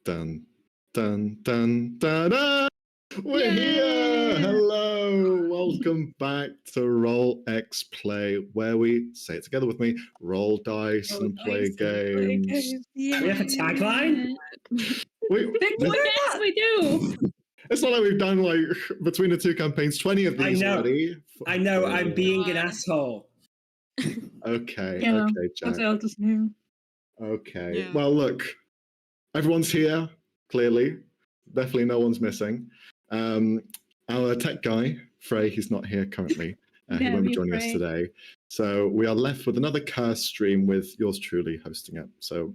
Dun, dun, dun, dun, dun. We're here! Hello! Welcome back to Roll X Play, where we, say it together with me, roll dice and play games. Yeah. We have a tagline? Yes, we do. It's not like we've done, like, between the two campaigns, 20 of these already. I know, I'm being an asshole. Okay, Yeah, okay, Jack. what's else is new? Okay, Yeah. well, look, everyone's here, clearly. Definitely no one's missing. Our tech guy, Frey, he's not here currently. He won't be joining us today. So we are left with another curse stream with yours truly hosting it. So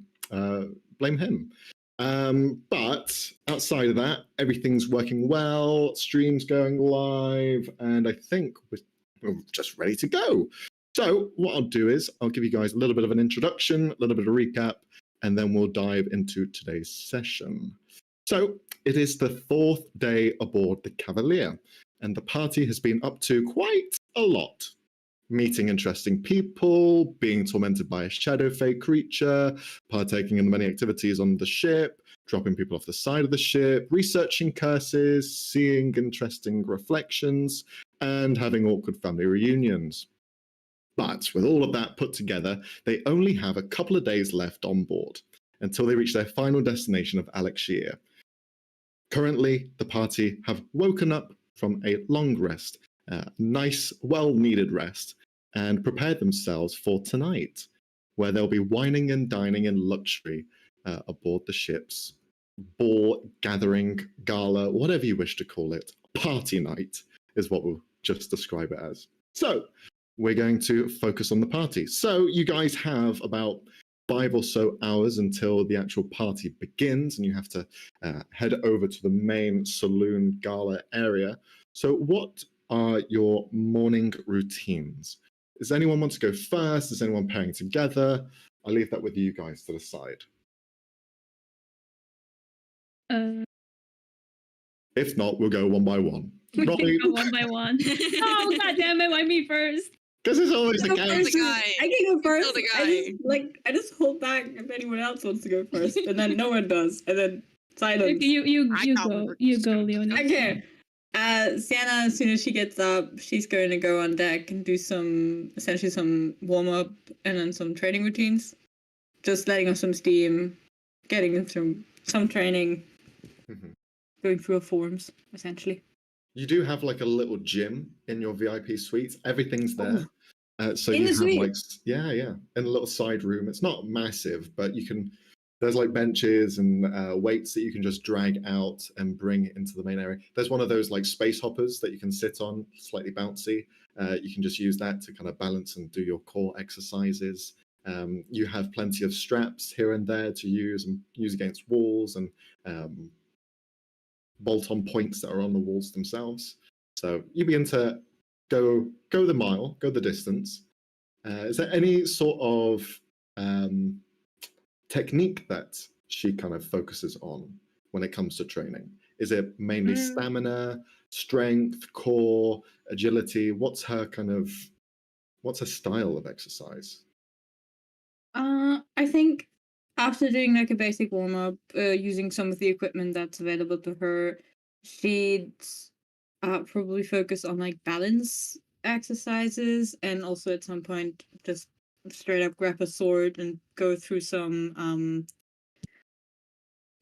blame him. But outside of that, everything's working well, stream's going live, and I think we're just ready to go. So what I'll do is I'll give you guys a little bit of an introduction, a little bit of a recap, and then we'll dive into today's session. So it is the fourth day aboard the Cavalier, and the party has been up to quite a lot. Meeting interesting people, being tormented by a shadow fey creature, partaking in the many activities on the ship, dropping people off the side of the ship, researching curses, seeing interesting reflections, and having awkward family reunions. But with all of that put together, they only have a couple of days left on board until they reach their final destination of Alexia. Currently, the party have woken up from a long rest, nice, well-needed rest, and prepared themselves for tonight, where they'll be wining and dining in luxury aboard the ship's ball, gathering, gala, whatever you wish to call it. Party night is what we'll just describe it as. So, we're going to focus on the party. So you guys have about 5 or so hours until the actual party begins, and you have to head over to the main saloon gala area. So what are your morning routines? Does anyone want to go first? Is anyone pairing together? I'll leave that with you guys to decide. If not, we'll go one by one. We can go one by one. Oh, God damn it, why me first? Because it's always the case. I can go first. I just hold back if anyone else wants to go first, and then no one does, and then silence. You go, Leonie. Okay. Sienna, as soon as she gets up, she's going to go on deck and do essentially some warm up and then some training routines. Just letting off some steam, getting into some training, going through her forms, essentially. You do have like a little gym in your VIP suite. Everything's there. So in you the have suite? like, yeah, in a little side room. It's not massive, but there's like benches and weights that you can just drag out and bring into the main area. There's one of those like space hoppers that you can sit on, slightly bouncy. You can just use that to kind of balance and do your core exercises. You have plenty of straps here and there to use against walls and bolt-on points that are on the walls themselves. So you begin to go the mile, go the distance. Is there any sort of technique that she kind of focuses on when it comes to training? Is it mainly stamina, strength, core, agility? What's her style of exercise? I think after doing like a basic warm up, using some of the equipment that's available to her, she'd probably focus on like balance exercises, and also at some point just straight up grab a sword and go through some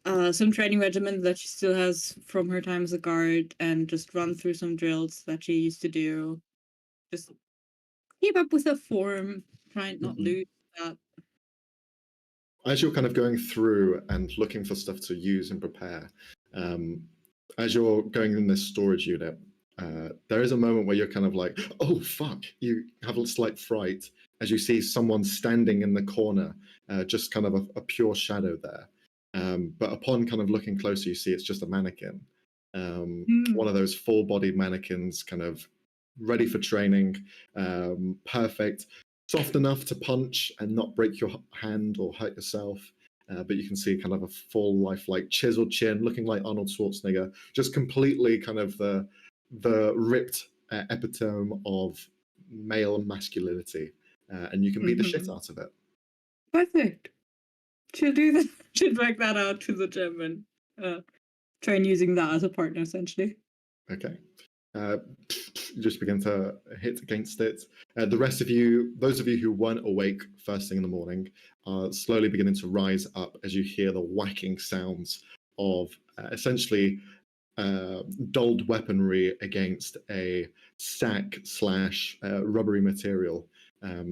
training regimen that she still has from her time as a guard, and just run through some drills that she used to do. Just keep up with her form, try and not lose that. As you're kind of going through and looking for stuff to use and prepare, as you're going in this storage unit, there is a moment where you're kind of like, oh, fuck. You have a slight fright as you see someone standing in the corner, just kind of a pure shadow there. But upon kind of looking closer, you see it's just a mannequin. One of those full-body mannequins, kind of ready for training, perfect. Soft enough to punch and not break your hand or hurt yourself. But you can see kind of a full lifelike chiseled chin, looking like Arnold Schwarzenegger, just completely kind of the ripped epitome of male masculinity. And you can beat the shit out of it. Perfect. should do that. Should work that out to the gym and try and using that as a partner essentially. Okay. You just begin to hit against it. The rest of you, those of you who weren't awake first thing in the morning, are slowly beginning to rise up as you hear the whacking sounds of essentially dulled weaponry against a sack / rubbery material.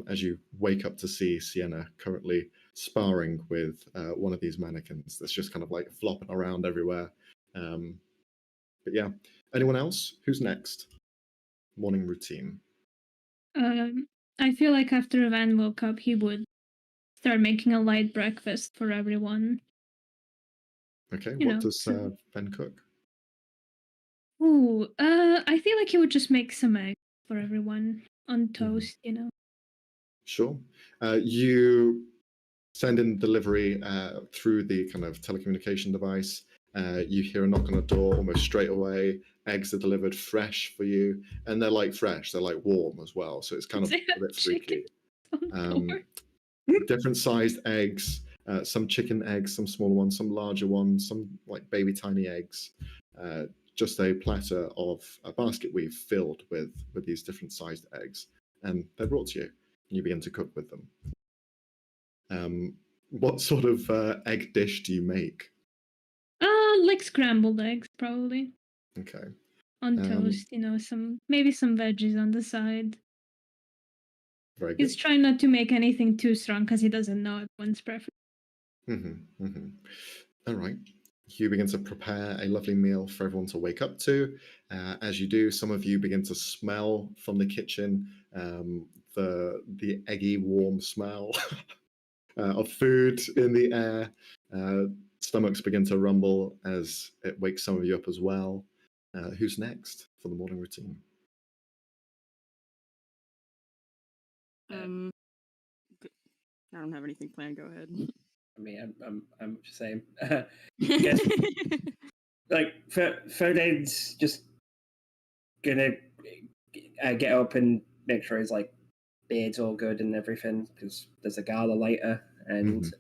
As you wake up to see Sienna currently sparring with one of these mannequins that's just kind of like flopping around everywhere. But yeah, anyone else? Who's next? Morning routine. I feel like after Van woke up, he would start making a light breakfast for everyone. Okay, You what know, does so- Ben cook? Ooh, I feel like he would just make some eggs for everyone on toast, you know. Sure. You send in delivery through the kind of telecommunication device. You hear a knock on the door almost straight away. Eggs are delivered fresh for you, and they're like fresh. They're like warm as well, so it's kind of They a have bit freaky. chicken on board. Different sized eggs, some chicken eggs, some smaller ones, some larger ones, some like baby tiny eggs. Just a platter of a basket we've filled with these different sized eggs, and they're brought to you. And you begin to cook with them. What sort of egg dish do you make? Like scrambled eggs, probably. Okay. On toast, you know, maybe some veggies on the side. Very He's good. trying not to make anything too strong because he doesn't know everyone's preference. All right. You begin to prepare a lovely meal for everyone to wake up to. As you do, some of you begin to smell from the kitchen the eggy, warm smell of food in the air. Stomachs begin to rumble as it wakes some of you up as well. Who's next for the morning routine? I don't have anything planned. Go ahead. I mean, I'm just saying. Guess, like, Foden's just gonna get up and make sure his like beard's all good and everything because there's a gala later, and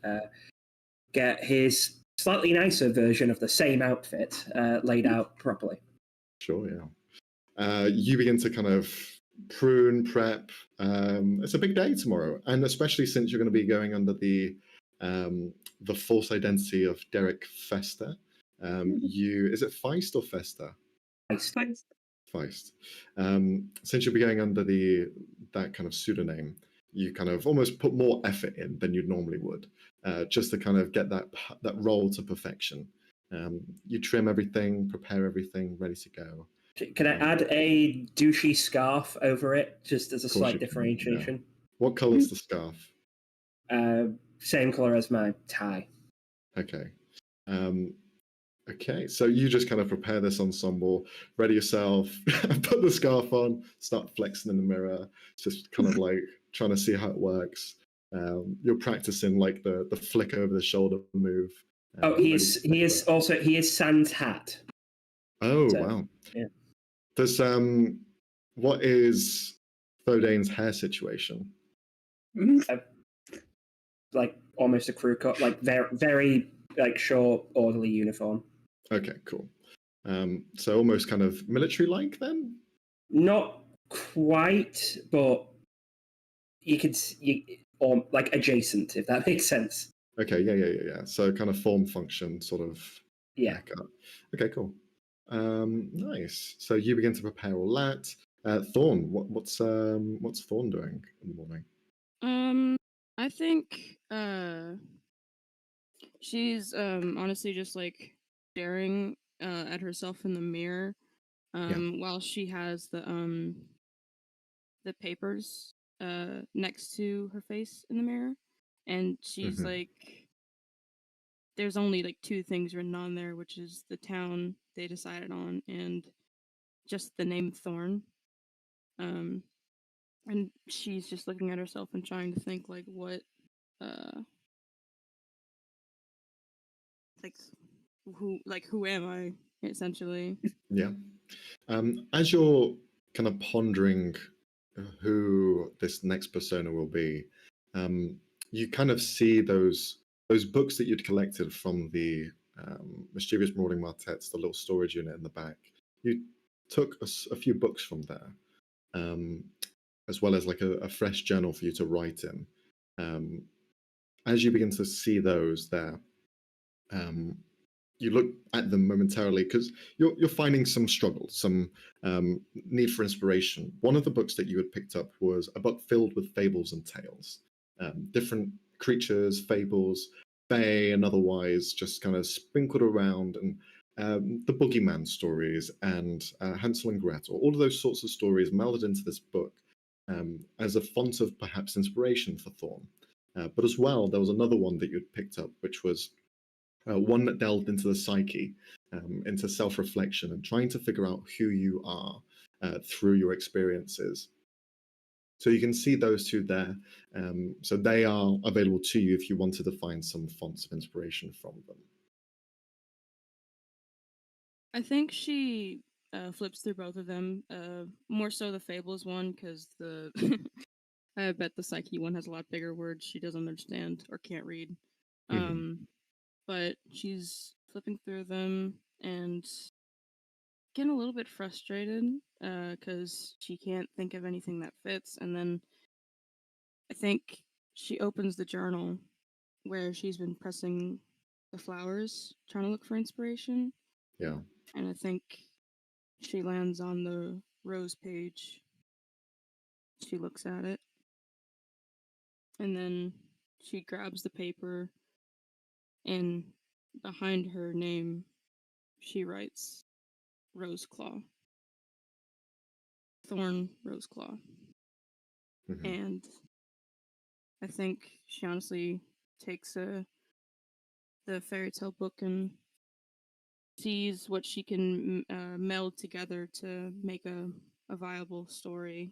get his slightly nicer version of the same outfit laid out properly. Sure, yeah. You begin to kind of prune, prep. It's a big day tomorrow, and especially since you're going to be going under the false identity of Derek Fester. Is it Feist or Fester? Feist. Since you'll be going under that kind of pseudonym, you kind of almost put more effort in than you normally would, just to kind of get that role to perfection. You trim everything, prepare everything, ready to go. Can I add a douchey scarf over it, just as a slight differentiation? Yeah. What color's the scarf? Same color as my tie. Okay. Okay, so you just kind of prepare this ensemble, ready yourself, put the scarf on, start flexing in the mirror, just kind of like trying to see how it works. You're practicing like the flick over the shoulder move. He is Sans hat. Oh, so, wow. Yeah. Does what is Fodane's hair situation? Like almost a crew cut, like very like short, orderly uniform. Okay, cool. So almost kind of military-like then? Not quite, but or like adjacent, if that makes sense. Okay, yeah. So kind of form function sort of. Yeah. Haircut. Okay, cool. Nice. So you begin to prepare all that. Thorn, what's Thorn doing in the morning? I think she's honestly just like staring at herself in the mirror while she has the papers next to her face in the mirror, and she's like, there's only like two things written on there, which is the town they decided on and just the name Thorn. And she's just looking at herself and trying to think like what who am I, essentially. Yeah. As you're kind of pondering who this next persona will be, you kind of see those those books that you'd collected from the Mischievous Marauding Martets, the little storage unit in the back, you took a few books from there, as well as like a fresh journal for you to write in. As you begin to see those there, you look at them momentarily because you're finding some struggle, some need for inspiration. One of the books that you had picked up was a book filled with fables and tales, different creatures, fables, fae and otherwise, just kind of sprinkled around, and the boogeyman stories and Hansel and Gretel, all of those sorts of stories melded into this book as a font of perhaps inspiration for Thorn. But as well, there was another one that you'd picked up, which was one that delved into the psyche, into self-reflection and trying to figure out who you are through your experiences. So you can see those two there. So they are available to you if you wanted to find some fonts of inspiration from them. I think she flips through both of them. More so the Fables one, because the I bet the Psyche one has a lot bigger words she doesn't understand or can't read. But she's flipping through them and getting a little bit frustrated because she can't think of anything that fits. And then I think she opens the journal where she's been pressing the flowers, trying to look for inspiration. Yeah. And I think she lands on the rose page. She looks at it. And then she grabs the paper, and behind her name, she writes Roseclaw. Thorn Roseclaw. And I think she honestly takes the fairy tale book and sees what she can meld together to make a viable story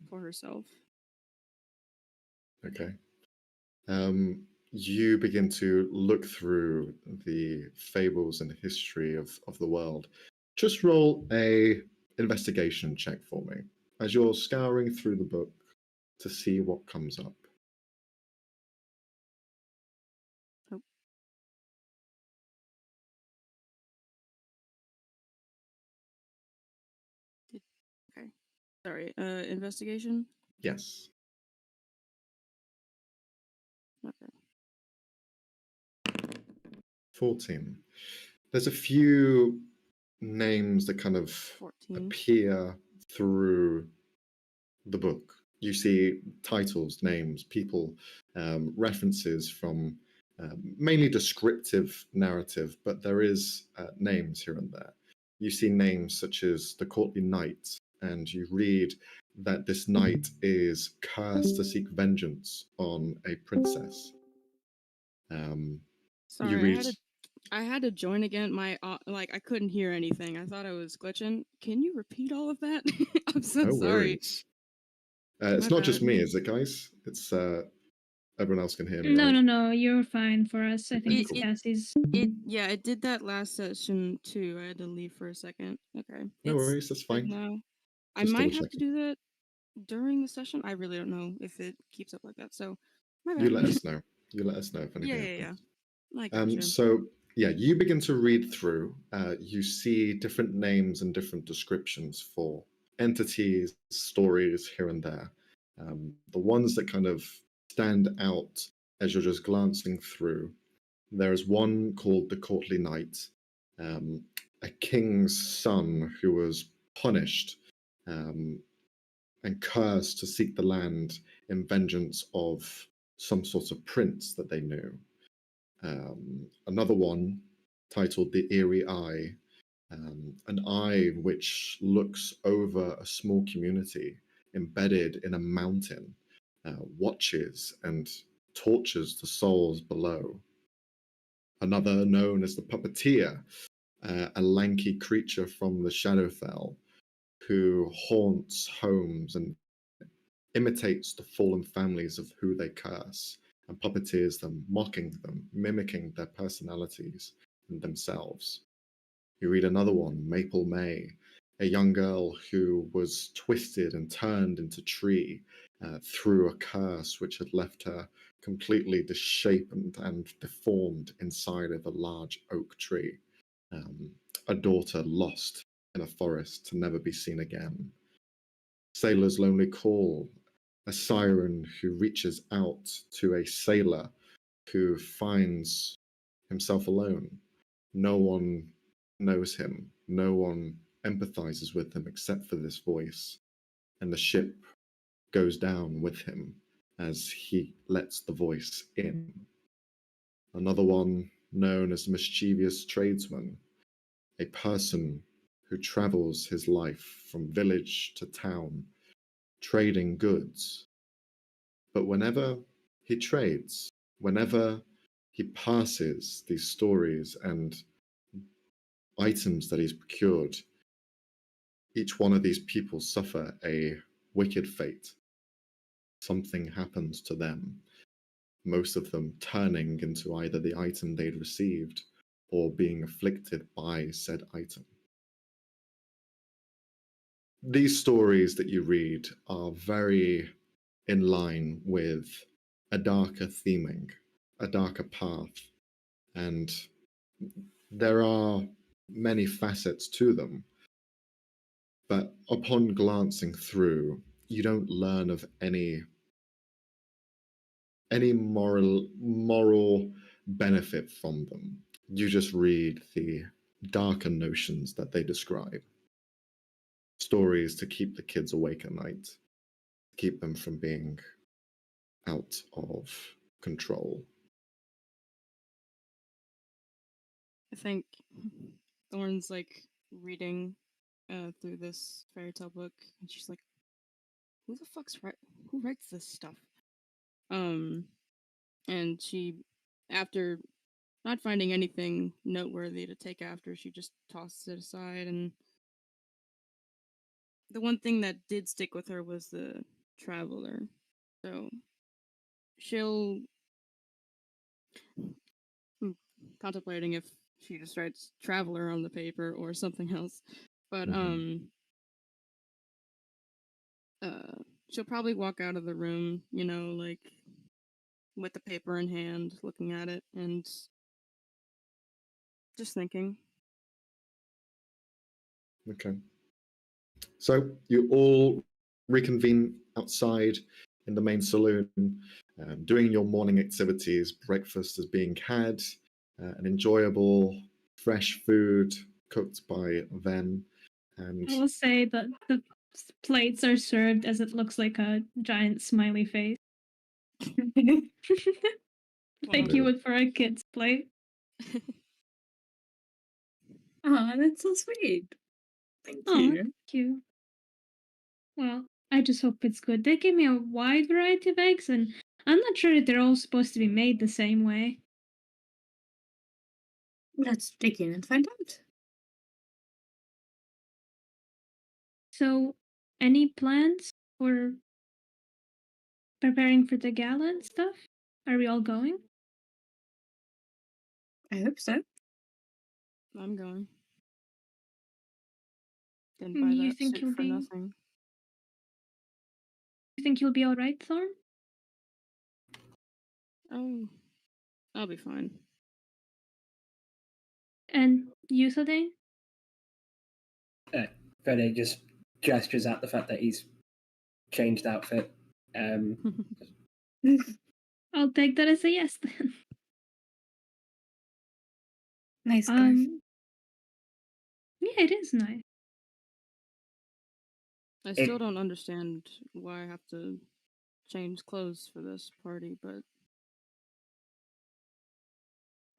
for herself. Okay. You begin to look through the fables and history of the world. Just roll a investigation check for me as you're scouring through the book to see what comes up. Oh. Okay. Sorry. Investigation? Yes. Okay. 14. There's a few names that kind of 14. appear through the book. You see titles, names, people, references from mainly descriptive narrative, but there is names here and there. You see names such as the Courtly Knight, and you read that this knight is cursed to seek vengeance on a princess. Sorry, you read, I had to join again. My I couldn't hear anything. I thought I was glitching. Can you repeat all of that? I'm so no sorry. worries. It's My not just bad. me, is it, guys? It's everyone else can hear me, No, right? no, you're fine for us. I think it's Cool. Cassie's. It did that last session too. I had to leave for a second. Okay. No worries, that's good fine. now. I Just might have to double-checking. do that during the session. I really don't know if it keeps up like that. So my bad. You let us know. You let us know if anything Yeah. happens. I gotcha. So yeah, you begin to read through. You see different names and different descriptions for entities, stories here and there. The ones that kind of stand out as you're just glancing through. There is one called the Courtly Knight, a king's son who was punished and cursed to seek the land in vengeance of some sort of prince that they knew. Another one titled The Eerie Eye, an eye which looks over a small community embedded in a mountain, watches and tortures the souls below. Another known as the Puppeteer, a lanky creature from the Shadowfell who haunts homes and imitates the fallen families of who they curse and puppeteers them, mocking them, mimicking their personalities and themselves. You read another one, Maple May, a young girl who was twisted and turned into tree through a curse which had left her completely disshapen and deformed inside of a large oak tree. A daughter lost in a forest to never be seen again. Sailor's lonely call, a siren who reaches out to a sailor who finds himself alone. No one knows him. No one empathizes with him except for this voice. And the ship goes down with him as he lets the voice in. Another one known as the mischievous tradesman, a person who travels his life from village to town, trading goods. But whenever he trades, whenever he passes these stories and items that he's procured, each one of these people suffer a wicked fate. Something happens to them, most of them turning into either the item they'd received or being afflicted by said item. These stories that you read are very in line with a darker theming, a darker path, and there are many facets to them. But upon glancing through, you don't learn of any moral benefit from them. You just read the darker notions that they describe. Stories to keep the kids awake at night, to keep them from being out of control. I think Thorne's like reading through this fairy tale book, and she's like, "Who the fuck's who writes this stuff?" And she, after not finding anything noteworthy to take after, she just tosses it aside. And the one thing that did stick with her was the traveler. So she'll contemplating if she just writes traveler on the paper or something else. But she'll probably walk out of the room, you know, like with the paper in hand, looking at it and just thinking. Okay. So you all reconvene outside in the main saloon, doing your morning activities. Breakfast is being had, an enjoyable, fresh food cooked by Ven. And I will say that the plates are served as it looks like a giant smiley face. Like you would for a kid's plate. Oh, that's so sweet. Thank you. Thank you. Well, I just hope it's good. They gave me a wide variety of eggs, and I'm not sure that they're all supposed to be made the same way. Let's dig in and find out. So, any plans for preparing for the gala and stuff? Are we all going? I hope so. I'm going. Didn't buy You that think suit you'll for be? nothing. You think you'll be all right, Thorn? Oh, I'll be fine. And you, Sadain? Fede just gestures at the fact that he's changed outfit. I'll take that as a yes then. Nice scarf. Yeah, it is nice. I still don't understand why I have to change clothes for this party, but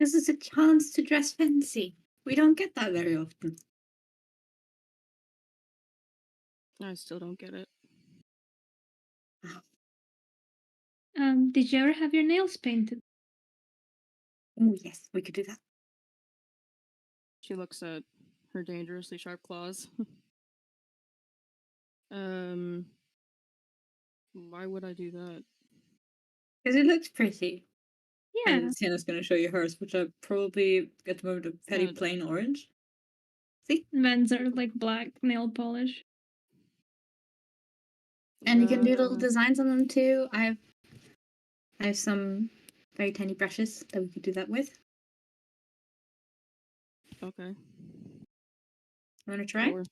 This is a chance to dress fancy. We don't get that very often. I still don't get it. Did you ever have your nails painted? Oh, yes, we could do that. She looks at her dangerously sharp claws. Why would I do that? Because it looks pretty. Yeah. And Sienna's going to show you hers, which are probably at the moment a very plain orange. See? Men's are like black nail polish. And you can do little designs on them too. I I have some very tiny brushes that we could do that with. Okay. Want to try? Sure.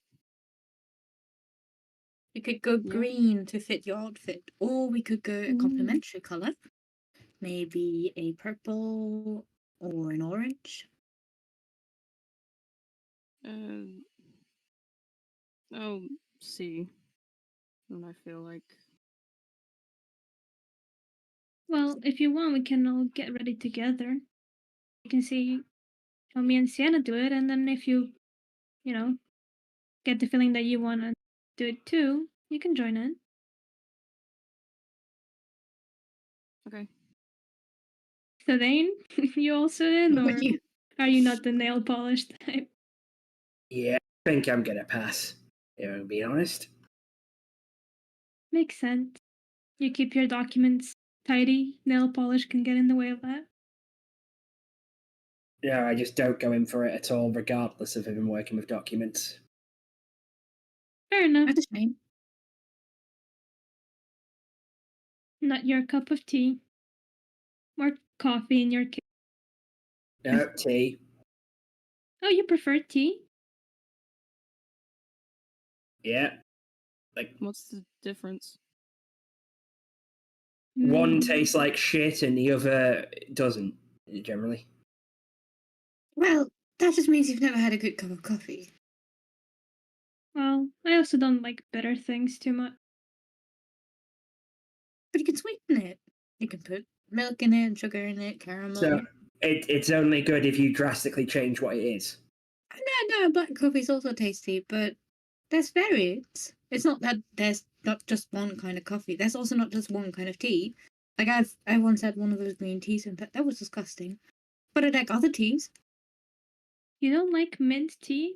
We could go Yeah. green to fit your outfit, or we could go a Mm. complementary color. Maybe a purple or an orange. I'll see when I feel like. Well, if you want, we can all get ready together. You can see how me and Sienna do it, and then if you get the feeling that you want to do it too, you can join in. Okay. So Dane, you also in, What or about you? are you not the nail polish type? Yeah, I think I'm gonna pass. If I'm being honest. Makes sense. You keep your documents tidy. Nail polish can get in the way of that. Yeah, I just don't go in for it at all, regardless of if I'm working with documents. Fair enough. That's a shame. Not your cup of tea. More coffee in your case. No, tea. Oh, you prefer tea? Yeah. Like, What's the difference? one Mm, tastes like shit and the other doesn't, generally. Well, that just means you've never had a good cup of coffee. Well, I also don't like bitter things too much. But you can sweeten it. You can put milk in it, sugar in it, caramel. So it's only good if you drastically change what it is. No, black coffee's also tasty, but there's variants. It's not that there's not just one kind of coffee. There's also not just one kind of tea. Like I once had one of those green teas, and that was disgusting. But I like other teas. You don't like mint tea?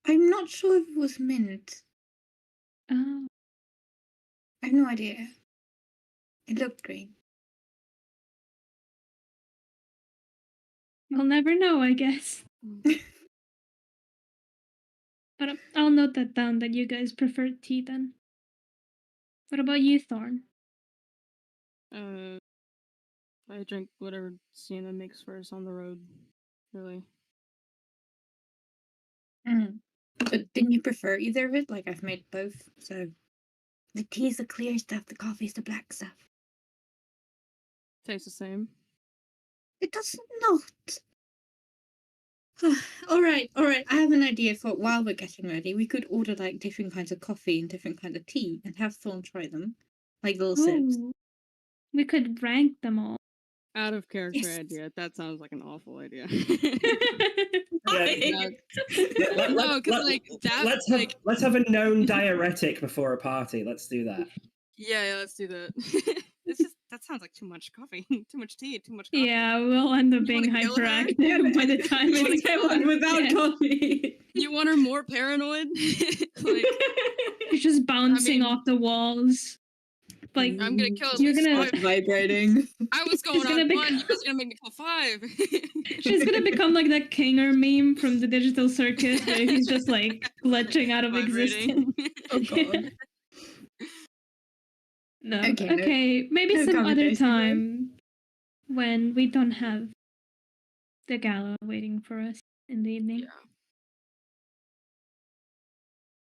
I'm not sure if it was mint. Oh, I have no idea. It looked green. we'll never know, I guess. But I'll note that down that you guys prefer tea then. What about you, Thorn? I drink whatever Sienna makes for us on the road. Really. But didn't you prefer either of it? Like I've made both, so the tea is the clear stuff, the coffee is the black stuff. Tastes the same. It does not. all right. I have an idea for while we're getting ready. We could order like different kinds of coffee and different kinds of tea and have Thorn try them, like little sips. Ooh, we could rank them all. Out of character Yes. idea. That sounds like an awful idea. Yeah, No, because like that. let's have a known diuretic before a party. Let's do that. Yeah, let's do that. That sounds like too much coffee, too much tea, too much coffee. Yeah, we'll end up You being wanna kill her? hyperactive by the time You wanna it's kill her? without Yeah. coffee. You want her more paranoid? Like, You're just bouncing mean- off the walls. Like I'm gonna kill at You're least gonna- 5. vibrating. I was going gonna on bec- 1. You guys are gonna make me kill 5. she's gonna become like that Kinger meme from the Digital Circus where he's just like glitching out of existence. Vibrating. Oh god. No. Okay, Okay, maybe no some other conversation then. time when we don't have the gala waiting for us in the evening.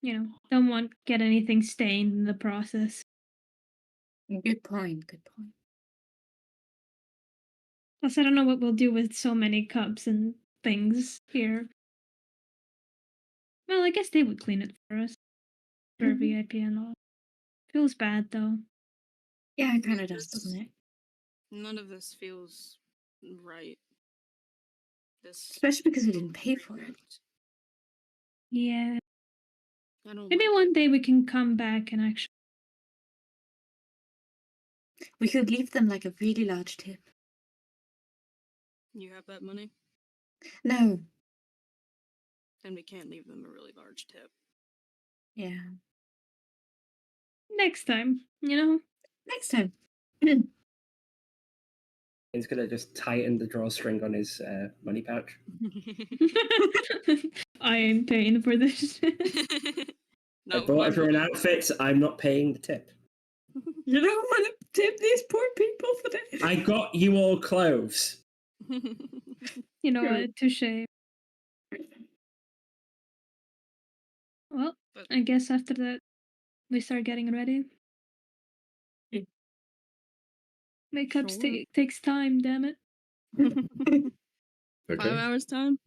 Yeah. Don't want to get anything stained in the process. Good point. Plus, I don't know what we'll do with so many cups and things here. Well, I guess they would clean it for us. For Mhm. VIP and all. Feels bad, though. Yeah, it kind of does, doesn't it? None of this feels right. Especially because we didn't pay for it. Yeah. I don't Maybe like one it. day we can come back and actually... We could leave them like a really large tip. You have that money? No. Then we can't leave them a really large tip. Yeah. Next time, Next time. He's gonna just tighten the drawstring on his money pouch. I ain't paying for this. No, I bought everyone outfits. I'm not paying the tip. You don't want to tip these poor people for that. I got you all clothes. You know what? Touche. Well, But- I guess after that, we start getting ready. Makeup Sure. takes time, damn it. 5 Okay. hours time?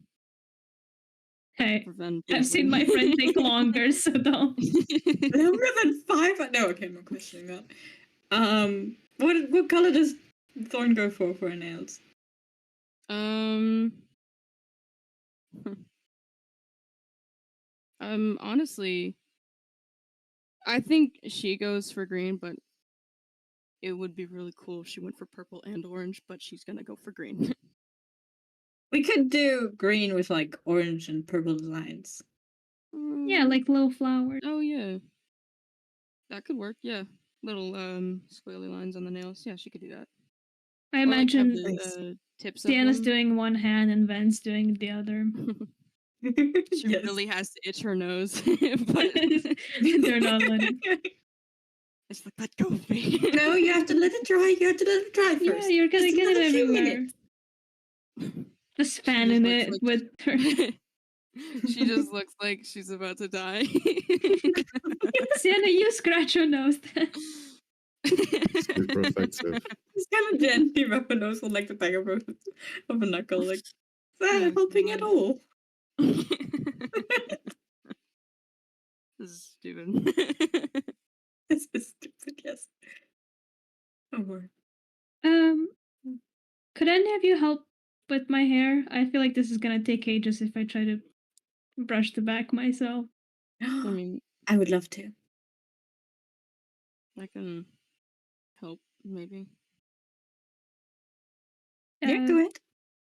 Hey, Prevent I've seen my friend take longer, so don't. Longer than 5? No, okay, I'm not questioning that. What color does Thorn go for her nails? Honestly, I think she goes for green, but it would be really cool if she went for purple and orange, but she's gonna go for green. We could do green with like orange and purple designs. Yeah, like little flowers. Oh yeah. That could work, yeah. Little squiggly lines on the nails. Yeah, she could do that. I Or, like, have imagine the Nice. tips of Sienna's them. doing one hand and Ven's doing the other. She Yes. really has to itch her nose. But They're not letting. it's like, let go of me. No, you have to let it dry. You have to let it dry first. Yeah, you're gonna Just get it another few everywhere. minutes. Just She fanning just it looks with her. She just looks like she's about to die. Sienna, you scratch your nose then. Super effective. Just kind of gently rub her nose on like the back of a knuckle, like, is that Oh, helping at God. all? This is stupid. This is stupid, yes. Oh, boy. Could any of you help with my hair? I feel like this is gonna take ages if I try to brush the back myself. I mean, I would love to. I can help, maybe. Yeah, Uh, go ahead.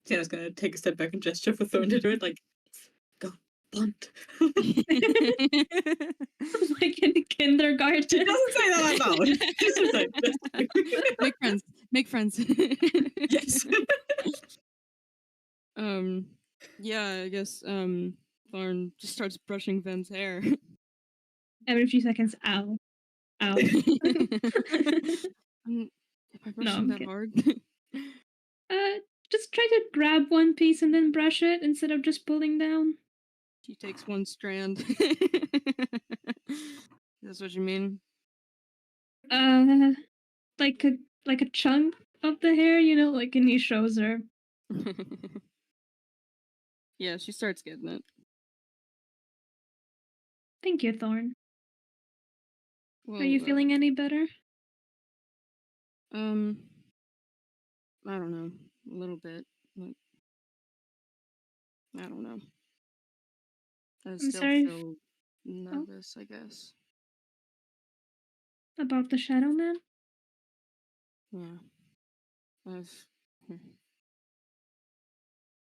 Sienna's gonna take a step back and gesture for Thorn to do it, like, go, blunt. like in kindergarten. She doesn't say that out loud. She's just like, Make friends. Make friends. yes. Yeah, I guess, Thorn just starts brushing Ven's hair. Every few seconds, ow. Ow. Am I No, brushing I'm that kidding. hard? Just try to grab one piece and then brush it instead of just pulling down. She takes one strand. That's what you mean? Like a chunk of the hair, you know, like and he shows her. Yeah, she starts getting it. Thank you, Thorn. Well, Are you feeling any better? I don't know. A little bit. Like, I don't know. I I'm still sorry feel nervous, I guess. about the Shadow Man? Yeah. I've.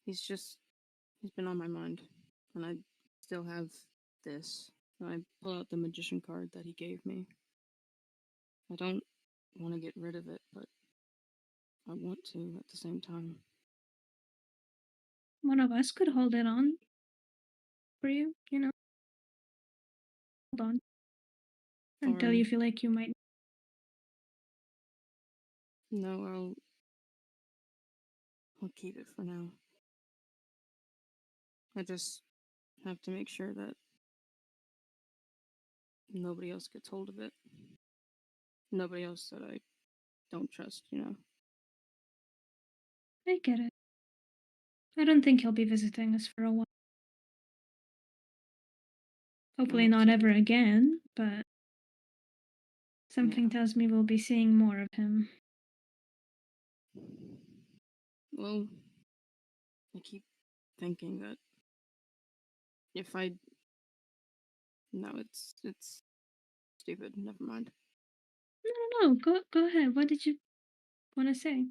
He's been on my mind. And I still have this. And I pull out the magician card that he gave me. I don't want to get rid of it, but I want to at the same time. One of us could hold it on for you, you know. Hold on. Until you feel like you might. No, I'll keep it for now. I just have to make sure that nobody else gets hold of it. Nobody else that I don't trust, you know. I get it. I don't think he'll be visiting us for a while. Hopefully hope not so. ever again, but something tells me we'll be seeing more of him. Well, I keep thinking that if I... No, it's stupid. Never mind. No. Go ahead. What did you want to say?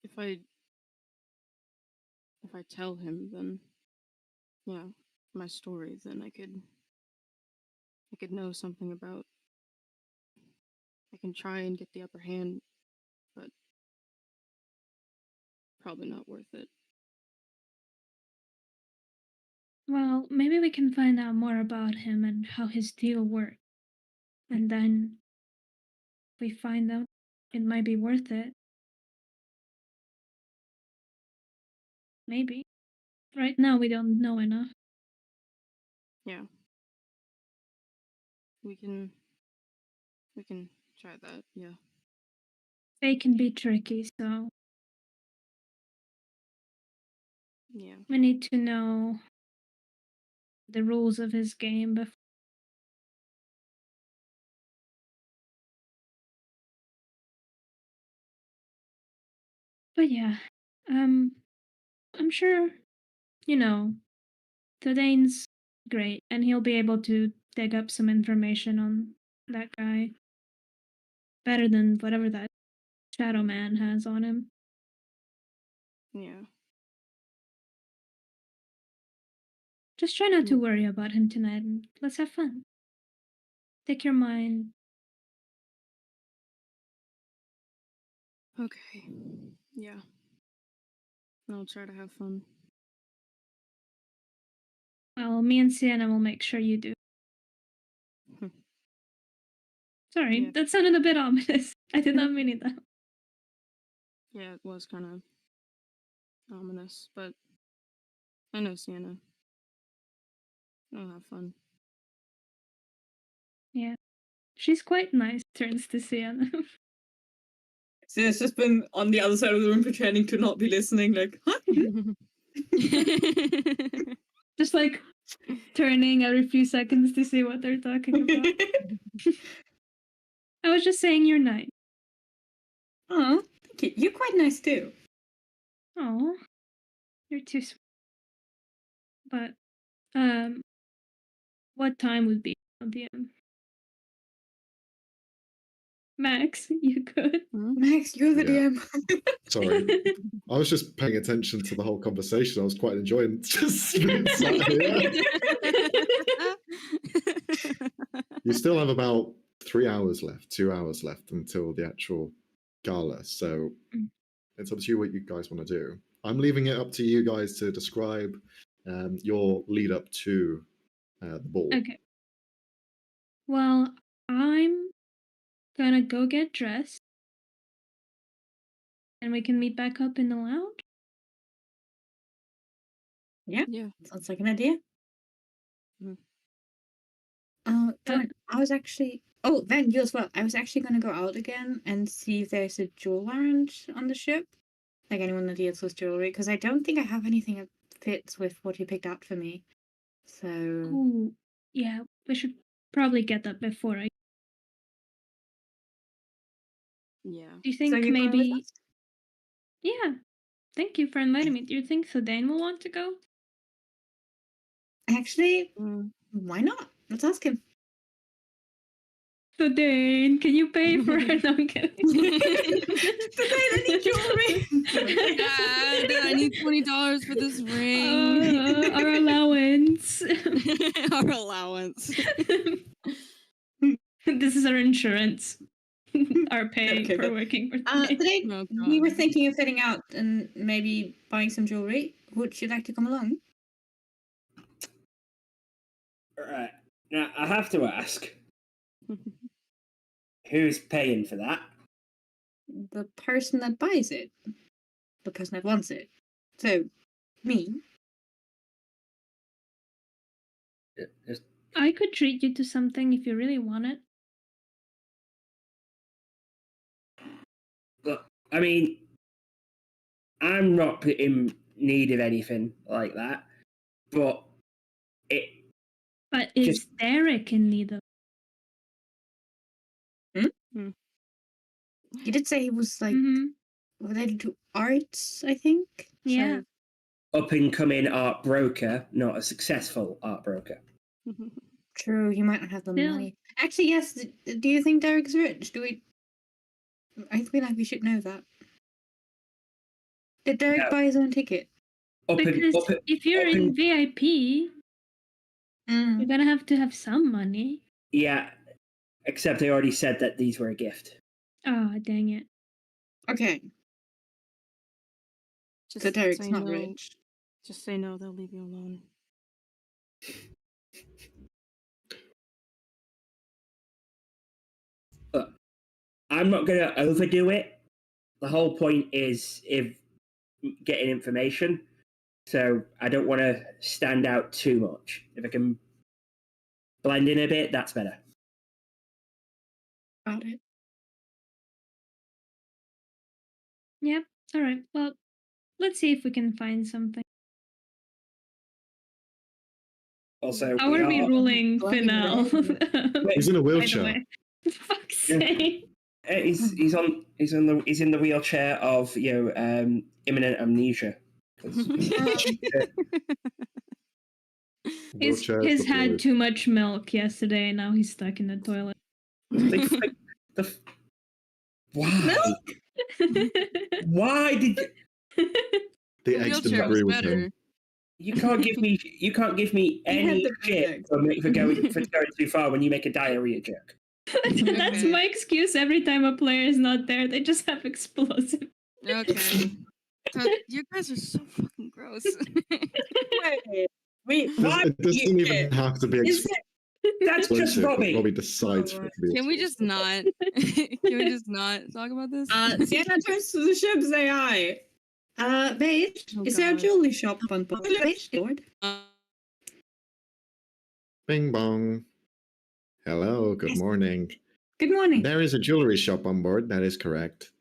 If I tell him, then my story, then I could know something about. I can try and get the upper hand, but probably not worth it. Well, maybe we can find out more about him and how his deal worked. And then we find out it might be worth it. Maybe. Right now we don't know enough. Yeah. We can try that, yeah. They can be tricky, so Yeah. we need to know the rules of his game before. But yeah, I'm sure, Todane's great, and he'll be able to dig up some information on that guy better than whatever that Shadow Man has on him. Yeah. Just try not to worry about him tonight, and let's have fun. Take your mind. Okay. Yeah. I'll try to have fun. Well, me and Sienna will make sure you do. Sorry, Yeah. that sounded a bit ominous. I did not mean it that. Yeah, it was kind of ominous, but I know Sienna. I'll have fun. Yeah. She's quite nice, turns to Sienna. So it's just been on the other side of the room pretending to not be listening, like, huh? Just like turning every few seconds to see what they're talking about. I was just saying you're nice. Oh, thank you. You're quite nice too. Oh, you're too sweet. But, what time would be on the Max, you good? Max, you're the Yeah. DM. Sorry. I was just paying attention to the whole conversation. I was quite enjoying just being sat here. You still have about 3 hours left, 2 hours left until the actual gala. So it's up to you what you guys want to do. I'm leaving it up to you guys to describe your lead up to the ball. Okay. Well, I'm gonna go get dressed. And we can meet back up in the lounge? Yeah. Yeah. Sounds like an idea. Mhm. Darn, I was actually. Oh, Van, you as well. I was actually going to go out again and see if there's a jewel lounge on the ship. Like anyone that deals with jewelry, because I don't think I have anything that fits with what you picked out for me. So. Ooh, yeah, we should probably get that before I. Yeah. Do you So think you're going with maybe. us? Yeah, thank you for inviting me. Do you think Thadane will want to go? Actually, why not? Let's ask him. Thadane, can you pay for it? No, I'm kidding. Thadane, I need jewelry! Dad, I need $20 for this ring. Our allowance. Our allowance. This is our insurance. Our pay Okay, for but, working for today Oh, we were God. thinking of heading out and maybe buying some jewelry. Would you like to come along? Right. Now, I have to ask, who's paying for that? The person that buys it. The person that wants it. So, me. Just- I could treat you to something if you really want it. Look, I mean, I'm not in need of anything like that, but it. But is Just- Derek in need of? He did say he was like Mhm. related to arts, I think. Yeah. Up and coming art broker, not a successful art broker. True, he might not have the Still. money. Actually, yes. Do you think Derek's rich? Do we? I feel like we should know that. Did Derek No. buy his own ticket? Because if you're in VIP, you're gonna have to have some money. Yeah, except I already said that these were a gift. Ah, dang it. Okay. Just So Derek's say not no. rich. Just say no, they'll leave you alone. I'm not going to overdo it. The whole point is getting information, so I don't want to stand out too much. If I can blend in a bit, that's better. Got it. Yep. All right. Well, let's see if we can find something. Also, How are we ruling Finale? He's in a By the wheelchair. way. For fuck's sake. He's in the wheelchair of imminent amnesia. Wheelchairs He's had deployed. too much milk yesterday. Now he's stuck in the toilet. Why? Why did you? The eggs didn't Wheelchair was agree with better. him. You can't give me had any the shit project. for going too far when you make a diarrhea joke. That's my excuse every time a player is not there. They just have explosive. Okay. So you guys are so fucking gross. Wait, Why? It doesn't even have to be Is That's just explosive. but Robbie. Robbie decides for it to be Can we explosive. just not? Can we just not talk about this? Sienna turns to the ship's AI. Beige, Oh, is there a God. jewelry shop on board? Beige, Lord. Bing bong. Hello, good Yes. morning. Good morning. There is a jewelry shop on board, that is correct.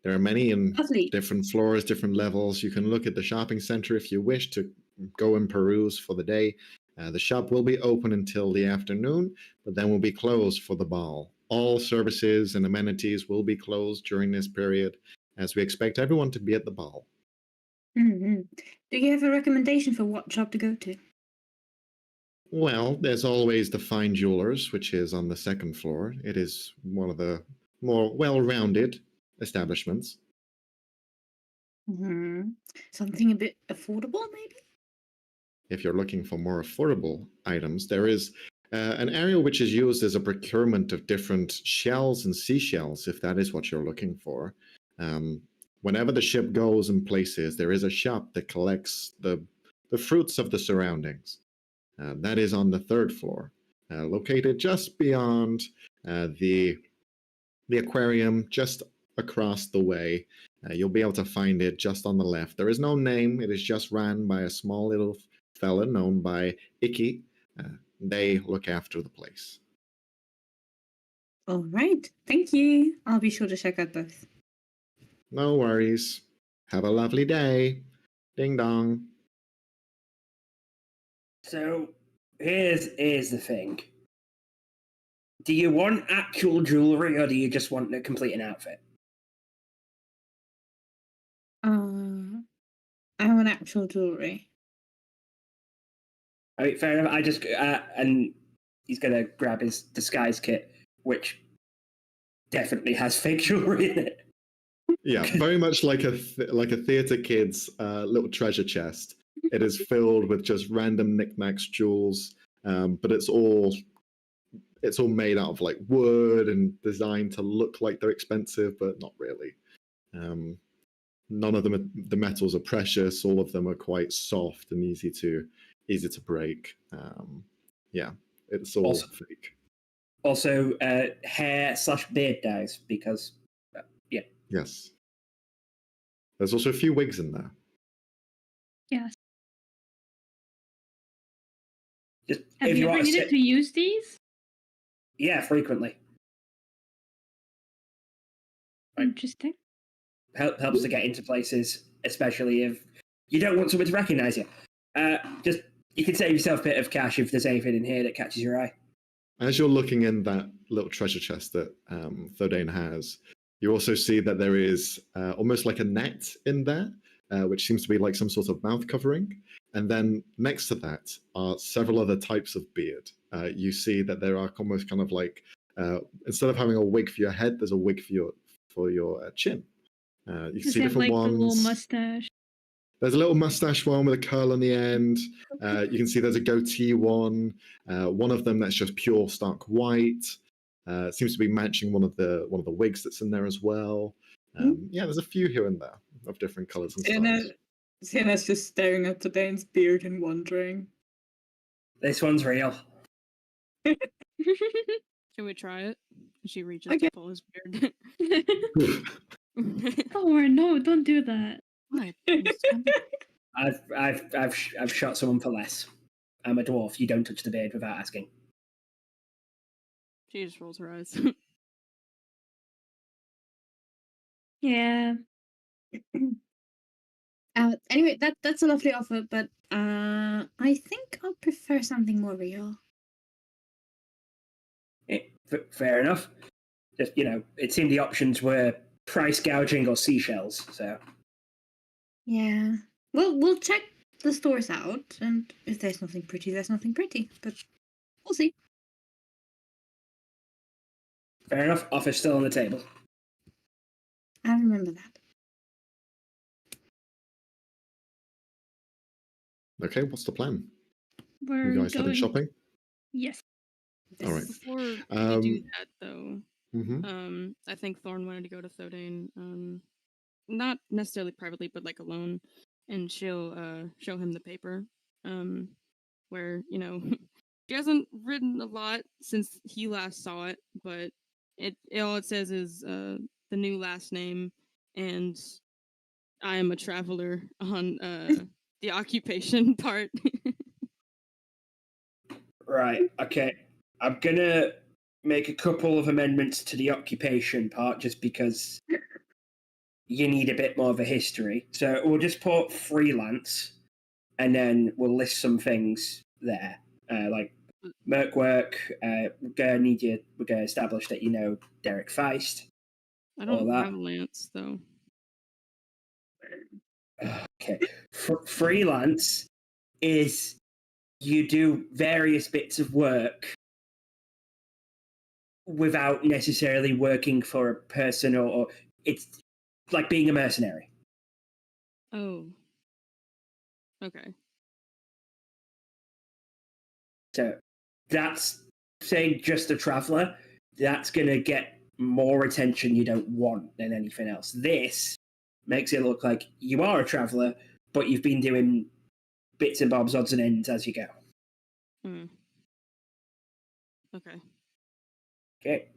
There are many in Lovely. different floors, different levels. You can look at the shopping center if you wish to go and peruse for the day. The shop will be open until the afternoon, but then will be closed for the ball. All services and amenities will be closed during this period, as we expect everyone to be at the ball. Mm-hmm. Do you have a recommendation for what shop to go to? Well, there's always the Fine Jewelers, which is on the second floor. It is one of the more well-rounded establishments. Mm-hmm. Something a bit affordable, maybe? If you're looking for more affordable items, there is an area which is used as a procurement of different shells and seashells, if that is what you're looking for. Whenever the ship goes in places, there is a shop that collects the fruits of the surroundings. That is on the third floor, located just beyond the aquarium, just across the way. You'll be able to find it just on the left. There is no name. It is just ran by a small little fella known by Icky. They look after the place. All right. Thank you. I'll be sure to check out both. No worries. Have a lovely day. Ding dong. So here's the thing. Do you want actual jewelry, or do you just want to complete an outfit? I want actual jewelry. I mean, fair enough. I just and he's gonna grab his disguise kit, which definitely has fake jewelry in it. Yeah, very much like a theater kid's little treasure chest. It is filled with just random knickknacks, jewels, but it's all made out of like wood and designed to look like they're expensive, but not really. None of them the metals are precious. All of them are quite soft and easy to break. Yeah, it's all fake. Also, hair/beard dyes, because yeah. Yes. There's also a few wigs in there. Yes. Just Have if you you ever want needed to use these? Yeah, frequently. Right. Interesting. Helps to get into places, especially if you don't want someone to recognize you. Just you can save yourself a bit of cash if there's anything in here that catches your eye. As you're looking in that little treasure chest that Thordane has, you also see that there is almost like a net in there, which seems to be like some sort of mouth covering. And then next to that are several other types of beard. You see that there are almost kind of like, instead of having a wig for your head, there's a wig for your chin. You can Does see it have different like ones. the little mustache? There's a little mustache one with a curl on the end. You can see there's a goatee one. One of them that's just pure stark white. It seems to be matching one of the wigs that's in there as well. Yeah, there's a few here and there of different colors and styles. Sienna's just staring at Dane's beard and wondering. This one's real. Can we try it? She reaches Okay. to pull his beard. Thorn, no, don't do that. My goodness, I've shot someone for less. I'm a dwarf. You don't touch the beard without asking. She just rolls her eyes. Yeah. Anyway, that's a lovely offer, but I think I'll prefer something more real. Fair enough. Just it seemed the options were price gouging or seashells. So Yeah. Well, we'll check the stores out, and if there's nothing pretty, there's nothing pretty. But we'll see. fair enough. Offer's still on the table. I remember that. Okay, what's the plan? We're You guys heading going. shopping? Yes. All right. Before we do that, though, I think Thorn wanted to go to Thodane, not necessarily privately, but like alone, and she'll show him the paper, where she hasn't written a lot since he last saw it, but it all it says is the new last name and I am a traveler on the occupation part. Right. Okay. I'm gonna make a couple of amendments to the occupation part just because you need a bit more of a history. So we'll just put freelance, and then we'll list some things there, like merc work. We're gonna establish that you know Derek Feist. I don't that. have Lance though. Okay. Freelance is you do various bits of work without necessarily working for a person, or it's like being a mercenary. Oh. Okay. So that's saying just a traveler. That's going to get more attention you don't want than anything else. This makes it look like you are a traveler, but you've been doing bits and bobs, odds and ends as you go. Okay. Okay.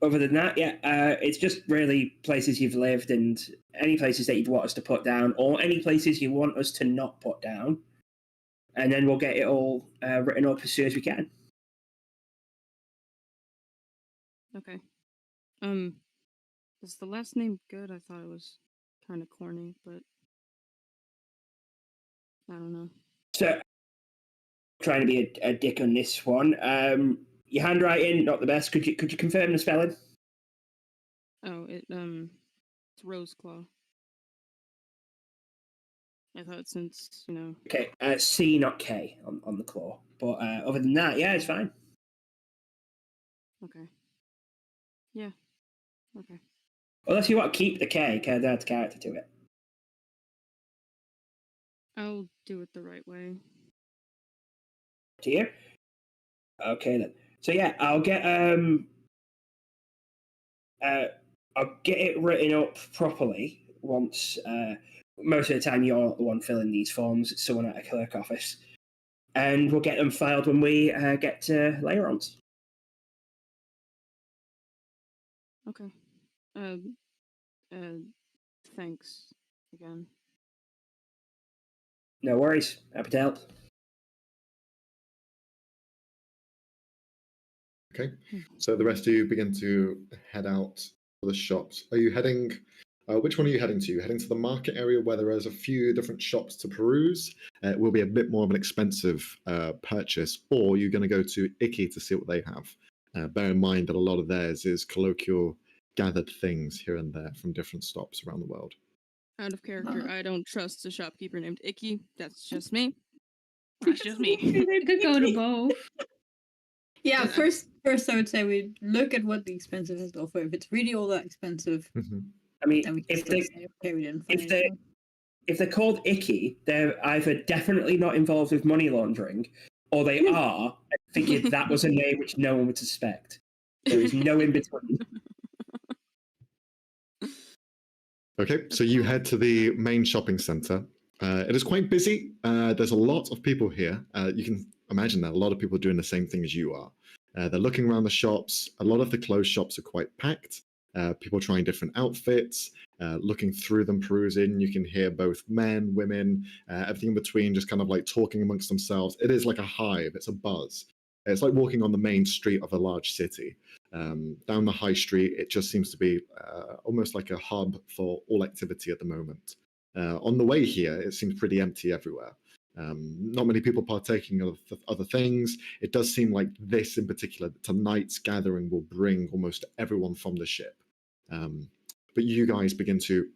Other than that, it's just really places you've lived and any places that you'd want us to put down, or any places you want us to not put down. And then we'll get it all written up as soon as we can. Okay. Is the last name good? I thought it was kind of corny, but I don't know. So, trying to be a dick on this one. Your handwriting not the best. Could you confirm the spelling? Oh, it's Roseclaw. I thought since Okay, C not K on the claw. But other than that, yeah, it's fine. Okay. Yeah. Okay. Unless you want to keep the K, because adds character to it. I'll do it the right way. To you? Okay then. So yeah, I'll get it written up properly once. Most of the time, you're not the one filling these forms; it's someone at a clerk office, and we'll get them filed when we get to layer-ons. Okay. Thanks again. No worries. Happy to help. Okay, so the rest of you begin to head out for the shops. Are you heading? Which one are you heading to? Heading to the market area where there is a few different shops to peruse. It will be a bit more of an expensive purchase, or you're going to go to Icky to see what they have. Bear in mind that a lot of theirs is colloquial, gathered things here and there from different stops around the world. Out of character, I don't trust a shopkeeper named Icky. That's just me. That's just me. We could go to both. Yeah, first I would say we look at what the expensive has to offer. If it's really all that expensive, I mean, then we can still say, okay, we didn't find if anything. if they're called Icky, they're either definitely not involved with money laundering, or they are. I figured that was a name which no one would suspect. There is no in between. Okay, so you head to the main shopping center. It is quite busy. There's a lot of people here. You can imagine that a lot of people are doing the same thing as you are. They're looking around the shops. A lot of the clothes shops are quite packed. People trying different outfits, looking through them, perusing. You can hear both men, women, everything in between, just kind of like talking amongst themselves. It is like a hive. It's a buzz. It's like walking on the main street of a large city. Down the high street, it just seems to be almost like a hub for all activity at the moment. On the way here, it seems pretty empty everywhere. Not many people partaking of other things. It does seem like this in particular, tonight's gathering will bring almost everyone from the ship. But you guys begin to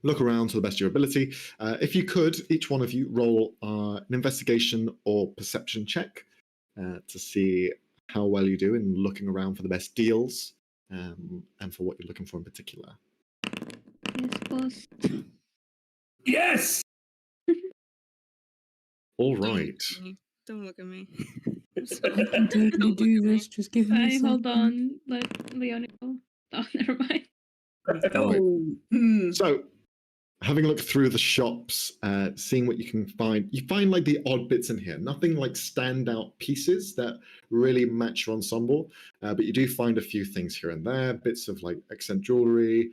look around to the best of your ability. If you could, each one of you roll an investigation or perception check to see how well you do in looking around for the best deals and for what you're looking for in particular. Yes, boss. Yes! All Don't look right. at me. Don't look at me. I can totally Don't look do at me. this. Just give me a I second. hold on. Let Leonie go. Oh, never mind. Oh, So, having looked through the shops, seeing what you can find, you find like the odd bits in here. Nothing like standout pieces that really match your ensemble, but you do find a few things here and there, bits of like accent jewelry,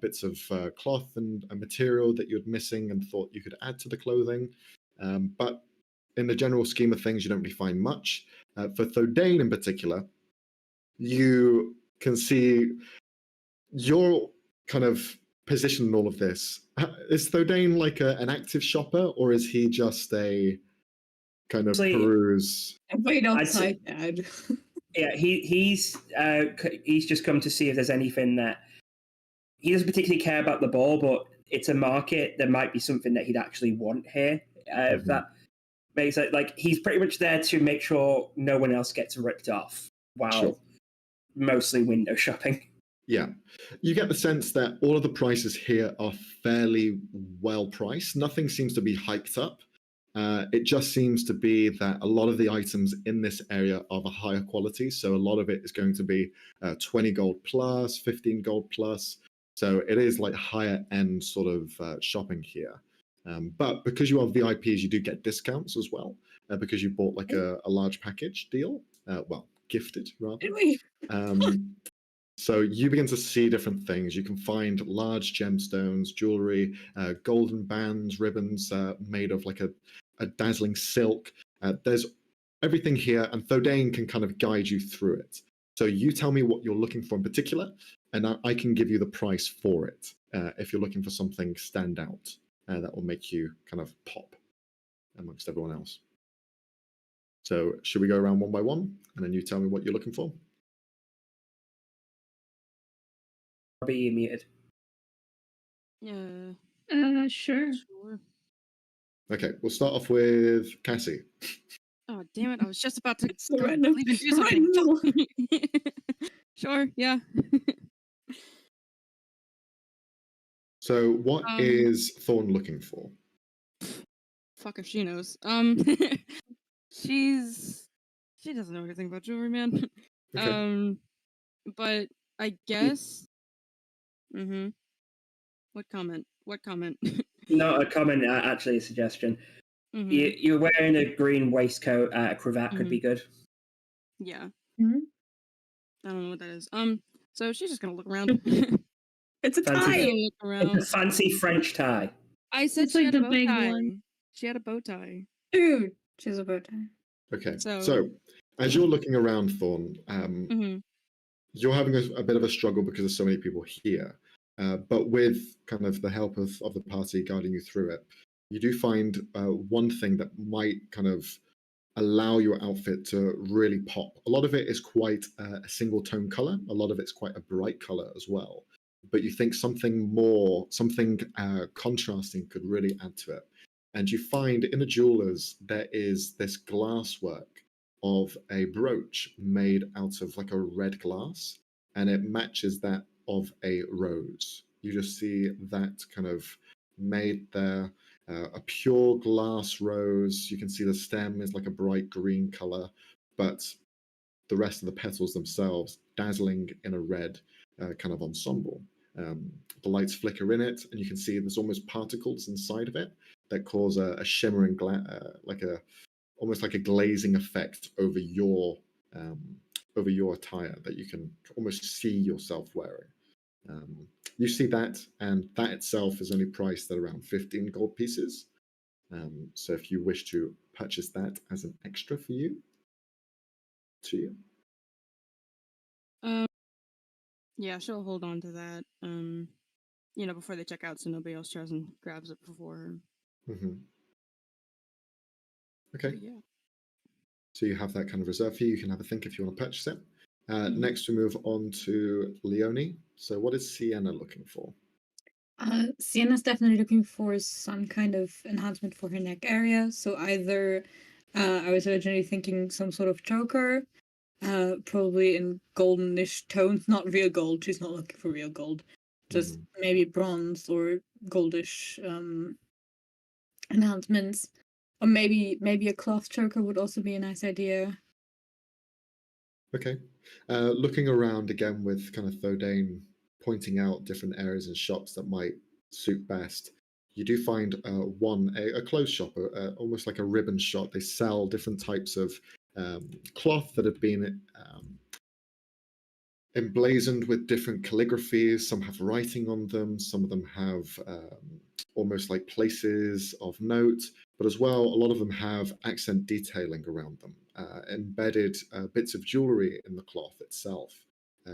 bits of cloth and material that you were missing and thought you could add to the clothing. But in the general scheme of things, you don't really find much. For Thodane in particular, you can see your kind of position in all of this. Is Thodane like an active shopper, or is he just a kind of peruse? wait I'd outside, Dad. Yeah, he's just come to see if there's anything that he doesn't particularly care about the ball, but it's a market. There might be something that he'd actually want here. If that makes it like he's pretty much there to make sure no one else gets ripped off while mostly window shopping. Yeah, you get the sense that all of the prices here are fairly well priced. Nothing seems to be hiked up. It just seems to be that a lot of the items in this area are of a higher quality. So a lot of it is going to be 20 gold plus, 15 gold plus. So it is like higher end sort of shopping here. But because you are VIPs, you do get discounts as well because you bought like a large package deal. Well, gifted rather. So you begin to see different things. You can find large gemstones, jewelry, golden bands, ribbons made of like a dazzling silk. There's everything here, and Thodane can kind of guide you through it. So you tell me what you're looking for in particular, and I can give you the price for it if you're looking for something standout that will make you kind of pop amongst everyone else. So should we go around one by one, and then you tell me what you're looking for? I'll be muted. Yeah. Sure. Sure. Okay, we'll start off with Cassie. Oh, damn it. I was just about to So random. leave and do something. Sure, yeah. So what is Thorn looking for? Fuck if she knows. She doesn't know anything about jewelry, man. Okay. But I guess. What comment? Not a comment, actually a suggestion. You're wearing a green waistcoat, a cravat could be good. Yeah. Mhm. I don't know what that is. So she's just gonna look around. It's a Fancy- tie. Look around. It's a fancy French tie. I said It's she like had a the bow big tie. one. She had a bow tie. Dude, she's a bow tie. Okay. So- So as you're looking around, Thorn, you're having a bit of a struggle because there's so many people here. But with kind of the help of the party guiding you through it, you do find one thing that might kind of allow your outfit to really pop. A lot of it is quite a single tone color. A lot of it's quite a bright color as well. But you think something contrasting could really add to it. And you find in the jewelers, there is this glasswork of a brooch made out of like a red glass, and it matches that of a rose. You just see that kind of made there, a pure glass rose. You can see the stem is like a bright green color, but the rest of the petals themselves dazzling in a red kind of ensemble. The lights flicker in it, and you can see there's almost particles inside of it that cause a shimmering, almost like a glazing effect over your over your attire that you can almost see yourself wearing. You see that, and that itself is only priced at around 15 gold pieces. So if you wish to purchase that as an extra for you, to you. Yeah, she'll hold on to that. Before they check out, so nobody else tries and grabs it before her. Okay. But yeah. So you have that kind of reserve fee. You can have a think if you want to purchase it. Next, we move on to Leonie. So what is Sienna looking for? Sienna's definitely looking for some kind of enhancement for her neck area. So either, I was originally thinking some sort of choker, probably in goldenish tones, not real gold. She's not looking for real gold, just maybe bronze or goldish enhancements, or maybe a cloth choker would also be a nice idea. Okay. Looking around again with kind of Thodane pointing out different areas and shops that might suit best, you do find a clothes shop, almost like a ribbon shop. They sell different types of cloth that have been emblazoned with different calligraphies. Some have writing on them. Some of them have almost like places of note, but as well, a lot of them have accent detailing around them, embedded bits of jewelry in the cloth itself.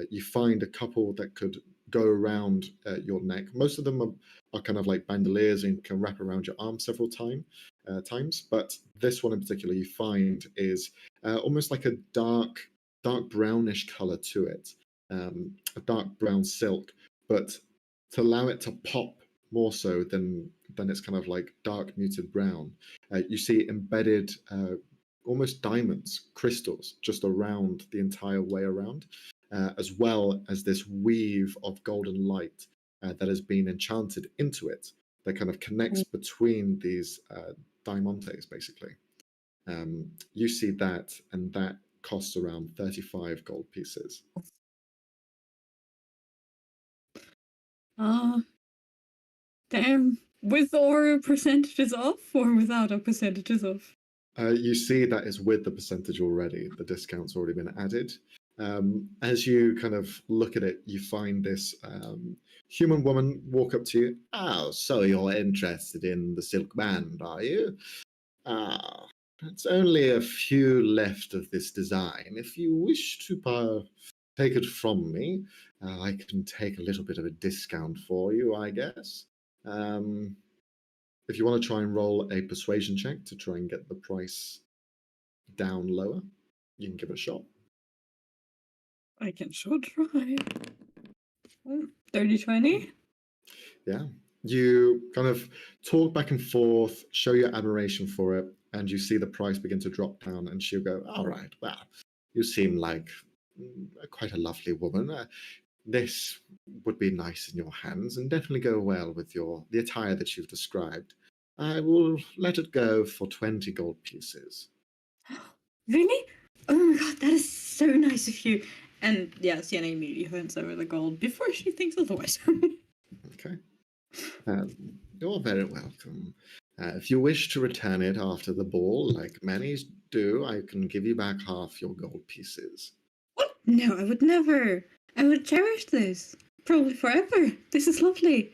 You find a couple that could go around your neck. Most of them are kind of like bandoliers and can wrap around your arm several times. But this one in particular, you find is almost like a dark brownish color to it, a dark brown silk, but to allow it to pop more so than it's kind of like dark muted brown. You see embedded almost diamonds, crystals, just around the entire way around, as well as this weave of golden light that has been enchanted into it, that kind of connects between these diamantes, basically. You see that, and that costs around 35 gold pieces. Damn. With or percentages off, or without our percentages off? You see that is with the percentage already. The discount's already been added. As you kind of look at it, you find this human woman walk up to you. Oh, so you're interested in the silk band, are you? Ah, it's only a few left of this design. If you wish to take it from me, I can take a little bit of a discount for you, I guess. If you want to try and roll a persuasion check to try and get the price down lower, you can give it a shot. I can sure try. 30-20? Yeah. You kind of talk back and forth, show your admiration for it, and you see the price begin to drop down, and she'll go, all right, well, you seem like quite a lovely woman. This would be nice in your hands and definitely go well with the attire that you've described. I will let it go for 20 gold pieces. Really? Oh my god, that is so nice of you. And yeah, Sienna immediately hands over the gold before she thinks otherwise. Okay. You're very welcome. If you wish to return it after the ball, like many do, I can give you back half your gold pieces. What? No, I would never. I would cherish this. Probably forever. This is lovely.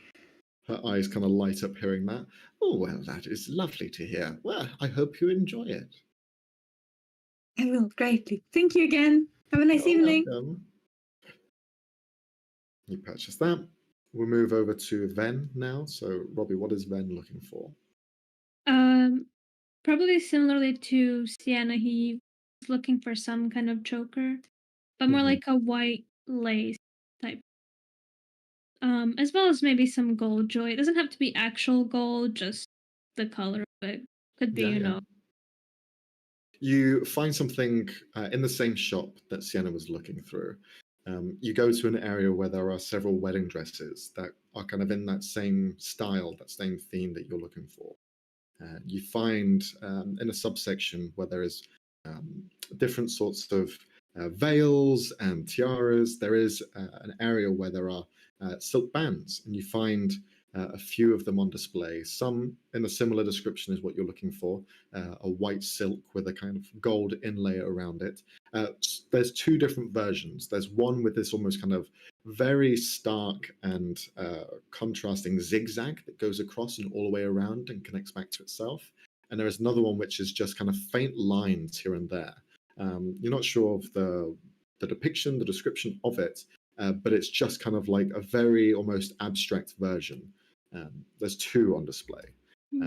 Her eyes kind of light up hearing that. Oh, well, that is lovely to hear. Well, I hope you enjoy it. I will greatly. Thank you again. Have a nice evening. Welcome. You purchase that. We'll move over to Ven now. So, Robbie, what is Ven looking for? Probably similarly to Sienna, he was looking for some kind of choker, but more like a white lace type. As well as maybe some gold joy. It doesn't have to be actual gold, just the color of it. Could be, You find something in the same shop that Sienna was looking through. You go to an area where there are several wedding dresses that are kind of in that same style, that same theme that you're looking for. You find in a subsection where there is different sorts of veils and tiaras, there is an area where there are silk bands, and you find a few of them on display, some in a similar description as what you're looking for, a white silk with a kind of gold inlay around it. There's two different versions. There's one with this almost kind of very stark and contrasting zigzag that goes across and all the way around and connects back to itself. And there is another one which is just kind of faint lines here and there. You're not sure of the depiction, the description of it, but it's just kind of like a very almost abstract version. There's two on display.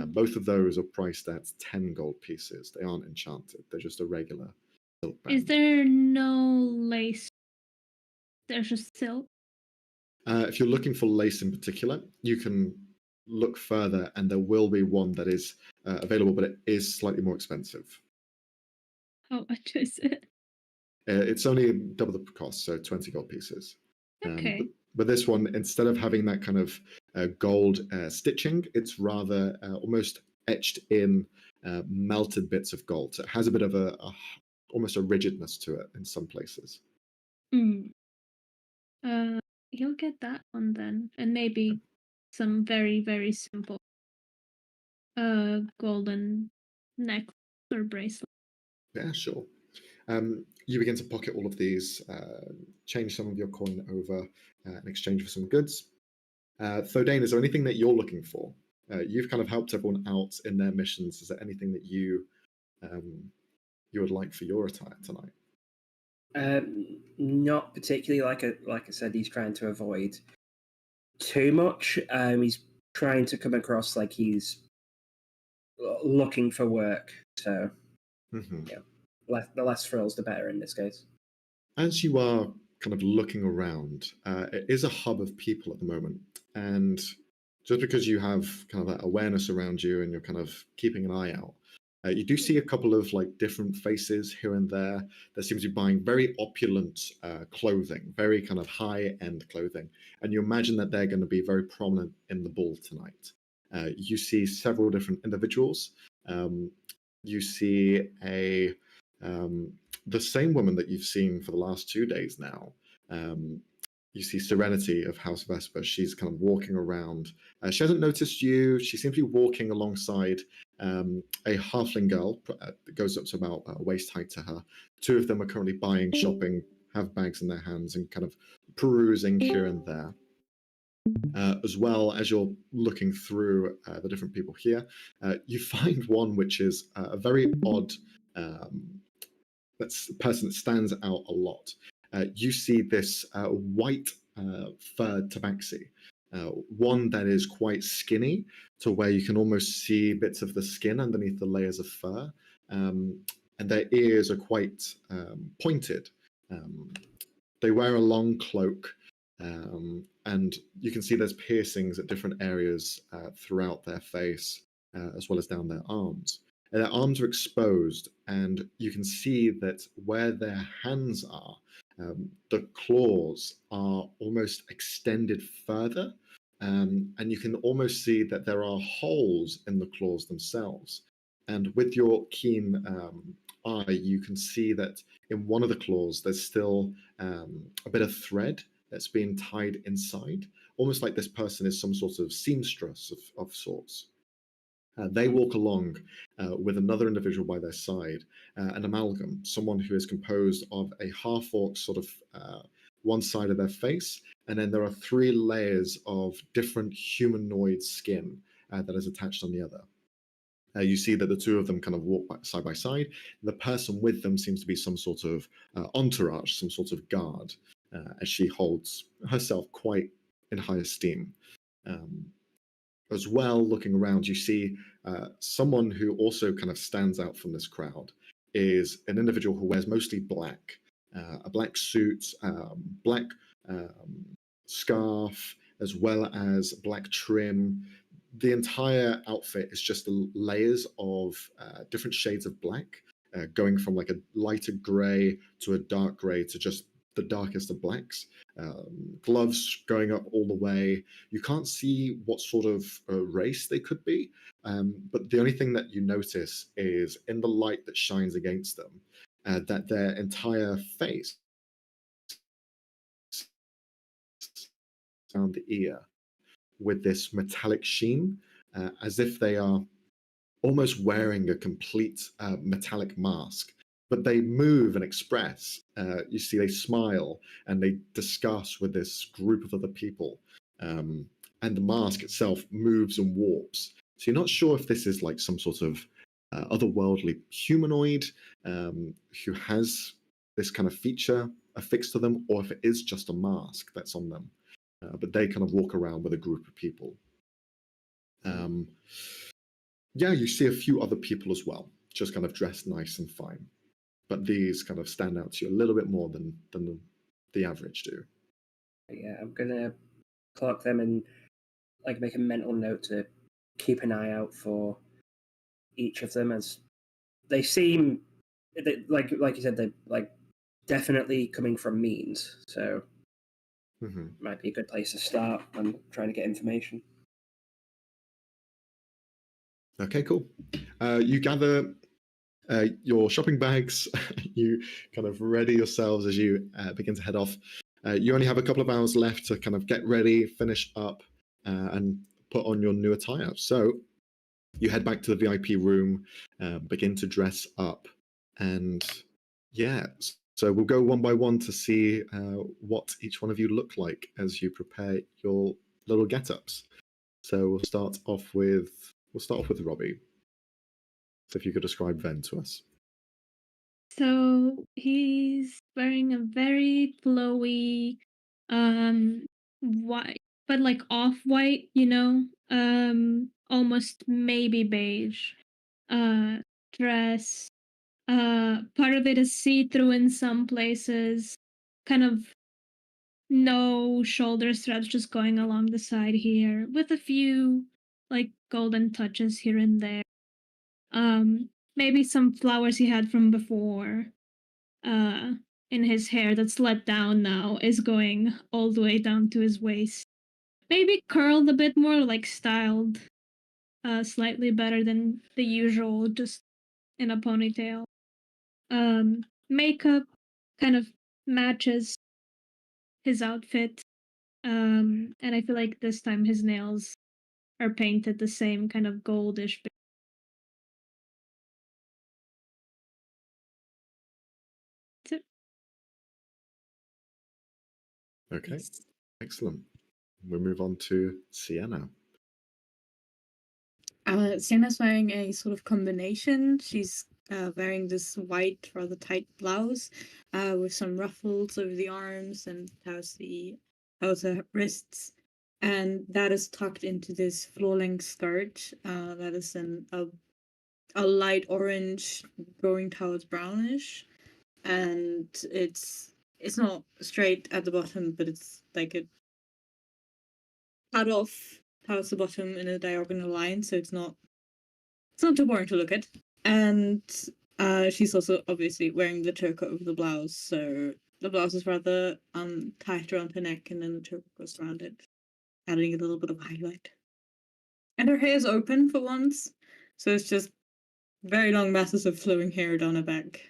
Both of those are priced at 10 gold pieces. They aren't enchanted. They're just a regular silk band. Is there no lace? There's just silk. If you're looking for lace in particular, you can look further and there will be one that is available, but it is slightly more expensive. How much is it? It's only double the cost, so 20 gold pieces. Okay. But this one, instead of having that kind of gold stitching, it's rather almost etched in melted bits of gold. So it has a bit of almost a rigidness to it in some places. You'll get that one then, and maybe some very, very simple golden necklace or bracelet. Yeah, sure. You begin to pocket all of these, change some of your coin over in exchange for some goods. Thodane, is there anything that you're looking for? You've kind of helped everyone out in their missions. Is there anything that you would like for your attire tonight? Not particularly. Like I said, he's trying to avoid too much. He's trying to come across like he's looking for work. So, yeah, the less frills, the better in this case. As you are kind of looking around, it is a hub of people at the moment, and just because you have kind of that awareness around you and you're kind of keeping an eye out, you do see a couple of like different faces here and there that seem to be buying very opulent clothing, very kind of high-end clothing, and you imagine that they're going to be very prominent in the ball tonight. You see several different individuals. You see the same woman that you've seen for the last 2 days now. You see Serenity of House Vesper. She's kind of walking around. She hasn't noticed you. She seems to be walking alongside a halfling girl that goes up to about waist height to her. Two of them are currently buying, shopping, have bags in their hands and kind of perusing here and there. As well as you're looking through the different people here, you find one which is a very odd person that stands out a lot. You see this white furred tabaxi, one that is quite skinny to where you can almost see bits of the skin underneath the layers of fur, and their ears are quite pointed. They wear a long cloak, and you can see there's piercings at different areas throughout their face, as well as down their arms. And their arms are exposed, and you can see that where their hands are, the claws are almost extended further, and you can almost see that there are holes in the claws themselves. And with your keen eye, you can see that in one of the claws, there's still a bit of thread that's being tied inside, almost like this person is some sort of seamstress of sorts. They walk along with another individual by their side, an amalgam, someone who is composed of a half-orc sort of one side of their face, and then there are 3 layers of different humanoid skin that is attached on the other. You see that the two of them kind of walk side by side. The person with them seems to be some sort of entourage, some sort of guard, as she holds herself quite in high esteem. As well, looking around, you see someone who also kind of stands out from this crowd is an individual who wears mostly black, a black suit, black scarf, as well as black trim. The entire outfit is just layers of different shades of black, going from like a lighter gray to a dark gray to just the darkest of blacks. Gloves going up all the way. You can't see what sort of race they could be, but the only thing that you notice is in the light that shines against them, that their entire face around the ear with this metallic sheen, as if they are almost wearing a complete metallic mask. But they move and express. You see, they smile and they discuss with this group of other people. And the mask itself moves and warps. So you're not sure if this is like some sort of otherworldly humanoid who has this kind of feature affixed to them, or if it is just a mask that's on them. But they kind of walk around with a group of people. Yeah, you see a few other people as well, just kind of dressed nice and fine. But these kind of stand out to you a little bit more than the average do. Yeah, I'm gonna clock them and like make a mental note to keep an eye out for each of them, as they seem like you said, they're like definitely coming from means. So might be a good place to start when trying to get information. Okay, cool. You gather your shopping bags. You kind of ready yourselves as you begin to head off. You only have a couple of hours left to kind of get ready, finish up, and put on your new attire. So you head back to the VIP room, begin to dress up, and yeah. So we'll go one by one to see what each one of you look like as you prepare your little get-ups. So we'll start off with Robbie. So if you could describe Ven to us. So he's wearing a very flowy, white, but like off-white, almost maybe beige, dress. Part of it is see-through in some places, kind of no shoulder straps just going along the side here, with a few like golden touches here and there. Maybe some flowers he had from before in his hair that's let down now is going all the way down to his waist. Maybe curled a bit more, like styled slightly better than the usual, just in a ponytail. Makeup kind of matches his outfit. And I feel like this time his nails are painted the same kind of goldish. Okay, excellent. We'll move on to Sienna. Sienna's wearing a sort of combination. She's wearing this white, rather tight blouse with some ruffles over the arms and how's her wrists. And that is tucked into this floor-length skirt that is in a light orange going towards brownish. And it's not straight at the bottom, but it's like a cut off towards the bottom in a diagonal line, so it's not too boring to look at. And she's also obviously wearing the choker over the blouse, so the blouse is rather tight around her neck, and then the choker goes around it, adding a little bit of highlight. And her hair is open for once, so it's just very long masses of flowing hair down her back.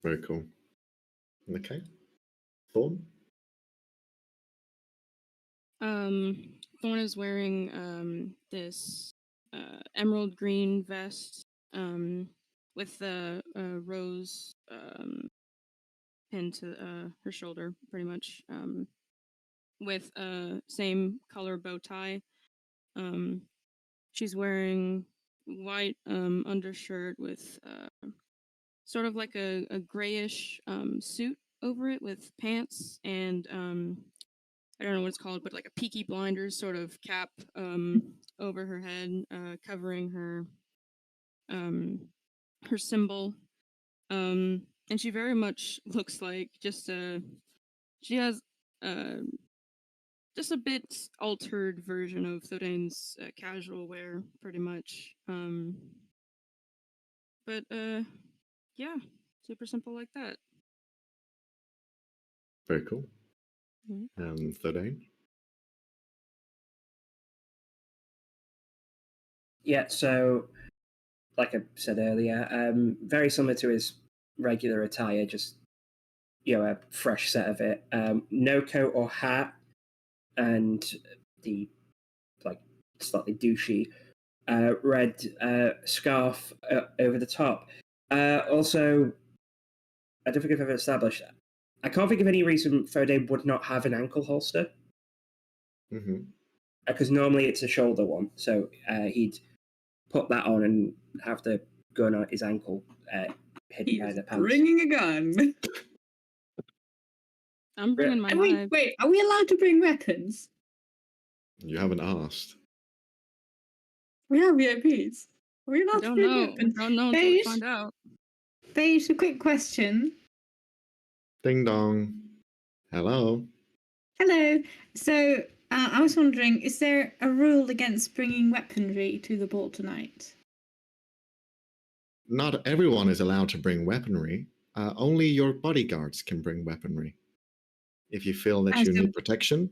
Very cool. Okay. Thorn? Thorn is wearing this emerald green vest with the rose pinned to her shoulder, pretty much, with same color bow tie. She's wearing white undershirt with sort of like a grayish suit over it with pants and I don't know what it's called, but like a Peaky Blinders sort of cap over her head, covering her her symbol. And she very much looks like she has just a bit altered version of Thodane's casual wear, pretty much. But yeah, super simple like that. Very cool. Thordane? Yeah, so like I said earlier, very similar to his regular attire, just a fresh set of it. No coat or hat, and the like slightly douchey red scarf over the top. Also, I don't think I've ever established. I can't think of any reason Fode would not have an ankle holster. Because normally it's a shoulder one, so he'd put that on and have the gun on his ankle hidden by the pants. Bringing a gun. I'm bringing my knife. Wait, are we allowed to bring weapons? You haven't asked. We are VIPs. Are we I allowed to don't bring know. weapons? I don't know until we find out. Beige, a quick question. Ding dong. Hello. Hello. So, I was wondering, is there a rule against bringing weaponry to the ball tonight? Not everyone is allowed to bring weaponry. Only your bodyguards can bring weaponry. If you feel that you need protection,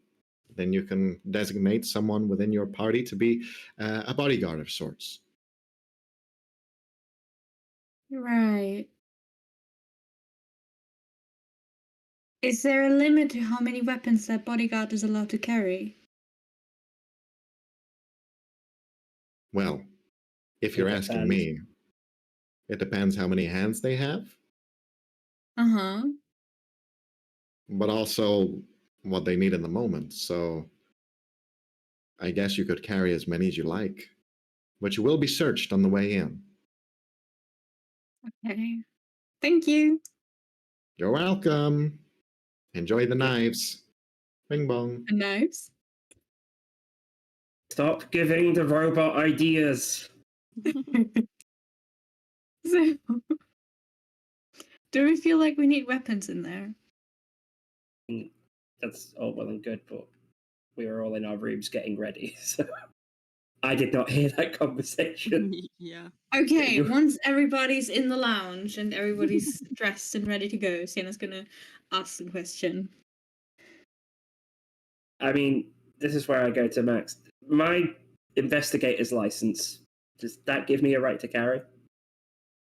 then you can designate someone within your party to be a bodyguard of sorts. Right. Is there a limit to how many weapons that bodyguard is allowed to carry? Well, if you're asking me, it depends how many hands they have. Uh-huh. But also what they need in the moment. So I guess you could carry as many as you like, but you will be searched on the way in. Okay. Thank you. You're welcome. Enjoy the knives. Bing bong. And knives. Stop giving the robot ideas. So, do we feel like we need weapons in there? That's all well and good, but we were all in our rooms getting ready, so I did not hear that conversation. Yeah. Okay, once everybody's in the lounge and everybody's dressed and ready to go, Sienna's gonna ask the question. I mean, this is where I go to Max. My investigator's license, does that give me a right to carry?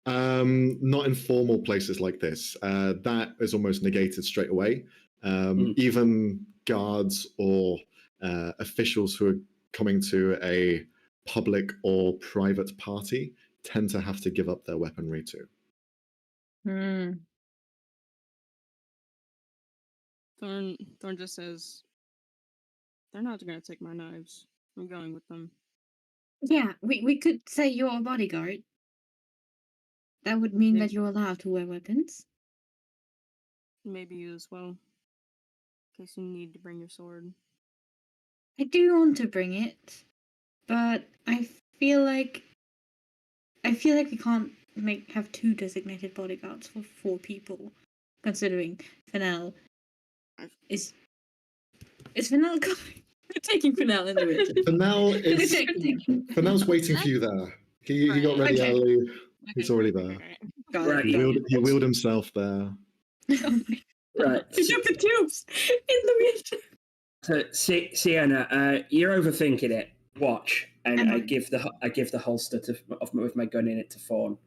Not in formal places like this. That is almost negated straight away. Even guards or officials who are coming to a public or private party tend to have to give up their weaponry too. Thorn just says, they're not going to take my knives. I'm going with them. Yeah, we could say you're a bodyguard. That would mean that you're allowed to wear weapons. Maybe you as well. In case you need to bring your sword. I do want to bring it, but I feel like we can't have 2 designated bodyguards for 4 people, considering Fennel is Fennel going? We're taking Fennel in the ring. Fennel's waiting for you there. He got ready early. He's already there. Right. He wheeled himself there. Right. He took the tubes in the wheelchair. So, Sienna, you're overthinking it. Watch, and I give the holster with my gun in it to Fawn.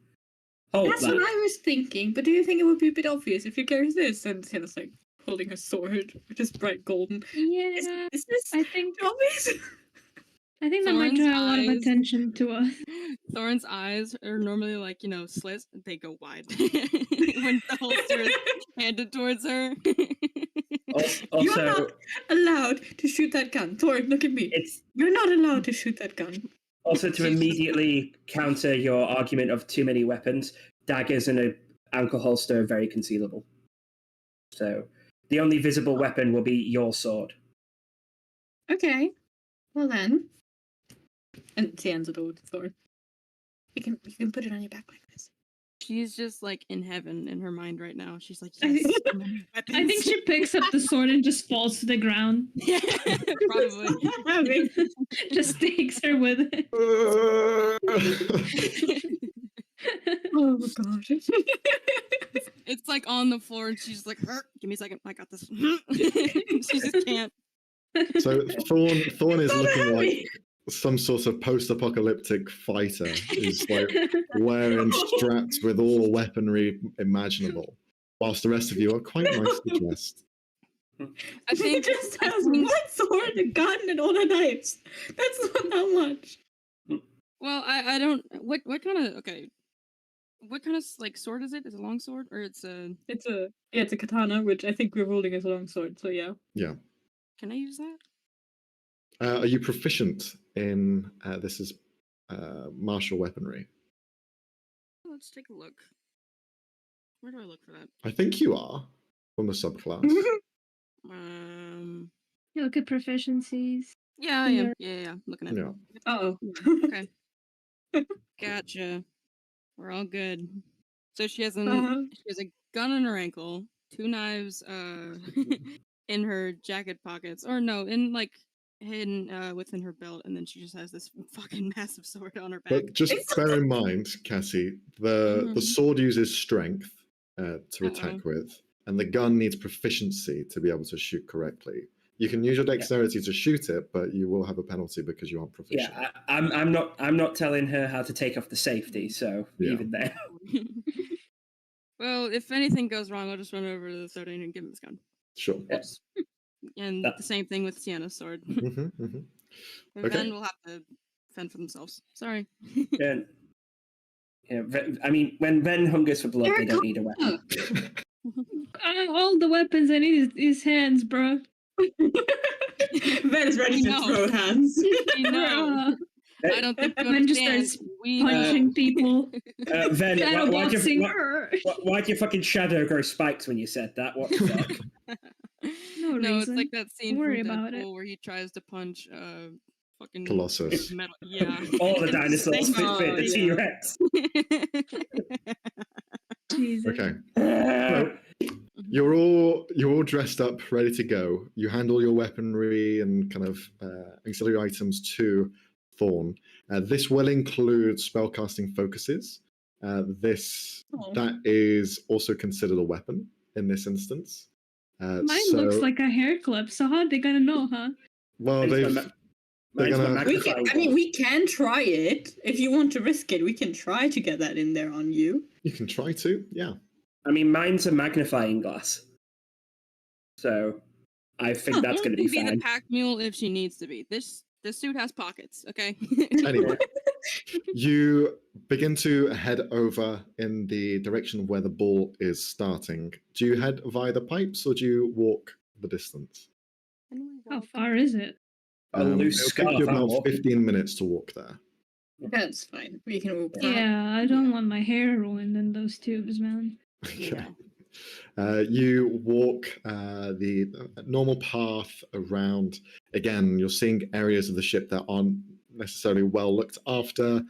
That's what I was thinking. But do you think it would be a bit obvious if you carry this? And Sienna's like holding a sword, which is bright golden. Yeah, is this I think obvious? I think that might draw a lot of attention to us. Thorn's eyes are normally like, slit. They go wide when the holster is handed towards her. Also, you're not allowed to shoot that gun. Thorn, look at me. You're not allowed to shoot that gun. Also, to immediately counter your argument of too many weapons, daggers and an ankle holster are very concealable. So the only visible weapon will be your sword. Okay. Well then. And she hands it over to Thorn. You can put it on your back like this. She's just like in heaven in her mind right now. She's like, I yes, think she picks up the sword and just falls to the ground. Yeah, probably. Just takes her with it. Oh god. It's like on the floor and she's like, give me a second, I got this. She just can't. So Thorn is looking like some sort of post-apocalyptic fighter. He's like wearing straps with all weaponry imaginable. whilst the rest of you are quite nicely dressed. I think He just has one sword, a gun, and all the knives. That's not that much. Well, I don't. What kind of What kind of like sword is it? Is it a long sword or it's a? It's a katana, which I think we're holding as a long sword. So yeah. Yeah. Can I use that? Are you proficient in this is martial weaponry? Let's take a look. Where do I look for that? I think you are from the subclass. You look at proficiencies. Yeah, I am. Yeah, I'm looking at it. Yeah. Oh. Okay. Gotcha. We're all good. So she has a gun on her ankle, 2 knives in her jacket pockets, or no, in like hidden within her belt, and then she just has this fucking massive sword on her back. But just bear in mind, Cassie, the sword uses strength to attack with, and the gun needs proficiency to be able to shoot correctly. You can use your dexterity to shoot it, but you will have a penalty because you aren't proficient. Yeah, I'm not telling her how to take off the safety, so even there. Well, if anything goes wrong, I'll just run over to the 13 and give him his gun. Sure. Yes. And the same thing with Sienna's sword. Okay. Then we'll have to fend for themselves. Sorry. Yeah, I mean, when Ven hungers for blood, they don't need a weapon. All the weapons I need is hands, bro. Ven's ready to throw hands. I don't think you Ven just understand. starts punching people. Ven, Shadowboxing. why'd your fucking shadow grow spikes when you said that? What the fuck? No, it's like that scene Worry from about Deadpool where he tries to punch fucking Colossus. metal. Yeah. All the dinosaurs fit the T-Rex. Jesus. Okay. So, you're all dressed up, ready to go. You handle your weaponry and kind of auxiliary items to Thorn. This will include spellcasting focuses. That is also considered a weapon in this instance. Mine looks like a hair clip, so how are they gonna know, huh? Well, they're gonna. We can try it if you want to risk it. We can try to get that in there on you. You can try to, yeah. I mean, mine's a magnifying glass, so I think that's going to be fine. The pack mule if she needs to be. This suit has pockets, okay? Anyway, you begin to head over in the direction of where the ball is starting. Do you head via the pipes or do you walk the distance? How far is it? It'll take you about 15 minutes to walk there. That's fine. We can walk. Yeah, I don't want my hair ruined in those tubes, man. Okay. You walk the normal path around. Again, you're seeing areas of the ship that aren't necessarily well looked after.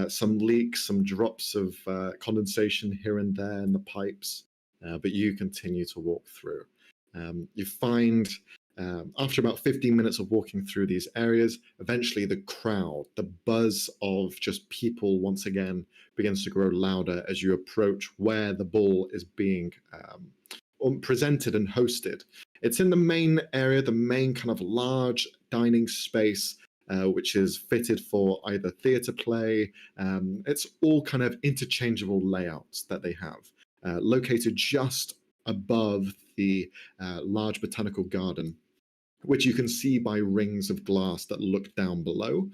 Some leaks, some drops of condensation here and there in the pipes. But you continue to walk through. You find, after about 15 minutes of walking through these areas, eventually the crowd, the buzz of just people once again begins to grow louder as you approach where the ball is being presented and hosted. It's in the main area, the main kind of large dining space, which is fitted for either theatre play. It's all kind of interchangeable layouts that they have, located just above the large botanical garden, which you can see by rings of glass that look down below.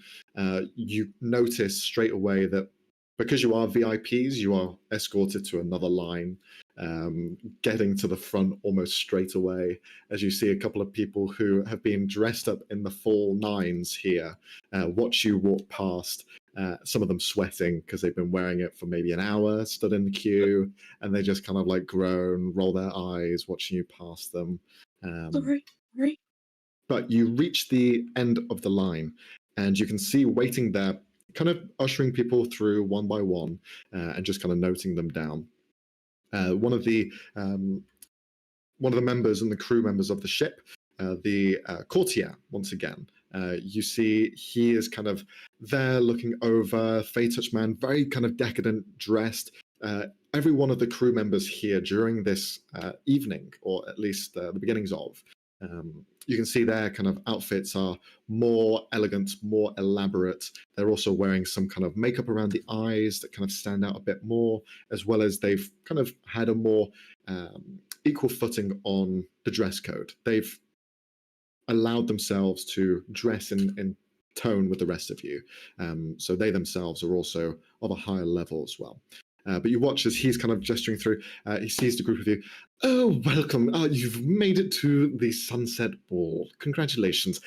You notice straight away that because you are VIPs, you are escorted to another line, getting to the front almost straight away, as you see a couple of people who have been dressed up in the full nines here, watch you walk past, some of them sweating because they've been wearing it for maybe an hour, stood in the queue, and they just kind of like groan, roll their eyes, watching you pass them. Sorry. But you reach the end of the line, and you can see waiting there, kind of ushering people through one by one, and just kind of noting them down. One of the members and the crew members of the ship, the courtier, once again. You see he is kind of there looking over, Fey-Touch Man, very kind of decadent dressed. Every one of the crew members here during this evening, or at least the beginnings of, you can see their kind of outfits are more elegant, more elaborate. They're also wearing some kind of makeup around the eyes that kind of stand out a bit more, as well as they've kind of had a more equal footing on the dress code. They've allowed themselves to dress in tone with the rest of you. So they themselves are also of a higher level as well. But you watch as he's kind of gesturing through. He sees the group of you. Oh, welcome. You've made it to the Sunset Ball. Congratulations.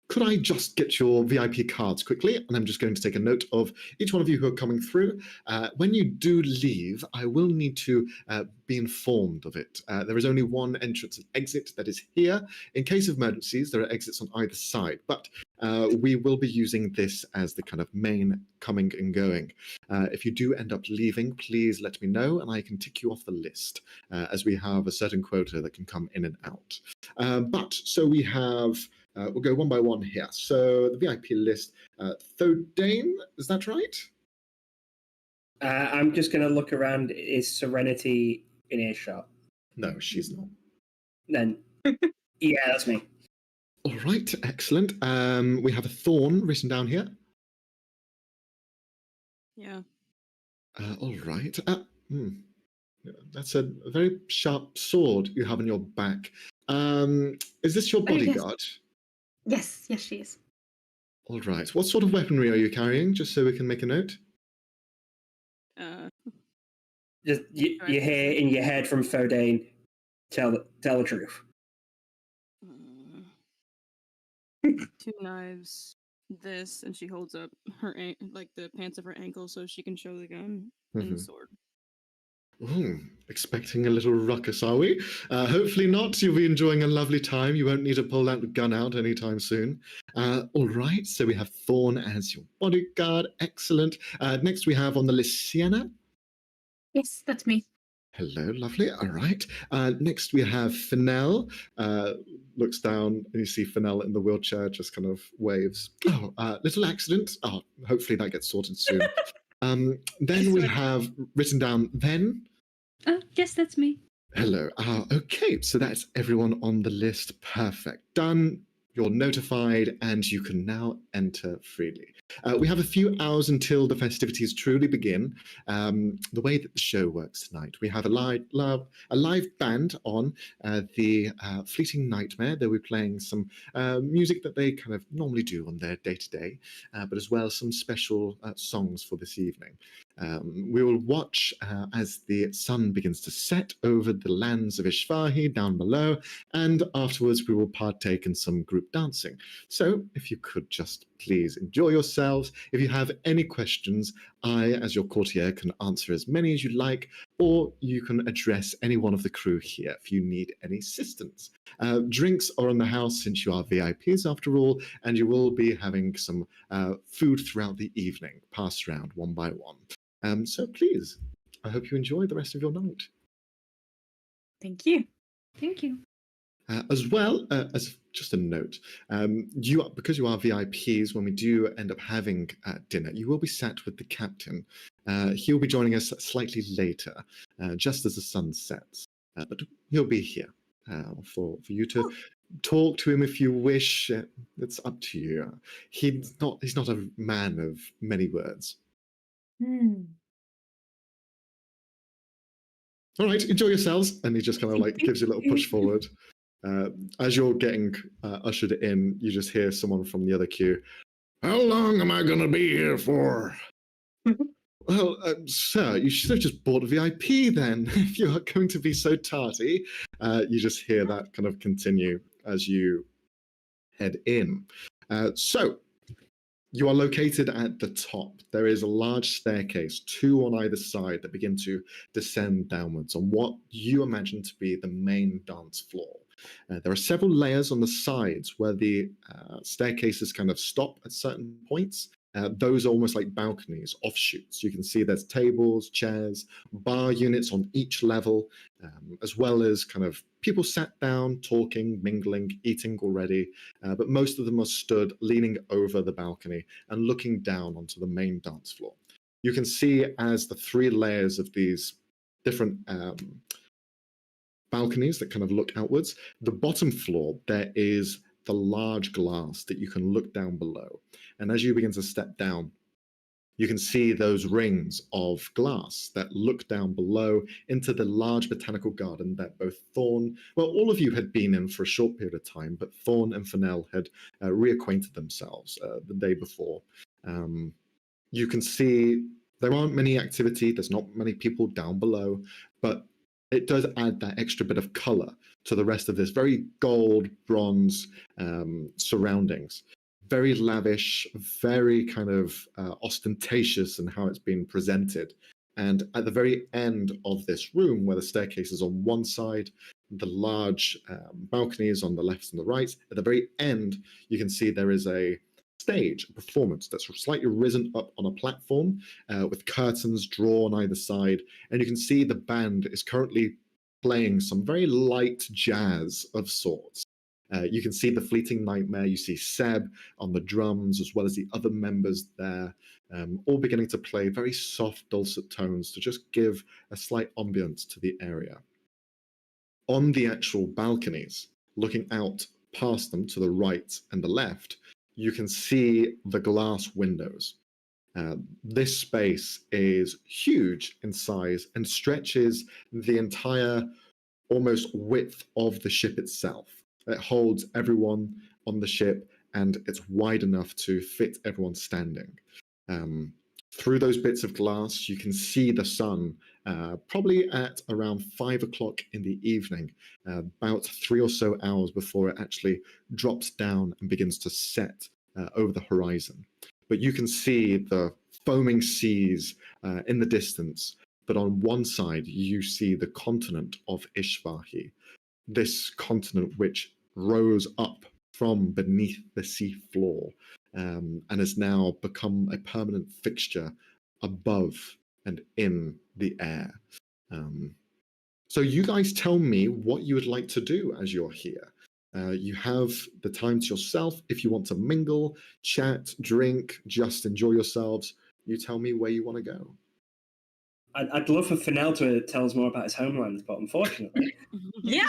Could I just get your VIP cards quickly? And I'm just going to take a note of each one of you who are coming through. When you do leave, I will need to be informed of it. There is only one entrance and exit that is here. In case of emergencies, there are exits on either side, but we will be using this as the kind of main coming and going. If you do end up leaving, please let me know and I can tick you off the list, as we have a certain quota that can come in and out. So we have, we'll go one by one here. So the VIP list, Thodane, is that right? I'm just going to look around. Is Serenity in earshot? No, she's not. Then, yeah, that's me. All right, excellent. We have a thorn written down here. Yeah. All right. That's a very sharp sword you have on your back. Is this your bodyguard? Yes, she is. All right. What sort of weaponry are you carrying, just so we can make a note? Just you hear in your head from Fodane, tell the truth. 2 knives. This, and she holds up her like the pants of her ankle so she can show the gun and the sword. Expecting a little ruckus, are we? Hopefully not. You'll be enjoying a lovely time. You won't need to pull that gun out anytime soon. All right, so we have Thorn as your bodyguard. Excellent. Next we have on the list Sienna. Yes, that's me. Hello, lovely. All right. Next we have Fennel. Looks down and you see Fennel in the wheelchair, just kind of waves. Oh, little accident. Oh, hopefully that gets sorted soon. Then we have written down Ven. Oh, yes, that's me. Hello. Okay, so that's everyone on the list. Perfect. Done. You're notified and you can now enter freely. We have a few hours until the festivities truly begin. The way that the show works tonight, we have a live band on the Fleeting Nightmare. They'll be playing some music that they kind of normally do on their day-to-day, but as well some special songs for this evening. We will watch as the sun begins to set over the lands of Ishvahi down below, and afterwards we will partake in some group dancing. So if you could just please enjoy yourselves. If you have any questions, I, as your courtier, can answer as many as you like, or you can address any one of the crew here if you need any assistance. Drinks are on the house since you are VIPs after all, and you will be having some food throughout the evening, passed around one by one. So please, I hope you enjoy the rest of your night. Thank you. Thank you. As well, as just a note, because you are VIPs, when we do end up having dinner, you will be sat with the captain. He'll be joining us slightly later, just as the sun sets. But he'll be here for you to talk to him if you wish. It's up to you. He's not a man of many words. All right, enjoy yourselves. And he just kind of like gives you a little push forward. As you're getting ushered in, you just hear someone from the other queue. How long am I going to be here for? Well, sir, you should have just bought a VIP then. If you are going to be so tardy, you just hear that kind of continue as you head in. So you are located at the top. There is a large staircase, 2 on either side, that begin to descend downwards on what you imagine to be the main dance floor. There are several layers on the sides where the staircases kind of stop at certain points. Those are almost like balconies, offshoots. You can see there's tables, chairs, bar units on each level, as well as kind of people sat down, talking, mingling, eating already. But most of them are stood leaning over the balcony and looking down onto the main dance floor. You can see as the 3 layers of these different balconies that kind of look outwards. The bottom floor, there is the large glass that you can look down below. And as you begin to step down, you can see those rings of glass that look down below into the large botanical garden that both Thorn, well, all of you had been in for a short period of time, but Thorn and Fennell had reacquainted themselves the day before. You can see there aren't many activity, there's not many people down below, but it does add that extra bit of color to the rest of this very gold, bronze surroundings. Very lavish, very kind of ostentatious in how it's been presented. And at the very end of this room, where the staircase is on one side, the large balconies on the left and the right, at the very end, you can see there is a stage, a performance that's slightly risen up on a platform with curtains drawn either side. And you can see the band is currently playing some very light jazz of sorts. You can see the Fleeting Nightmare, you see Seb on the drums, as well as the other members there, all beginning to play very soft, dulcet tones to just give a slight ambience to the area. On the actual balconies, looking out past them to the right and the left, you can see the glass windows. This space is huge in size and stretches the entire almost width of the ship itself. It holds everyone on the ship, and it's wide enough to fit everyone standing. Through those bits of glass, you can see the sun probably at around 5 o'clock in the evening, about 3 or so hours before it actually drops down and begins to set over the horizon. But you can see the foaming seas in the distance, but on one side you see the continent of Ishvahi, this continent which rose up from beneath the sea floor and has now become a permanent fixture above and in the air. So you guys tell me what you would like to do as you're here. You have the time to yourself. If you want to mingle, chat, drink, just enjoy yourselves, you tell me where you want to go. I'd love for Fennell to tell us more about his homeland, but unfortunately, Yeah,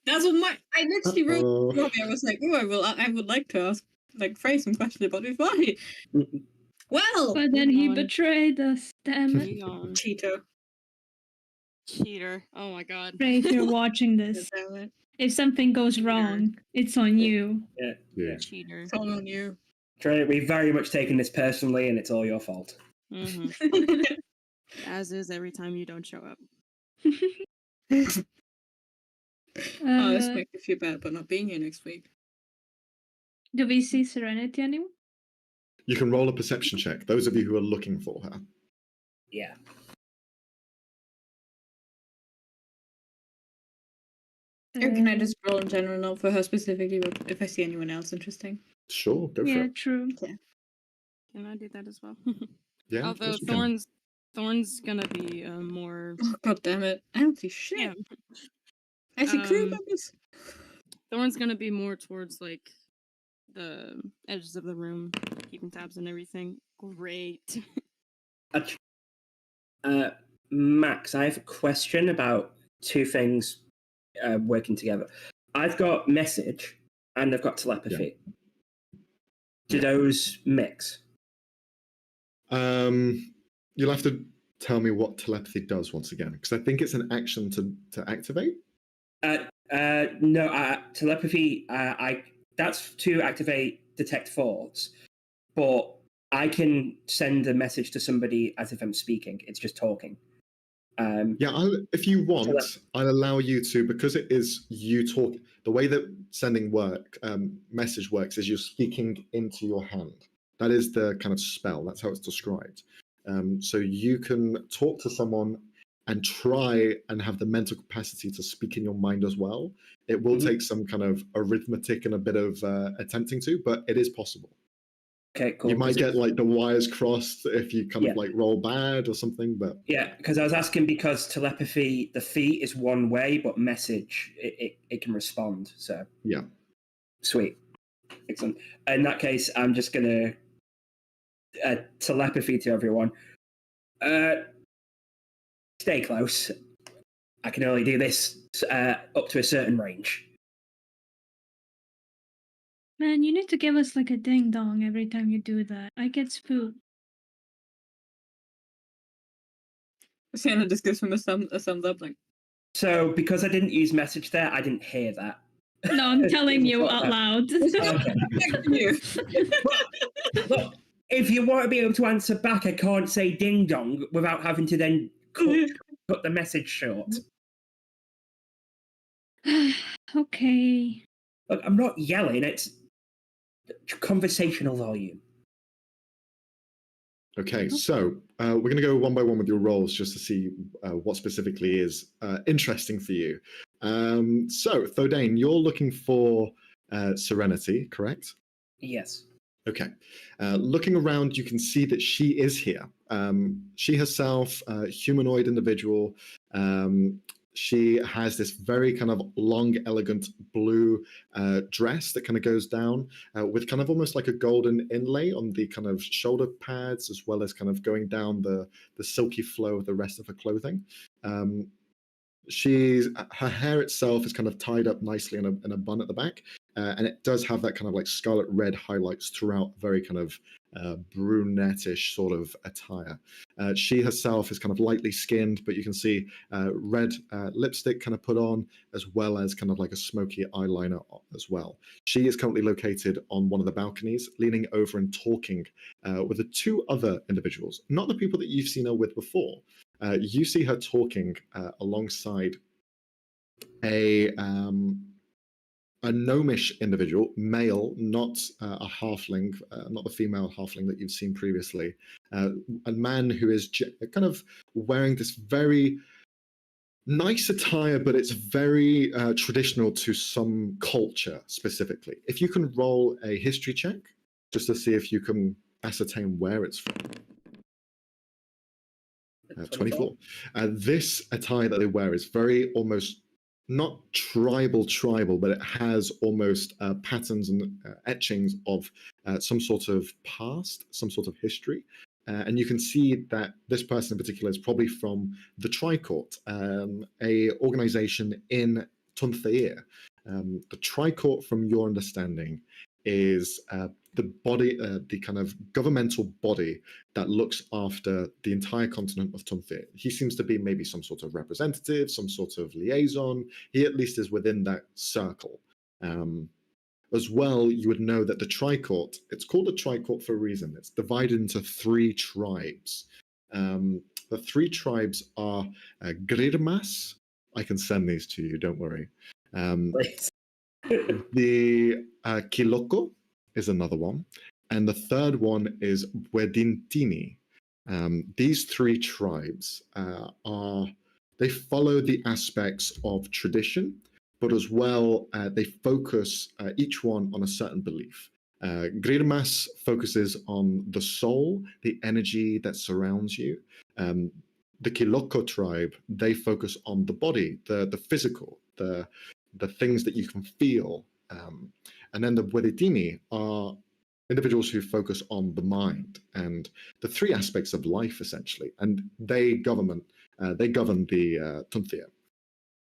that's what I literally wrote. Robbie, I was like, I would like to ask Frey some questions about his body. Well, But then he betrayed us. Damn it. Cheeto. Cheater. Oh my god. Frey, if you're watching this, if something goes wrong, it's on you. Yeah. Cheater. It's all on you. Trey, we've very much taken this personally, and it's all your fault. As is every time you don't show up. This makes me feel bad about not being here next week. Do we see Serenity anymore? You can roll a perception check, those of you who are looking for her. Yeah. Or can I just roll in general, not for her specifically, but if I see anyone else interesting? Sure, go for Yeah, it. true. Yeah. Can I do that as well? Yeah. Although Thorn's gonna be more. Oh, god damn it! I don't see shit. Yeah. I see crew members. Thorn's gonna be more towards like the edges of the room, keeping tabs and everything. Great. Max, I have a question about two things working together. I've got message and I've got telepathy. Yeah. Do those mix? You'll have to tell me what telepathy does once again, because I think it's an action to activate. No, telepathy. That's to activate detect thoughts, but I can send a message to somebody as if I'm speaking. It's just talking. If you want, I'll allow you to, because it is you talk. The way that sending message works is you're speaking into your hand. That is the kind of spell. That's how it's described. So you can talk to someone and try and have the mental capacity to speak in your mind as well. It will take some kind of arithmetic and a bit of attempting to, but it is possible. Okay, cool. You might get like the wires crossed if you kind of like roll bad or something, but because I was asking because telepathy, the feet is one way, but message it can respond. So sweet, excellent. In that case, I'm just gonna telepathy to everyone. Stay close. I can only do this up to a certain range. Man, you need to give us like a ding dong every time you do that. I get spooked. Sienna just gives him a thumbs up, like. So because I didn't use message there, I didn't hear that. No, I'm telling you out loud. Okay. Look, if you want to be able to answer back, I can't say ding dong without having to then cut the message short. Okay. Look, I'm not yelling, it's conversational volume. Okay, so we're going to go one by one with your roles just to see what specifically is interesting for you. So, Thodane, you're looking for Serenity, correct? Yes. Okay. Looking around, you can see that she is here. She herself, a humanoid individual. She has this very kind of long, elegant blue dress that kind of goes down with kind of almost like a golden inlay on the kind of shoulder pads, as well as kind of going down the silky flow of the rest of her clothing. Her hair itself is kind of tied up nicely in a bun at the back, and it does have that kind of like scarlet red highlights throughout, very kind of brunettish sort of attire. She herself is kind of lightly skinned, but you can see red lipstick kind of put on, as well as kind of like a smoky eyeliner as well. She is currently located on one of the balconies, leaning over and talking with the two other individuals, not the people that you've seen her with before. You see her talking alongside a gnomish individual, male, not a halfling, not the female halfling that you've seen previously. A man who is kind of wearing this very nice attire, but it's very traditional to some culture specifically. If you can roll a history check, just to see if you can ascertain where it's from. 24. This attire that they wear is very almost not tribal, but it has almost patterns and etchings of some sort of past, some sort of history. And you can see that this person in particular is probably from the Tricourt, a organization in Tunthair. The Tricourt, from your understanding, is the body, the kind of governmental body that looks after the entire continent of Tunthair. He seems to be maybe some sort of representative, some sort of liaison. He at least is within that circle. As well, you would know that the Tricourt, it's called a Tricourt for a reason. It's divided into 3 tribes. The 3 tribes are Grirmas. I can send these to you, don't worry. The Kiloko is another one. And the third one is Wedintini. These 3 tribes they follow the aspects of tradition, but as well, they focus each one on a certain belief. Grirmas focuses on the soul, the energy that surrounds you. The Kiloko tribe, they focus on the body, the physical, the things that you can feel. And then the Weditini are individuals who focus on the mind and the 3 aspects of life, essentially. And they govern the Tunthair.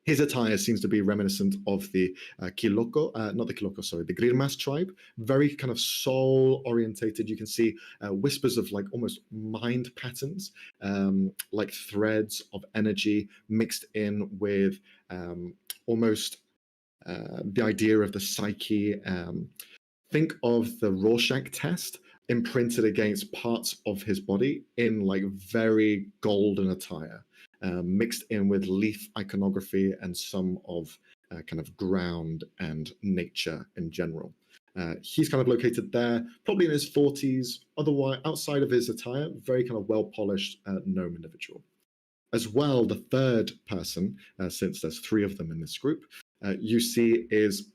His attire seems to be reminiscent of the Kiloko, not the Kiloko, sorry, the Grirmas tribe. Very kind of soul-orientated. You can see whispers of like almost mind patterns, like threads of energy mixed in with almost the idea of the psyche. Think of the Rorschach test imprinted against parts of his body in like very golden attire. Mixed in with leaf iconography and some of kind of ground and nature in general. He's kind of located there, probably in his 40s. Otherwise, outside of his attire, very kind of well-polished gnome individual. As well, the third person, since there's 3 of them in this group, you see is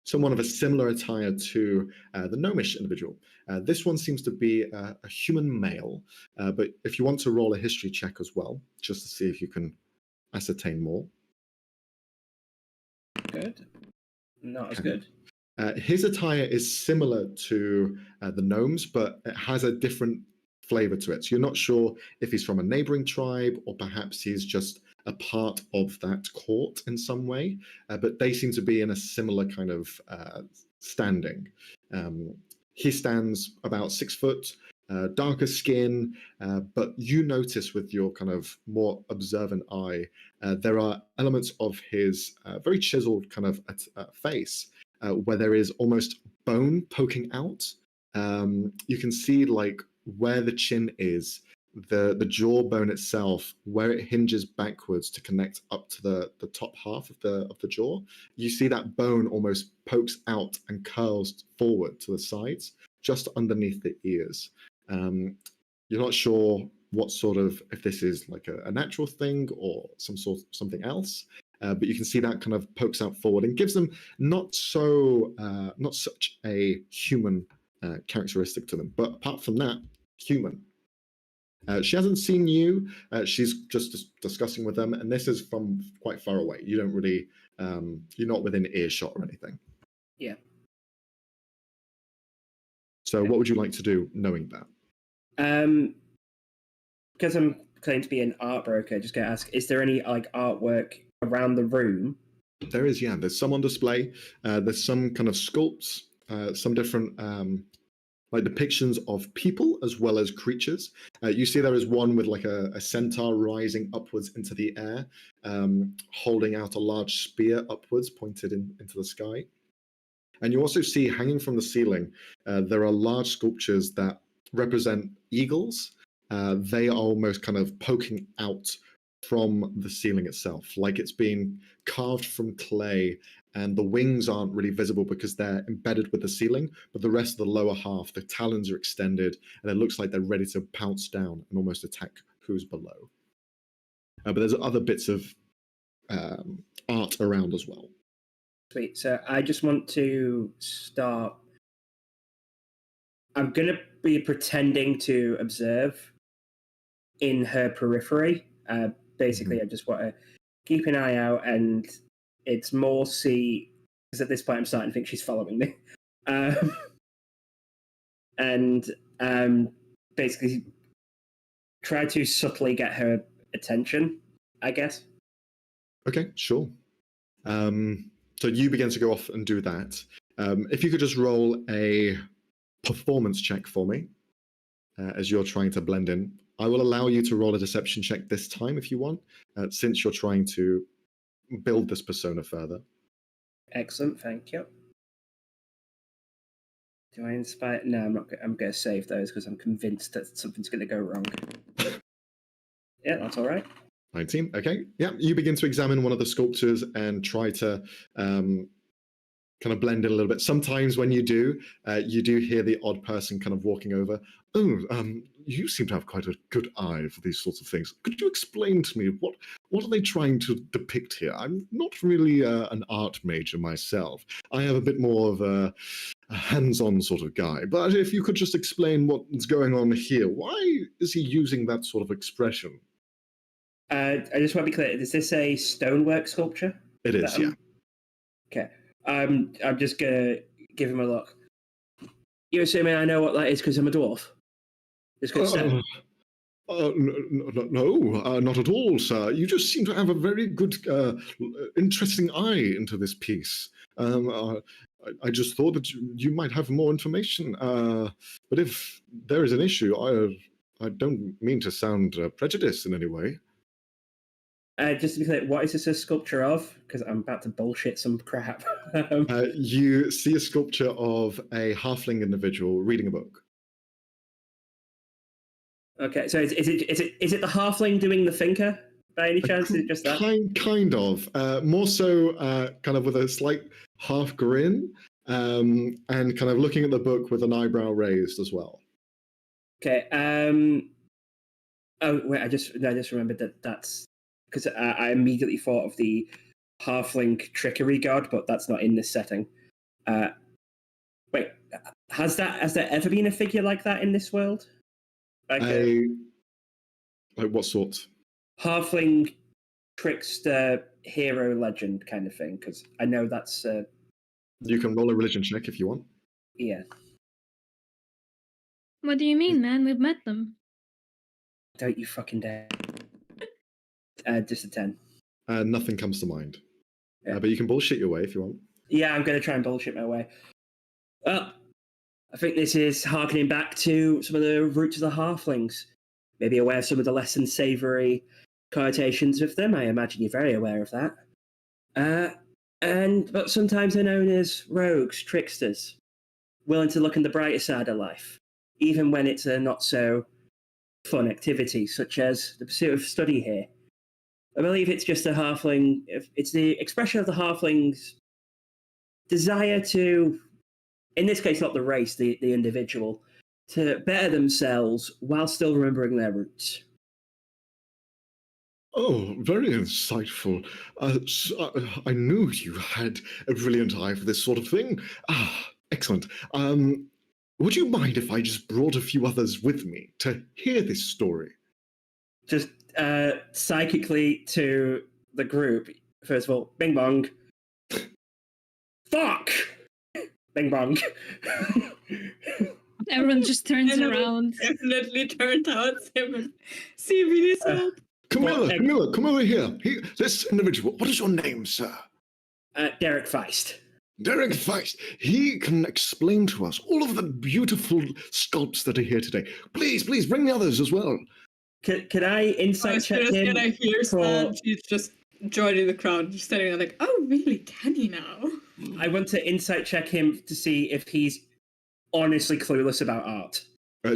someone of a similar attire to the gnomish individual. This one seems to be a human male, but if you want to roll a history check as well, just to see if you can ascertain more. Good. Not as good. His attire is similar to the gnomes, but it has a different flavor to it. So you're not sure if he's from a neighboring tribe or perhaps he's just a part of that court in some way, but they seem to be in a similar kind of standing. He stands about 6 foot, darker skin, but you notice with your kind of more observant eye, there are elements of his very chiseled kind of face where there is almost bone poking out. You can see like where the chin is, the jawbone itself, where it hinges backwards to connect up to the top half of the jaw. You see that bone almost pokes out and curls forward to the sides, just underneath the ears. You're not sure what sort of, if this is like a natural thing or something else, but you can see that kind of pokes out forward and gives them not such a human characteristic to them. But apart from that, human. She hasn't seen you. She's just discussing with them, and this is from quite far away. You don't really, you're not within earshot or anything. Yeah. So what would you like to do knowing that? Because I'm claimed to be an art broker, just gonna ask, is there any like artwork around the room? There is, yeah. There's some on display. There's some kind of sculpts, some different like depictions of people as well as creatures. You see there is one with like a centaur rising upwards into the air, holding out a large spear upwards, pointed into the sky. And you also see hanging from the ceiling, there are large sculptures that represent eagles. They are almost kind of poking out from the ceiling itself, like it's been carved from clay, and the wings aren't really visible because they're embedded with the ceiling, but the rest of the lower half, the talons are extended, and it looks like they're ready to pounce down and almost attack who's below. But there's other bits of art around as well. Sweet. So I just want to start. I'm going to be pretending to observe in her periphery. Basically, I just want to keep an eye out, and it's more see, because at this point I'm starting to think she's following me. And basically try to subtly get her attention, I guess. Okay, sure. So you begin to go off and do that. If you could just roll a performance check for me as you're trying to blend in. I will allow you to roll a deception check this time if you want, since you're trying to build this persona further. Excellent, thank you. Do I inspire? No, I'm not. I'm going to save those because I'm convinced that something's going to go wrong. Yeah, that's all right. 19. Okay. Yeah, you begin to examine one of the sculptures and try to kind of blend in a little bit. Sometimes when you do hear the odd person kind of walking over. Oh, you seem to have quite a good eye for these sorts of things. Could you explain to me what are they trying to depict here? I'm not really an art major myself. I have a bit more of a hands-on sort of guy. But if you could just explain what's going on here, why is he using that sort of expression? I just want to be clear. Is this a stonework sculpture? It is, yeah. Okay. I'm just gonna give him a look. You're assuming I know what that is because I'm a dwarf? No, not at all, sir. You just seem to have a very good, interesting eye into this piece. I just thought that you might have more information. But if there is an issue, I don't mean to sound prejudiced in any way. Just to be clear, what is this a sculpture of? Because I'm about to bullshit some crap. You see a sculpture of a halfling individual reading a book. Okay, so is it the halfling doing the thinker by any chance? Is it just that? Kind of. More so, kind of with a slight half grin, and kind of looking at the book with an eyebrow raised as well. Okay. Oh wait, I just remembered that's because I immediately thought of the halfling trickery god, but that's not in this setting. Wait, has there ever been a figure like that in this world? Like what sort? Halfling trickster hero legend kind of thing, because I know that's. You can roll a religion check if you want. Yeah. What do you mean, man? We've met them. Don't you fucking dare. Just a 10. Nothing comes to mind. Yeah. But you can bullshit your way if you want. Yeah, I'm going to try and bullshit my way. Well, I think this is harkening back to some of the roots of the halflings. Maybe aware of some of the less than savoury connotations of them. I imagine you're very aware of that. But sometimes they're known as rogues, tricksters, willing to look on the brighter side of life, even when it's a not so fun activity, such as the pursuit of study here. I believe it's just a halfling. It's the expression of the halfling's desire to, in this case, not the race, the individual, to better themselves while still remembering their roots. Oh, very insightful. I knew you had a brilliant eye for this sort of thing. Excellent. Would you mind if I just brought a few others with me to hear this story? Just psychically to the group, first of all, bing bong. Fuck! Bing bong. Everyone just turns around. Definitely turn towards him and see if he needs help. Camilla, come over here. This individual, what is your name, sir? Derek Feist. Derek Feist. He can explain to us all of the beautiful sculpts that are here today. Please, bring the others as well. Can I insight check him? I hear that, she's just joining the crowd, just standing there like, oh, really? Can you now? I want to insight check him to see if he's honestly clueless about art.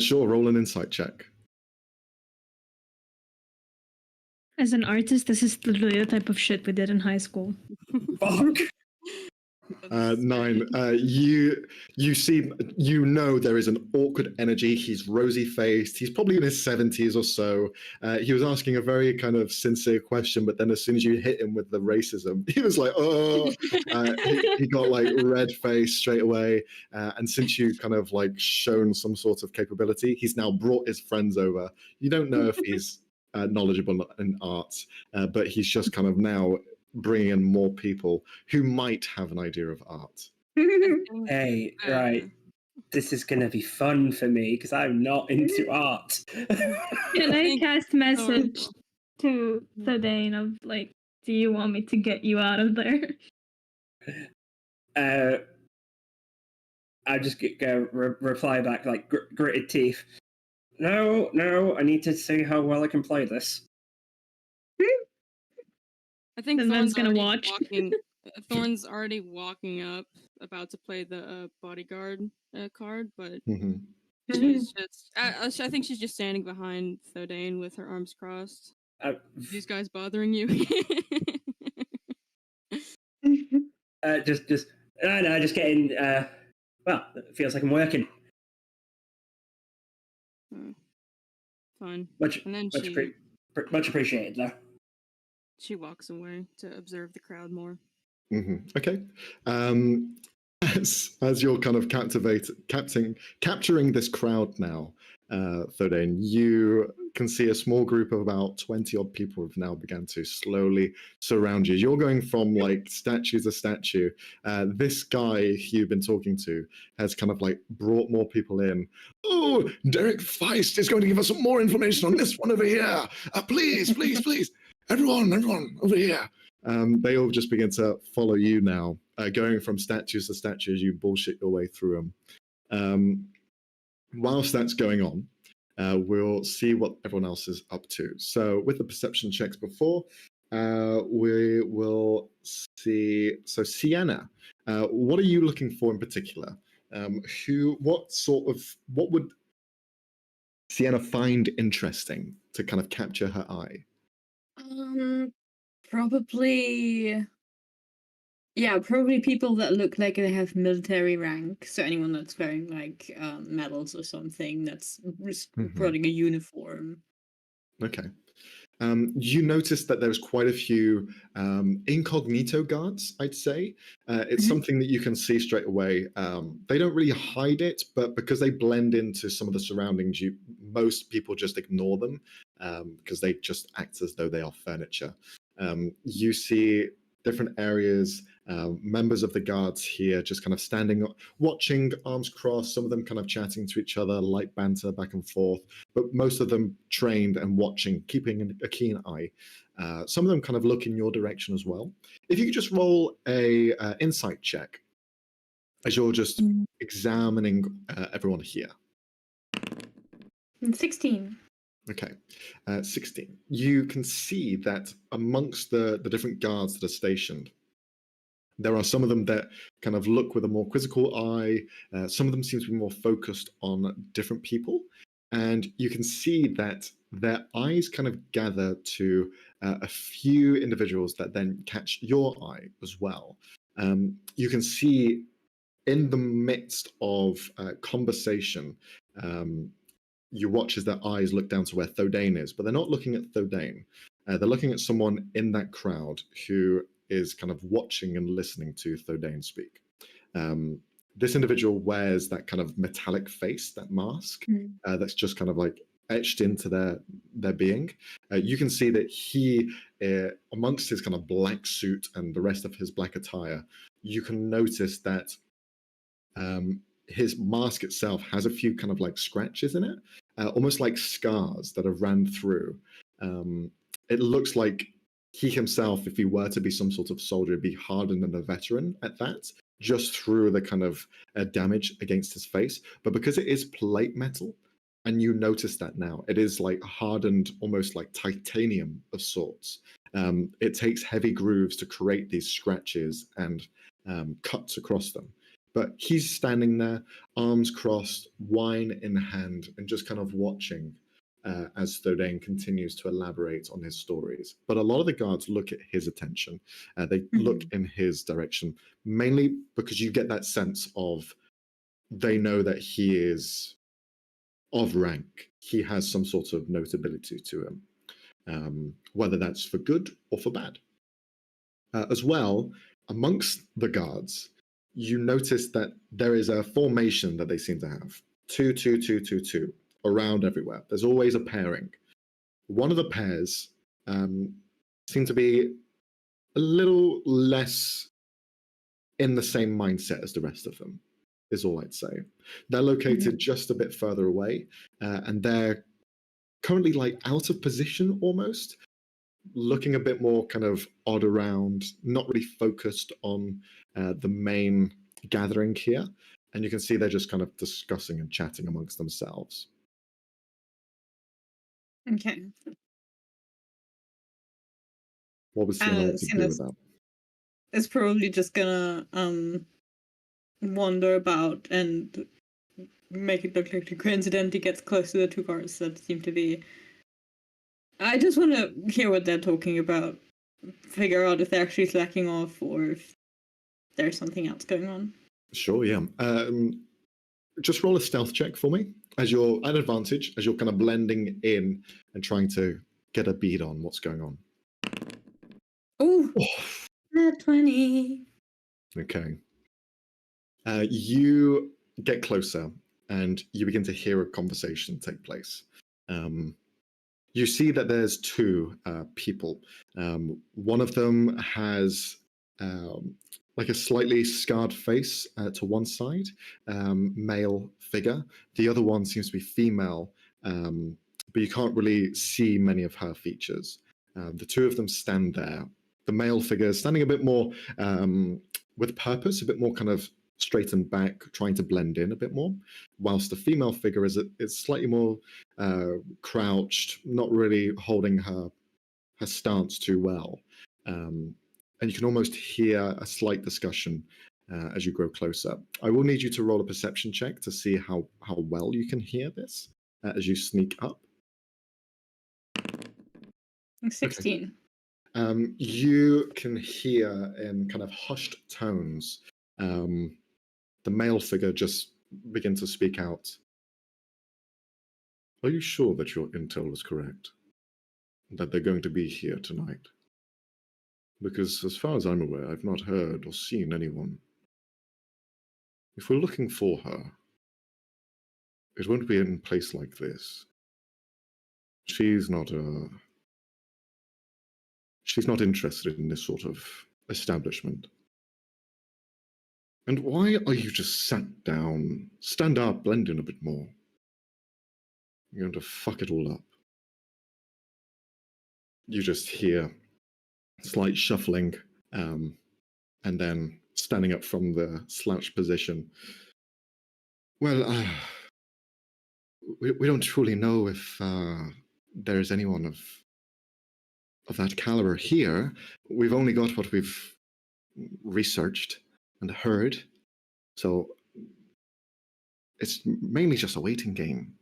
Sure, roll an insight check. As an artist, this is literally the type of shit we did in high school. Fuck. 9. You see, there is an awkward energy. He's rosy faced. He's probably in his 70s or so. He was asking a very kind of sincere question, but then as soon as you hit him with the racism, he was like, oh, he got like red face straight away. And since you kind of like shown some sort of capability, he's now brought his friends over. You don't know if he's knowledgeable in art, but he's just kind of now bringing in more people who might have an idea of art. Hey, right. This is going to be fun for me because I'm not into art. Can I cast message to Thadane of like, do you want me to get you out of there? I just go reply back like gritted teeth. No, I need to see how well I can play this. I think The man's gonna watch. Thorn's already walking up, about to play the bodyguard card, but she's just. I think she's just standing behind Thadane with her arms crossed. These guys bothering you? Just getting. Well, it feels like I'm working. Fine. Much appreciated, though. She walks away to observe the crowd more. Okay. As you're kind of capturing this crowd now, Thadane, you can see a small group of about 20 odd people have now begun to slowly surround you. You're going from like statue to statue. This guy you've been talking to has kind of like brought more people in. Oh, Derek Feist is going to give us some more information on this one over here. Please. Everyone over here. They all just begin to follow you now, going from statues to statues. You bullshit your way through them. Whilst that's going on, we'll see what everyone else is up to. So with the perception checks before, we will see. So Sienna, what are you looking for in particular? What would Sienna find interesting to kind of capture her eye? Probably people that look like they have military rank. So anyone that's wearing like medals or something, that's running a uniform. Okay. You noticed that there's quite a few incognito guards, I'd say. It's something that you can see straight away. They don't really hide it, but because they blend into some of the surroundings, most people just ignore them because they just act as though they are furniture. You see different areas Members of the guards here just kind of standing, watching, arms crossed, some of them kind of chatting to each other, light banter back and forth, but most of them trained and watching, keeping a keen eye. Some of them kind of look in your direction as well. If you could just roll a insight check as you're just examining everyone here. 16. Okay, 16. You can see that amongst the different guards that are stationed, there are some of them that kind of look with a more quizzical eye. Some of them seem to be more focused on different people. And you can see that their eyes kind of gather to a few individuals that then catch your eye as well. You can see in the midst of conversation, you watch as their eyes look down to where Thodane is, but they're not looking at Thodane. They're looking at someone in that crowd who is kind of watching and listening to Thodane speak. This individual wears that kind of metallic face, that mask, that's just kind of like etched into their being. You can see that he, amongst his kind of black suit and the rest of his black attire, you can notice that his mask itself has a few kind of like scratches in it, almost like scars that have ran through. It looks like he himself, if he were to be some sort of soldier, be hardened and a veteran at that, just through the kind of damage against his face. But because it is plate metal, and you notice that now, it is like hardened, almost like titanium of sorts. It takes heavy grooves to create these scratches and cuts across them. But he's standing there, arms crossed, wine in hand, and just kind of watching as Thodane continues to elaborate on his stories. But a lot of the guards look at his attention. They look in his direction, mainly because you get that sense of they know that he is of rank. He has some sort of notability to him, whether that's for good or for bad. As well, amongst the guards, you notice that there is a formation that they seem to have. 2, 2, 2, 2, 2, around everywhere. There's always a pairing. One of the pairs seem to be a little less in the same mindset as the rest of them, is all I'd say. They're located just a bit further away, and they're currently like out of position almost, looking a bit more kind of odd around, not really focused on the main gathering here. And you can see they're just kind of discussing and chatting amongst themselves. Okay. What was Sienna to do with that? It's probably just gonna wander about and make it look like the coincidentally gets close to the two cars that seem to be. I just want to hear what they're talking about, figure out if they're actually slacking off or if there's something else going on. Sure, yeah. Just roll a stealth check for me as you're at advantage, as you're kind of blending in and trying to get a bead on what's going on. Ooh, not 20. Okay. You get closer and you begin to hear a conversation take place. You see that there's two people. One of them has like a slightly scarred face to one side, male figure. The other one seems to be female, but you can't really see many of her features. The two of them stand there. The male figure is standing a bit more with purpose, a bit more kind of straightened back, trying to blend in a bit more, whilst the female figure is slightly more crouched, not really holding her stance too well. And you can almost hear a slight discussion as you grow closer. I will need you to roll a perception check to see how well you can hear this as you sneak up. 16. Okay. You can hear in kind of hushed tones the male figure just begin to speak out. Are you sure that your intel was correct? That they're going to be here tonight? Because as far as I'm aware, I've not heard or seen anyone. If we're looking for her, it won't be in a place like this. She's not interested in this sort of establishment. And why are you just sat down? Stand up, blend in a bit more. You're going to fuck it all up. You just hear slight shuffling, and then standing up from the slouched position. Well, we don't truly know if there's anyone of that caliber here. We've only got what we've researched and heard, so it's mainly just a waiting game.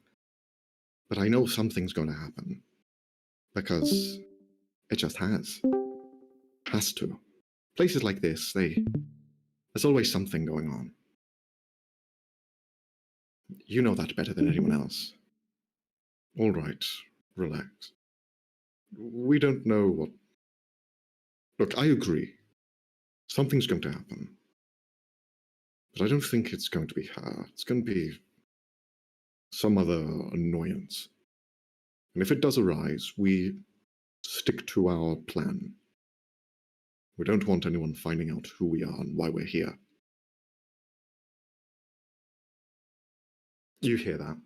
But I know something's going to happen, because it just has to. Places like this, there's always something going on. You know that better than anyone else. All right, relax. We don't know what... Look, I agree. Something's going to happen. But I don't think it's going to be her. It's going to be some other annoyance. And if it does arise, we stick to our plan. We don't want anyone finding out who we are and why we're here. You hear that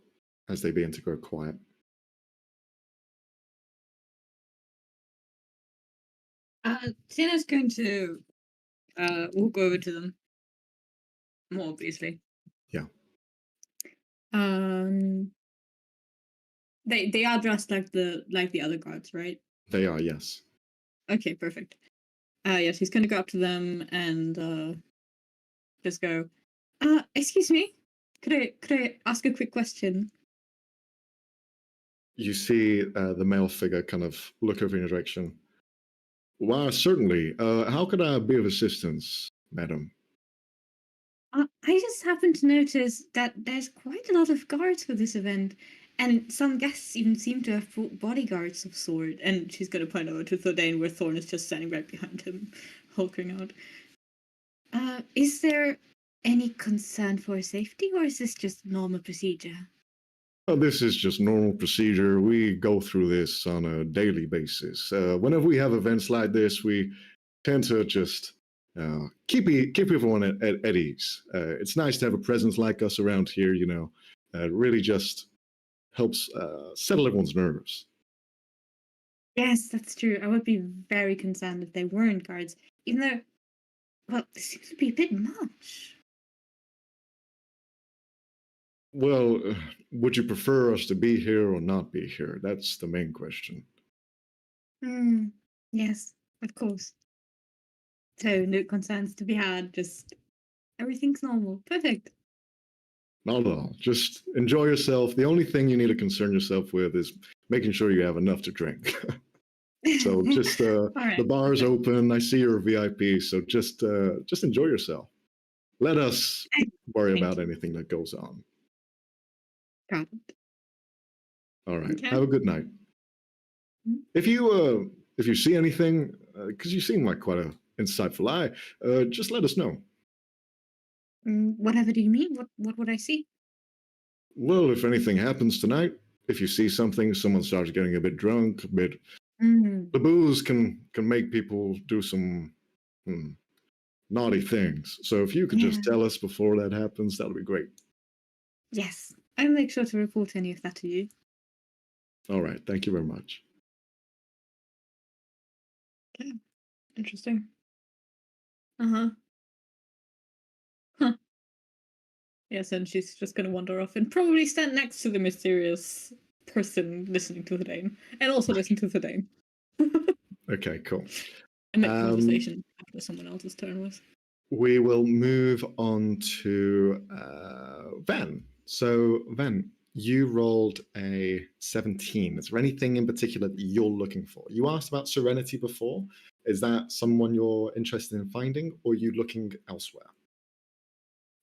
as they begin to grow quiet. Tina's going to walk over to them. More obviously. Yeah. They are dressed like the other guards, right? They are, yes. Okay, perfect. Yes, he's gonna go up to them and just go, excuse me, could I ask a quick question? You see the male figure kind of look over in your direction. Why, certainly. How could I be of assistance, madam? I just happened to notice that there's quite a lot of guards for this event, and some guests even seem to have brought bodyguards of sort. And she's going to point over to Thordain, where Thorn is just standing right behind him, hulking out. Is there any concern for safety, or is this just normal procedure? Oh, this is just normal procedure. We go through this on a daily basis. Whenever we have events like this, we tend to just keep everyone at ease. It's nice to have a presence like us around here, you know. It really just helps settle everyone's nerves. Yes, that's true. I would be very concerned if they weren't guards, even though, well, this seems to be a bit much. Well, would you prefer us to be here or not be here? That's the main question. Yes, of course. So, no concerns to be had, just everything's normal. Perfect. Not at all. Just enjoy yourself. The only thing you need to concern yourself with is making sure you have enough to drink. So just right. the bar's open. I see you're a VIP, so just enjoy yourself. Let us worry about anything that goes on. Got it. All right. Okay. Have a good night. Mhm. If you see anything, because you seem like quite an insightful eye, just let us know. Whatever do you mean? What would I see? Well, if anything happens tonight, if you see something, someone starts getting a bit drunk, a bit, the booze can make people do some naughty things. So if you could just tell us before that happens, that would be great. Yes, I'll make sure to report any of that to you. All right. Thank you very much. Okay. Interesting. Uh-huh. Huh. Yes, and she's just gonna wander off and probably stand next to the mysterious person listening to the Dane. And also listen to the Dane. Okay, cool. And make conversation after someone else's turn was. We will move on to Van. So, Van, you rolled a 17. Is there anything in particular that you're looking for? You asked about Serenity before. Is that someone you're interested in finding, or are you looking elsewhere?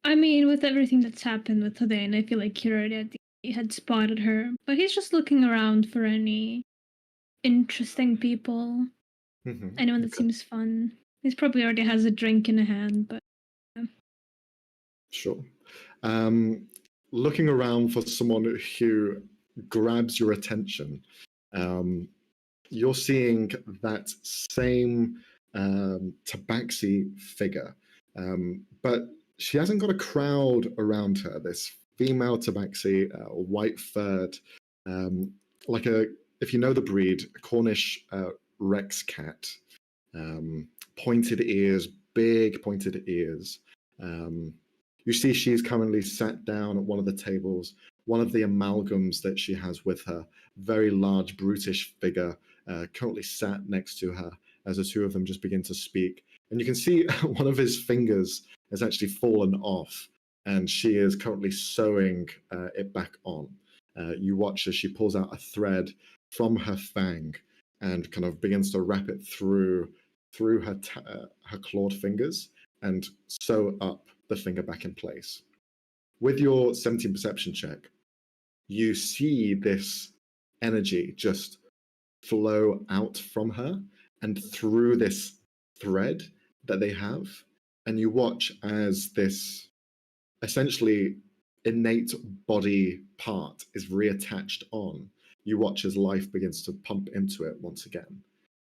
I mean, with everything that's happened with Thordain, I feel like he already had spotted her. But he's just looking around for any interesting people. Anyone that seems fun. He probably already has a drink in a hand, but... Sure. Looking around for someone who grabs your attention, you're seeing that same tabaxi figure, but she hasn't got a crowd around her. This female tabaxi, white furred, like if you know the breed, a Cornish Rex cat, pointed ears, big pointed ears. You see she's currently sat down at one of the tables, one of the amalgams that she has with her, very large, brutish figure, currently sat next to her as the two of them just begin to speak. And you can see one of his fingers has actually fallen off, and she is currently sewing it back on. You watch as she pulls out a thread from her fang and kind of begins to wrap it through her clawed fingers and sew up the finger back in place. With your 17 perception check, you see this energy just flow out from her and through this thread that they have, and you watch as this essentially innate body part is reattached on. You watch as life begins to pump into it once again,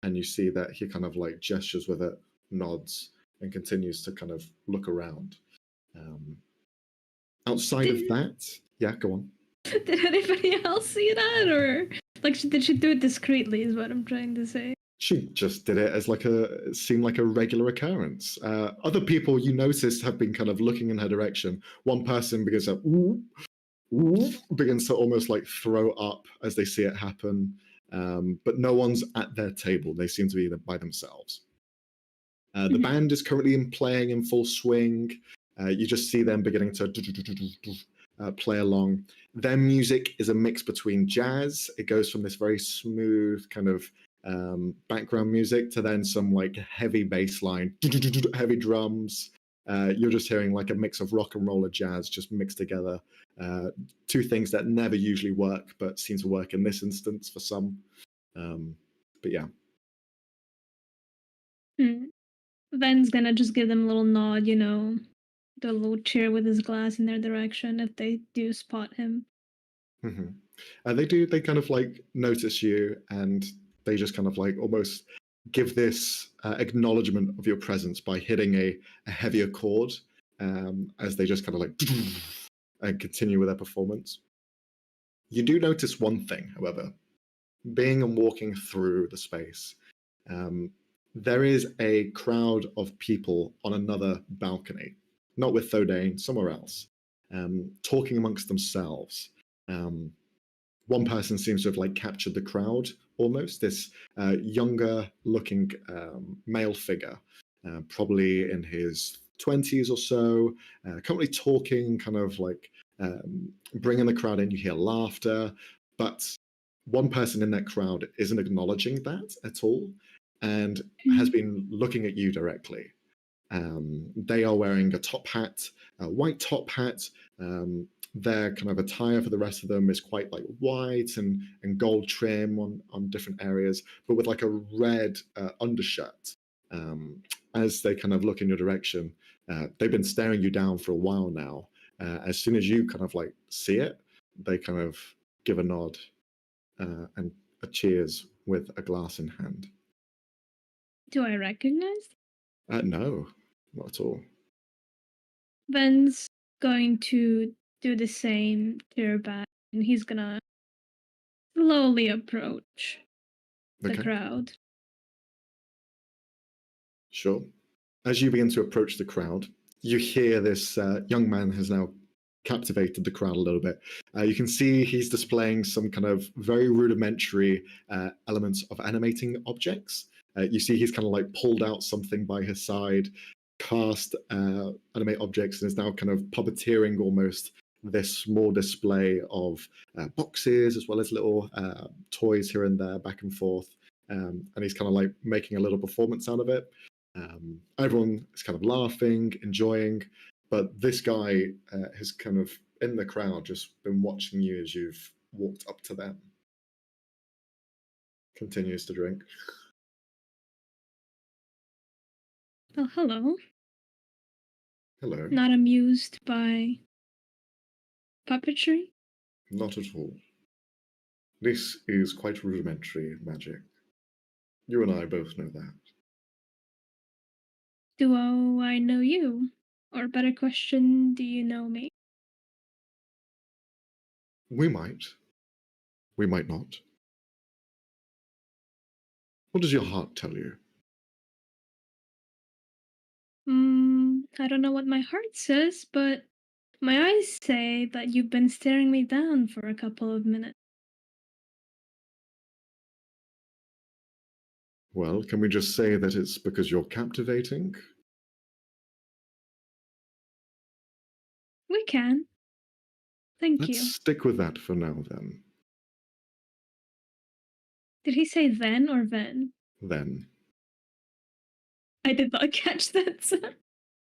and you see that he kind of like gestures with it, nods, and continues to kind of look around. Outside of that, yeah, go on. Did anybody else see that, or like did she do it discreetly? Is what I'm trying to say. She just did it as seemed like a regular occurrence. Other people you noticed have been kind of looking in her direction. One person begins to begins to almost like throw up as they see it happen, but no one's at their table. They seem to be by themselves. The band is currently playing in full swing. You just see them beginning to play along. Their music is a mix between jazz. It goes from this very smooth kind of background music to then some like heavy bass line, heavy drums. You're just hearing like a mix of rock and roll and jazz just mixed together. Two things that never usually work, but seem to work in this instance for some. But yeah. Ben's gonna just give them a little nod, you know, the little cheer with his glass in their direction if they do spot him. They kind of like notice you, and they just kind of like almost give this acknowledgement of your presence by hitting a heavier chord as they just kind of like and continue with their performance. You do notice one thing, however, being and walking through the space. There is a crowd of people on another balcony, not with Thodane, somewhere else, talking amongst themselves. One person seems to have like captured the crowd almost, this younger looking male figure, probably in his 20s or so, currently talking, kind of like bringing the crowd in. You hear laughter, but one person in that crowd isn't acknowledging that at all and has been looking at you directly. They are wearing a top hat, a white top hat. Their kind of attire for the rest of them is quite like white and gold trim on different areas, but with like a red undershirt. As they kind of look in your direction, they've been staring you down for a while now. As soon as you kind of like see it, they kind of give a nod and a cheers with a glass in hand. Do I recognize? No, not at all. Ben's going to do the same to her back, and he's gonna slowly approach the crowd. Sure. As you begin to approach the crowd, you hear this young man has now captivated the crowd a little bit. You can see he's displaying some kind of very rudimentary elements of animating objects. You see he's kind of like pulled out something by his side, cast animate objects, and is now kind of puppeteering almost this small display of boxes as well as little toys here and there, back and forth. And he's kind of like making a little performance out of it. Everyone is kind of laughing, enjoying, but this guy has kind of, in the crowd, just been watching you as you've walked up to them. Continues to drink. Oh, hello. Hello. Not amused by puppetry? Not at all. This is quite rudimentary magic. You and I both know that. Do I know you? Or better question, do you know me? We might. We might not. What does your heart tell you? I don't know what my heart says, but my eyes say that you've been staring me down for a couple of minutes. Well, can we just say that it's because you're captivating? We can. Thank Let's you. stick with that for now, then. Did he say then or then? Then. I did not catch that.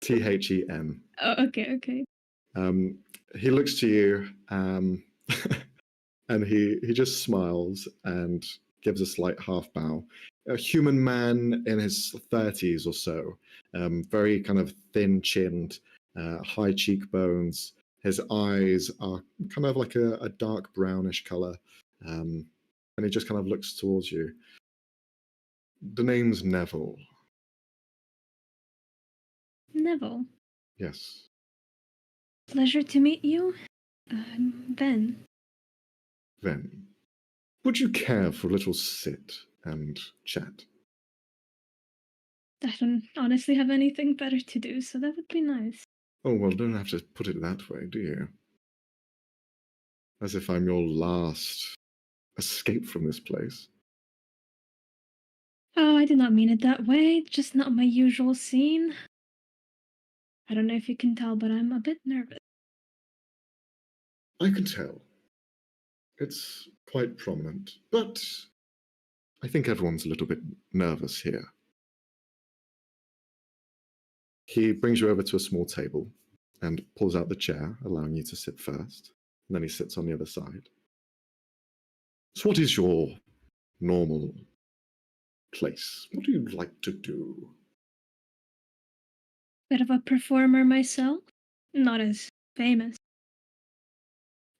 T-H-E-N. Oh, okay. He looks to you, and he just smiles and gives a slight half bow. A human man in his 30s or so, very kind of thin-chinned, high cheekbones. His eyes are kind of like a dark brownish color, and he just kind of looks towards you. The name's Neville. Neville. Yes. Pleasure to meet you. Ben. Then, would you care for a little sit and chat? I don't honestly have anything better to do, so that would be nice. Oh, well, don't have to put it that way, do you? As if I'm your last escape from this place. Oh, I did not mean it that way. Just not my usual scene. I don't know if you can tell, but I'm a bit nervous. I can tell. It's quite prominent, but I think everyone's a little bit nervous here. He brings you over to a small table and pulls out the chair, allowing you to sit first. And then he sits on the other side. So what is your normal place? What do you like to do? Bit of a performer myself. Not as famous.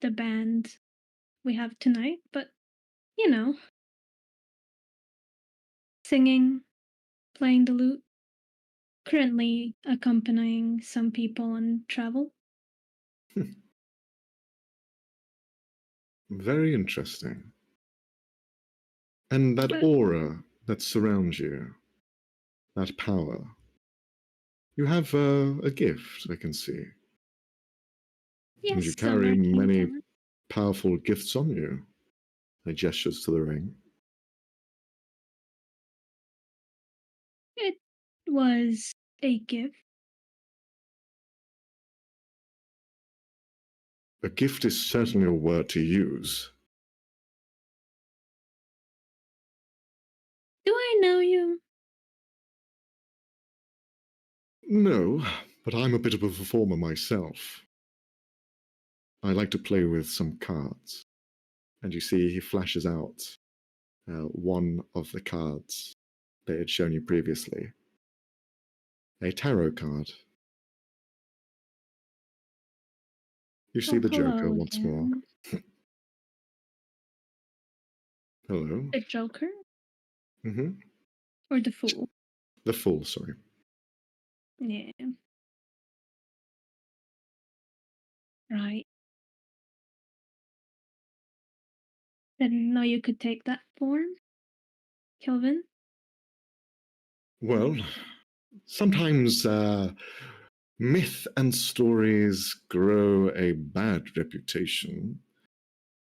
The band we have tonight, but you know. Singing, playing the lute. Currently accompanying some people on travel. Very interesting. And that But aura that surrounds you, that power, you have a gift, I can see. And you yes, some carry arcane many talent. powerful gifts on you. He gestures to the ring. It was a gift. A gift is certainly a word to use. Do I know you? No, but I'm a bit of a performer myself. I like to play with some cards. And you see he flashes out one of the cards they had shown you previously. A tarot card. You see Oh, the Joker hello once more. again. Hello. The Joker Mm-hmm. or the Fool? The Fool, sorry. Yeah. Right. Didn't know you could take that form, Kelvin. Well, sometimes myth and stories grow a bad reputation,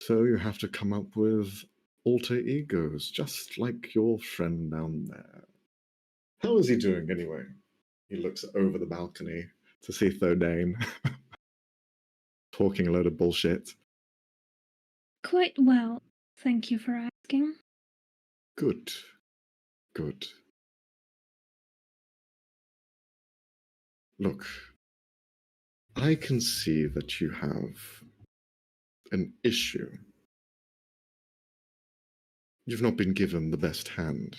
so you have to come up with alter egos, just like your friend down there. How is he doing anyway? He looks over the balcony to see Thodane talking a load of bullshit. Quite well, thank you for asking. Good. Good. Look, I can see that you have an issue. You've not been given the best hand.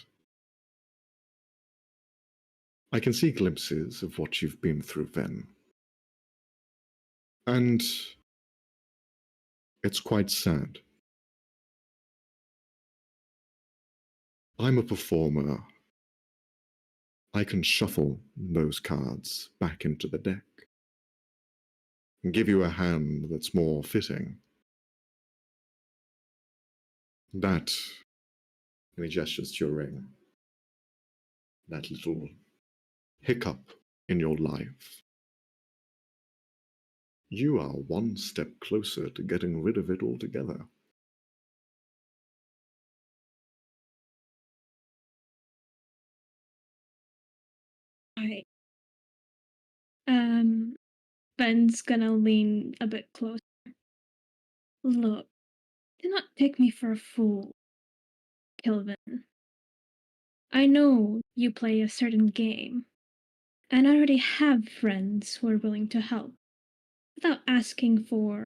I can see glimpses of what you've been through, Ven. And it's quite sad. I'm a performer. I can shuffle those cards back into the deck. and give you a hand that's more fitting. That, and he gestures to your ring, that little hiccup in your life, you are one step closer to getting rid of it altogether. Right. Ben's gonna lean a bit closer. Look, do not take me for a fool, Kilvin. I know you play a certain game, and I already have friends who are willing to help without asking for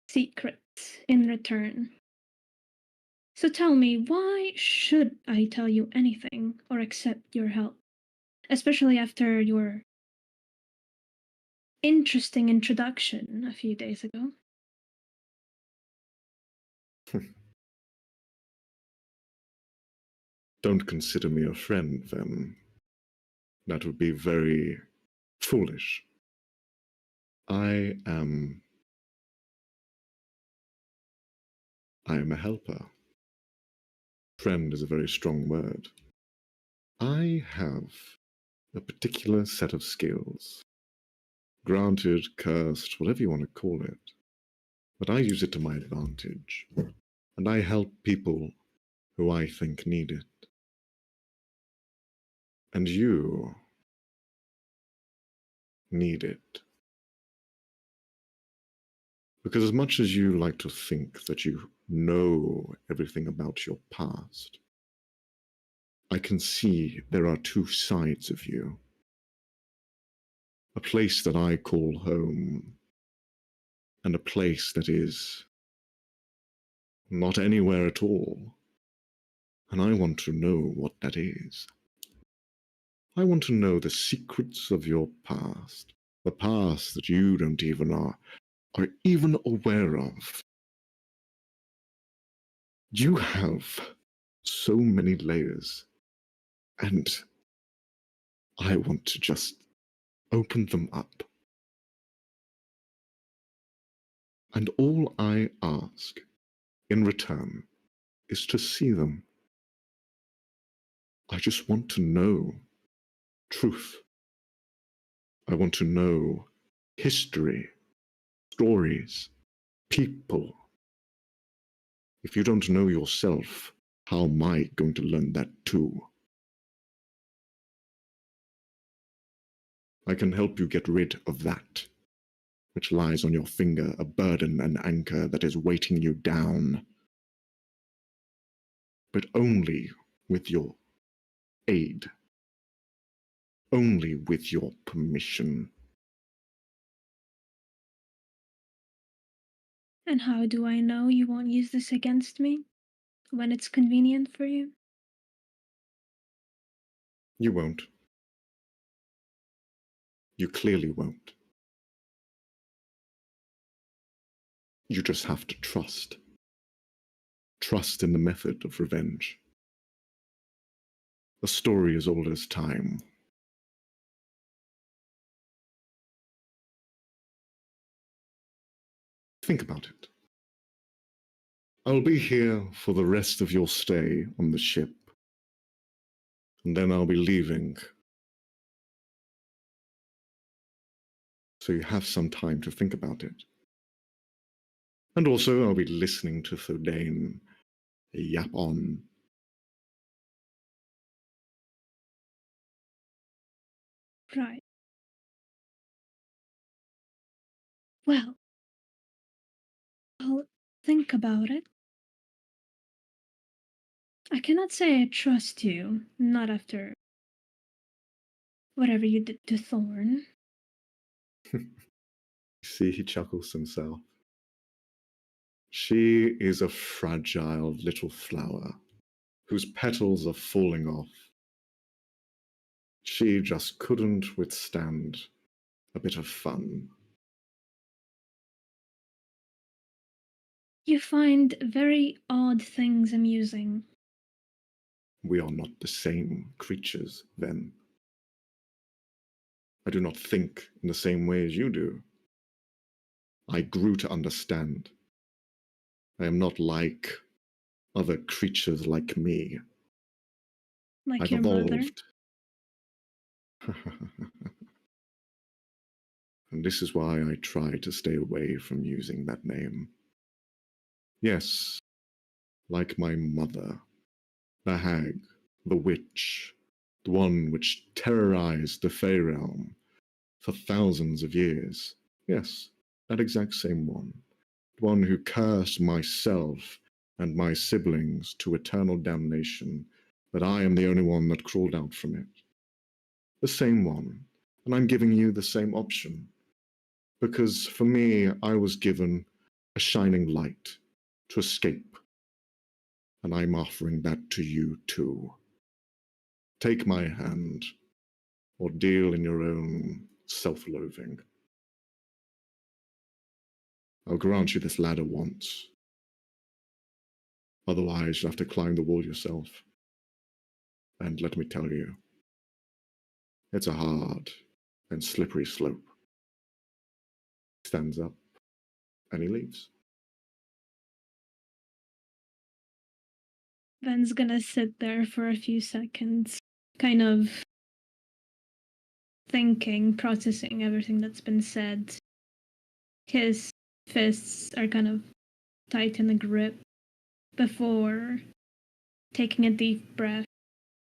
secrets in return. So tell me, why should I tell you anything or accept your help? Especially after your interesting introduction a few days ago. Don't consider me a friend, then. That would be very foolish. I am a helper. Friend is a very strong word. I have a particular set of skills. Granted, cursed, whatever you want to call it. But I use it to my advantage. And I help people who I think need it. And you need it. Because as much as you like to think that you know everything about your past, I can see there are two sides of you. A place that I call home, and a place that is not anywhere at all. And I want to know what that is. I want to know the secrets of your past, the past that you don't even are even aware of. You have so many layers, and I want to just open them up. And all I ask in return is to see them. I just want to know truth. I want to know history, stories, people. If you don't know yourself, how am I going to learn that too? I can help you get rid of that, which lies on your finger, a burden, an anchor that is weighting you down. But only with your aid. Only with your permission. And how do I know you won't use this against me when it's convenient for you? You won't. You clearly won't. You just have to trust. Trust in the method of revenge. A story as old as time. Think about it. I'll be here for the rest of your stay on the ship, and then I'll be leaving. So you have some time to think about it. And also, I'll be listening to Thordain yap on. Right. Well, I'll think about it. I cannot say I trust you, not after whatever you did to Thorn. See, he chuckles himself. She is a fragile little flower whose petals are falling off. She just couldn't withstand a bit of fun. You find very odd things amusing. We are not the same creatures, then. I do not think in the same way as you do. I grew to understand. I am not like other creatures like me. Like I've your mother. evolved. And this is why I try to stay away from using that name. Yes, like my mother, the hag, the witch, the one which terrorized the Fey realm for thousands of years. Yes, that exact same one. The one who cursed myself and my siblings to eternal damnation, but I am the only one that crawled out from it. The same one, and I'm giving you the same option. Because for me, I was given a shining light to escape, and I'm offering that to you too. Take my hand, or deal in your own self-loathing. I'll grant you this ladder once. Otherwise, you'll have to climb the wall yourself. And let me tell you, it's a hard and slippery slope. He stands up, and he leaves. Ven's gonna sit there for a few seconds, kind of thinking, processing everything that's been said. His fists are kind of tight in a grip before taking a deep breath,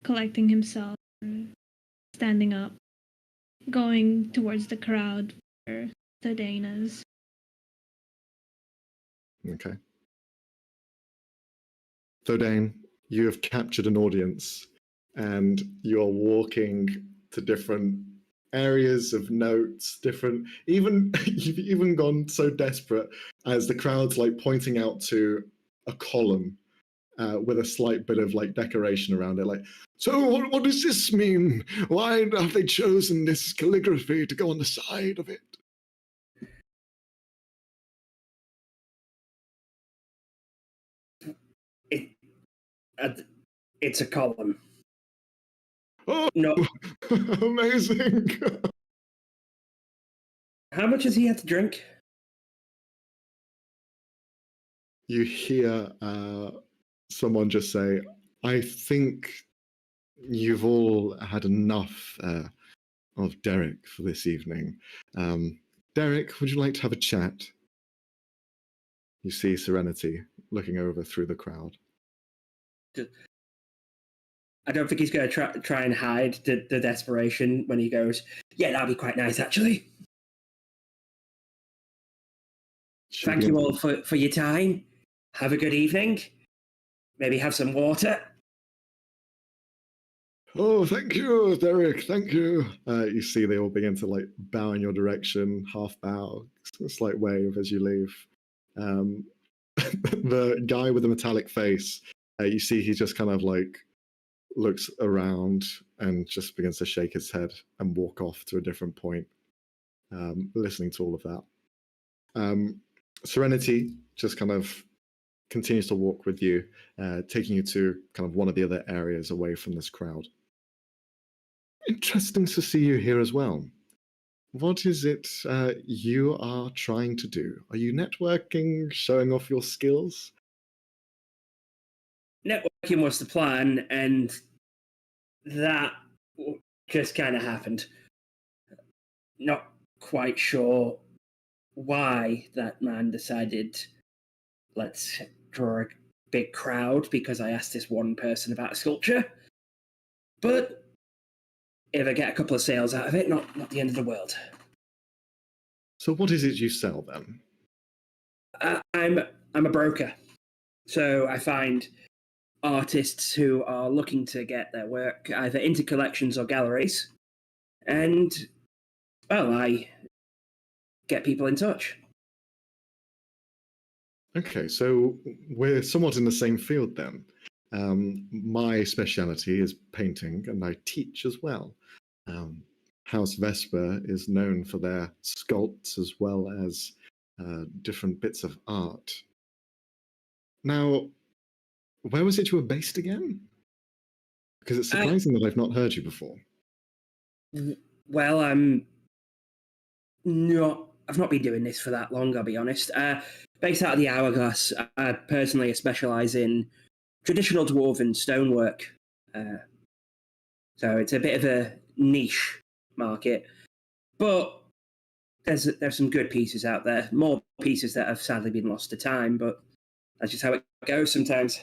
collecting himself, and standing up, going towards the crowd where the Dane is. Okay. Thordain, you have captured an audience, and you're walking to different areas of notes, even you've even gone so desperate as the crowd's like pointing out to a column with a slight bit of like decoration around it, like, so what does this mean? Why have they chosen this calligraphy to go on the side of it? It's a column. Oh, No. Amazing. How much has he had to drink? You hear someone just say, I think you've all had enough of Derek for this evening. Derek, would you like to have a chat? You see Serenity looking over through the crowd. I don't think he's going to try and hide the desperation when he goes, yeah, that'd be quite nice, actually. Thank you all for your time. Have a good evening. Maybe have some water. Oh, thank you, Derek. Thank you. You see they all begin to like bow in your direction, half bow, a slight wave as you leave. The guy with the metallic face, you see he just kind of like looks around and just begins to shake his head and walk off to a different point, listening to all of that. Serenity just kind of continues to walk with you, taking you to kind of one of the other areas away from this crowd. Interesting to see you here as well. What is it you are trying to do? Are you networking, showing off your skills? Networking was the plan, and that just kind of happened. Not quite sure why that man decided, let's draw a big crowd because I asked this one person about a sculpture. But if I get a couple of sales out of it, not the end of the world. So what is it you sell then? I'm a broker. So I find artists who are looking to get their work either into collections or galleries. And, well, I get people in touch. Okay, so we're somewhat in the same field then. My speciality is painting, and I teach as well. House Vesper is known for their sculpts as well as different bits of art. Now, where was it you were based again? Because it's surprising that I've not heard you before. Well, I'm not I've not been doing this for that long, I'll be honest. Based out of the Hourglass, I personally specialise in traditional dwarven stonework. So it's a bit of a niche market, but there's some good pieces out there. More pieces that have sadly been lost to time, but that's just how it goes sometimes.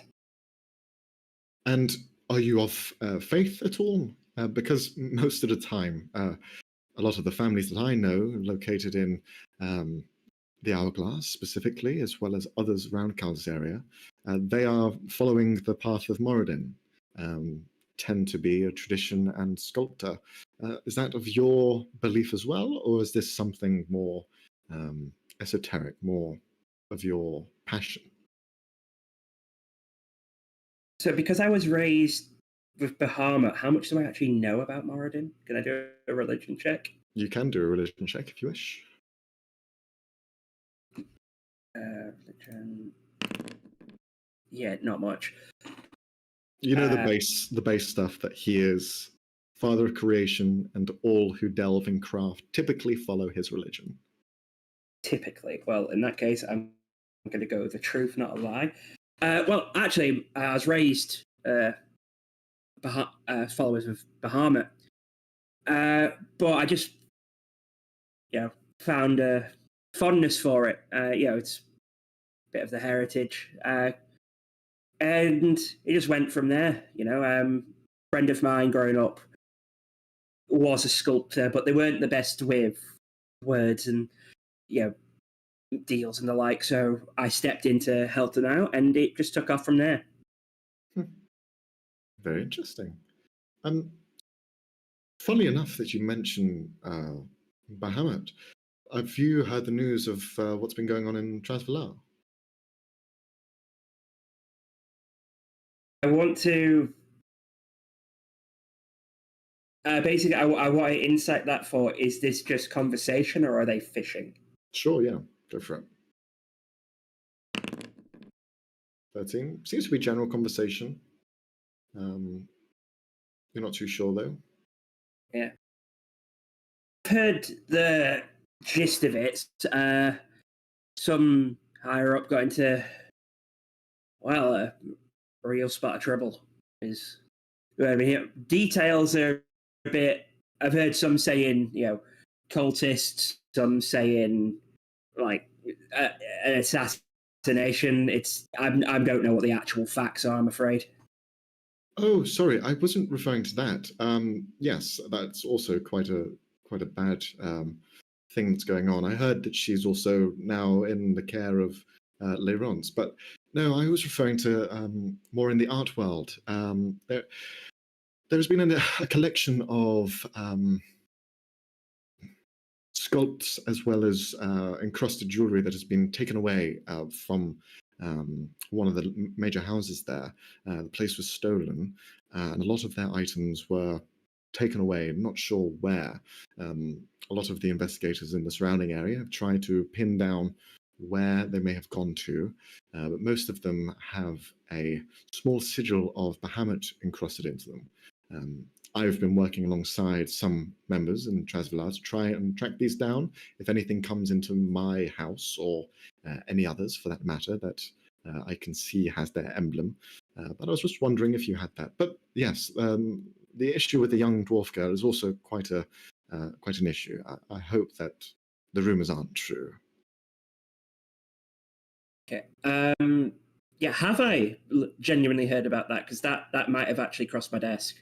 And are you of faith at all? Because most of the time, a lot of the families that I know located in the Hourglass specifically, as well as others around Cal's area, they are following the path of Moradin, tend to be a tradition and sculptor. Is that of your belief as well, or is this something more esoteric, more of your passion? So because I was raised with Bahamut, how much do I actually know about Moradin? Can I do a religion check? You can do a religion check if you wish. Religion. Yeah, not much. You know the base stuff that he is father of creation, and all who delve in craft typically follow his religion. Typically. Well, in that case, I'm going to go with the truth, not a lie. Well, actually, I was raised followers of Bahamut, but I just, found a fondness for it. It's a bit of the heritage, and it just went from there. A friend of mine growing up was a sculptor, but they weren't the best with words and deals and the like. So I stepped in to help them out, and it just took off from there. Very interesting. Funny enough that you mentioned Bahamut. Have you heard the news of what's been going on in Trasvalar? I want to basically. I want to insight that for. Is this just conversation, or are they fishing? Sure, yeah, go for it. 13 seems to be general conversation. You're not too sure though. Yeah, I've heard the gist of it. Some higher up got into a real spot of trouble. Details are a bit. I've heard some saying, cultists. Some saying like an assassination. I don't know what the actual facts are, I'm afraid. Oh, sorry, I wasn't referring to that. Yes, that's also quite a bad thing that's going on. I heard that she's also now in the care of Leronce, but no, I was referring to more in the art world. There's been a collection of sculpts as well as encrusted jewelry that has been taken away from one of the major houses there. The place was stolen, and a lot of their items were taken away. I'm not sure where. A lot of the investigators in the surrounding area have tried to pin down where they may have gone to, but most of them have a small sigil of Bahamut encrusted into them. I've been working alongside some members in Trasvalar to try and track these down. If anything comes into my house, or any others for that matter, that I can see has their emblem. But I was just wondering if you had that. But yes, the issue with the young dwarf girl is also quite an issue. I hope that the rumors aren't true. Okay. Have I genuinely heard about that? Because that might have actually crossed my desk.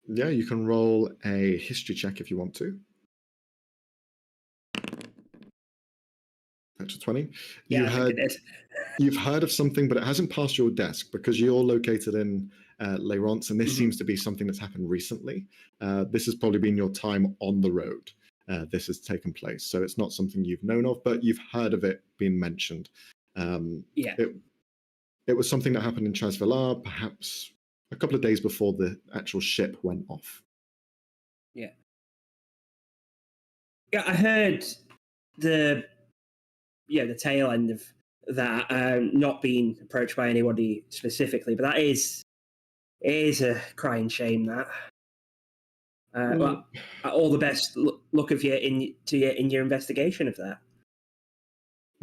Yeah, you can roll a history check if you want to. That's a 20. Yeah, You've heard of something, but it hasn't passed your desk because you're located in Leronce, and this seems to be something that's happened recently. This has probably been your time on the road. This has taken place, so it's not something you've known of, but you've heard of it being mentioned. It was something that happened in Trasvalar, perhaps a couple of days before the actual ship went off. Yeah, I heard the tail end of that, not being approached by anybody specifically, but that is a crying shame. That well, all the best luck of you in your investigation of that.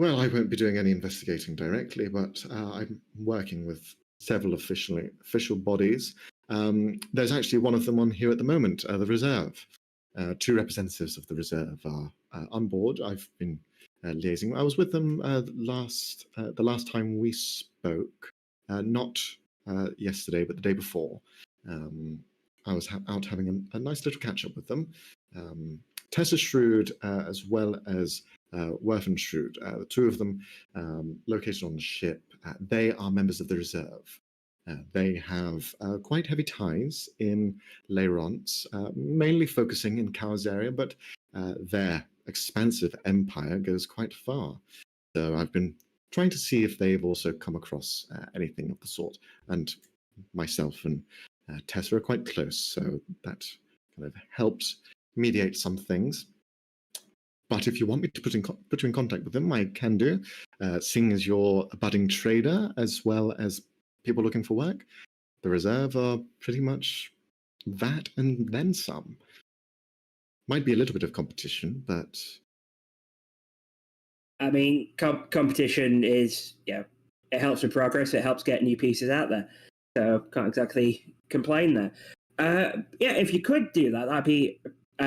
Well, I won't be doing any investigating directly, but I'm working with several official bodies. There's actually one of them on here at the moment, the Reserve. Two representatives of the Reserve are on board. I've been liaising. I was with them the last time we spoke, not yesterday, but the day before. I was out having a nice little catch up with them. Tessa Shrewd, as well as Werfenschrud, the two of them located on the ship, they are members of the Reserve. They have quite heavy ties in Leyrance, mainly focusing in Cow's area, but their expansive empire goes quite far. So I've been trying to see if they've also come across anything of the sort. And myself and Tessa are quite close, so that kind of helps mediate some things. But if you want me to put you in contact with them, I can do. Seeing as you're a budding trader as well as people looking for work, the Reserve are pretty much that and then some. Might be a little bit of competition, but I mean, competition is, it helps with progress. It helps get new pieces out there. So can't exactly complain there. If you could do that, that'd be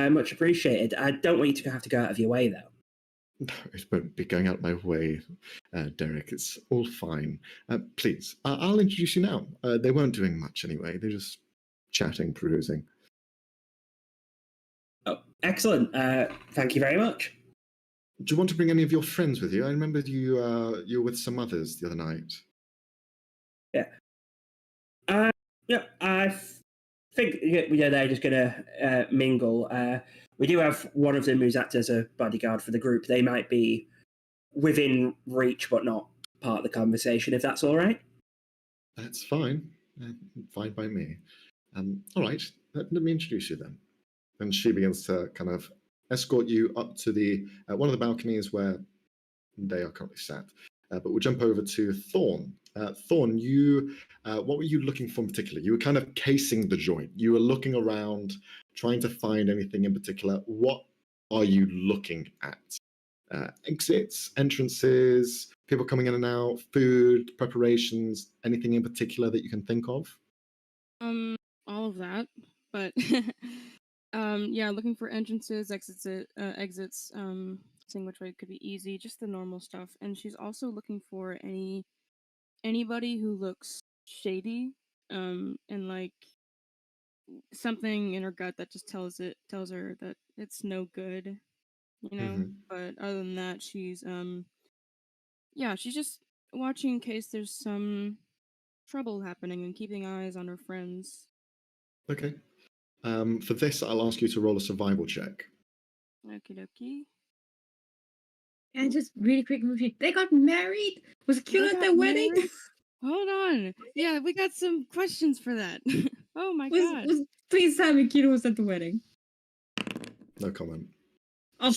much appreciated. I don't want you to have to go out of your way, though. No, it won't be going out my way, Derek. It's all fine. Please, I'll introduce you now. They weren't doing much anyway. They're just chatting, perusing. Oh, excellent. Thank you very much. Do you want to bring any of your friends with you? I remember you were with some others the other night. Yeah. I think they're just going to mingle. We do have one of them who's acted as a bodyguard for the group. They might be within reach, but not part of the conversation, if that's all right. That's fine. Fine by me. All right, let me introduce you then. And she begins to kind of escort you up to the one of the balconies where they are currently sat. But we'll jump over to Thorn. Thorn, what were you looking for in particular? You were kind of casing the joint. You were looking around, trying to find anything in particular. What are you looking at? Exits, entrances, people coming in and out, food, preparations, anything in particular that you can think of? All of that, but looking for entrances, exits, seeing which way could be easy, just the normal stuff. And she's also looking for anybody who looks shady, and like something in her gut that just tells her that it's no good, But other than that, she's just watching in case there's some trouble happening and keeping eyes on her friends. Okay. For this, I'll ask you to roll a survival check. Okie dokie. And just really quick movie. They got married. Was Kira at their wedding? Hold on. Yeah, we got some questions for that. Oh my god. Please tell me Kira was at the wedding. No comment. Oh.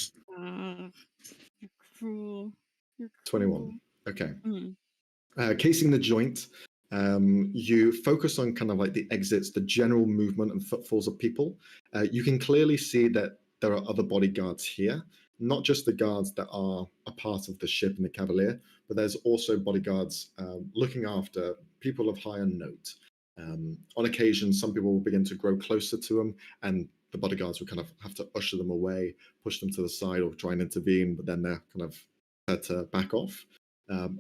You're cruel. You're cruel. 21. Okay. Mm-hmm. Casing the joint, you focus on kind of like the exits, the general movement and footfalls of people. You can clearly see that there are other bodyguards here, not just the guards that are a part of the ship and the Cavalier, but there's also bodyguards looking after people of higher note. On occasion, some people will begin to grow closer to them, and the bodyguards will kind of have to usher them away, push them to the side, or try and intervene, but then they're kind of had to back off.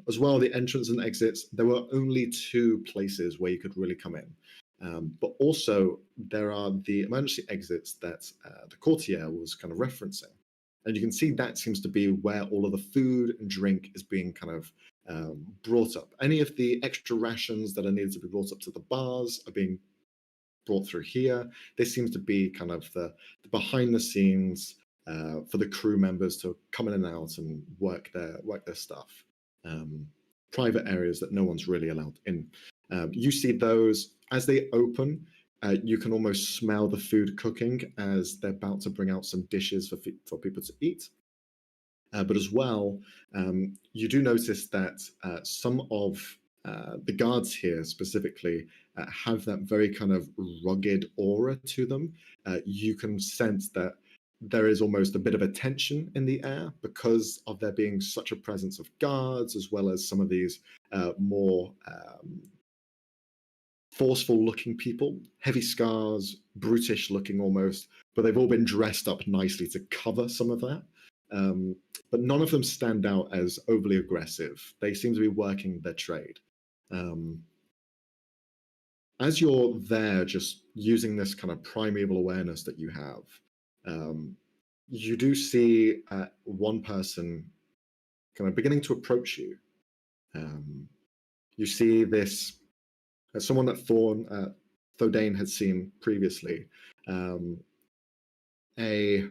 As well, the entrance and exits, there were only two places where you could really come in. But also, there are the emergency exits that the courtier was kind of referencing. And you can see that seems to be where all of the food and drink is being kind of brought up. Any of the extra rations that are needed to be brought up to the bars are being brought through here. This seems to be kind of the behind the scenes for the crew members to come in and out and work their stuff. Private areas that no one's really allowed in. You see those as they open. You can almost smell the food cooking as they're about to bring out some dishes for people to eat. But as well, you do notice that some of the guards here specifically have that very kind of rugged aura to them. You can sense that there is almost a bit of a tension in the air because of there being such a presence of guards, as well as some of these more forceful looking people, heavy scars, brutish looking almost, but they've all been dressed up nicely to cover some of that. But none of them stand out as overly aggressive. They seem to be working their trade. As you're there, just using this kind of primeval awareness that you have, you do see one person kind of beginning to approach you. You see this as someone that Thodane had seen previously, a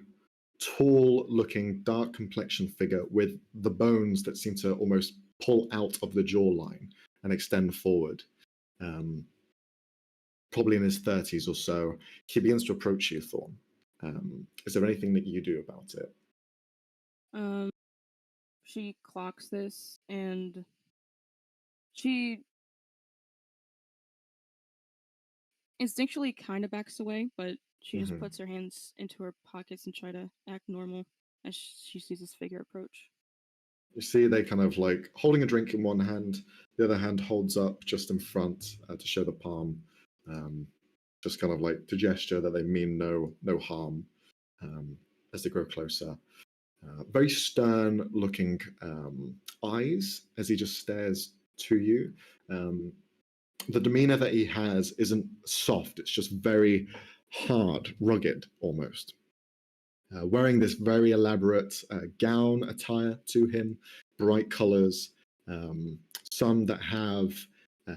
tall-looking, dark-complexioned figure with the bones that seem to almost pull out of the jawline and extend forward. Probably in his 30s or so, he begins to approach you, Thorn. Is there anything that you do about it? She clocks this, and she instinctually kind of backs away, but she just puts her hands into her pockets and try to act normal as she sees this figure approach. You see they kind of like holding a drink in one hand, the other hand holds up just in front to show the palm, just kind of like to gesture that they mean no harm as they grow closer. Very stern looking eyes as he just stares to you. The demeanor that he has isn't soft, it's just very hard, rugged almost. Wearing this very elaborate gown attire to him, bright colors, some that have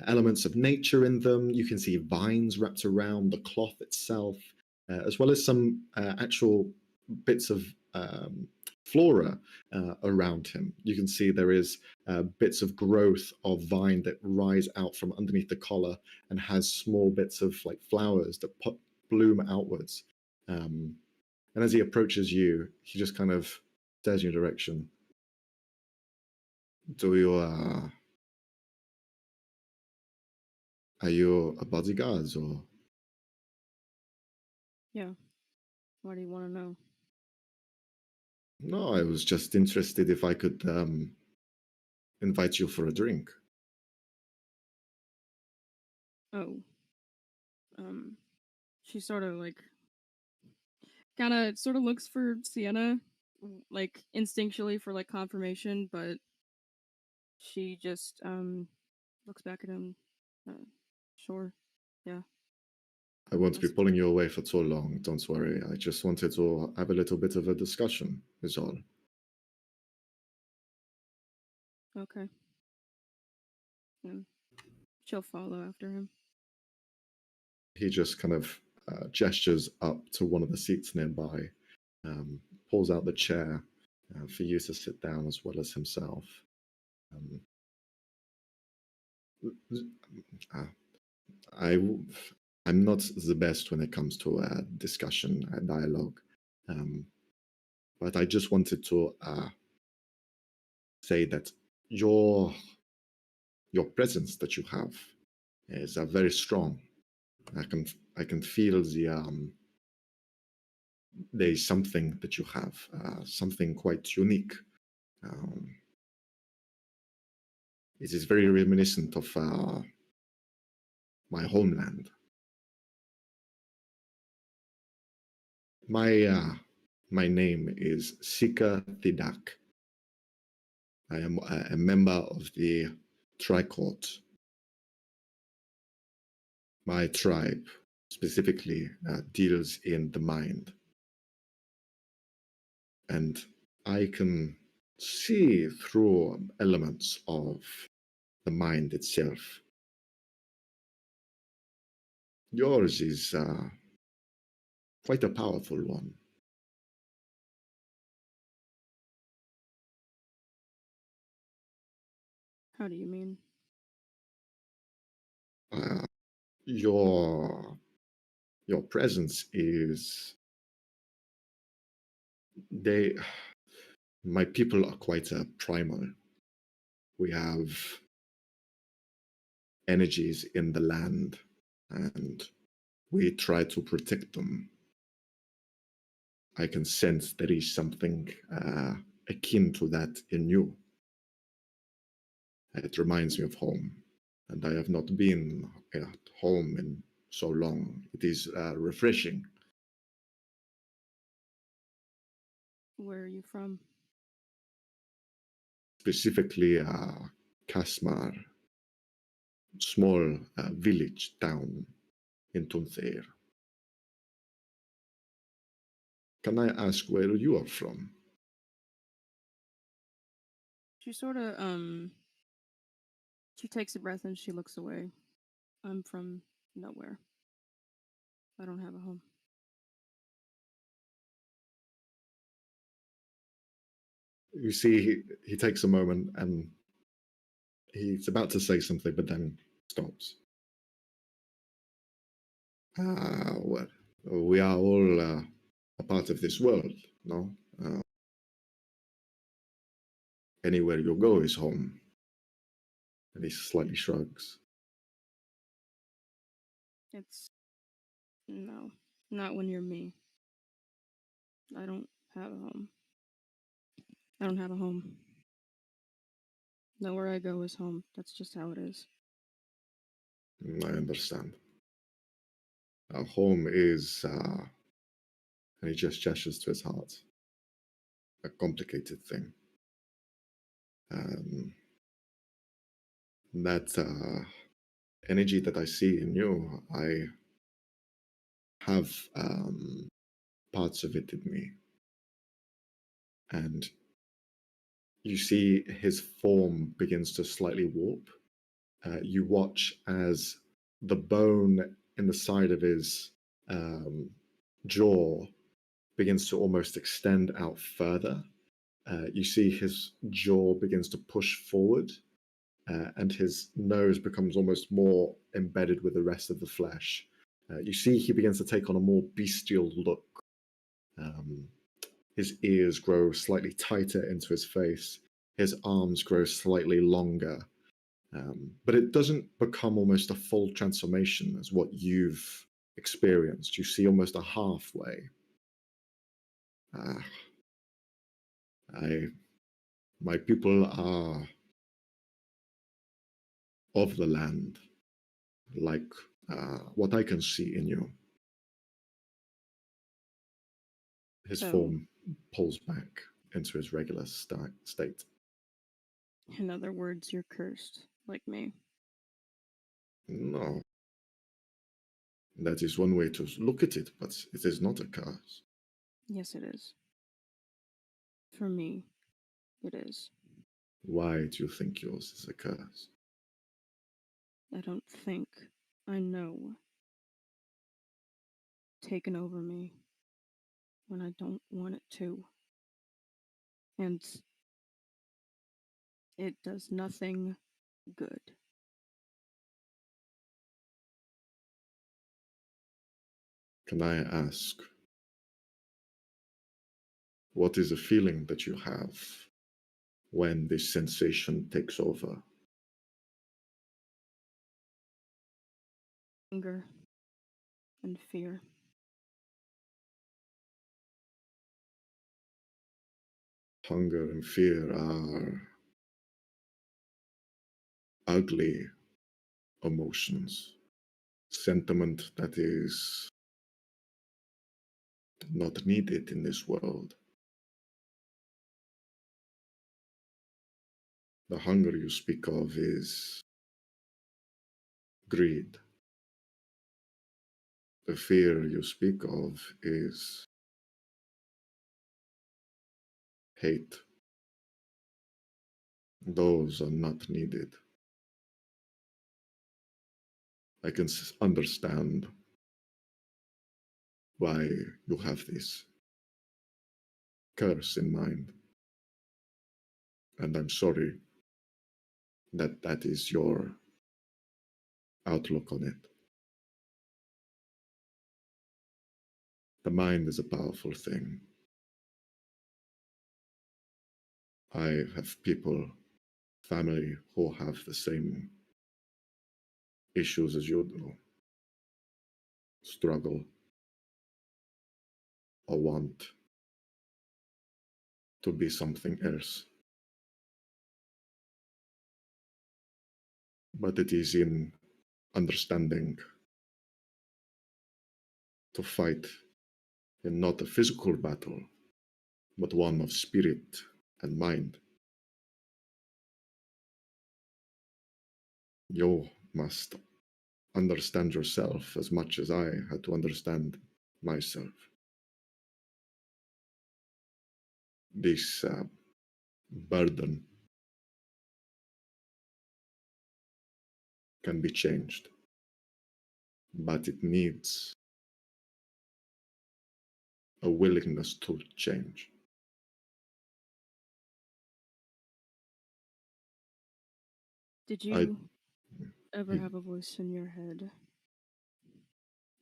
elements of nature in them. You can see vines wrapped around the cloth itself, as well as some actual bits of flora around him. You can see there is bits of growth of vine that rise out from underneath the collar and has small bits of like flowers that bloom outwards. And as he approaches you, he just kind of stares in your direction. Are you a bodyguard or? Yeah. Why do you want to know? No, I was just interested if I could invite you for a drink. Oh. She sort of like kind of sort of looks for Sienna, like instinctually for like confirmation, but she just looks back at him. Sure, yeah. I won't be pulling you away for too long, don't worry. I just wanted to have a little bit of a discussion, is all. Okay. And she'll follow after him. He just kind of gestures up to one of the seats nearby, pulls out the chair for you to sit down as well as himself. I'm not the best when it comes to discussion and dialogue, but I just wanted to say that your presence that you have is very strong. I can feel there's something that you have, something quite unique. It is very reminiscent of my homeland. My name is Sika Thidak. I am a member of the Tricourt. My tribe specifically deals in the mind. And I can see through elements of the mind itself. Yours is quite a powerful one. How do you mean? Your presence is my people are quite primal. We have energies in the land and we try to protect them. I can sense there is something akin to that in you. It reminds me of home, and I have not been at home in so long. It is refreshing. Where are you from? Specifically, Kasmar, small village town in Tunthair. Can I ask where you are from? She sort of she takes a breath and she looks away. I'm from nowhere. I don't have a home. You see, he takes a moment and he's about to say something, but then stops. Well, we are all a part of this world, no? Anywhere you go is home. And he slightly shrugs. It's no, not when you're me. I don't have a home. I don't have a home. Nowhere I go is home. That's just how it is. I understand. Our home is, and he just gestures to his heart, a complicated thing. That energy that I see in you, I have parts of it in me. And you see his form begins to slightly warp. You watch as the bone in the side of his jaw begins to almost extend out further. You see his jaw begins to push forward, and his nose becomes almost more embedded with the rest of the flesh. You see he begins to take on a more bestial look. His ears grow slightly tighter into his face. His arms grow slightly longer. But it doesn't become almost a full transformation as what you've experienced. You see almost a halfway. My people are of the land, like what I can see in you. His form pulls back into his regular state. In other words, you're cursed, like me. No. That is one way to look at it, but it is not a curse. Yes, it is. For me, it is. Why do you think yours is a curse? I don't think. I know. Taken over me when I don't want it to. And it does nothing good. Can I ask, what is a feeling that you have when this sensation takes over? Anger and fear. Hunger and fear are ugly emotions, sentiment that is not needed in this world. The hunger you speak of is greed. The fear you speak of is hate. Those are not needed. I can understand why you have this curse in mind. And I'm sorry that that is your outlook on it. The mind is a powerful thing. I have people, family, who have the same issues as you do. Struggle or want to be something else. But it is in understanding to fight in not a physical battle, but one of spirit and mind. You must understand yourself as much as I had to understand myself. This burden can be changed, but it needs a willingness to change. Did you ever have a voice in your head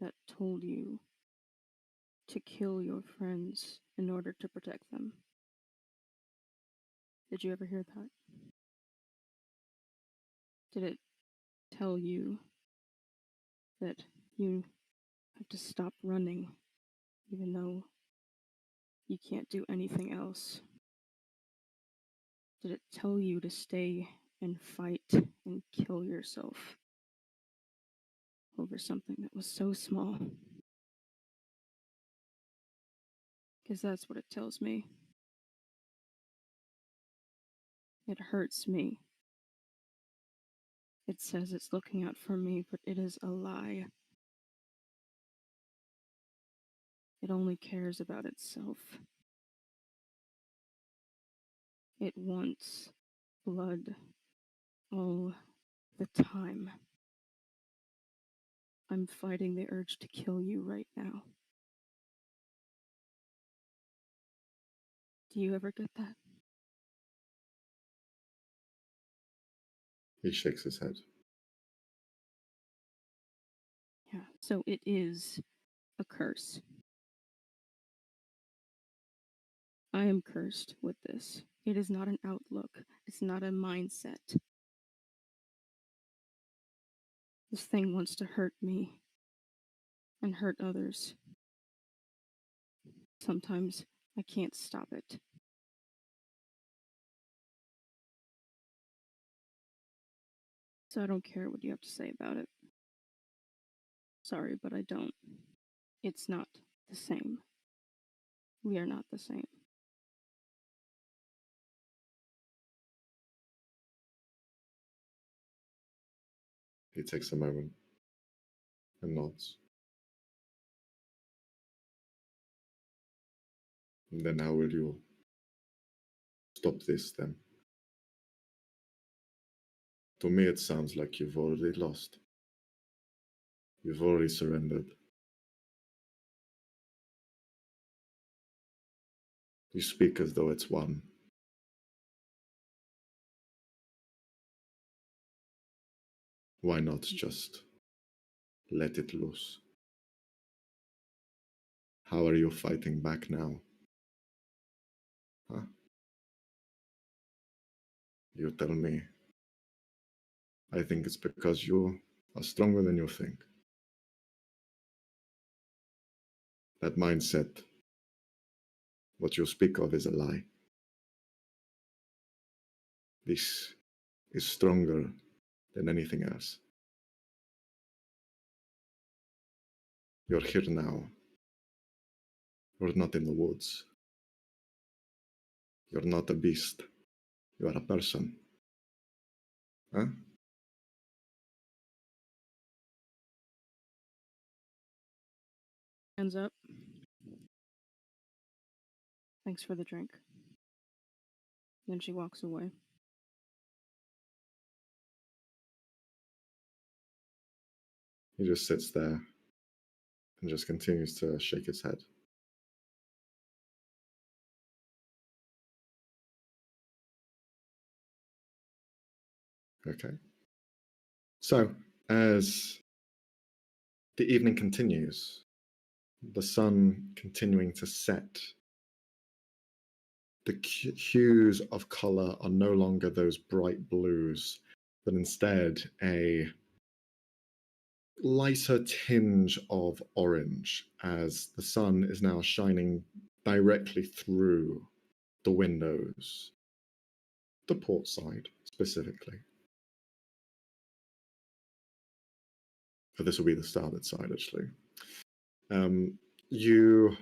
that told you to kill your friends in order to protect them? Did you ever hear that? Did it tell you that you have to stop running even though you can't do anything else? Did it tell you to stay and fight and kill yourself over something that was so small? Because that's what it tells me. It hurts me. It says it's looking out for me, but it is a lie. It only cares about itself. It wants blood all the time. I'm fighting the urge to kill you right now. Do you ever get that? He shakes his head. Yeah, so it is a curse. I am cursed with this. It is not an outlook. It's not a mindset. This thing wants to hurt me and hurt others. Sometimes I can't stop it. So I don't care what you have to say about it. Sorry, but I don't. It's not the same. We are not the same. He takes a moment and nods. And then how will you stop this then? To me, it sounds like you've already lost. You've already surrendered. You speak as though it's won. Why not just let it loose? How are you fighting back now? Huh? You tell me. I think it's because you are stronger than you think. That mindset, what you speak of, is a lie. This is stronger than anything else. You're here now. You're not in the woods. You're not a beast. You are a person. Huh? Hands up. Thanks for the drink. Then she walks away. He just sits there and just continues to shake his head. Okay. So, as the evening continues, the sun continuing to set, the hues of color are no longer those bright blues, but instead a lighter tinge of orange as the sun is now shining directly through the windows, the port side specifically. But this will be the starboard side, actually. You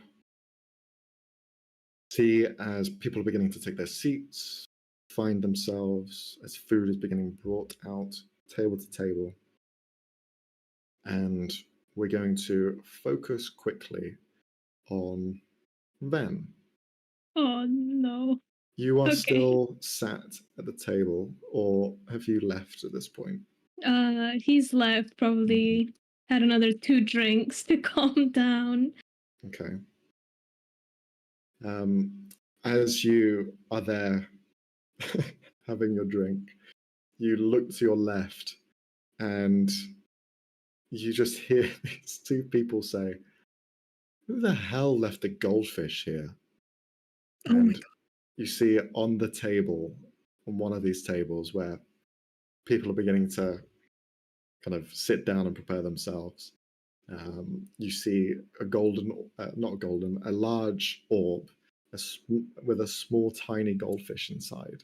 see as people are beginning to take their seats, find themselves, as food is beginning brought out table to table. And we're going to focus quickly on Ven. Oh no. You are Okay. still sat at the table, or have you left at this point? He's left, probably had another 2 drinks to calm down. Okay. As you are there having your drink, you look to your left and you just hear these 2 people say, "Who the hell left a goldfish here?" Oh my And God. you see on the table, on one of these tables where people are beginning to kind of sit down and prepare themselves, you see a a large orb with a small, tiny goldfish inside.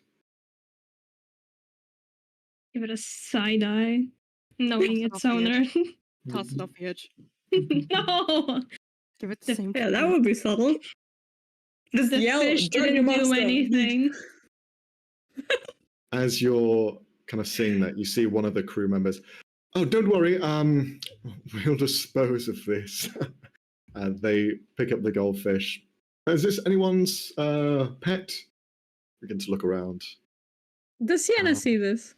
Give it a side eye, knowing its owner. Toss it off the edge. No! Give it the same. Yeah, that would be subtle. Just The yell, fish "Dungeon didn't do Master." anything. As you're kind of seeing that, you see one of the crew members. "Oh, don't worry. We'll dispose of this." They pick up the goldfish. "Is this anyone's pet?" Begin to look around. Does Sienna see this?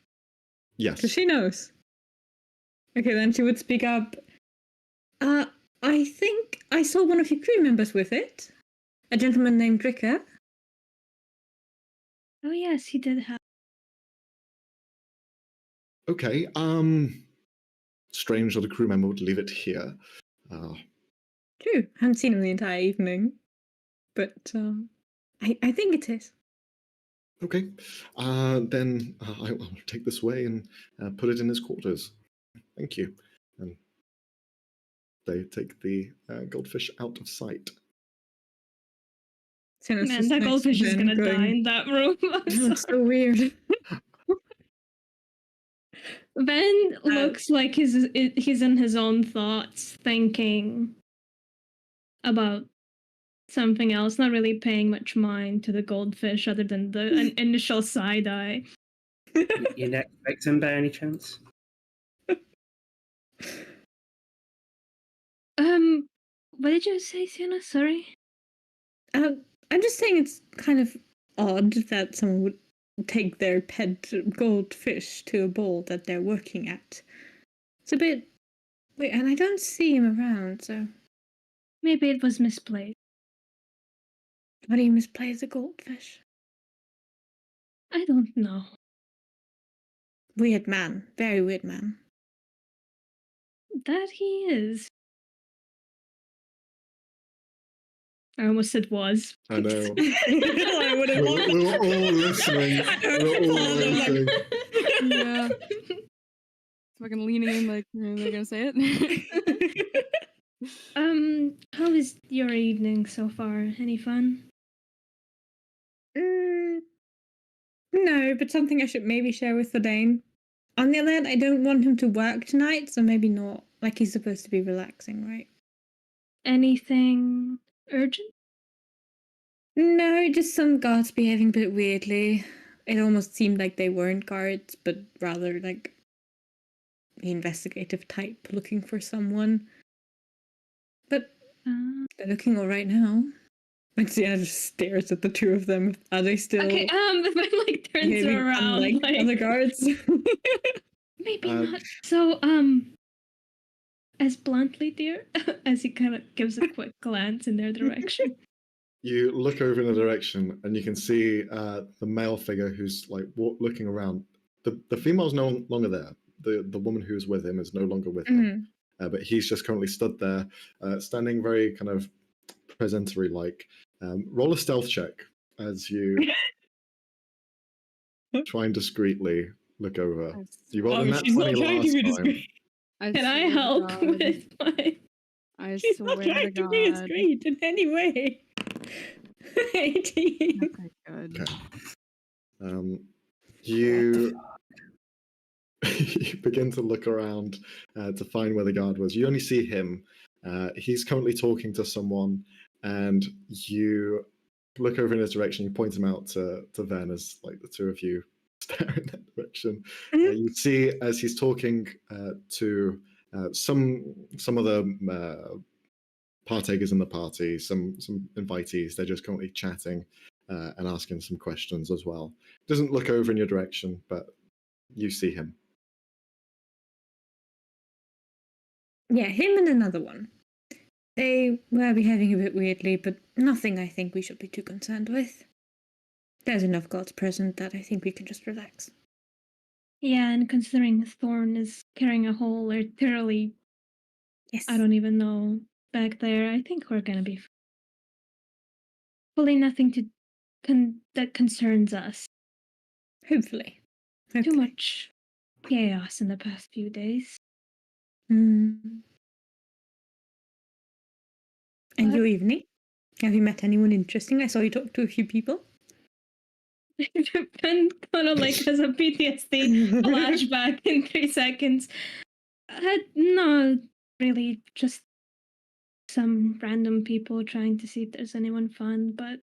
Yes. Because she knows. Okay, then she would speak up. I think I saw one of your crew members with it. A gentleman named Dricker. Oh yes, he did have. Okay. Strange that a crew member would leave it here. True. I haven't seen him the entire evening. But I think it is. Okay. Then I will take this away and put it in his quarters. Thank you. And they take the goldfish out of sight. Sienna's Man, just that next to goldfish is Ben gonna die going, in that room. I'm "That's sorry. so weird." Ben looks like he's in his own thoughts, thinking about something else, not really paying much mind to the goldfish other than the initial side eye. Your next victim, by any chance? What did you say, Sienna? Sorry. I'm just saying it's kind of odd that someone would take their pet goldfish to a ball that they're working at. It's a bit weird, and I don't see him around, so. Maybe it was misplaced. What do you misplace a goldfish? I don't know. Weird man. Very weird man. That he is. I almost said was. I know. I would have we were all listening. We were all listening. Yeah. Fucking leaning in like, are they gonna say it? How is your evening so far? Any fun? No, but something I should maybe share with Thadane. On the other hand, I don't want him to work tonight, so maybe not. Like, he's supposed to be relaxing, right? Anything urgent? No, just some guards behaving a bit weirdly. It almost seemed like they weren't guards, but rather like the investigative type looking for someone. But they're looking all right now. And Sienna just stares at the 2 of them. Are they still Okay, Ben like turns behaving around unlike like other guards? maybe not. So as bluntly, dear, as he kind of gives a quick glance in their direction. You look over in the direction and you can see the male figure who's like looking around. The female's no longer there. The woman who's with him is no longer with him. But he's just currently stood there, standing very kind of presentary like. Roll a stealth check as you try and discreetly look over. You rolled a nat 20 last time. Can I help with my... I She's swear not to trying to be God. discreet in any way. 18. Okay, good. Okay. You you begin to look around to find where the guard was. You only see him. He's currently talking to someone, and you look over in his direction. You point him out to Ven as like the two of you stare in that direction. You see as he's talking to some other partakers in the party, some invitees. They're just currently chatting and asking some questions as well. Doesn't look over in your direction, but you see him. Yeah, him and another one. They were behaving a bit weirdly, but nothing I think we should be too concerned with. There's enough gods present that I think we can just relax. Yeah, and considering Thorn is carrying a whole literally, Yes. I don't even know, back there, I think we're gonna be fully nothing that concerns us. Hopefully. Too much chaos in the past few days. And What? your evening? Have you met anyone interesting? I saw you talk to a few people. Ben kind of like has a PTSD flashback in 3 seconds. No, really, just some random people trying to see if there's anyone fun, but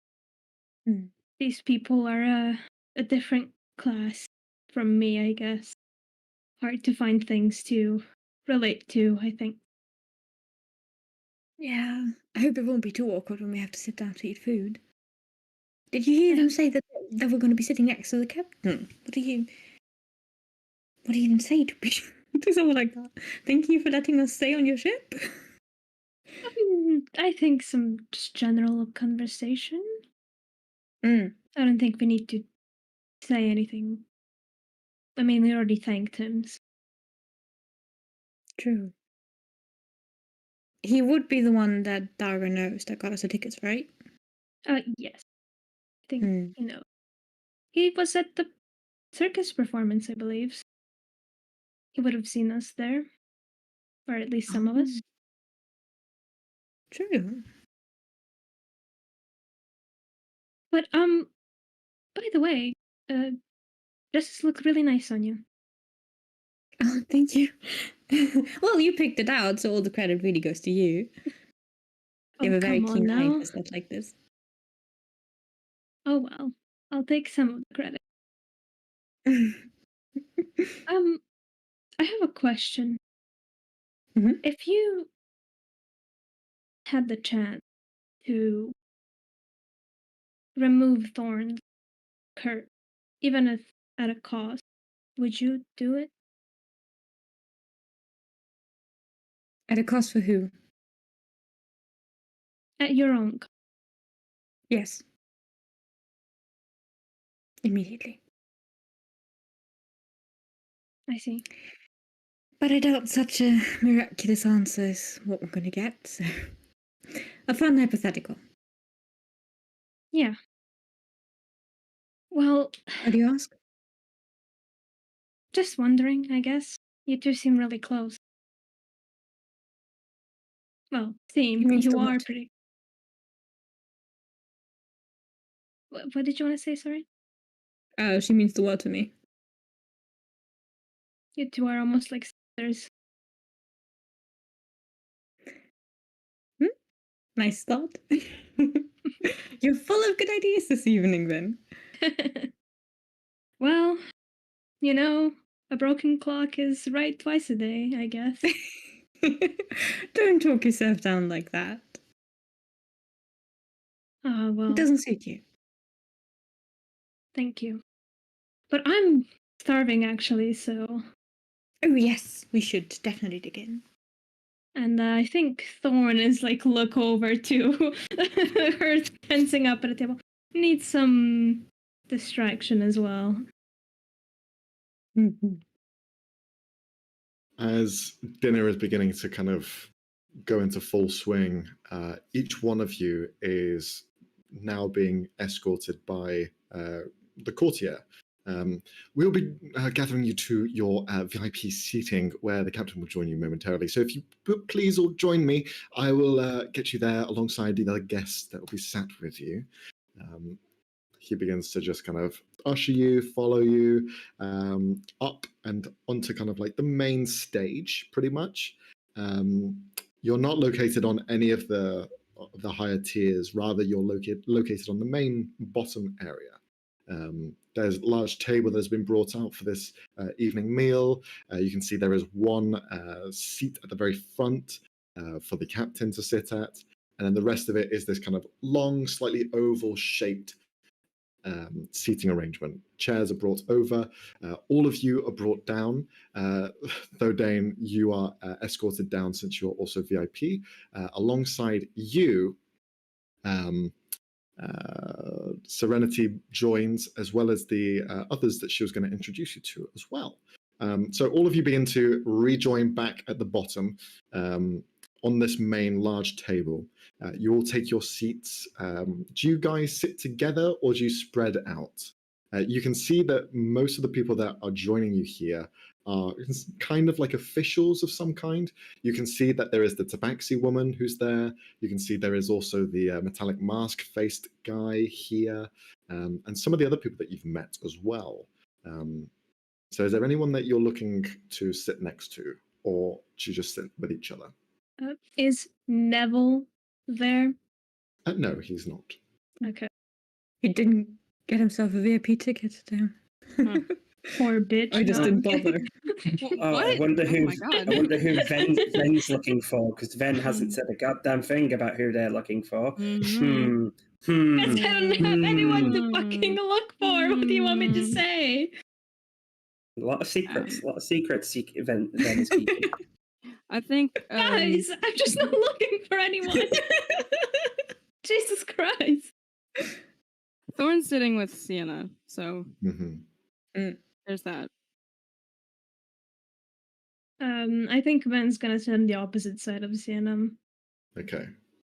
these people are a different class from me, I guess. Hard to find things to relate to, I think. Yeah, I hope it won't be too awkward when we have to sit down to eat food. Did you hear them say that they were going to be sitting next to the captain? What do you even say to someone like that? Thank you for letting us stay on your ship. I think some just general conversation. I don't think we need to say anything. I mean, we already thanked him. So. True. He would be the one that Dara knows that got us the tickets, right? Yes. I think, he was at the circus performance, I believe. He would have seen us there. Or at least some of us. True. But, by the way, dresses look really nice on you. Oh, thank you. Well, you picked it out, so all the credit really goes to you. You have a very keen eye for stuff like this. Oh well, I'll take some of the credit. I have a question. If you had the chance to remove Thorn's curse, even if at a cost, would you do it? At a cost for who? At your own cost. Yes. Immediately. I see. But I doubt such a miraculous answer is what we're going to get, so... A fun hypothetical. Yeah. Well... What do you ask? Just wondering, I guess. You two seem really close. Well, you are pretty... What did you want to say, sorry? She means the world to me. You two are almost like sisters. Nice thought. You're full of good ideas this evening, then. Well, a broken clock is right twice a day, I guess. Don't talk yourself down like that. Well... It doesn't suit you. Thank you. But I'm starving, actually, so... Oh, yes, we should definitely dig in. And I think Thorn is, look over to her fencing up at a table. Needs some distraction as well. As dinner is beginning to kind of go into full swing, each one of you is now being escorted by the courtier We'll be gathering you to your VIP seating where the captain will join you momentarily. So if you please all join me, I will get you there alongside the other guests that will be sat with you. He begins to just kind of usher you, follow you up and onto kind of like the main stage, pretty much. You're not located on any of the higher tiers. Rather, you're located on the main bottom area. There's a large table that's been brought out for this evening meal. You can see there is one seat at the very front for the captain to sit at. And then the rest of it is this kind of long, slightly oval-shaped seating arrangement. Chairs are brought over. All of you are brought down. Though Dane, you are escorted down since you're also VIP. Alongside you, Serenity joins, as well as the others that she was going to introduce you to as well. So all of you begin to rejoin back at the bottom on this main large table. You all take your seats. Do you guys sit together or do you spread out? You can see that most of the people that are joining you here are kind of like officials of some kind. You can see that there is the tabaxi woman who's there. You can see there is also the metallic mask-faced guy here, and some of the other people that you've met as well. So is there anyone that you're looking to sit next to, or do you just sit with each other? Is Neville there? No, he's not. Okay. He didn't get himself a VIP ticket, damn. Poor bitch. I just no. didn't bother. I wonder who my God. I wonder who Ven's looking for, because Ven hasn't said a goddamn thing about who they're looking for. Mhm. Because I don't have anyone to Hmm. fucking look for. What do you want me to say? A lot of secrets. Ven is keeping. I think Guys, I'm just not looking for anyone. Jesus Christ. Thorn's sitting with Sienna, so Mm-hmm. there's that. I think Ben's gonna sit on the opposite side of Sienna. Okay.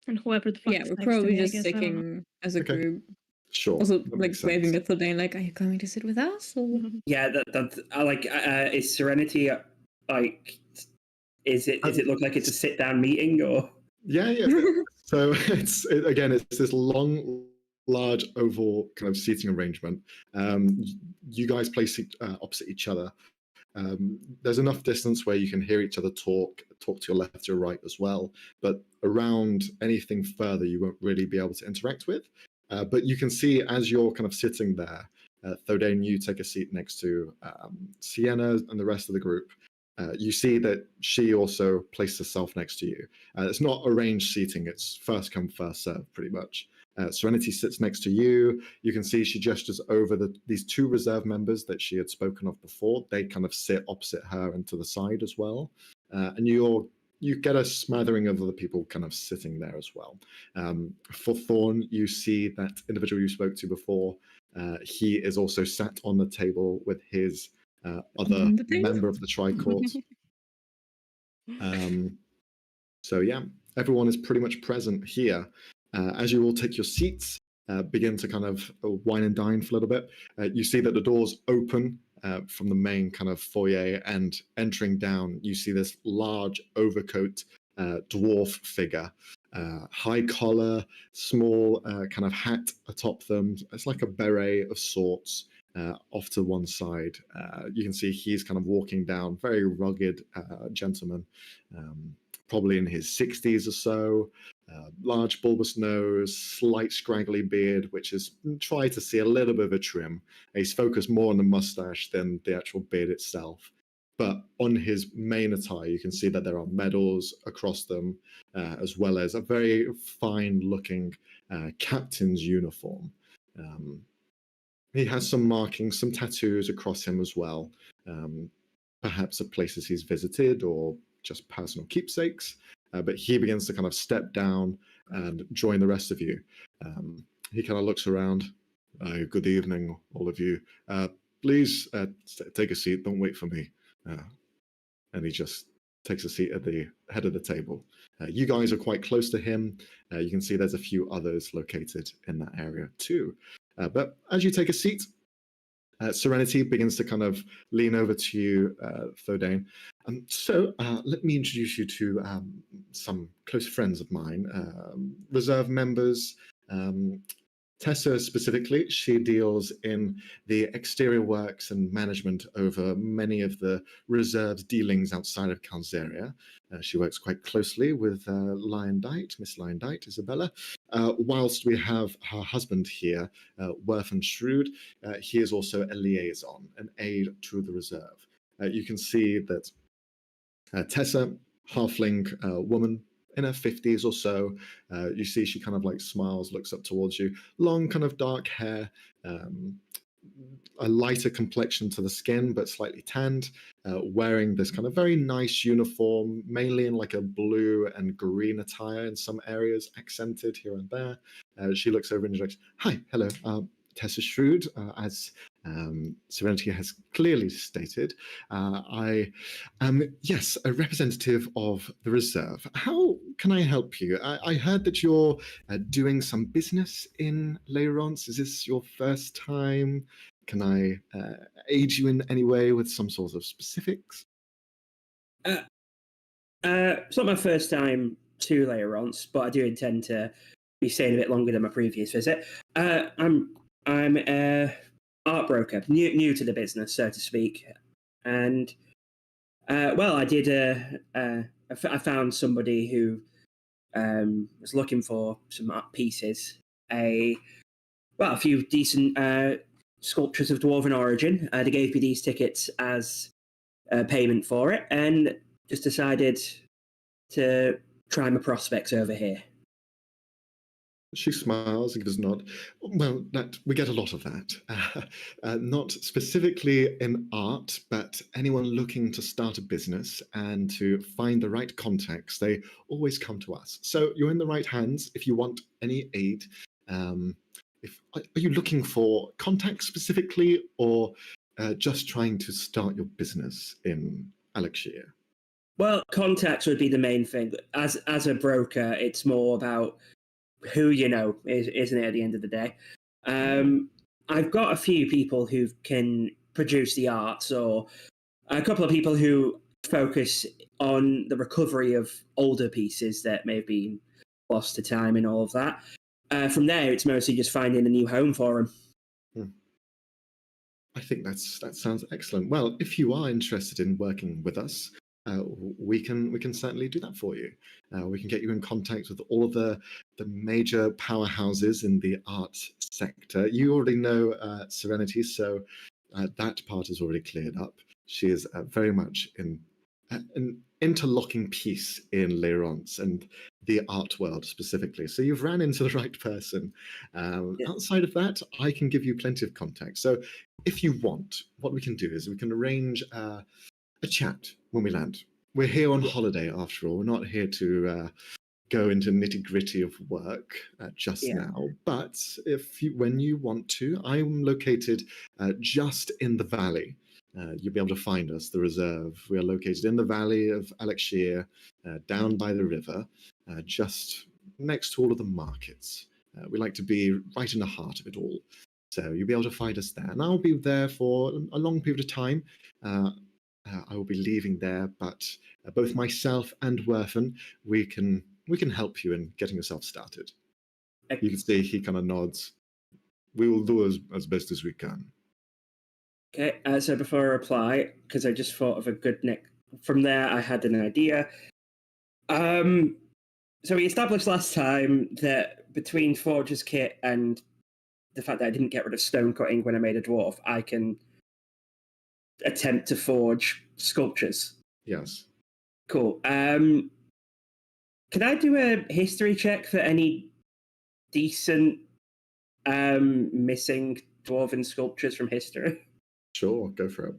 And whoever the fuck Yeah, is we're next probably to me, just I guess, I don't know. sticking as a Okay. group. Sure. Also, that like makes waving sense. at Thordane, like, are you coming to sit with us? Or... Yeah, I like. Is Serenity like? Is it look like it's a sit down meeting or? Yeah. So it's this long, large oval kind of seating arrangement. You guys place opposite each other. There's enough distance where you can hear each other talk to your left, to your right as well. But around anything further, you won't really be able to interact with. But you can see as you're kind of sitting there, Thordane, you take a seat next to Sienna and the rest of the group. You see that she also placed herself next to you. It's not arranged seating, it's first come, first served, pretty much. Serenity sits next to you. You can see she gestures over these two reserve members that she had spoken of before. They kind of sit opposite her and to the side as well. And you get a smattering of other people kind of sitting there as well. For Thorn, you see that individual you spoke to before. He is also sat on the table with his other member of the Tri-Court. So yeah, everyone is pretty much present here. As you all take your seats, begin to kind of wine and dine for a little bit, you see that the doors open from the main kind of foyer, and entering down, you see this large overcoat dwarf figure. High collar, small kind of hat atop them. It's like a beret of sorts. Off to one side, you can see he's kind of walking down, very rugged gentleman, probably in his 60s or so. Large bulbous nose, slight scraggly beard, which is try to see a little bit of a trim. He's focused more on the mustache than the actual beard itself. But on his main attire, you can see that there are medals across them, as well as a very fine-looking captain's uniform. He has some markings, some tattoos across him as well, perhaps of places he's visited or just personal keepsakes. But he begins to kind of step down and join the rest of you. He kind of looks around. Good evening, all of you. Please take a seat. Don't wait for me. And he just takes a seat at the head of the table. You guys are quite close to him. You can see there's a few others located in that area too. But as you take a seat, Serenity begins to kind of lean over to you, Thodane. So let me introduce you to some close friends of mine, reserve members. Tessa specifically, she deals in the exterior works and management over many of the reserve's dealings outside of Calzeria. She works quite closely with Miss Lyondite, Isabella, whilst we have her husband here, Worth and Shrewd. He is also a liaison, an aide to the reserve. You can see that Tessa, halfling woman, in her 50s or so. You see she kind of like smiles, looks up towards you. Long kind of dark hair, a lighter complexion to the skin, but slightly tanned, wearing this kind of very nice uniform, mainly in like a blue and green attire in some areas, accented here and there. She looks over and goes, "Hi, hello, Tessa Shrewd, as Serenity has clearly stated. I am, yes, a representative of the reserve. How can I help you? I heard that you're doing some business in Leyrance. Is this your first time? Can I aid you in any way with some sort of specifics?" It's not my first time to Leyrance, but I do intend to be staying a bit longer than my previous visit. I'm a art broker, new to the business, so to speak, and well, I did. I found somebody who was looking for some art pieces. A few decent sculptures of dwarven origin. They gave me these tickets as payment for it, and just decided to try my prospects over here. She smiles and gives a nod. Well, we get a lot of that. Not specifically in art, but anyone looking to start a business and to find the right contacts, they always come to us. So you're in the right hands if you want any aid. Are you looking for contacts specifically, or just trying to start your business in Alexia? Well, contacts would be the main thing. As a broker, it's more about who you know, isn't it, at the end of the day? I've got a few people who can produce the arts, or a couple of people who focus on the recovery of older pieces that may have been lost to time and all of that. From there, it's mostly just finding a new home for them. I think that sounds excellent. Well, if you are interested in working with us, we can certainly do that for you. We can get you in contact with all of the major powerhouses in the art sector. You already know Serenity, so that part is already cleared up. She is very much in an interlocking piece in Leyrance and the art world specifically. So you've ran into the right person. Outside of that, I can give you plenty of contacts. So if you want, what we can do is we can arrange a chat when we land. We're here on holiday after all. We're not here to go into nitty-gritty of work just now. But when you want to, I'm located just in the valley. You'll be able to find us, the reserve. We are located in the valley of Alexia, down by the river, just next to all of the markets. We like to be right in the heart of it all. So you'll be able to find us there. And I'll be there for a long period of time. I will be leaving there, but both myself and Werfen, we can help you in getting yourself started. You can see he kind of nods. We will do as best as we can. Okay, so before I reply, because I just thought of a good nick. From there, I had an idea. So we established last time that between Forger's kit and the fact that I didn't get rid of stone cutting when I made a dwarf, I can attempt to forge sculptures. Yes. Cool. Can I do a history check for any decent missing dwarven sculptures from history? Sure, go for it.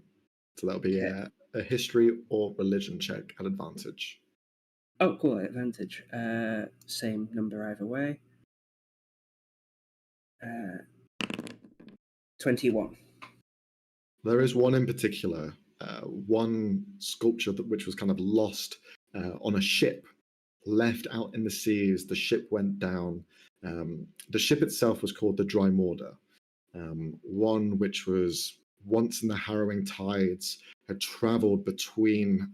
So that'll be a history or religion check at advantage. Oh, cool, advantage. Same number either way. 21. There is one in particular, one sculpture which was kind of lost on a ship, left out in the seas. The ship went down. The ship itself was called the Dry Mortar, one which was once in the harrowing tides, had traveled between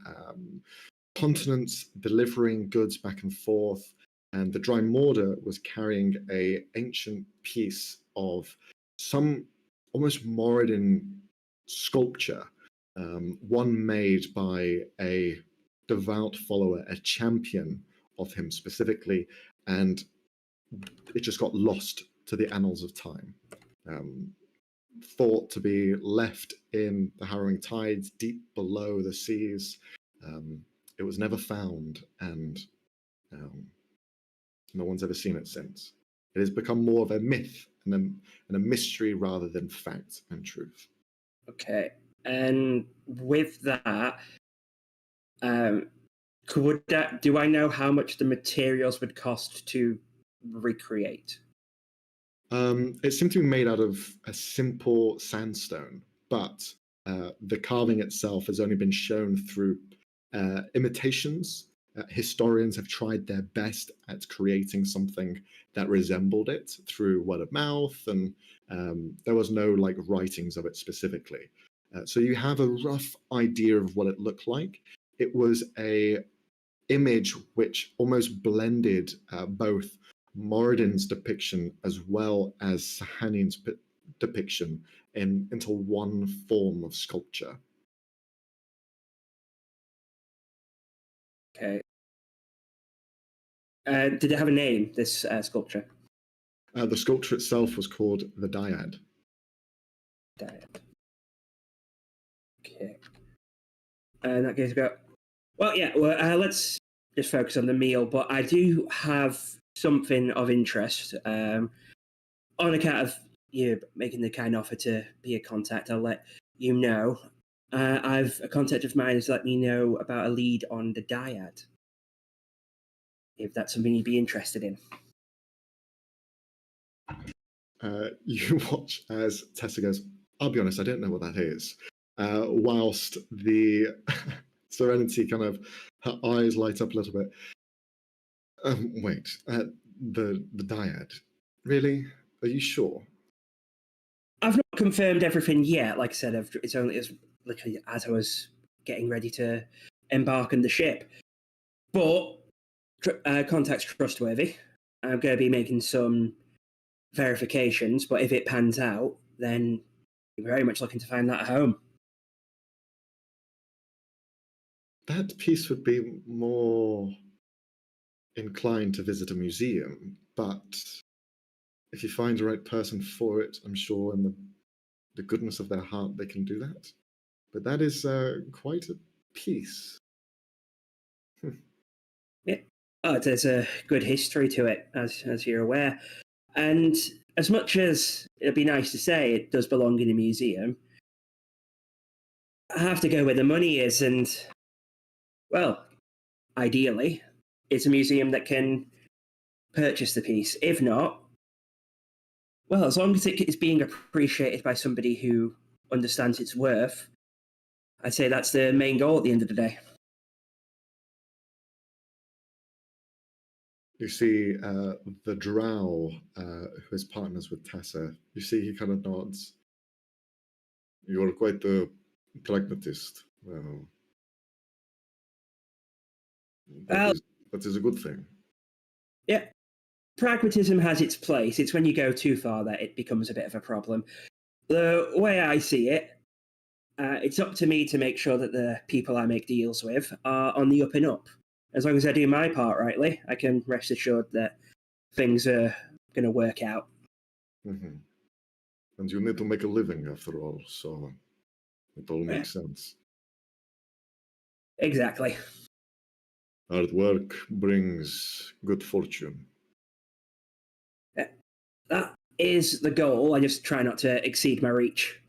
continents, delivering goods back and forth. And the Dry Mortar was carrying an ancient piece of some almost Moradin sculpture, one made by a devout follower, a champion of him specifically, and it just got lost to the annals of time. Thought to be left in the harrowing tides deep below the seas. It was never found, and no one's ever seen it since. It has become more of a myth and a mystery rather than fact and truth. Okay, and with that, do I know how much the materials would cost to recreate? It seemed to be made out of a simple sandstone, but the carving itself has only been shown through imitations. Historians have tried their best at creating something that resembled it through word of mouth, and there was no like writings of it specifically. So you have a rough idea of what it looked like. It was a image which almost blended both Moradin's depiction as well as Sahanin's depiction into one form of sculpture. Okay. Did it have a name, this sculpture? The sculpture itself was called the Dyad. Dyad. Okay. In that case, go. Well, yeah. Well, let's just focus on the meal. But I do have something of interest. On account of you making the kind offer to be a contact, I'll let you know. A contact of mine has let me know about a lead on the Dyad. If that's something you'd be interested in. You watch as Tessa goes, I'll be honest, I don't know what that is. Whilst the Serenity kind of, her eyes light up a little bit. Wait, the Dyad. Really? Are you sure? I've not confirmed everything yet. Like I said, it's only literally as I was getting ready to embark on the ship. But contact's trustworthy. I'm going to be making some verifications, but if it pans out, then I'm very much looking to find that at home. That piece would be more inclined to visit a museum, but if you find the right person for it, I'm sure in the goodness of their heart they can do that. But that is quite a piece. Yeah. Oh, there's a good history to it, as you're aware. And as much as it'd be nice to say it does belong in a museum, I have to go where the money is, and, well, ideally, it's a museum that can purchase the piece. If not, well, as long as it is being appreciated by somebody who understands its worth, I'd say that's the main goal at the end of the day. You see the drow who is partners with Tessa, you see he kind of nods. You're quite a pragmatist. Well, that is a good thing. Yeah. Pragmatism has its place. It's when you go too far that it becomes a bit of a problem. The way I see it, it's up to me to make sure that the people I make deals with are on the up and up. As long as I do my part rightly, I can rest assured that things are going to work out. Mm-hmm. And you need to make a living after all, so it all makes sense. Exactly. Hard work brings good fortune. That is the goal. I just try not to exceed my reach.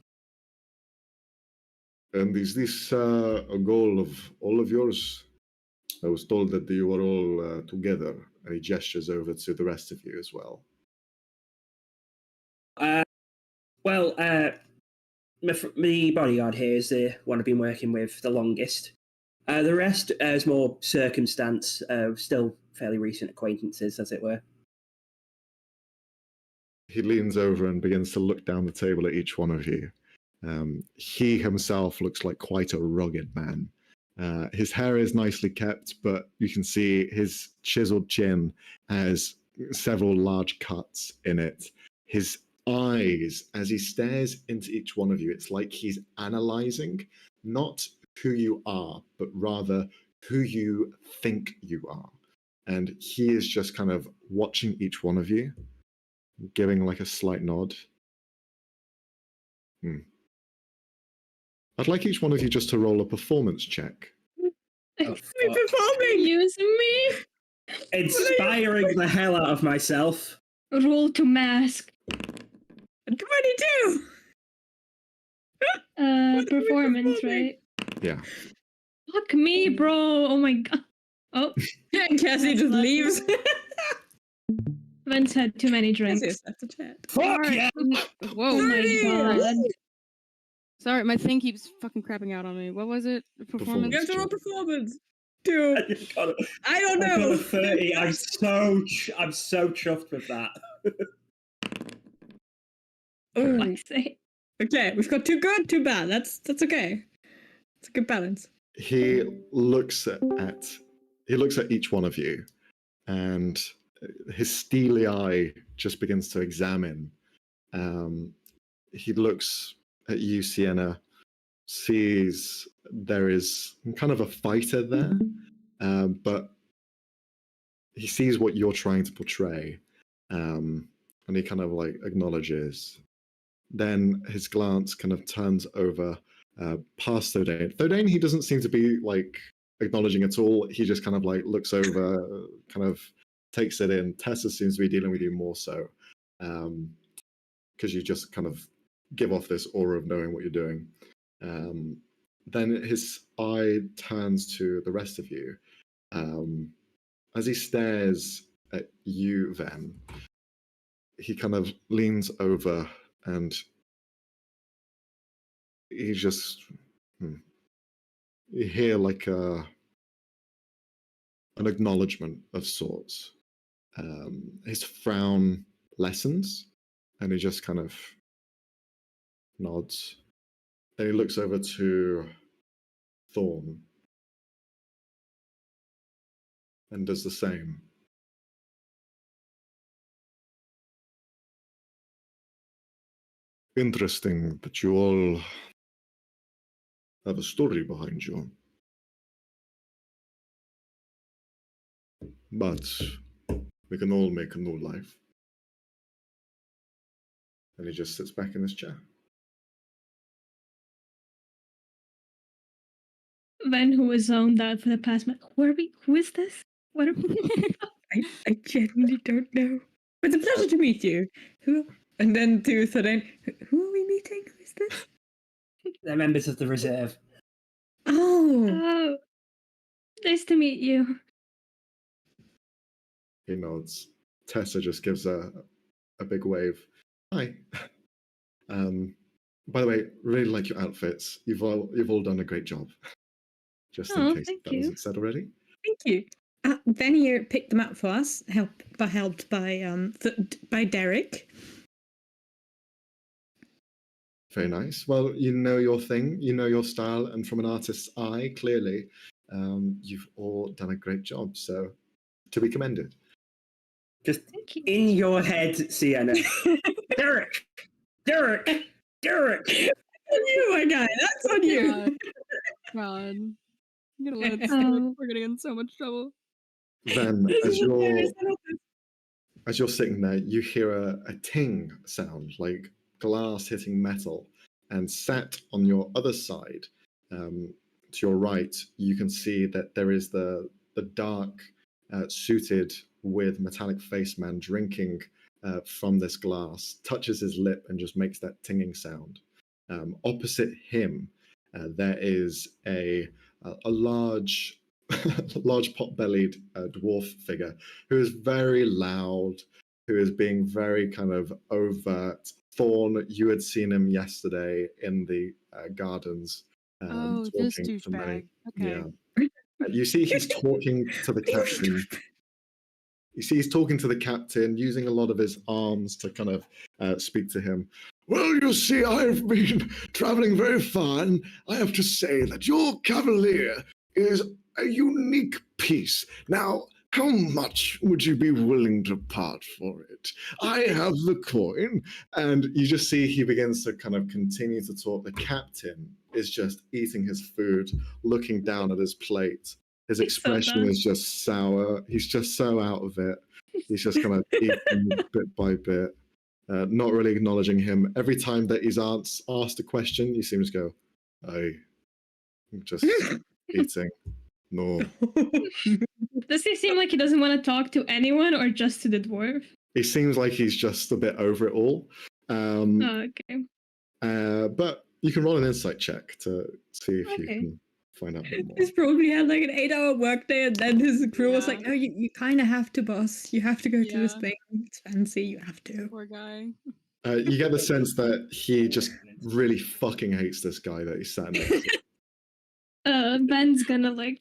And is this a goal of all of yours? I was told that you were all together, and he gestures over to the rest of you as well. My bodyguard here is the one I've been working with the longest. The rest is more circumstance, still fairly recent acquaintances, as it were. He leans over and begins to look down the table at each one of you. He himself looks like quite a rugged man. His hair is nicely kept, but you can see his chiseled chin has several large cuts in it. His eyes, as he stares into each one of you, it's like he's analyzing not who you are, but rather who you think you are. And he is just kind of watching each one of you, giving like a slight nod. I'd like each one of you just to roll a performance check. Oh, fuck. Performing! Use me. Inspiring the hell out of myself. Roll to mask. 22! Performance, performing? right? Yeah. Fuck me, bro. Oh my god. Oh, And Cassie just leaves. Vince had too many Cassie drinks. has left the chat. Fuck yeah! Whoa. Oh my god. Sorry, my thing keeps fucking crapping out on me. What was it? Performance? You have to roll performance. Dude, I don't I got know. a 30. I'm so chuffed with that. Ooh. Fuck's sake. Okay, we've got too good, too bad. That's okay. It's a good balance. He looks at each one of you, and his steely eye just begins to examine. He looks at you, Sienna, sees there is kind of a fighter there, but he sees what you're trying to portray, and he kind of like acknowledges. Then his glance kind of turns over past Thodane. Thodane, he doesn't seem to be like acknowledging at all. He just kind of like looks over, kind of takes it in. Tessa seems to be dealing with you more so, because you just kind of give off this aura of knowing what you're doing. Then his eye turns to the rest of you. As he stares at you, Ven, he kind of leans over and he just you hear like an acknowledgement of sorts. His frown lessens and he just kind of nods. Then he looks over to Thorn and does the same. Interesting that you all have a story behind you. But we can all make a new life. And he just sits back in his chair. Ven, who was zoned out for the past month. Who is this? What are we? I genuinely don't know. It's a pleasure to meet you. Who? And then to Thorane, who are we meeting? Who is this? They're members of the reserve. Oh. Oh, nice to meet you. He nods. Tessa just gives a big wave. Hi. By the way, really like your outfits. You've all done a great job. Just in case Thank that you. wasn't said already. Thank you. Then here picked them up for us, helped by Derek. Very nice. Well, you know your thing, you know your style, and from an artist's eye, clearly, you've all done a great job. So, to be commended. Just Thank you. in your head, Sienna. Derek! That's on you, my guy. That's on you. God. I'm gonna let it Oh. slip. We're gonna get in so much trouble. Then, This as is hilarious. you're sitting there, you hear a ting sound, like glass hitting metal, and sat on your other side, to your right, you can see that there is the dark, suited with metallic face man drinking from this glass, touches his lip and just makes that tinging sound. Opposite him, there is a large, large pot-bellied dwarf figure who is very loud, who is being very kind of overt. Thorn, you had seen him yesterday in the gardens. Oh, this talking to many. douchebag. Okay. Yeah. You see he's talking to the captain. You see, he's talking to the captain, using a lot of his arms to kind of speak to him. Well, you see, I've been traveling very far, and I have to say that your Cavalier is a unique piece. Now, how much would you be willing to part for it? I have the coin. And you just see he begins to kind of continue to talk. The captain is just eating his food, looking down at his plate. His expression is just sour. He's just so out of it. He's just kind of eating bit by bit, not really acknowledging him. Every time that he's asked a question, you see him just go, I'm just eating. No. Does he seem like he doesn't want to talk to anyone or just to the dwarf? He seems like he's just a bit over it all. Okay. But you can roll an insight check to see if you can find out more. He's probably had like an 8-hour workday, and then his crew was like, no, you kind of have to, boss. You have to go to this thing. It's fancy. You have to. Poor guy. You get the sense that he just really fucking hates this guy that he's sat next to. Ben's gonna like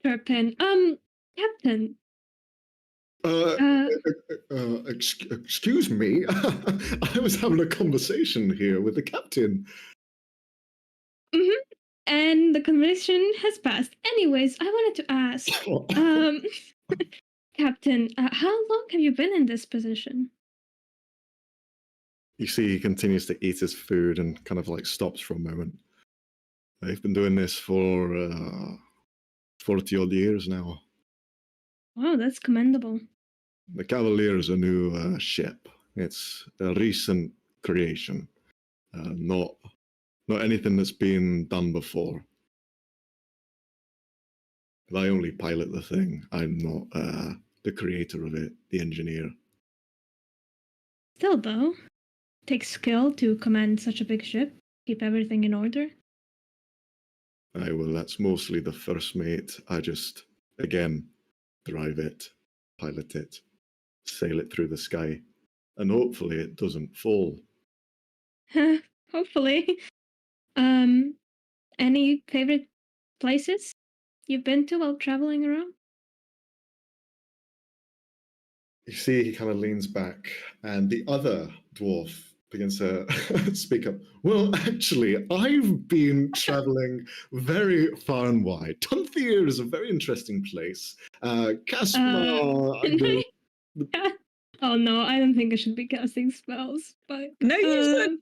chirp in. Captain. Excuse me. I was having a conversation here with the captain. Mm-hmm. And the conversation has passed. Anyways, I wanted to ask, Captain, how long have you been in this position? You see, he continues to eat his food and kind of like stops for a moment. I've been doing this for 40 odd years now. Wow, that's commendable. The Cavalier is a new ship. It's a recent creation, not anything that's been done before. But I only pilot the thing. I'm not the creator of it, the engineer. Still, though, it takes skill to command such a big ship, keep everything in order. Well, that's mostly the first mate. I just, again, drive it, pilot it, sail it through the sky, and hopefully it doesn't fall. Hopefully. Any favorite places you've been to while traveling around? You see, he kind of leans back, and the other dwarf begins to speak up. Well, actually, I've been traveling very far and wide. Tunthir is a very interesting place. Caspar, Oh no, I don't think I should be casting spells, but no, you should.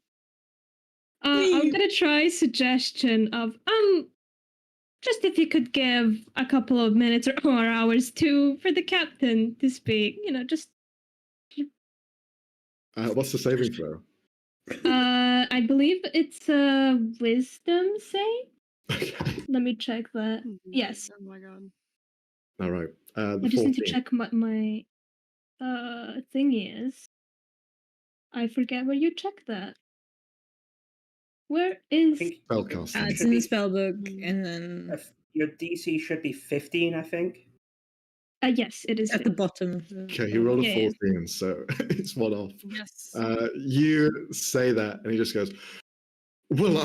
I'm gonna try suggestion of just if you could give a couple of minutes or hours for the captain to speak, just what's the saving throw? I believe it's a wisdom save. Okay. Let me check that. Yes. Oh my god. All right. I just need to check what my thingy is. I forget where you check that. Where is spellcasting? It's in the spell book, and then your DC should be 15, I think. Yes, it is at the bottom. Okay, you rolled a 14, so it's one off. Yes. You say that, and he just goes, "Well,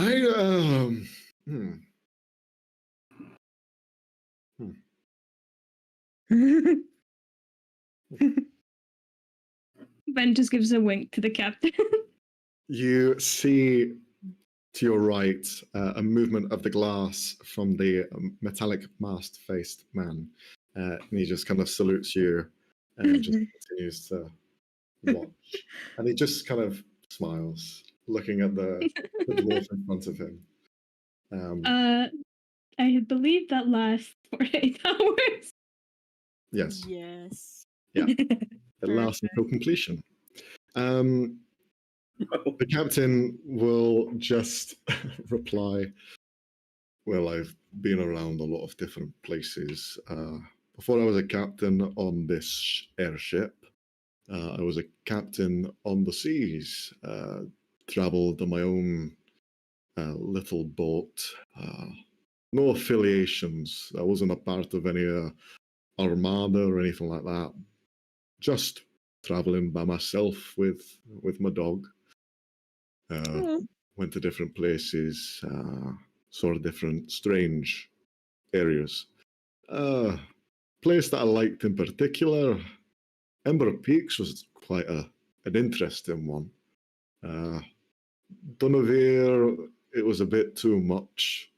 Ben just gives a wink to the captain. You see to your right a movement of the glass from the metallic masked-faced man. And he just kind of salutes you and just continues to watch. And he just kind of smiles, looking at the dwarf in front of him. I believe that lasts for 8 hours. Yes. Yes. Yeah. It lasts until completion. The captain will just reply, well, I've been around a lot of different places. Before I was a captain on this airship, I was a captain on the seas, traveled on my own little boat. No affiliations. I wasn't a part of any armada or anything like that. Just traveling by myself with my dog. Went to different places, saw different strange areas. Place that I liked in particular Ember Peaks was quite an interesting one. Dunavere, it was a bit too much.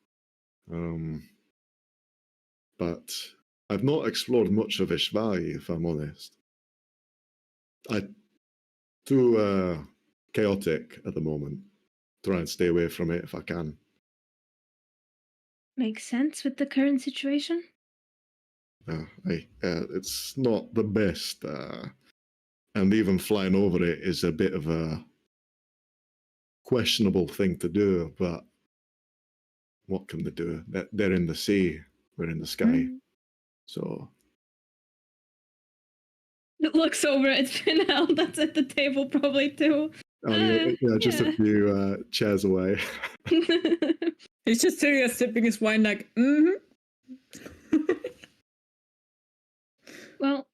But I've not explored much of Ishvari, if I'm honest. Too chaotic at the moment. Try and stay away from it if I can. Makes sense with the current situation. It's not the best, and even flying over it is a bit of a questionable thing to do, but what can they do? They're in the sea, we're in the sky. So it looks over at Finel that's at the table probably too. Just a few chairs away. He's just sitting there sipping his wine like, Well,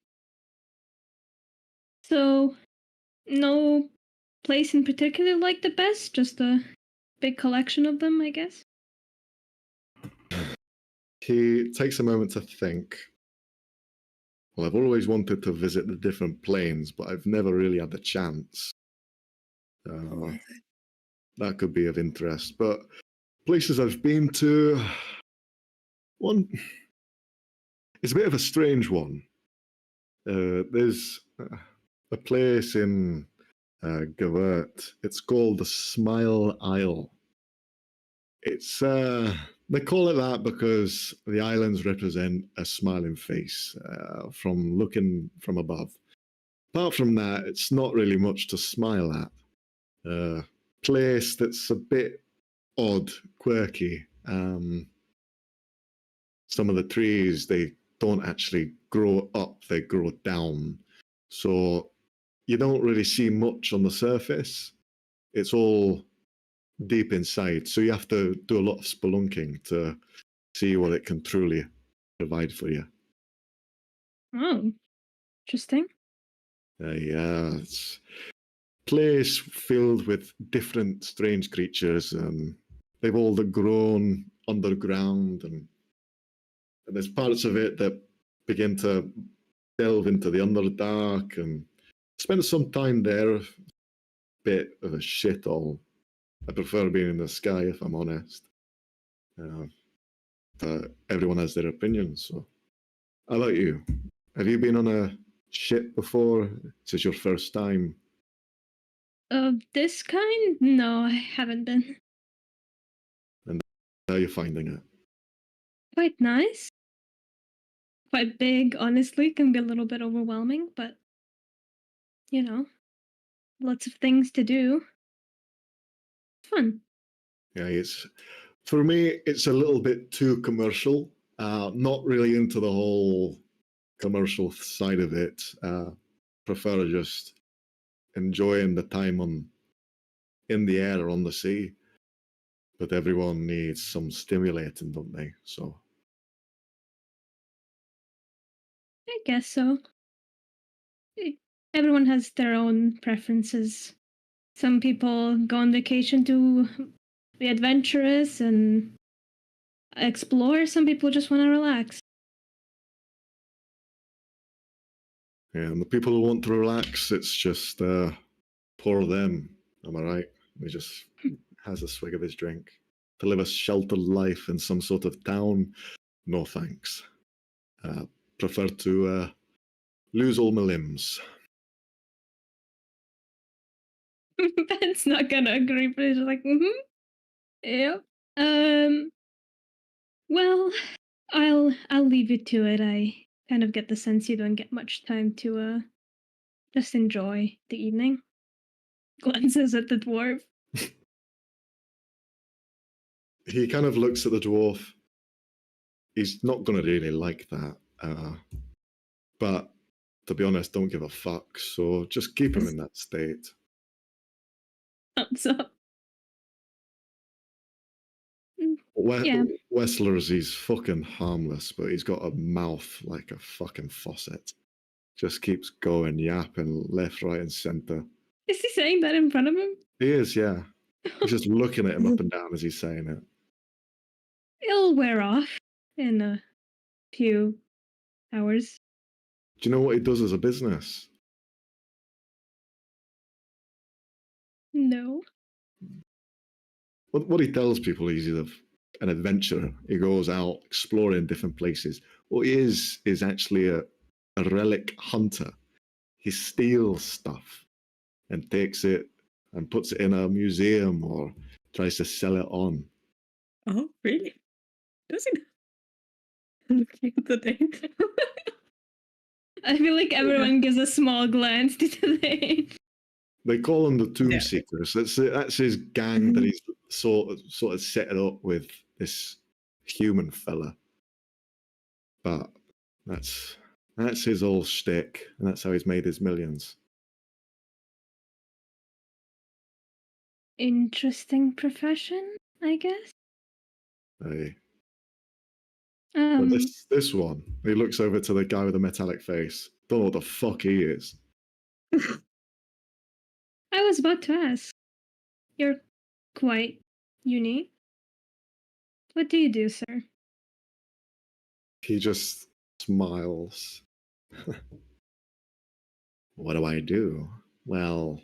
so no place in particular like the best, just a big collection of them, I guess. He takes a moment to think. Well, I've always wanted to visit the different planes, but I've never really had the chance. That could be of interest. But places I've been to, one, it's a bit of a strange one. There's a place in Gavert. It's called the Smile Isle. It's they call it that because the islands represent a smiling face from looking from above. Apart from that, it's not really much to smile at. Place that's a bit odd, quirky. Some of the trees, they don't actually grow up, they grow down. So you don't really see much on the surface. It's all deep inside. So you have to do a lot of spelunking to see what it can truly provide for you. Oh, interesting. Yeah, it's a place filled with different strange creatures. They've all grown underground, and there's parts of it that begin to delve into the Underdark, and spend some time there. Bit of a shithole. I prefer being in the sky, if I'm honest. But everyone has their opinions. So, how about you? Have you been on a ship before? This is your first time. Of this kind? No, I haven't been. And how are you finding it? Quite nice. Quite big, honestly. Can be a little bit overwhelming, but lots of things to do. Fun. Yeah, for me, it's a little bit too commercial. Not really into the whole commercial side of it. Prefer just enjoying the time in the air or on the sea. But everyone needs some stimulating, don't they? So I guess so. Everyone has their own preferences. Some people go on vacation to be adventurous and explore. Some people just want to relax. yeah, and the people who want to relax, it's just poor them. Am I right? He just has a swig of his drink. To live a sheltered life in some sort of town, no thanks. Prefer to lose all my limbs. Ben's not gonna agree, but he's like, yep. Well, I'll leave you to it. I kind of get the sense you don't get much time to just enjoy the evening. Glances at the dwarf. He kind of looks at the dwarf. He's not going to really like that. But to be honest, don't give a fuck. So just keep him in that state. Thumbs up. Yeah. Wessler's, he's fucking harmless, but he's got a mouth like a fucking faucet. Just keeps going, yapping left, right, and centre. Is he saying that in front of him? He is, yeah. He's just looking at him up and down as he's saying it. It'll wear off in a few hours. Do you know what he does as a business? No. What he tells people is he's an adventurer. He goes out exploring different places. What he is actually a relic hunter. He steals stuff and takes it and puts it in a museum or tries to sell it on. Oh, really? Does he? I'm looking at the name. I feel like everyone gives a small glance to the name. They call them the Tomb Yeah. Seekers. That's his gang that he's sort of set it up with this human fella. But that's his whole shtick, and that's how he's made his millions. Interesting profession, I guess. Hey. Um, But this one, he looks over to the guy with the metallic face. Don't know what the fuck he is. I was about to ask. You're quite unique. What do you do, sir? He just smiles. What do I do? Well,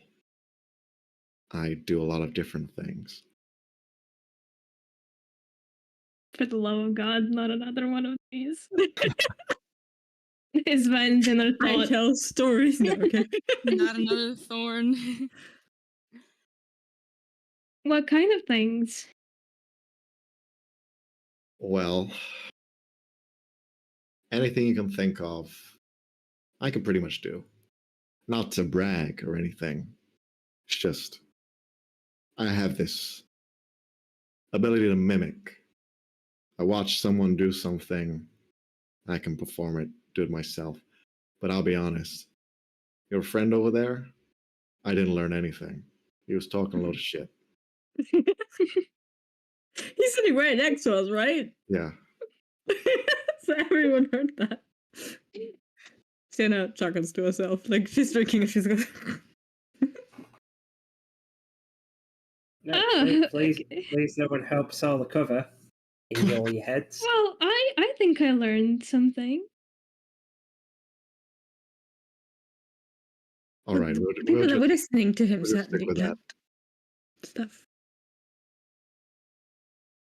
I do a lot of different things. For the love of God, not another one of these. His Sven's inner I thought. tell stories. No, okay. Not another thorn. What kind of things? Well, anything you can think of, I can pretty much do. Not to brag or anything. It's just, I have this ability to mimic. I watch someone do something, I can perform it, do it myself. But I'll be honest, your friend over there, I didn't learn anything. He was talking a load of shit. He's sitting right next to us, right? Yeah. So everyone heard that. Sienna chuckles to herself, like she's drinking and she's going. No, Ah, please, okay. please, no one help sell the cover. In all your heads. Well, I think I learned something. All right. People that just, were listening to him we'll just stick certainly with get that. stuff.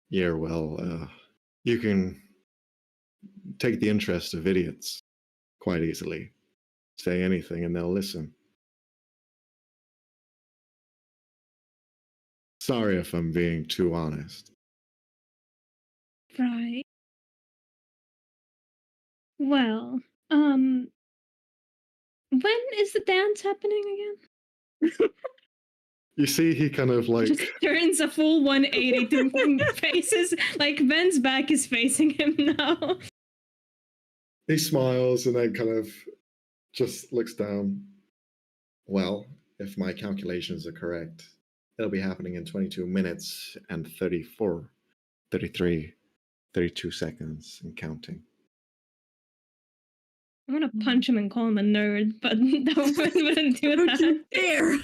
Yeah, well, you can take the interest of idiots quite easily. Say anything and they'll listen. Sorry if I'm being too honest. Right. Well, when is the dance happening again? You see, he kind of like Just turns a full 180 to faces, like Ben's back is facing him now. he smiles and then kind of just looks down. Well, if my calculations are correct, it'll be happening in 22 minutes and 34, 33, 32 seconds and counting. I want to punch him and call him a nerd, but that wouldn't do that. Dare!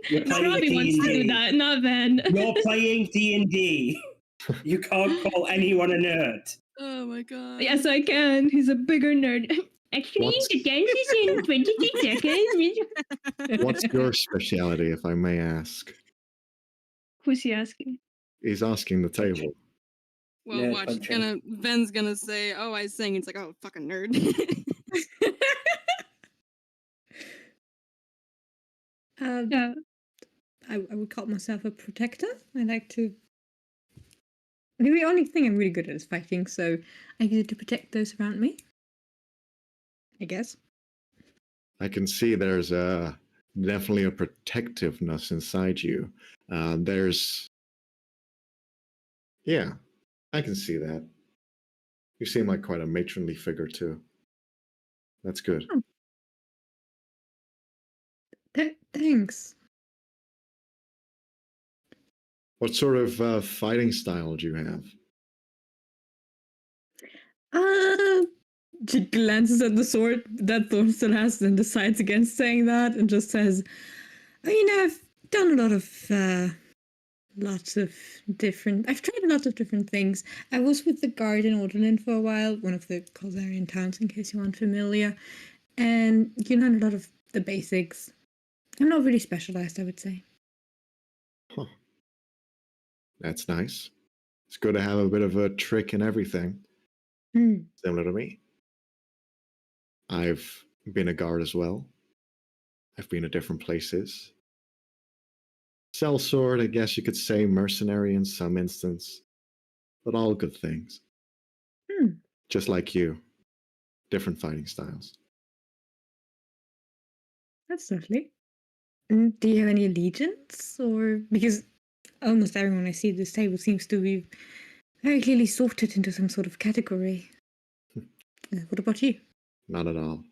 You're playing Robbie wants to do D&D. that, not Ben. You're playing D&D. You can't call anyone a nerd. Oh my god. Yes, I can. He's a bigger nerd. Actually, What's- the dance is in 23 seconds. What's your speciality, if I may ask? Who's he asking? He's asking the table. Well, Yeah, watch. punching. Ben's gonna say, "Oh, I sing." It's like, "Oh, fucking nerd." Yeah. I would call myself a protector. I like to. The only thing I'm really good at is fighting, so I use it to protect those around me. I guess. I can see there's definitely a protectiveness inside you. Yeah, I can see that. You seem like quite a matronly figure too. That's good. Thanks. What sort of fighting style do you have? She glances at the sword that Thorn still has and decides against saying that and just says, "Oh, I've done a lot of I've tried lots of different things. I was with the guard in Orderland for a while, one of the Cavalier towns, in case you aren't familiar. And you learn a lot of the basics. I'm not really specialized, I would say. Huh. That's nice. It's good to have a bit of a trick in everything. Similar to me. I've been a guard as well. I've been at different places. Sellsword, I guess you could say mercenary in some instance, but all good things. Just like you. Different fighting styles. That's lovely. Do you have any allegiance? Or because almost everyone I see at this table seems to be very clearly sorted into some sort of category. What about you? Not at all.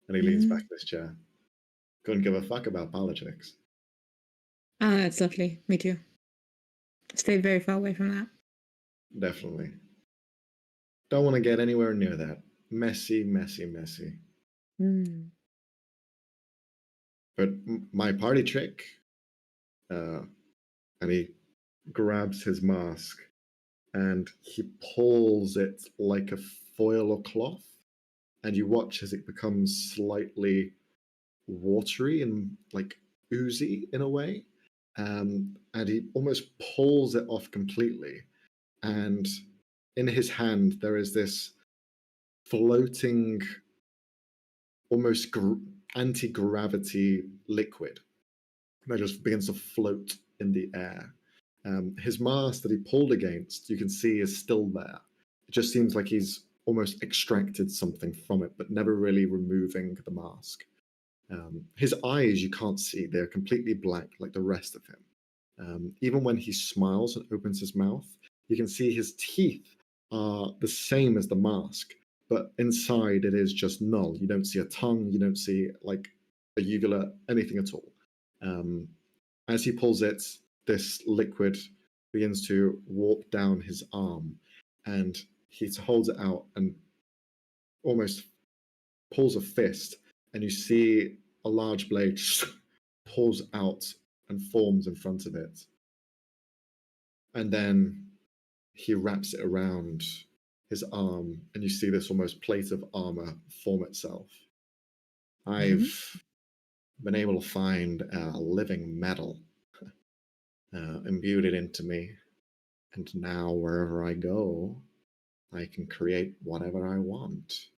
And he leans back in his chair. Couldn't give a fuck about politics. Ah, that's lovely. Me too. Stayed very far away from that. Definitely. Don't want to get anywhere near that. Messy, messy, messy. But my party trick, and he grabs his mask and he pulls it like a foil or cloth, and you watch as it becomes slightly watery and like oozy in a way. And he almost pulls it off completely. And in his hand, there is this floating, almost anti-gravity liquid that just begins to float in the air. His mask that he pulled against, you can see, is still there. It just seems like he's almost extracted something from it, but never really removing the mask. His eyes, you can't see. They're completely blank, like the rest of him. Even when he smiles and opens his mouth, you can see his teeth are the same as the mask, but inside it is just null. You don't see a tongue, you don't see like a uvula, anything at all. As he pulls it, this liquid begins to warp down his arm, and he holds it out and almost pulls a fist, and you see a large blade pulls out and forms in front of it. And then he wraps it around his arm, and you see this almost plate of armor form itself. I've been able to find a living metal, imbued it into me, and now wherever I go, I can create whatever I want.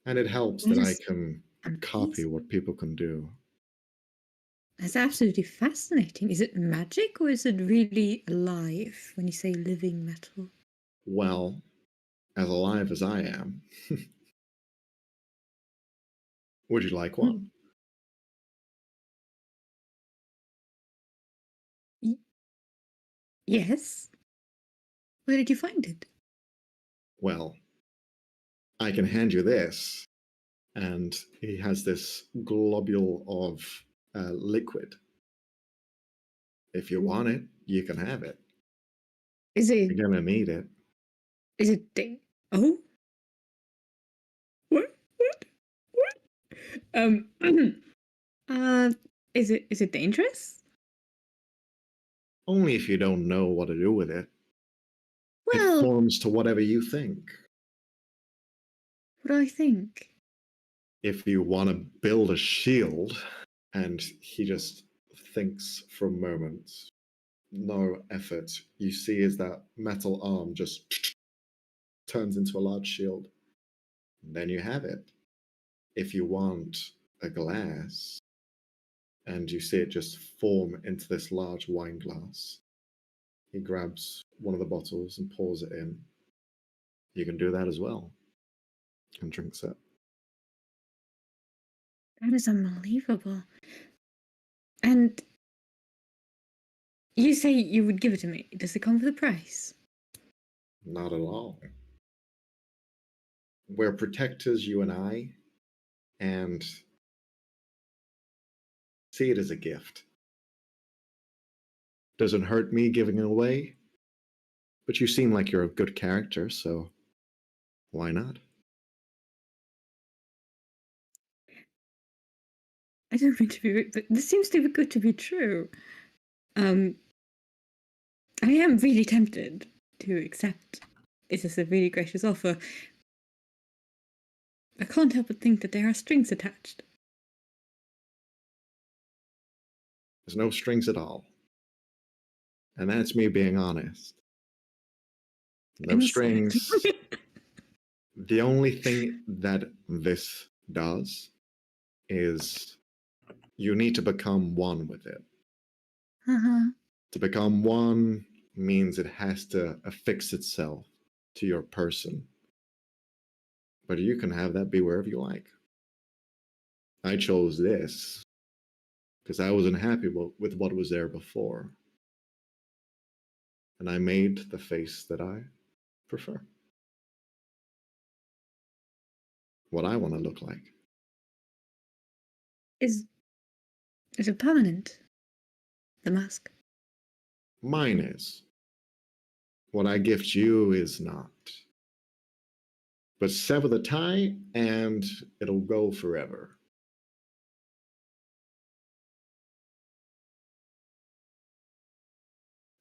And it helps that I can copy what people can do. That's absolutely fascinating. Is it magic or is it really alive when you say living metal? Well, as alive as I am. Would you like one? Yes. Where did you find it? Well, I can hand you this. And he has this globule of liquid. If you want it, you can have it. Is it? You're gonna need it. Is it? Oh. What? Is it dangerous? Only if you don't know what to do with it. Well, it forms to whatever you think. What do I think? If you want to build a shield, and he just thinks for a moment, no effort, you see is that metal arm just turns into a large shield. Then you have it. If you want a glass, and you see it just form into this large wine glass, he grabs one of the bottles and pours it in. You can do that as well, and drinks it. That is unbelievable. And you say you would give it to me. Does it come with a price? Not at all. We're protectors, you and I, and see it as a gift. Doesn't hurt me giving it away, but you seem like you're a good character, so why not? I don't mean to be rude, but this seems too good to be true. I am really tempted to accept. This is a really gracious offer. I can't help but think that there are strings attached. There's no strings at all. And that's me being honest. No strings. The only thing that this does is you need to become one with it. To become one means it has to affix itself to your person. But you can have that be wherever you like. I chose this because I wasn't happy with what was there before. And I made the face that I prefer. What I want to look like. Is it permanent? The mask? Mine is. What I gift you is not. But sever the tie and it'll go forever.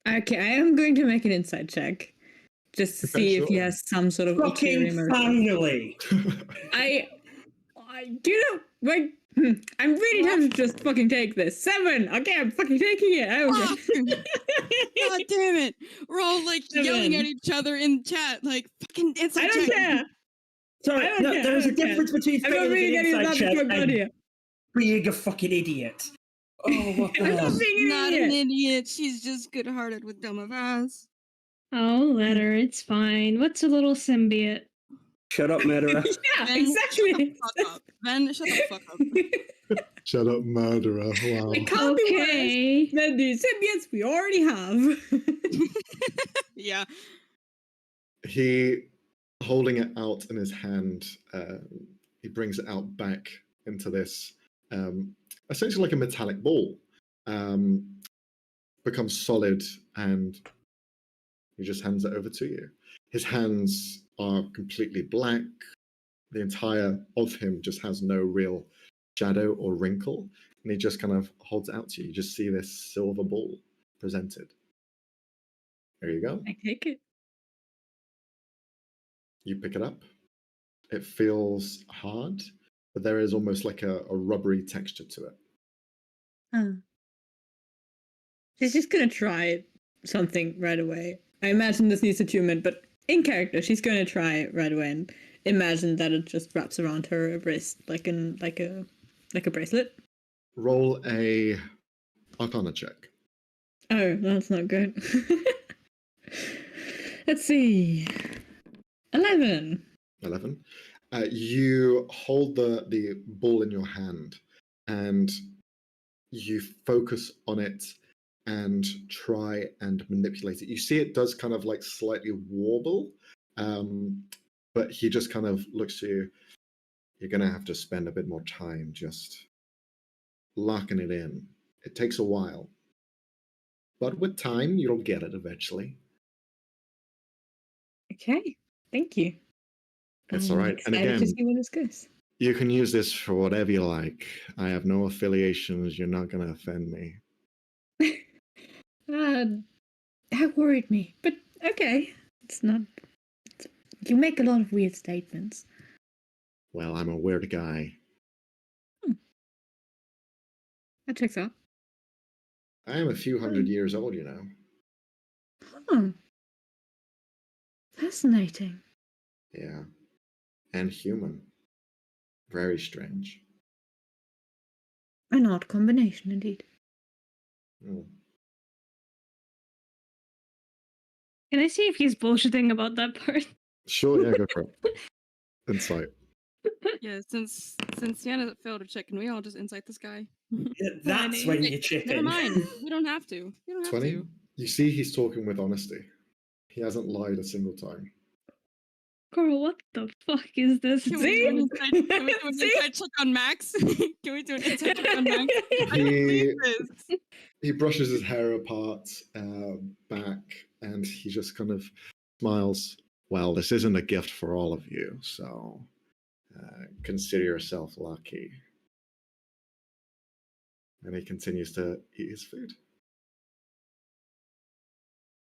Okay, I am going to make an insight check. Just to see if he Sure. has some sort of ulterior Fucking motive. finally! I you know, like, I'm really tempted to just fucking take this. 7! Okay, I'm fucking taking it. Okay. God damn it! We're all like yelling 7. at each other in chat, like fucking inside I don't check. care. Sorry, I don't no, care, there's I a don't care. difference between I'm not failing really an getting inside that check good and idea. being a fucking idiot. Oh, what the I'm hell? not being an Not idiot. an idiot. She's just good-hearted with dumb of ass. Oh, let her. It's fine. What's a little symbiote? Shut up, murderer. Yeah, Ben, exactly. Fuck up. Ben, shut the fuck up. Shut up, murderer. Wow. It can't be worse Okay. than the symbiotes we already have. Yeah. He, holding it out in his hand, he brings it out back into this, essentially like a metallic ball. Becomes solid, and he just hands it over to you. His hands are completely black. The entire of him just has no real shadow or wrinkle, and he just kind of holds it out to you. You just see this silver ball presented. There you go. I take it. You pick it up. It feels hard, but there is almost like a rubbery texture to it. Huh. She's just gonna try something right away. I imagine this needs attunement, but in character, she's gonna try it right away and imagine that it just wraps around her wrist like a bracelet. Roll a Arcana check. Oh, that's not good. Let's see. 11. 11. You hold the ball in your hand and you focus on it and try and manipulate it. You see it does kind of like slightly warble, but he just kind of looks to you. You're going to have to spend a bit more time just locking it in. It takes a while, but with time, you'll get it eventually. Okay, thank you. It's I'm all right. And excited again, to see where this goes. you can use this for whatever you like. I have no affiliations. You're not going to offend me. That worried me, but okay. It's not. You make a lot of weird statements. Well, I'm a weird guy. That checks out. I am a few hundred years old, you know. Oh. Fascinating. Yeah. And human. Very strange. An odd combination, indeed. Mm. Can I see if he's bullshitting about that part? Sure, yeah, go for it. Insight. Yeah, since Sienna failed to check, can we all just insight this guy? Yeah, that's when you chip Never in. mind. We don't have to. We don't have 20? to. You see, he's talking with honesty. He hasn't lied a single time. Girl, what the fuck is this? Can we do an inside, can we do an inside check on Max? Can we do an inside check on Max? I don't believe this. He brushes his hair apart, back, and he just kind of smiles. Well, this isn't a gift for all of you, so consider yourself lucky. And he continues to eat his food.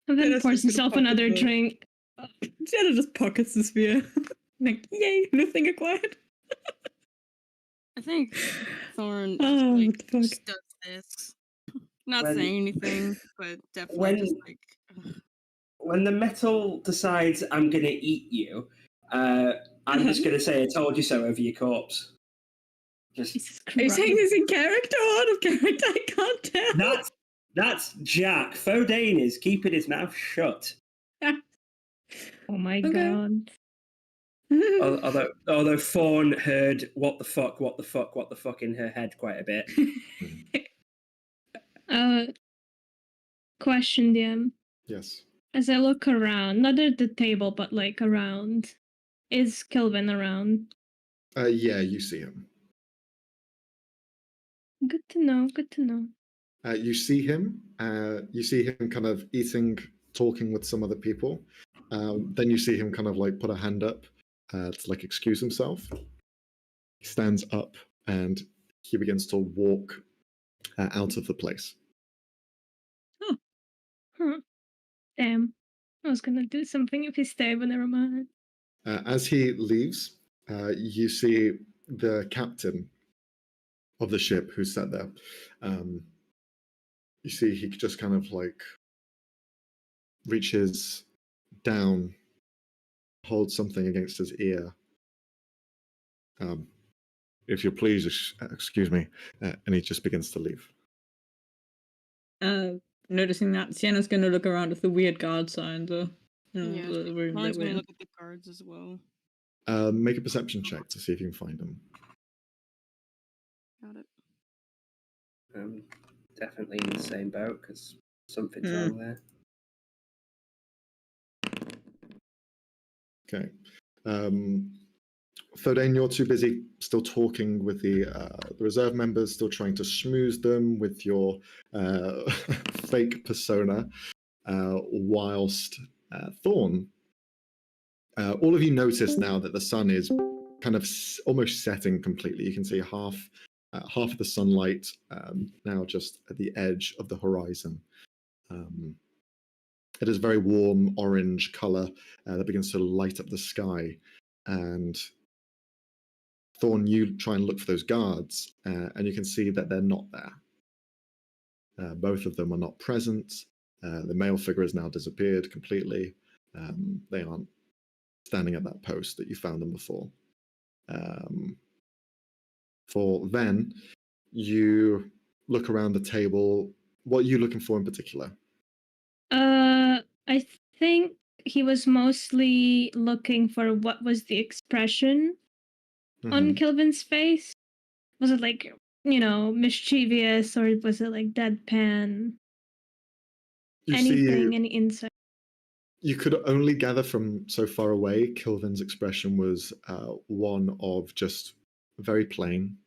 And then Dennis pours is gonna himself pocket another the- drink. Jenna just pockets the spear. Like, yay, nothing acquired. I think Thorn Oh, just, what the fuck? just does this. Not When- saying anything, but definitely just when- like. Ugh. When the metal decides I'm going to eat you, I'm just going to say I told you so over your corpse. Just Jesus Are you Christ. saying this in character or out of character? I can't tell. that's Jack. Fodane is keeping his mouth shut. Oh my Okay. god. Although Fawn heard what the fuck in her head quite a bit. Question, DM. Yes. As I look around, not at the table, but like around, is Kelvin around? Yeah, you see him. Good to know. Good to know. You see him. You see him kind of eating, talking with some other people. Then you see him kind of like put a hand up to like excuse himself. He stands up and he begins to walk out of the place. Huh. Damn. I was gonna do something if he stayed, but never mind. As he leaves, you see the captain of the ship who sat there. You see he just kind of like reaches down, holds something against his ear. If you please, excuse me, and he just begins to leave. Noticing that, Sienna's gonna look around at the weird guard signs, the Yeah, room Lauren's that we're gonna in. look at the cards as well. Make a perception check to see if you can find him. Got it. Definitely in the same boat because something's Hmm. wrong there. Okay. Fodane, you're too busy still talking with the reserve members, still trying to schmooze them with your fake persona, whilst Thorn, all of you notice now that the sun is kind of almost setting completely. You can see half of the sunlight now just at the edge of the horizon. It is a very warm orange color that begins to light up the sky. And Thorn, you try and look for those guards, and you can see that they're not there. Both of them are not present. The male figure has now disappeared completely. They aren't standing at that post that you found them before. For then, you look around the table. What are you looking for in particular? I think he was mostly looking for what was the expression on Mhm. Kelvin's face. Was it like, mischievous, or was it like deadpan? You Anything, see, any insight? you could only gather from so far away, Kilvin's expression was one of just very plain,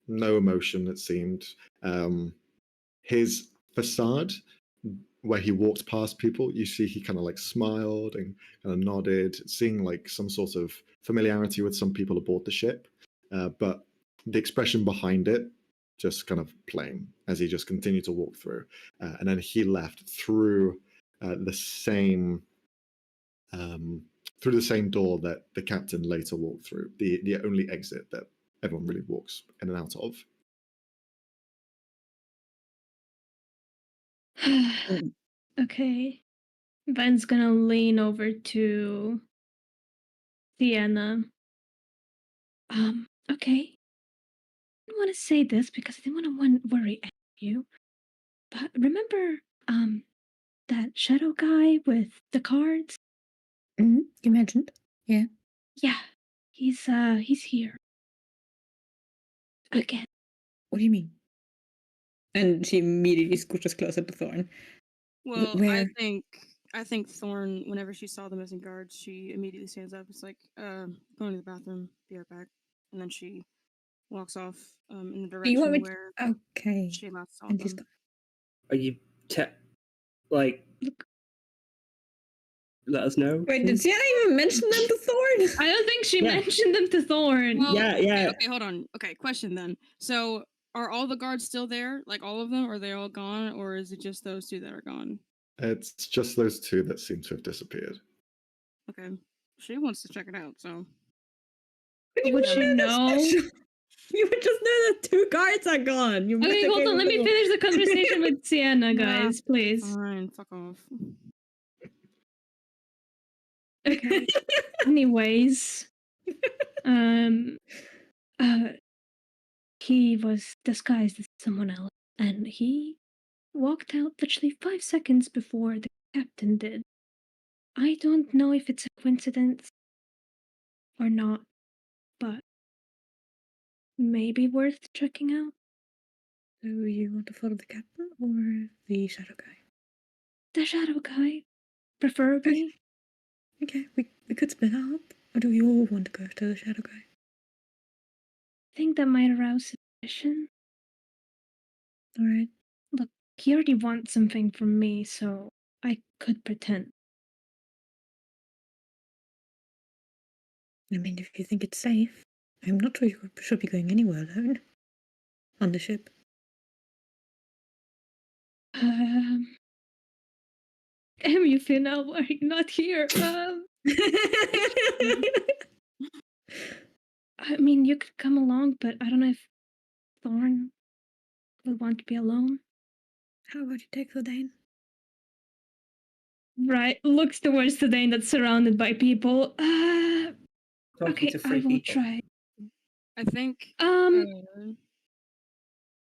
no emotion, it seemed. His facade, where he walked past people, you see he kind of like smiled and kind of nodded, seeing like some sort of familiarity with some people aboard the ship. But the expression behind it, just kind of plain, as he just continued to walk through. And then he left through the same door that the captain later walked through, the only exit that everyone really walks in and out of. Okay. Ben's gonna lean over to Sienna. Okay. I didn't want to say this because I didn't want to worry you. But remember, that shadow guy with the cards? You mentioned. Yeah. Yeah. He's here. Again. What do you mean? And she immediately scooches closer to Thorn. Well, Where? I think Thorn, whenever she saw the missing guards, she immediately stands up. It's like, going to the bathroom, be right back. And then she walks off in the Do you want direction me where Okay. she last saw And them. she's gone. Are you like? Let us know. Wait, did Sienna even mention them to Thorn? I don't think she Yeah. mentioned them to Thorn. Well, Yeah. Okay, hold on. Okay, question then. So, are all the guards still there? Like all of them? Or are they all gone? Or is it just those two that are gone? It's just those two that seem to have disappeared. Okay. She wants to check it out, so. Would she know? You would just know that 2 cards are gone. You Okay, hold on. Let me finish the conversation with Sienna, guys, please. Fine, fuck off. Okay. Anyways, he was disguised as someone else, and he walked out literally 5 seconds before the captain did. I don't know if it's a coincidence or not, but maybe worth checking out. So you want to follow the captain or the shadow guy? The shadow guy, preferably. Okay, we could split up. Or do you all want to go to the shadow guy? I think that might arouse suspicion. Alright. Look, he already wants something from me, so I could pretend. I mean, if you think it's safe, I'm not sure you should be going anywhere alone. On the ship. Damn you, Fina, why are you not here? I mean, you could come along, but I don't know if Thorn would want to be alone. How about you take the Dane? Right, looks towards the Dane that's surrounded by people. Talking Okay, to I 3 will people. try. I think.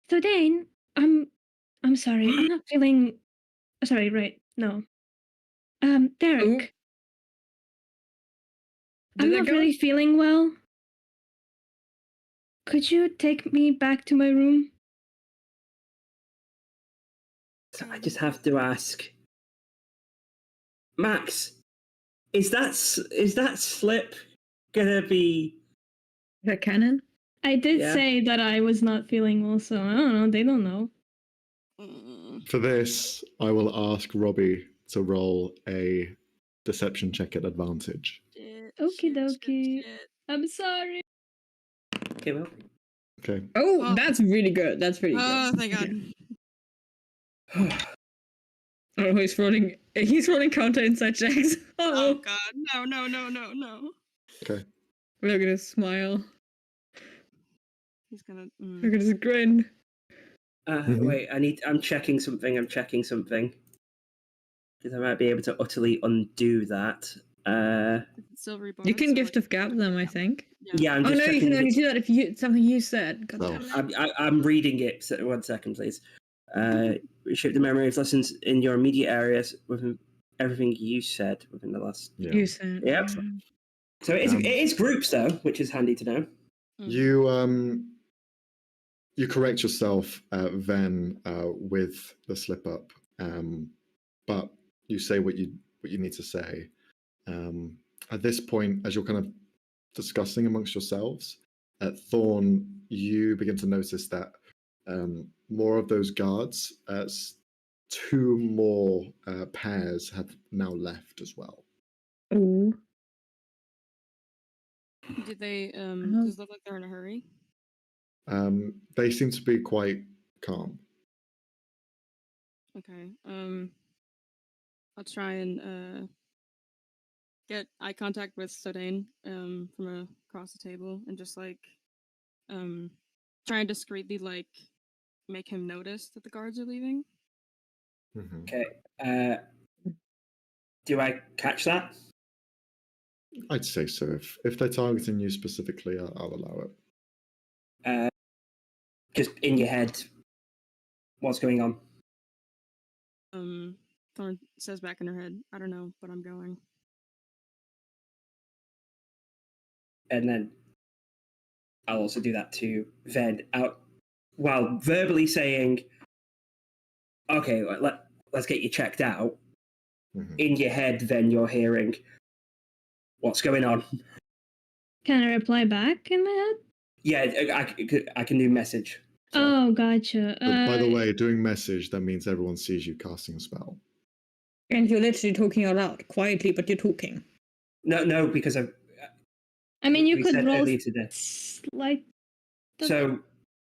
So Dane, I'm sorry, I'm not feeling. Sorry, right? No. Derek. I'm not really feeling well. Could you take me back to my room? So I just have to ask, Max, is that slip gonna be The cannon? I did Yeah. say that I was not feeling well, so I don't know. They don't know. For this, I will ask Robbie to roll a deception check at advantage. Okie dokie. I'm sorry. Okay, well. Okay. Oh, that's really good. That's really Oh, good. thank God. Oh, he's rolling counter inside checks. Oh, Oh, God. No. Okay. look at his smile. He's gonna. Look at his grin. Wait, I'm checking something. Because I might be able to utterly undo that. Silvery bar. You can gift of gab them, I think. Yeah, I'm Oh just no, you checking. can only do that if something you said. God Oh. damn it. I'm reading it. So 1 second, please. Shape the memory of lessons in your immediate areas within everything you said within the last. Yeah. You said. Yep. So it is groups though, which is handy to know. You correct yourself, Ven, with the slip up, but you say what you need to say. At this point, as you're kind of discussing amongst yourselves, at Thorn, you begin to notice that more of those guards, 2 more pairs have now left as well. Oh. Did they? Does it look like they're in a hurry? They seem to be quite calm. Okay. I'll try and get eye contact with Sodane from across the table and just like try and discreetly like make him notice that the guards are leaving. Mm-hmm. Okay. Do I catch that? I'd say so. If they're targeting you specifically, I'll allow it. Just in your head, what's going on? Thorn says back in her head, I don't know, but I'm going. And then I'll also do that to Ved out while verbally saying, okay, let's get you checked out. Mm-hmm. In your head, then you're hearing, what's going on? Can I reply back in my head? Yeah, I can do message. So. Oh, gotcha. But by the way, doing message, that means everyone sees you casting a spell. And you're literally talking out loud, quietly, but you're talking. No, because I mean, you we could said roll earlier today. like. So,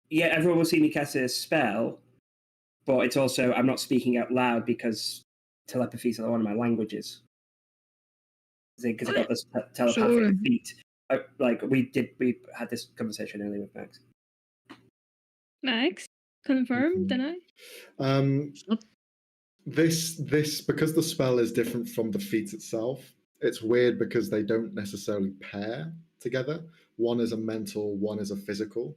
yeah, everyone will see me cast a spell, but it's also, I'm not speaking out loud because telepathy is one of my languages. Because I got this telepathic feat. We had this conversation earlier with Max. Max, confirmed, did I? This because the spell is different from the feat itself. It's weird because they don't necessarily pair together. One is a mental, one is a physical.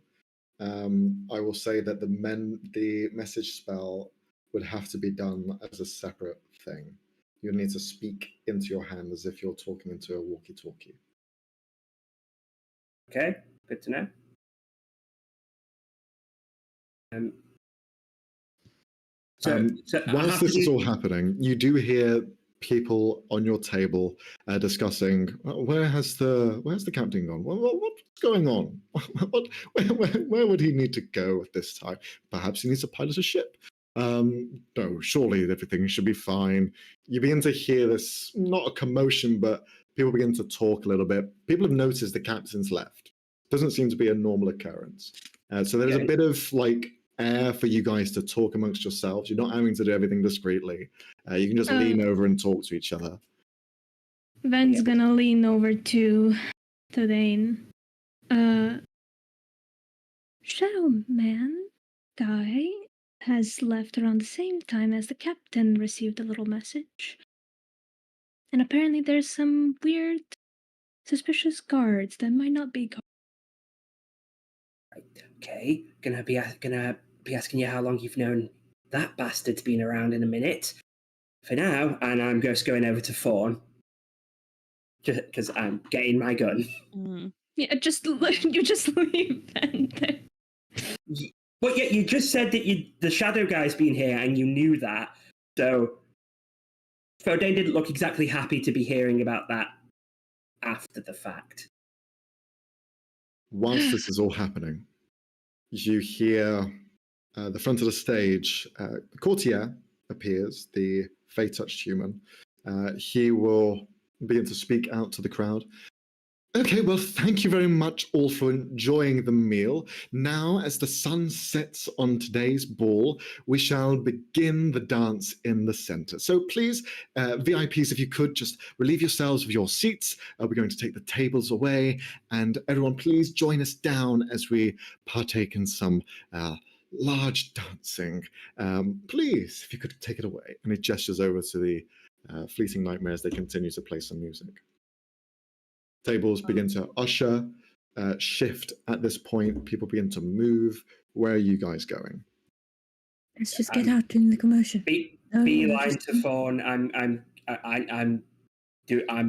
I will say that the message spell would have to be done as a separate thing. You need to speak into your hand as if you're talking into a walkie-talkie. Okay, good to know. Whilst this is all happening, you do hear people on your table discussing where's the captain gone? What's going on? Where would he need to go at this time? Perhaps he needs to pilot a ship. No, surely everything should be fine. You begin to hear this, not a commotion, but people begin to talk a little bit. People have noticed the captain's left. Doesn't seem to be a normal occurrence. So there's a bit of like air for you guys to talk amongst yourselves. You're not having to do everything discreetly. You can just lean over and talk to each other. Ven's gonna lean over to Dane. Shadow Man guy has left around the same time as the captain received a little message. And apparently there's some weird, suspicious guards that might not be guards. Okay, gonna be asking you how long you've known that bastard's been around in a minute. For now, and I'm just going over to Fawn, just because I'm getting my gun. Mm-hmm. Yeah, you just leave Ven there. But yeah, you just said that the shadow guy's been here, and you knew that. So Foden didn't look exactly happy to be hearing about that after the fact. Whilst this is all happening, you hear the front of the stage. Courtier appears, the Fey-touched human. He will begin to speak out to the crowd. Okay, well, thank you very much all for enjoying the meal. Now, as the sun sets on today's ball, we shall begin the dance in the center. So please, VIPs, if you could just relieve yourselves of your seats. We're going to take the tables away, and everyone, please join us down as we partake in some large dancing. Please, if you could take it away. And he gestures over to the Fleeting Nightmare as they continue to play some music. Tables begin to usher, shift at this point. People begin to move. Where are you guys going? Let's just get out doing the commotion. Beeline to Fawn. I'm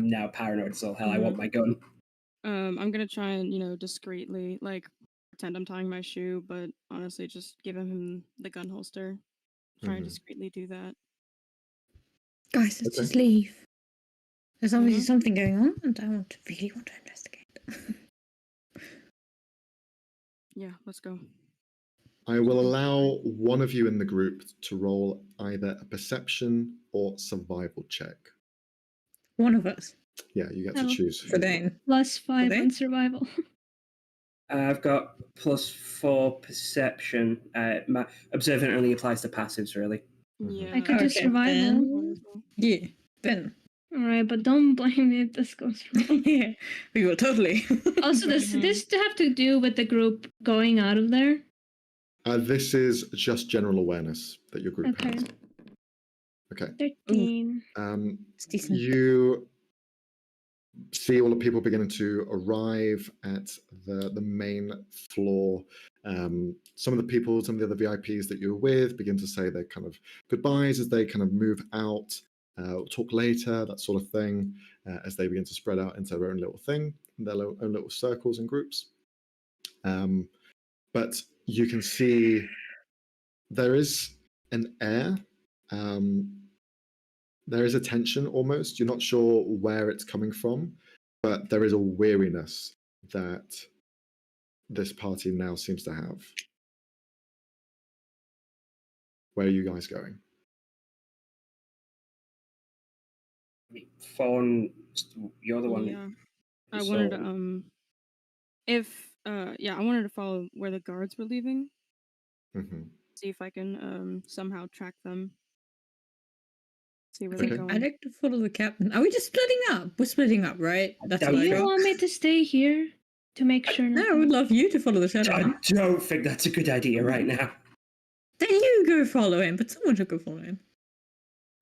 now paranoid as all hell. I want my gun. I'm gonna try and discreetly pretend I'm tying my shoe, but honestly just give him the gun holster. Try and discreetly do that. Guys, let's just leave. There's obviously something going on, and I really want to investigate. Yeah, let's go. I will allow one of you in the group to roll either a perception or survival check. One of us. Yeah, you get to choose. Foden. +5 on survival. I've got +4 perception. My observant only applies to passives, really. Yeah. I could do survival. Yeah, then. Alright, but don't blame me if this goes wrong. Yeah, we will totally. Also, does this have to do with the group going out of there? This is just general awareness that your group has. Okay. 13. It's decent. You see all the people beginning to arrive at the main floor. Some of the people, some of the other VIPs that you're with begin to say their kind of goodbyes as they kind of move out. Talk later, that sort of thing, as they begin to spread out into their own little thing, their own little circles and groups. But you can see there is an air, there is a tension almost. You're not sure where it's coming from, but there is a weariness that this party now seems to have. Where are you guys going? Fawn, you're the one. Yeah. I wanted to I wanted to follow where the guards were leaving. See if I can somehow track them. See where they're going. I'd like to follow the captain. Are we just splitting up? We're splitting up, right? That's Do you want me to stay here? to make sure. No, I would love you to follow the shadow I man. don't think that's a good idea right now. Then you go follow him, but someone should go follow him.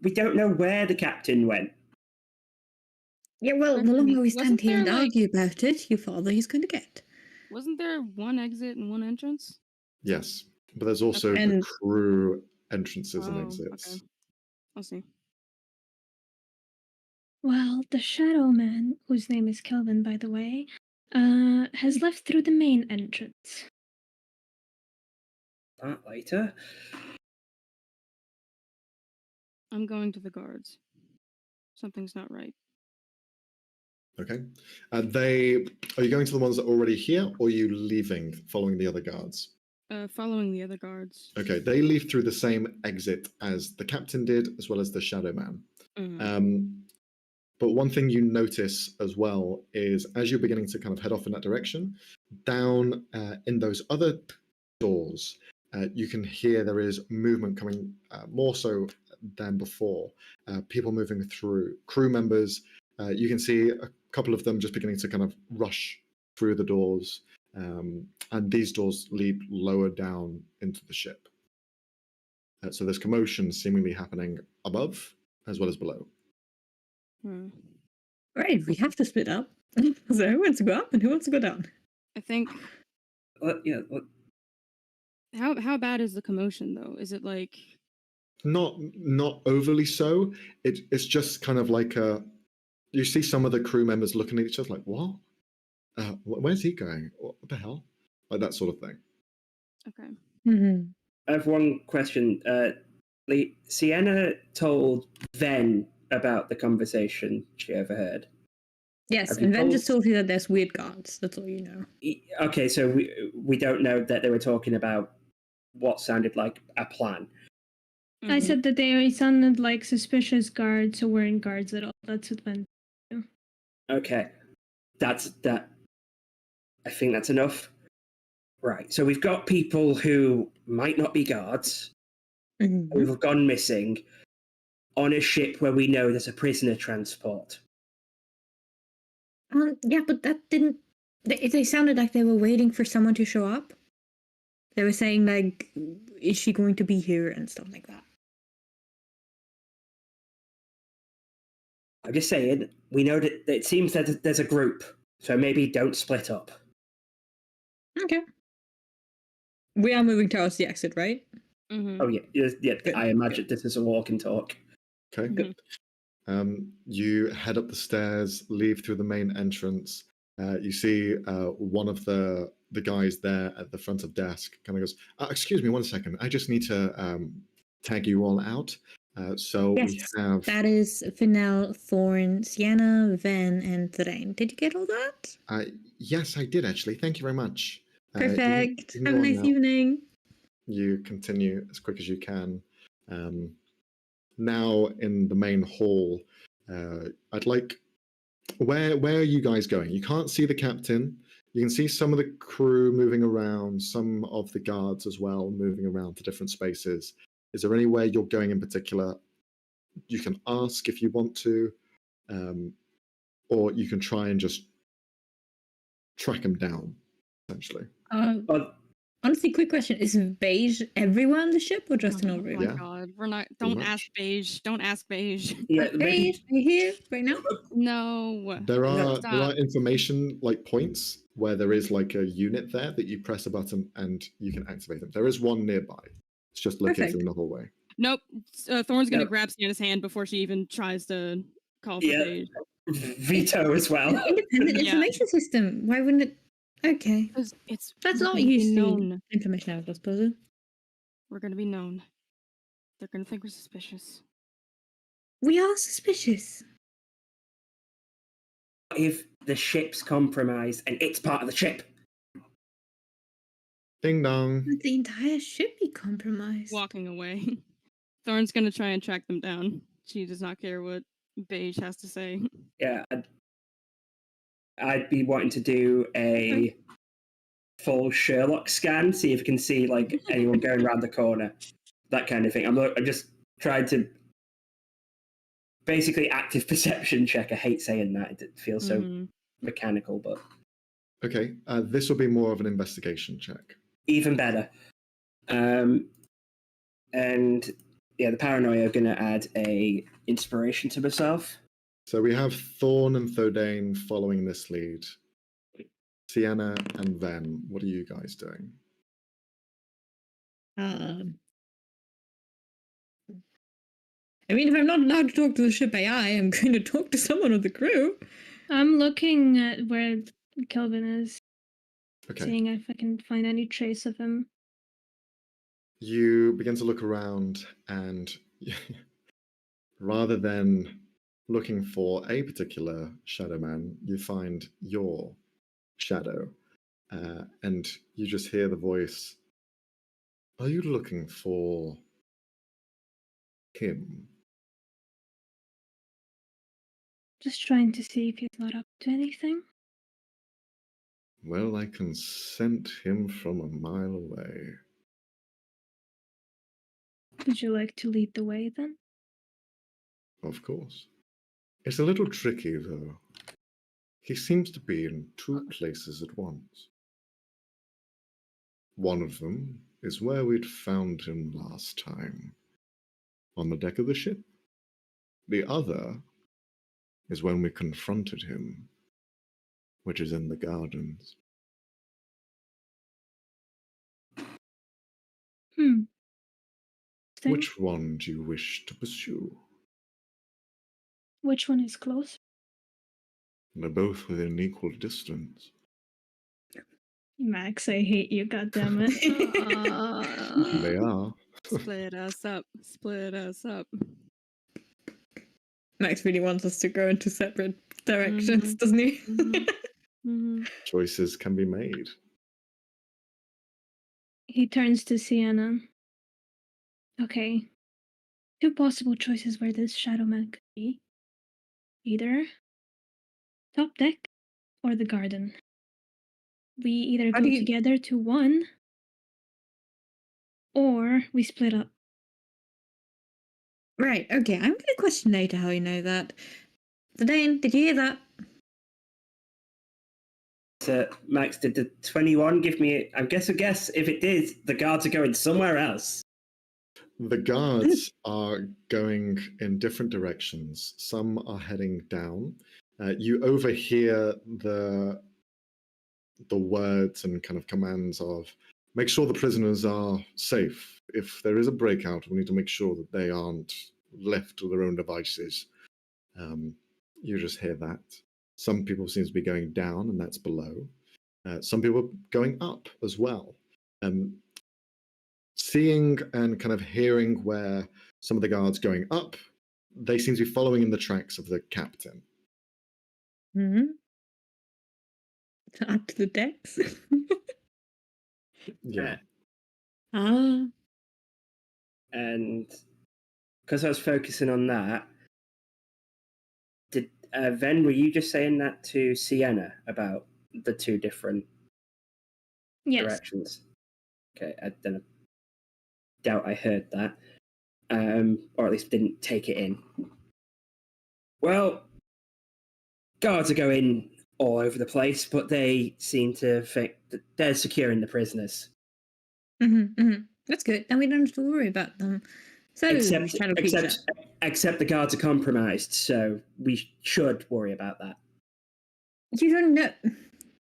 We don't know where the captain went. Yeah, well, the longer we stand Wasn't here and there, like- argue about it, the farther he's going to get. Wasn't there one exit and one entrance? Yes, but there's also Okay. the And- crew entrances and Oh, exits. okay. I'll see. Well, the Shadow Man, whose name is Kelvin, by the way, has left through the main entrance. That later. I'm going to the guards. Something's not right. Okay. Are you going to the ones that are already here, or are you leaving, following the other guards? Following the other guards. Okay, they leave through the same exit as the captain did, as well as the Shadow Man. Mhm. But one thing you notice as well is as you're beginning to kind of head off in that direction, down in those other doors, you can hear there is movement coming more so than before. People moving through, crew members. You can see a couple of them just beginning to kind of rush through the doors. And these doors lead lower down into the ship. So there's commotion seemingly happening above as well as below. Right, we have to split up. So who wants to go up and who wants to go down? I think. Yeah. How bad is the commotion though? Is it like? Not overly so. It's just kind of like you see some of the crew members looking at each other like, what? Where's he going? What the hell? Like that sort of thing. Okay. Mm-hmm. I have one question. Sienna told Ven about the conversation she overheard. Yes, Have you and Ven told- just told you that there's weird guards. That's all you know. Okay, so we don't know that they were talking about what sounded like a plan. I Mhm. said that they sounded like suspicious guards who weren't guards at all. That's what went. Okay, that's that. I think that's enough. Right. So we've got people who might not be guards Mm-hmm. who have gone missing on a ship where we know there's a prisoner transport. Yeah, but that didn't. They sounded like they were waiting for someone to show up. They were saying like, "Is she going to be here?" and stuff like that. I'm just saying, we know that it seems that there's a group, so maybe don't split up. Okay. We are moving towards the exit, right? Mhm. Oh yeah, yeah. Good, I imagine this is a walk and talk. Okay. Mhm. You head up the stairs, leave through the main entrance. You see one of the guys there at the front of desk kind of goes, excuse me 1 second. I just need to tag you all out. So we Yes, have... that is Finel, Thorn, Sienna, Ven, and Thrain. Did you get all that? Yes, I did actually. Thank you very much. Perfect. you can Have a go on nice now. evening. You continue as quick as you can. Now in the main hall, I'd like... Where are you guys going? You can't see the captain. You can see some of the crew moving around, some of the guards as well moving around to different spaces. Is there anywhere you're going in particular? You can ask if you want to, or you can try and just track them down, essentially. But Honestly, quick question: is beige everyone on the ship or just an Oh overview? my Yeah. god, we're not. Pretty Don't ask much. beige. Don't ask beige. yeah, Beige, maybe are you here right now? No. There are Stop. information like points where there is like a unit there that you press a button and you can activate them. There is one nearby. It's just located Perfect. in the hallway. Nope. Thorn's gonna No. grab Sienna's hand before she even tries to call for Yeah. beige. veto as well. An independent Yeah. information system. Why wouldn't it? Okay, Because it's that's we're not gonna be used to known. information out, I suppose. We're gonna be known. They're gonna think we're suspicious. We are suspicious. If the ship's compromised and it's part of the ship, Ding dong. Would the entire ship be compromised? Walking away. Thorn's gonna try and track them down. She does not care what beige has to say. yeah, I'd be wanting to do a full Sherlock scan, see if you can see like anyone going around the corner, that kind of thing. I'm just trying to basically active perception check. I hate saying that; it feels so Mhm. mechanical, but Okay, this will be more of an investigation check. Even better. And yeah, the paranoia are going to add a inspiration to myself. So we have Thorn and Thodane following this lead. Sienna and Ven, what are you guys doing? I mean, if I'm not allowed to talk to the ship AI, I'm going to talk to someone of the crew. I'm looking at where Kelvin is, Okay. seeing if I can find any trace of him. You begin to look around, and rather than looking for a particular shadow man, you find your shadow, and you just hear the voice. Are you looking for him? Just trying to see if he's not up to anything. Well, I can scent him from a mile away. Would you like to lead the way then? Of course. It's a little tricky, though. He seems to be in two places at once. One of them is where we'd found him last time, on the deck of the ship. The other is when we confronted him, which is in the gardens. Which one do you wish to pursue? Which one is closer? They're both within equal distance. Max, I hate you, goddammit. They are. Split us up. Split us up. Max really wants us to go into separate directions, doesn't he? Choices can be made. He turns to Sienna. Okay. Two possible choices where this shadow man could be. Either top deck or the garden. We either go together to one, or we split up. Right, okay, I'm going to question later how you know that. Dane, did you hear that? So, Max, did the 21 give me... I guess if it did, the guards are going somewhere else. The guards are going in different directions. Some are heading down. You overhear the words and kind of commands of, make sure the prisoners are safe. If there is a breakout, we need to make sure that they aren't left to their own devices. You just hear that. Some people seem to be going down, and that's below. Some people are going up as well. Seeing and kind of hearing where some of the guards going up, they seem to be following in the tracks of the captain. To add to the decks? Yeah. And because I was focusing on that, did Ven, were you just saying that to Sienna about the two different directions? Okay, I don't doubt I heard that, or at least didn't take it in. Well, guards are going all over the place, but they seem to think that they're securing the prisoners. That's good. Then we don't have to worry about them. So, except the guards are compromised, so we should worry about that. You don't know.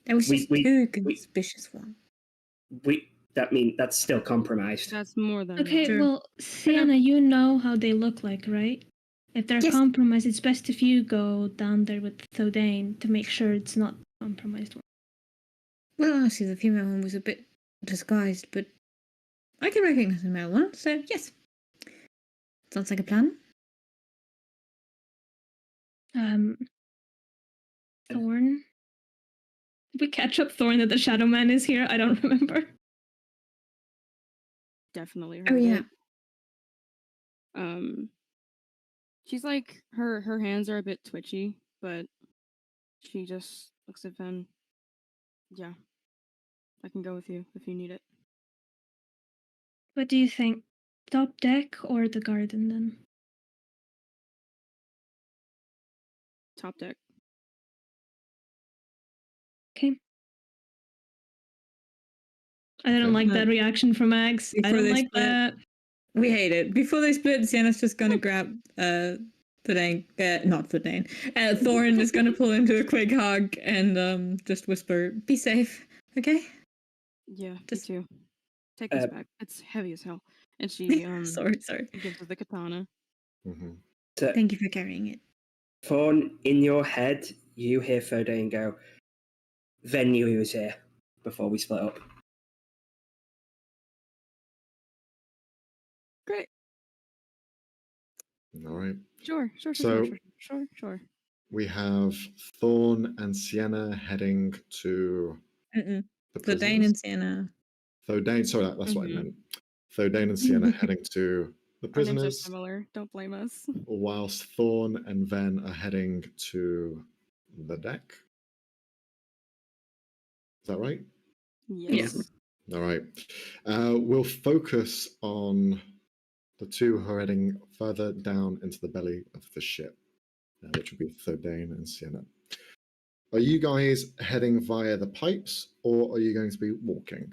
There was just two conspicuous ones. That's still compromised. That's more than okay. Well, Sienna, you know how they look like, right? If they're compromised, it's best if you go down there with Thodane to make sure it's not compromised one. Well, actually, the female one was a bit disguised, but I can recognize the male one, so yes. Sounds like a plan. Thorn. Did we catch up Thorn that the Shadow Man is here? I don't remember. Definitely. Oh yeah. She's like her hands are a bit twitchy, but she just looks at Ven. Yeah, I can go with you if you need it. What do you think? Top deck or the garden then? Top deck. Okay. I don't like that reaction from Max. I don't like that. We hate it. Before they split, Sienna's just gonna grab Thorn is gonna pull into a quick hug and just whisper, "Be safe, okay?" Yeah, just too. Take this back. It's heavy as hell. And she sorry. gives her the katana. Mm-hmm. So, thank you for carrying it. Thorn, in your head, you hear Fodane go, "Then knew he was here before we split up." Great. All right. Sure. We have Thorn and Sienna heading to the Thordain and Sienna. Thordain, sorry, that's what I meant. Thordain and Sienna heading to the Our names are prisoners, similar. Don't blame us. whilst Thorn and Ven are heading to the deck. Is that right? Yes. All right. We'll focus on the two who are heading further down into the belly of the ship, which would be Thordain and Sienna. Are you guys heading via the pipes, or are you going to be walking?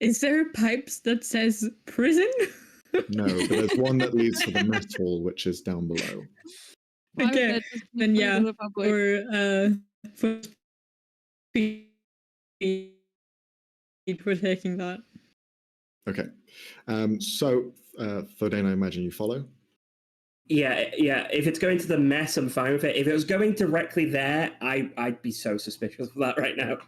Is there pipes that says prison? No, but there's one that leads to the mess hall, which is down below. Okay, then yeah, for speed, we're taking that. Okay. So, Thordain, I imagine you follow? Yeah. If it's going to the mess, I'm fine with it. If it was going directly there, I'd be so suspicious of that right now.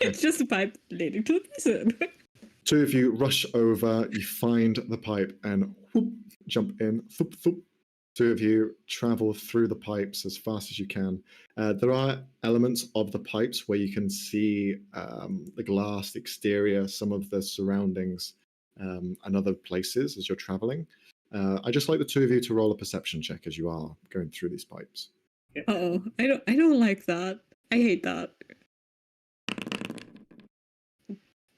It's just a pipe leading to the prison. Two of you rush over, you find the pipe and whoop, jump in. Thoop, thoop. Two of you travel through the pipes as fast as you can. There are elements of the pipes where you can see the glass, the exterior, some of the surroundings, and other places as you're traveling. I just like the two of you to roll a perception check as you are going through these pipes. Oh, I don't like that. I hate that.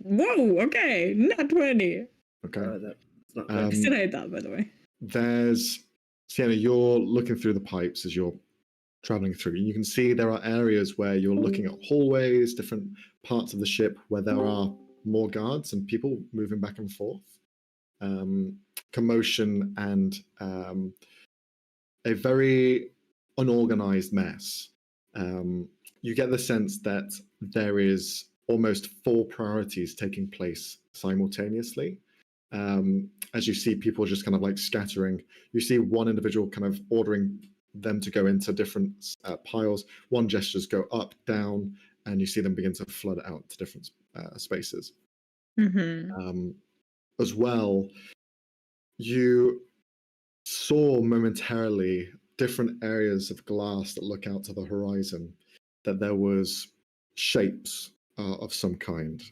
Whoa, okay, not 20. Okay. I still hate that, by the way. Sienna, you're looking through the pipes as you're traveling through. You can see there are areas where you're looking at hallways, different parts of the ship where there are more guards and people moving back and forth. Commotion and a very unorganized mess. You get the sense that there is almost 4 priorities taking place simultaneously. As you see people just kind of like scattering, you see one individual kind of ordering them to go into different piles. One gestures go up, down, and you see them begin to flood out to different spaces. Mm-hmm. As well, you saw momentarily different areas of glass that look out to the horizon, that there was shapes of some kind,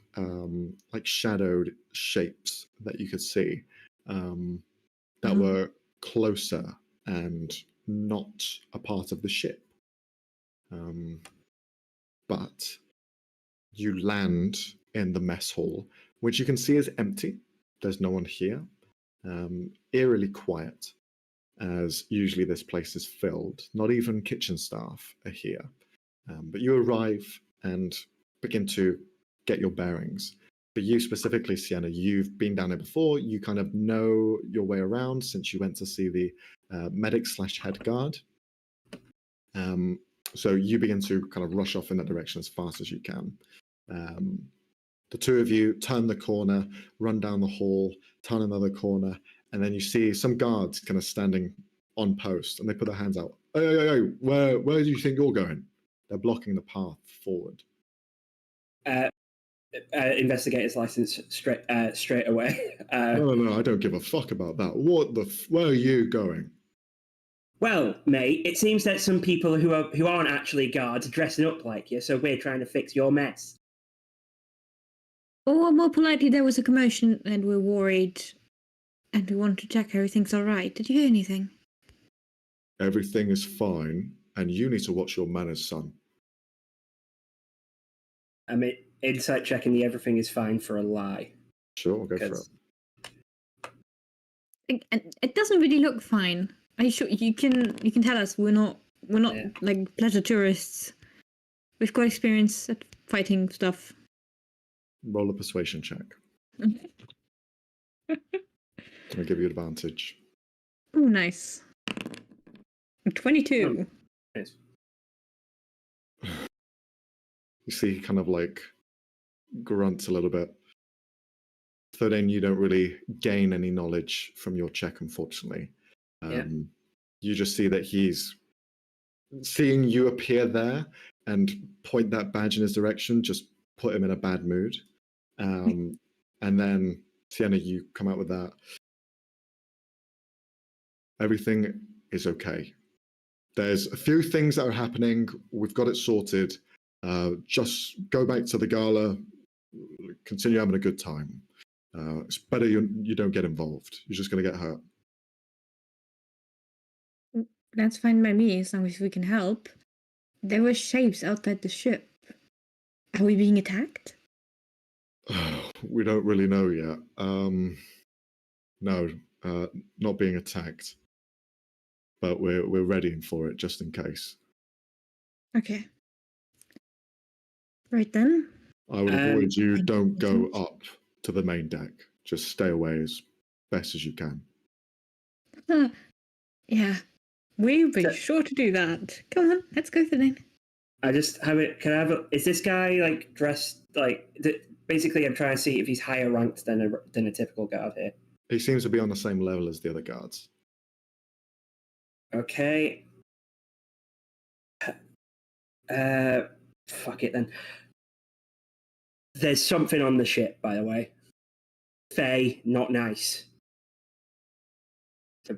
like shadowed shapes that you could see that were closer and not a part of the ship. But you land in the mess hall, which you can see is empty. There's no one here. Eerily quiet, as usually this place is filled. Not even kitchen staff are here. But you arrive and begin to get your bearings. For you specifically, Sienna, you've been down there before. You kind of know your way around since you went to see the medic/head guard. So you begin to kind of rush off in that direction as fast as you can. The two of you turn the corner, run down the hall, turn another corner, and then you see some guards kind of standing on post, and they put their hands out. Hey, where do you think you're going? They're blocking the path forward. Investigator's license straight away. No, I don't give a fuck about that. Where are you going? Well, mate, it seems that some people who aren't actually guards are dressing up like you, so we're trying to fix your mess. Or more politely, there was a commotion and we're worried and we want to check everything's all right. Did you hear anything? Everything is fine, and you need to watch your manners, son. I mean, insight checking the everything is fine for a lie. Sure, I'll go for it. It doesn't really look fine. Are you sure you can tell us we're not like pleasure tourists? We've got experience at fighting stuff. Roll a persuasion check. I'll give you advantage. Oh, nice. 22. Yes. You see, he kind of like grunts a little bit. Thordain, you don't really gain any knowledge from your check, unfortunately. Yeah. You just see that he's seeing you appear there and point that badge in his direction, just put him in a bad mood. And then, Sienna, you come out with that. Everything is okay. There's a few things that are happening. We've got it sorted. Just go back to the gala, continue having a good time. It's better you don't get involved. You're just going to get hurt. That's fine by me, as long as we can help. There were shapes outside the ship. Are we being attacked? We don't really know yet. No, not being attacked. But we're readying for it just in case. Okay. Right then. I would avoid you. Don't go up to the main deck. Just stay away as best as you can. Yeah. We'll be sure to do that. Come on, let's go then. I just have it. Can I have? Is this guy like dressed like? Basically, I'm trying to see if he's higher ranked than a typical guard here. He seems to be on the same level as the other guards. Okay. Fuck it then. There's something on the ship, by the way. Faye, not nice. So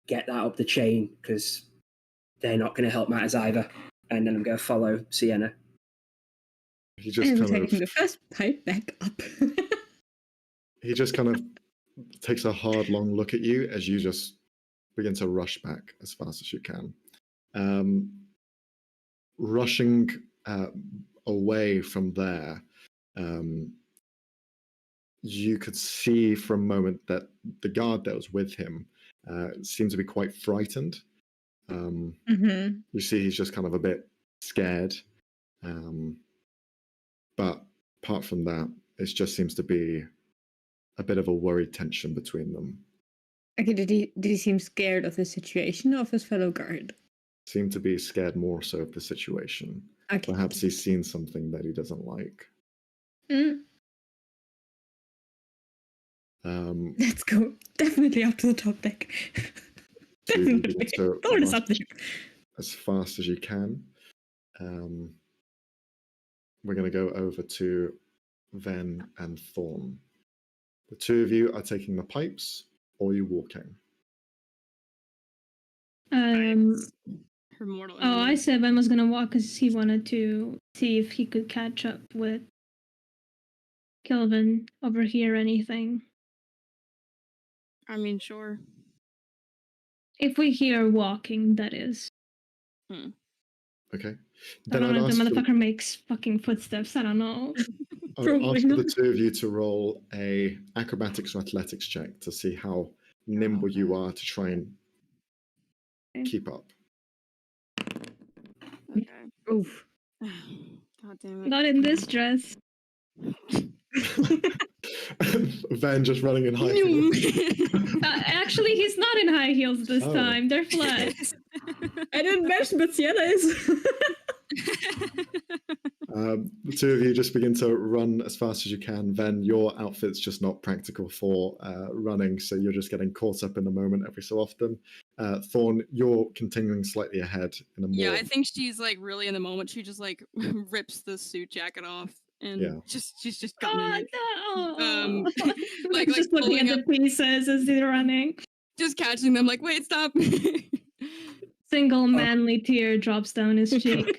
get that up the chain, because they're not going to help matters either. And then I'm going to follow Sienna. He just I'm kind taking of, the first pipe back up. he just kind of takes a hard, long look at you as you just begin to rush back as fast as you can. Rushing away from there, you could see for a moment that the guard that was with him seemed to be quite frightened. You see he's just kind of a bit scared. But apart from that, it just seems to be a bit of a worried tension between them. Okay, did he seem scared of the situation or of his fellow guard? Seem to be scared more so of the situation. Okay. Perhaps he's seen something that he doesn't like. Let's go. Definitely up to the top deck. Definitely. Throw us up there. As fast as you can. We're going to go over to Ven and Thorn. The two of you are taking the pipes, or are you walking? Her mortal Oh, I enemy. said Ben was gonna walk because he wanted to see if he could catch up with Kelvin, overhear anything. I mean, sure. If we hear walking, that is. Okay. I Then don't I'd know if the ask motherfucker makes fucking footsteps. I don't know. I would Probably ask for the not. two of you to roll a acrobatics or athletics check to see how nimble you are to try and keep up. Okay. Oof. God damn it. Not in this dress. Van just running in high heels. Actually, he's not in high heels this Oh. time. They're flat. I didn't mention, but Sienna is. The two of you just begin to run as fast as you can. Ven, your outfit's just not practical for running, so you're just getting caught up in the moment every so often. Thorn, you're continuing slightly ahead in a more... Yeah, I think she's like really in the moment. She just like rips the suit jacket off and she's just gotten in it. No. like just looking at pulling the pieces as they're running. just catching them like, wait, stop. Single manly tear drops down his cheek.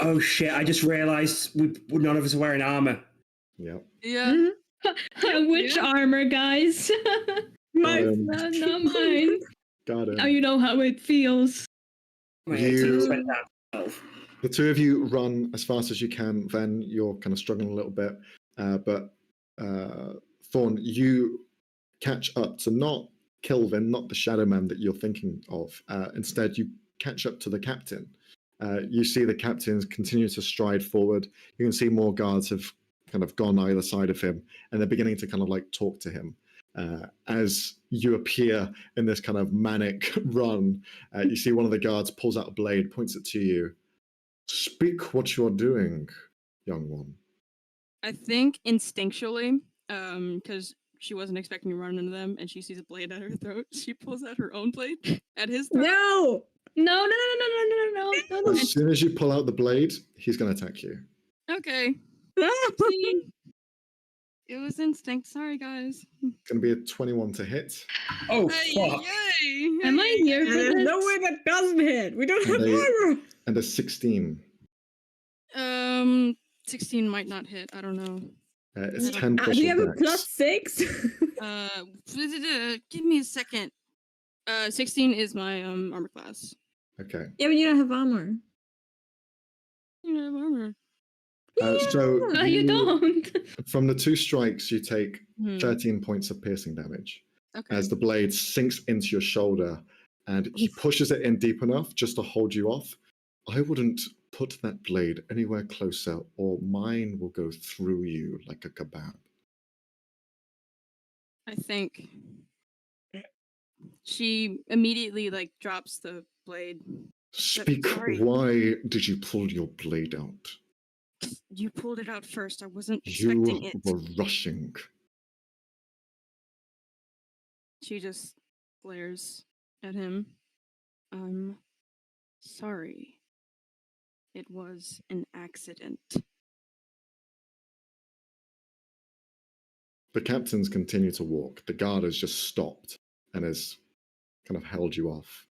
Oh shit! I just realised none of us are wearing armor. Yep. Yeah. Which armor, guys? Mine. Not mine. Got it. Now you know how it feels. My You- 18 went down to 12. The two of you run as fast as you can. Ven, you're kind of struggling a little bit. But Thorn, you catch up to not Kelvin, not the Shadow Man that you're thinking of. Instead, you catch up to the captain. You see the captains continue to stride forward. You can see more guards have kind of gone either side of him, and they're beginning to kind of like talk to him. As you appear in this kind of manic run, you see one of the guards pulls out a blade, points it to you. Speak what you're doing, young one. I think instinctually, because she wasn't expecting to run into them, and she sees a blade at her throat, she pulls out her own blade at his throat. No! No. As soon as you pull out the blade, he's going to attack you. Okay. See? It was instinct. Sorry, guys. It's going to be a 21 to hit. Oh, Hey, fuck. yay! Am I here for There's this? no way that doesn't hit. We don't have And armor. and a 16. 16 might not hit. I don't know. It's 10 plus Do you your have a dex. +6? Give me a second. 16 is my armor class. Okay. Yeah, but you don't have armor. You don't have armor. So No, you don't. from the 2 strikes, you take Hmm. 13 points of piercing damage Okay. as the blade sinks into your shoulder, and he pushes it in deep enough just to hold you off. I wouldn't put that blade anywhere closer, or mine will go through you like a kebab. I think she immediately like drops the blade. Speak. Sorry. Why did you pull your blade out? You pulled it out first. I wasn't You expecting it. were rushing. She just glares at him. I'm sorry. It was an accident. The captains continue to walk. The guard has just stopped and has kind of held you off.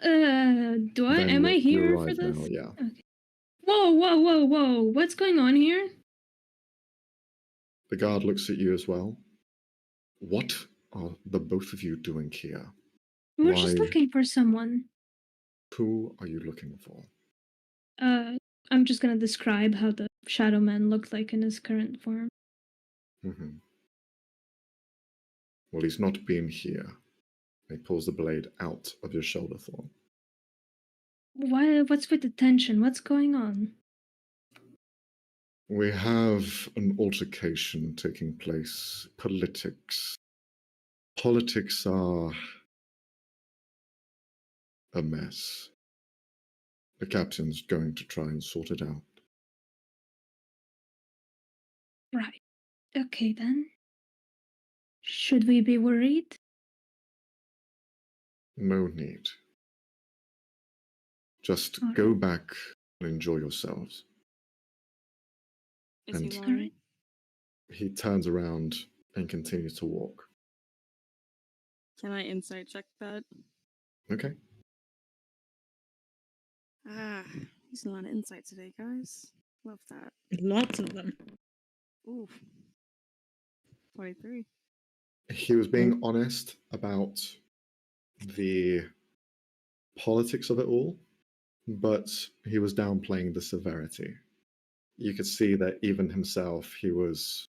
Do I? Then Am I you here for arrive this? now, yeah. Okay. Whoa! What's going on here? The guard looks at you as well. What are the both of you doing here? We're just Why- looking for someone. Who are you looking for? I'm just gonna describe how the Shadow Man looked like in his current form. Mhm. Well, he's not been here. He pulls the blade out of your shoulder thorn. Why? What's with the tension? What's going on? We have an altercation taking place. Politics. Politics are a mess. The captain's going to try and sort it out. Right. Okay then. Should we be worried? No need. Just All go back and enjoy yourselves. Is he And- lying? Alright. He turns around and continues to walk. Can I insight check that? Okay. Ah, using a lot of insight today, guys. Love that. Lots of them. Ooh. 23. He was being honest about the politics of it all, but he was downplaying the severity. You could see that even himself, he was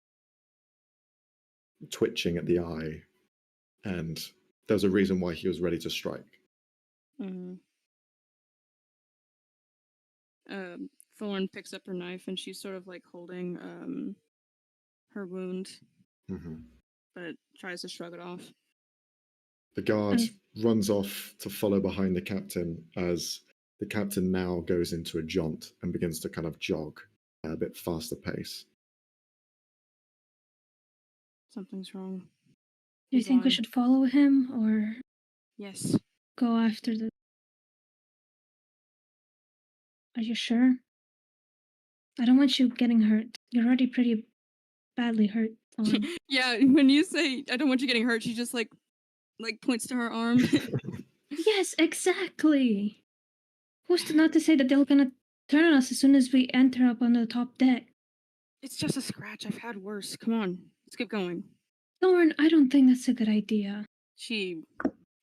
twitching at the eye, and there's a reason why he was ready to strike. Mm-hmm. Thorn picks up her knife and she's sort of like holding her wound, Mm-hmm. but tries to shrug it off. The guard Mm. runs off to follow behind the captain as the captain now goes into a jaunt and begins to kind of jog at a bit faster pace. Something's wrong. Do you He's think we lying. should follow him or Yes. go after the... Are you sure? I don't want you getting hurt. You're already pretty badly hurt. Thorn. Yeah, when you say I don't want you getting hurt, she just like points to her arm. Yes, exactly. Who's not to say that they're gonna turn on us as soon as we enter up on the top deck? It's just a scratch. I've had worse. Come on, let's keep going. Thorn, I don't think that's a good idea. She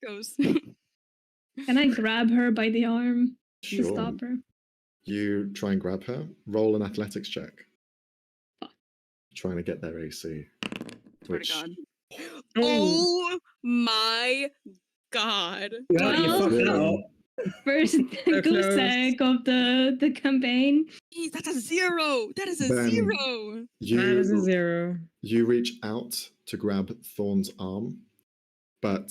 goes. Can I grab her by the arm to Sure. stop her? You try and grab her. Roll an athletics check. Fuck. Trying to get their AC. Swear Which to God. Oh my God. Well, you Well, fucked that up. First goose egg of the campaign. Jeez, that's a 0. That is a Ben, 0. That is a You 0. you reach out to grab Thorn's arm, but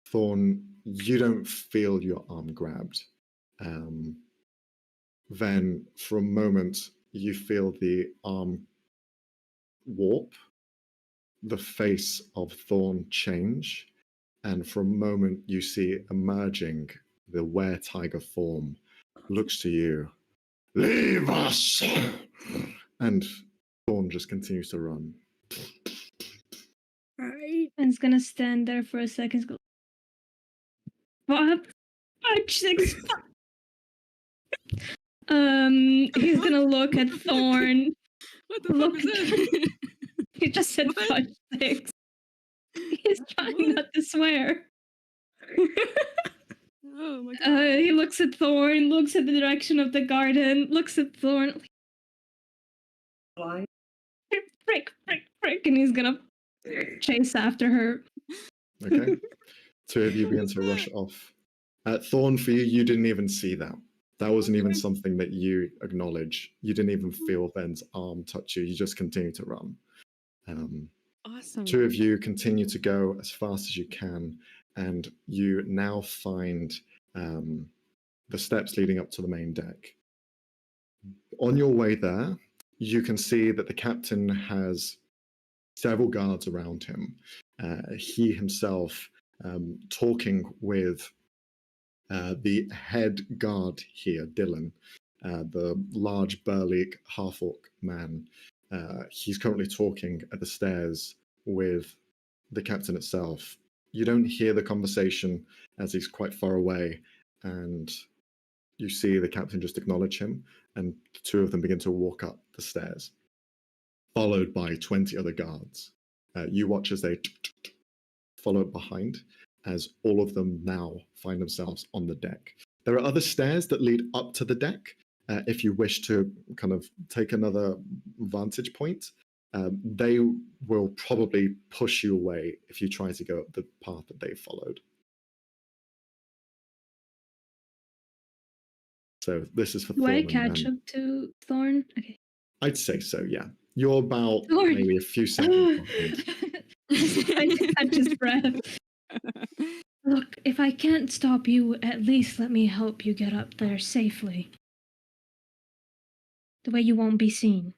Thorn, you don't feel your arm grabbed. Then, for a moment, you feel the arm warp, the face of Thorn change, and for a moment you see emerging the were-tiger form looks to you. Leave us! And Thorn just continues to run. Right. Ben's gonna stand there for a second. Go, 5, 6. He's gonna look at Thorn. What the Look fuck was that? He just said What? 5, 6. He's trying What? not to swear. Oh my god. He looks at Thorn, looks at the direction of the garden, looks at Thorn. Frick, and he's gonna chase after her. Okay. Two of you begin to rush off. Thorn, for you, you didn't even see that. That wasn't even something that you acknowledge. You didn't even feel Ben's arm touch you. You just continue to run. Awesome. Two of you continue to go as fast as you can, and you now find the steps leading up to the main deck. On your way there, you can see that the captain has several guards around him. He himself talking with the head guard here, Dylan, the large, burly half-orc man. He's currently talking at the stairs with the captain itself. You don't hear the conversation as he's quite far away, and you see the captain just acknowledge him, and the two of them begin to walk up the stairs, followed by 20 other guards. You watch as they follow behind, as all of them now find themselves on the deck. There are other stairs that lead up to the deck. If you wish to kind of take another vantage point, they will probably push you away if you try to go up the path that they followed. So this is for Do Thorn I and catch Ben. up to Thorn? Okay. I'd say so, yeah. You're about Thorn. maybe a few seconds behind. I catch his breath. Look, if I can't stop you, at least let me help you get up there safely. The way you won't be seen.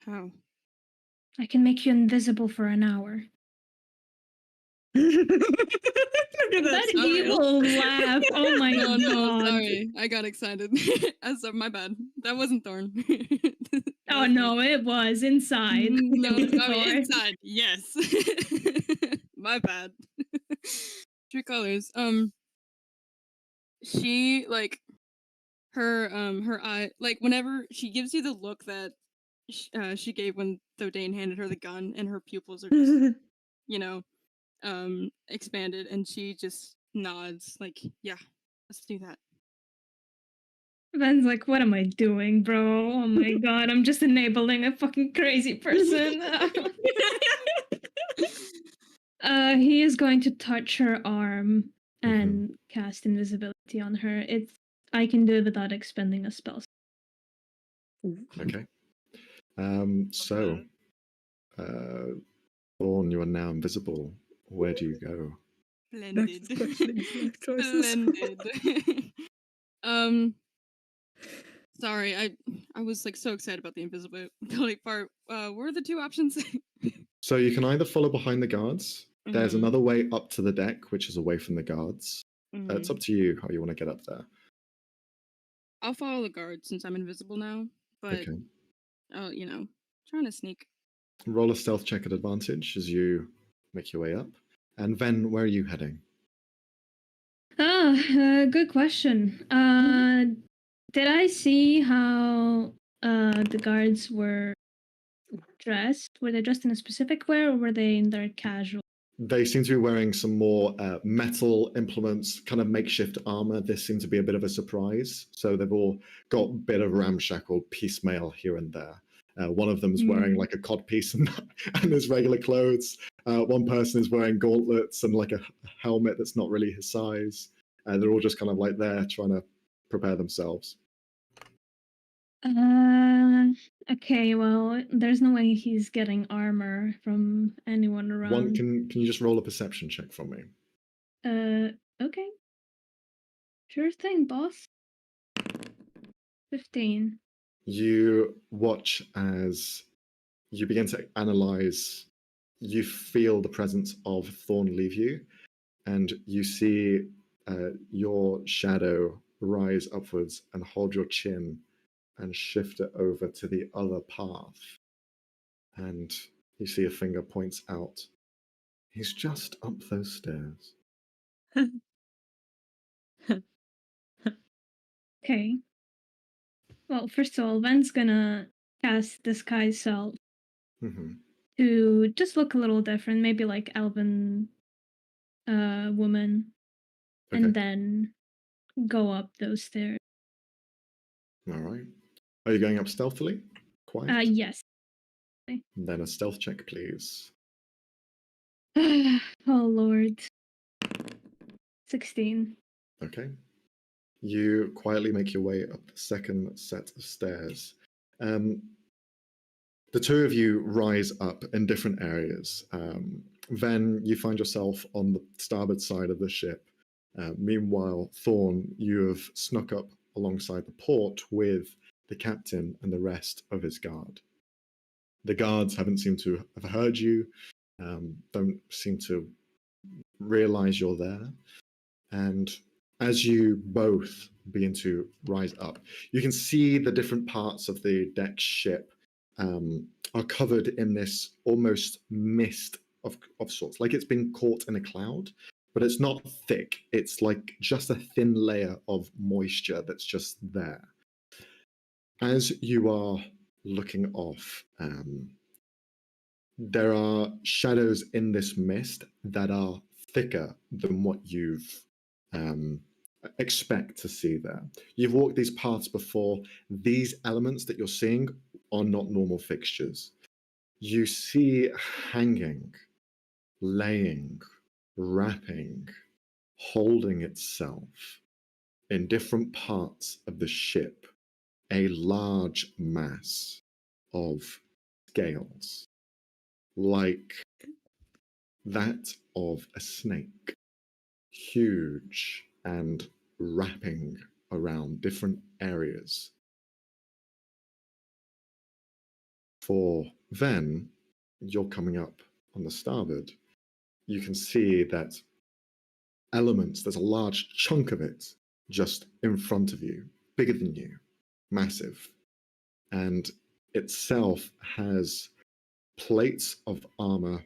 How? I can make you invisible for an hour. Look at That sorry. evil laugh. Oh my No, god. sorry. I got excited. My bad. That wasn't Thorn. Oh no, it was inside. No, It was sorry, Thorn. inside. Yes. My bad. True colors. She like her eye, like whenever she gives you the look that she gave when Thodane handed her the gun, and her pupils are just expanded, and she just nods like, yeah, let's do that. Ben's like, what am I doing, bro? Oh my god, I'm just enabling a fucking crazy person. He is going to touch her arm and cast invisibility on her. I can do it without expending a spell. Okay. Thorn, you are now invisible. Where do you go? Splendid. Next question is life choices. Splendid. Sorry, I was like so excited about the invisibility part. What are the two options? So you can either follow behind the guards. There's Mhm. another way up to the deck, which is away from the guards. It's Mhm. up to you how you want to get up there. I'll follow the guard since I'm invisible now. But Okay. trying to sneak. Roll a stealth check at advantage as you make your way up. And Ven, where are you heading? Good question. Did I see how the guards were dressed? Were they dressed in a specific wear, or were they in their casual? They seem to be wearing some more metal implements, kind of makeshift armor. This seems to be a bit of a surprise. So they've all got a bit of ramshackle piecemeal here and there. One of them's wearing like a codpiece and his regular clothes. One person is wearing gauntlets and like a helmet that's not really his size. They're all just kind of like there trying to prepare themselves. Okay, well, there's no way he's getting armor from anyone around. Can you just roll a perception check from me? Okay. Sure thing, boss. 15. You watch as you begin to analyze. You feel the presence of Thorn leave you, and you see your shadow rise upwards and hold your chin and shift it over to the other path. And you see a finger points out. He's just up those stairs. Okay. Well, first of all, Ven's gonna cast Disguise Self to just look a little different, maybe like elven woman, and then go up those stairs. All right. Are you going up stealthily? Quiet? Yes. Then a stealth check, please. Oh, Lord. 16. Okay. You quietly make your way up the second set of stairs. The two of you rise up in different areas. Ven, you find yourself on the starboard side of the ship. Meanwhile, Thorn, you have snuck up alongside the port with the captain and the rest of his guard. The guards haven't seemed to have heard you, don't seem to realize you're there. And as you both begin to rise up, you can see the different parts of the deck ship are covered in this almost mist of sorts, like it's been caught in a cloud, but it's not thick. It's like just a thin layer of moisture that's just there. As you are looking off, there are shadows in this mist that are thicker than what you've expect to see there. You've walked these paths before. These elements that you're seeing are not normal fixtures. You see hanging, laying, wrapping, holding itself in different parts of the ship, a large mass of scales, like that of a snake, huge and wrapping around different areas. For Ven, you're coming up on the starboard. You can see that elements, there's a large chunk of it just in front of you, bigger than you, massive. And itself has plates of armor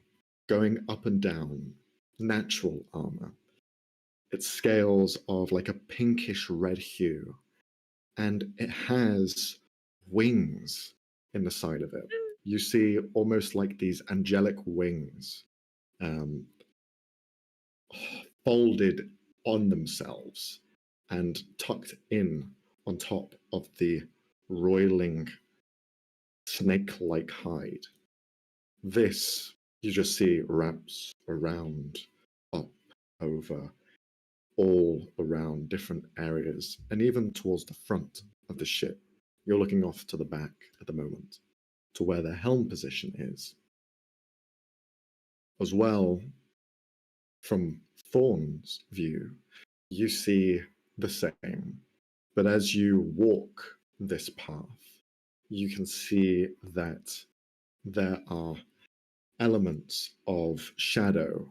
going up and down, natural armor. It scales of like a pinkish red hue, and it has wings in the side of it. You see almost like these angelic wings folded on themselves and tucked in on top of the roiling snake-like hide. This you just see wraps around, up, over, all around different areas, and even towards the front of the ship. You're looking off to the back at the moment, to where the helm position is. As well, from Thorn's view, you see the same, but as you walk this path, you can see that there are elements of shadow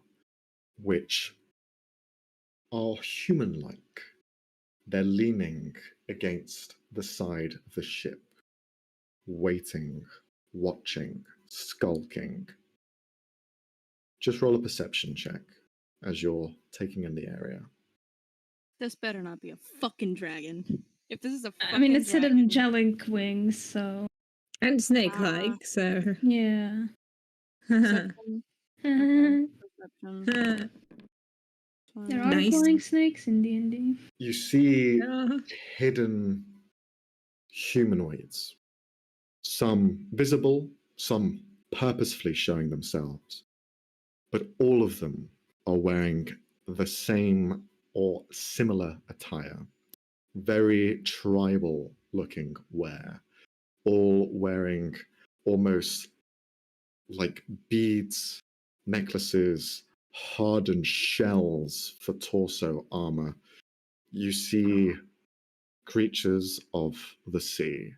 which are human-like. They're leaning against the side of the ship, waiting, watching, skulking. Just roll a perception check as you're taking in the area. This better not be a fucking dragon. If this is a fucking I mean, it's dragon, angelic wings, so And snake-like, so. yeah. perception. Okay, perception. There are Nice. flying snakes in D&D. You see hidden humanoids, some visible, some purposefully showing themselves. but all of them are wearing the same or similar attire, very tribal looking wear, all wearing almost like beads, necklaces, hardened shells for torso armor. You see creatures of the sea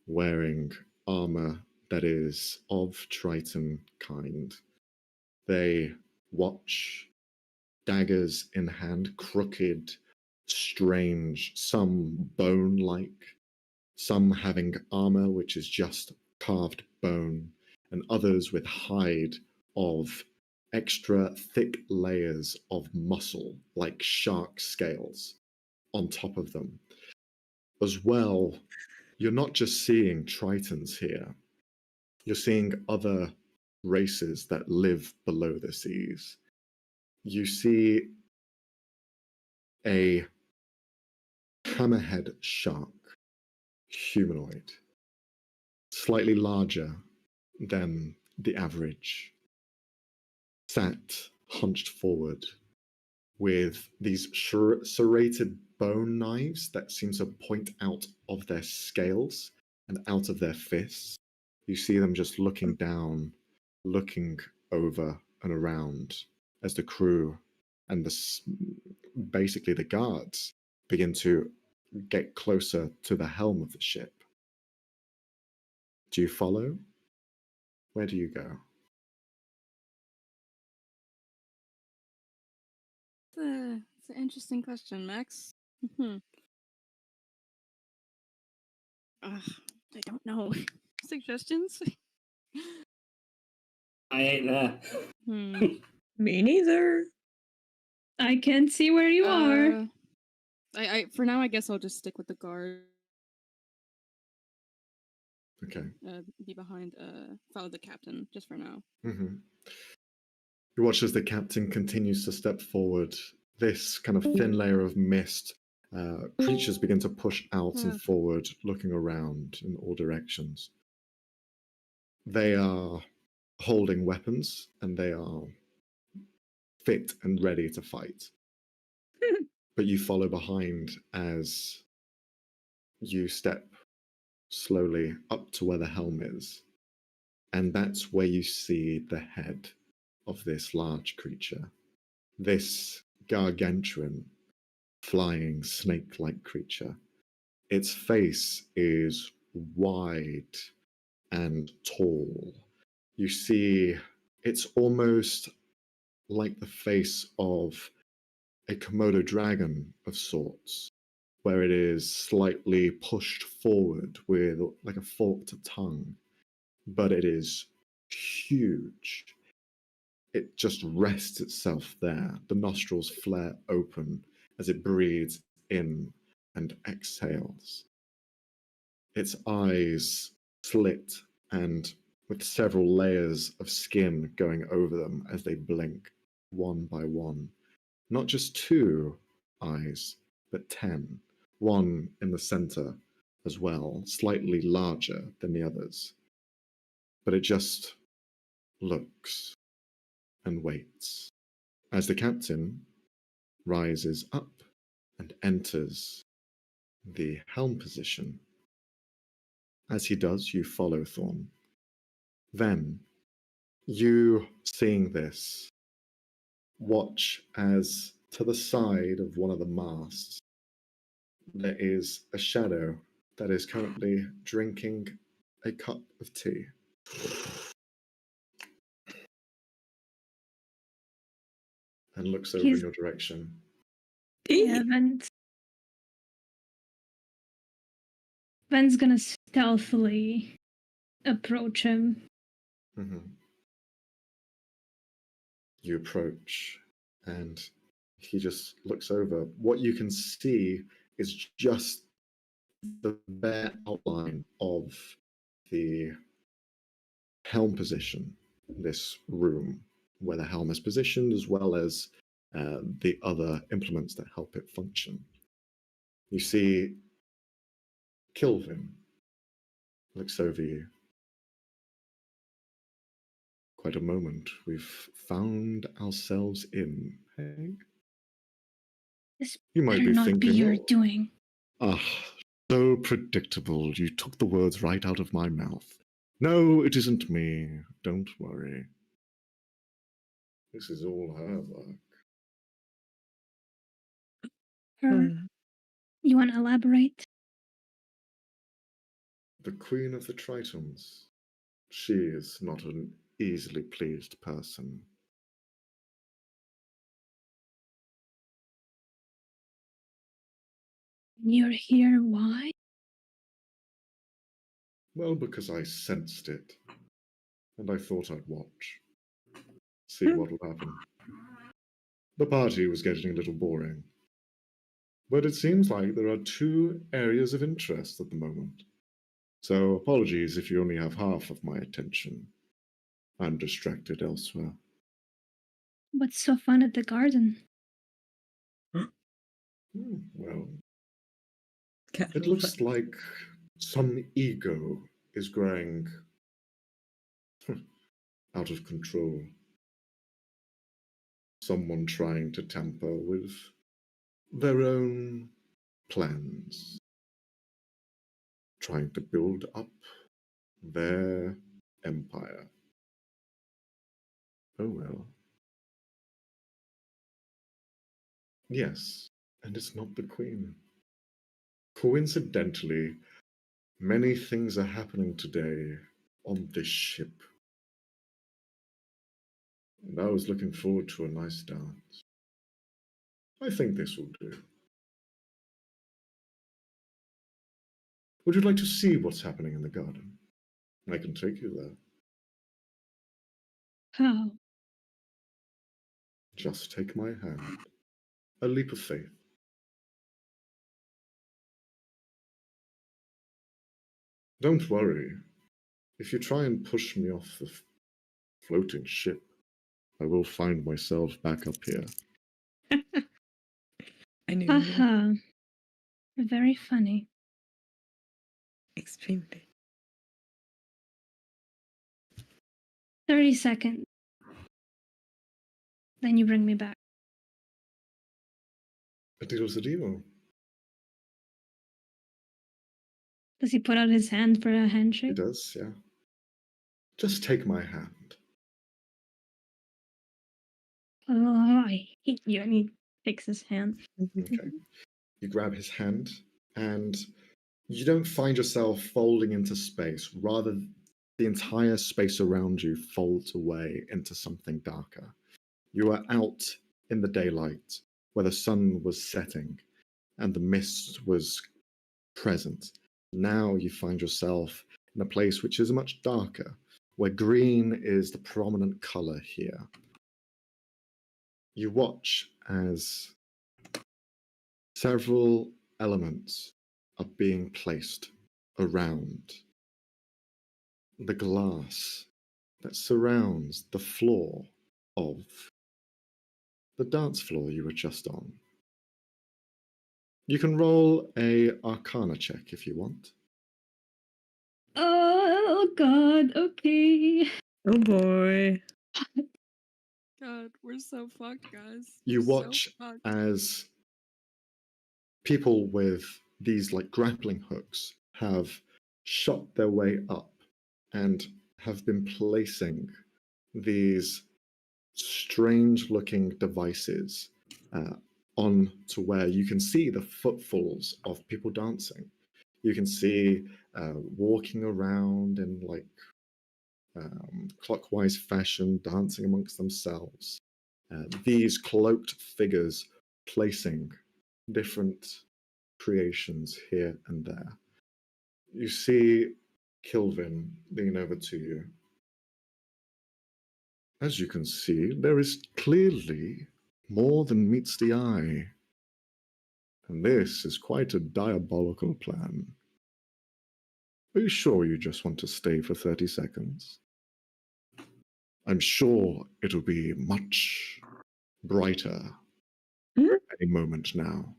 wearing armor that is of Triton kind. They watch, daggers in hand, crooked, strange, some bone-like, some having armor which is just carved bone, and others with hide of extra thick layers of muscle, like shark scales, on top of them. As well, you're not just seeing Tritons here, you're seeing other races that live below the seas. You see a hammerhead shark, humanoid, slightly larger than the average, sat hunched forward with these serrated bone knives that seem to point out of their scales and out of their fists. You see them just looking down, looking over and around as the crew and basically the guards begin to get closer to the helm of the ship. Do you follow? Where do you go? It's an interesting question, Max. I don't know. Suggestions? I ain't there. Me neither. I can't see where you are. I for now, I guess I'll just stick with the guard. Okay. Be behind. Follow the captain just for now. Mm-hmm. You watch as the captain continues to step forward. This kind of thin layer of mist, creatures begin to push out and forward, looking around in all directions. They are holding weapons and they are fit and ready to fight. But you follow behind as you step slowly up to where the helm is. And that's where you see the head of this large creature. This gargantuan, flying snake-like creature. Its face is wide and tall. You see, it's almost like the face of a Komodo dragon of sorts, where it is slightly pushed forward with like a forked tongue, but it is huge. It just rests itself there. The nostrils flare open as it breathes in and exhales. Its eyes slit and with several layers of skin going over them as they blink one by one. Not just 2 eyes, but 10. One in the center as well, slightly larger than the others. But it just looks and waits as the captain rises up and enters the helm position. As he does, you follow Thorn. Then, you seeing this, watch as to the side of one of the masts there is a shadow that is currently drinking a cup of tea. And looks over in your direction. Yeah, Ven's gonna stealthily approach him. Mm-hmm. You approach, and he just looks over. What you can see is just the bare outline of the helm position, this room where the helm is positioned, as well as the other implements that help it function. You see Kilvin looks over you. Quite a moment we've found ourselves in, hey? This You might better be not be thinking, your "Oh, doing. so predictable. You took the words right out of my mouth. No, it isn't me. Don't worry. This is all her work." Her. You want to elaborate? The Queen of the Tritons. She is not an easily pleased person. You're here, why? Well, because I sensed it, and I thought I'd watch. See what will happen. The party was getting a little boring. But it seems like there are 2 areas of interest at the moment. So apologies if you only have half of my attention. I'm distracted elsewhere. What's so fun at the garden? Well, it looks like some ego is growing out of control. Someone trying to tamper with their own plans, trying to build up their empire. Oh well. Yes, and it's not the Queen. Coincidentally, many things are happening today on this ship. And I was looking forward to a nice dance. I think this will do. Would you like to see what's happening in the garden? I can take you there. How? Just take my hand. A leap of faith. Don't worry. If you try and push me off the floating ship, I will find myself back up here. I knew. Haha. Very funny. Extremely. 30 seconds. Then you bring me back. A deal's a deal. Does he put out his hand for a He handshake? does, yeah. Just take my hand. Oh, I hate you. And he takes his hand. Okay. You grab his hand, and you don't find yourself folding into space. Rather, the entire space around you folds away into something darker. You are out in the daylight where the sun was setting and the mist was present. Now you find yourself in a place which is much darker, where green is the prominent color here. You watch as several elements are being placed around the glass that surrounds the floor of the dance floor you were just on. You can roll a Arcana check if you want. Oh, God. Okay. Oh boy. God, we're so fucked, guys. You We're so watch fucked. as people with these like grappling hooks have shot their way up and have been placing these strange looking devices on to where you can see the footfalls of people dancing. You can see walking around in like clockwise fashion, dancing amongst themselves. These cloaked figures placing different creations here and there. You see Kilvin lean over to you. As you can see, there is clearly more than meets the eye. And this is quite a diabolical plan. Are you sure you just want to stay for 30 seconds? I'm sure it'll be much brighter any moment now.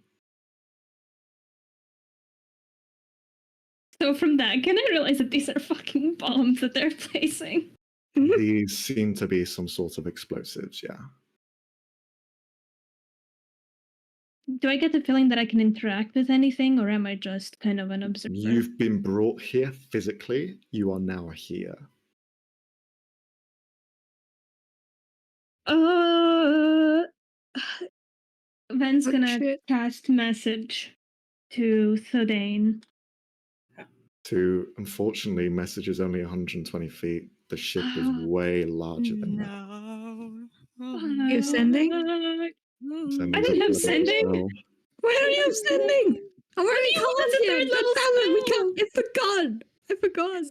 So from that, can I realize that these are fucking bombs that they're placing? These seem to be some sort of explosives, yeah. Do I get the feeling that I can interact with anything, or am I just kind of an observer? You've been brought here physically. You are now here. Ven's Oh, gonna shit. cast message to Thadane. Unfortunately, message is only 120 feet. The ship is way larger than that. You're sending? Sending I is a don't have third level sending. spell. Why don't you have sending? I'm already you? calling That's a you. third level Damn it, we spell. can't. I forgot.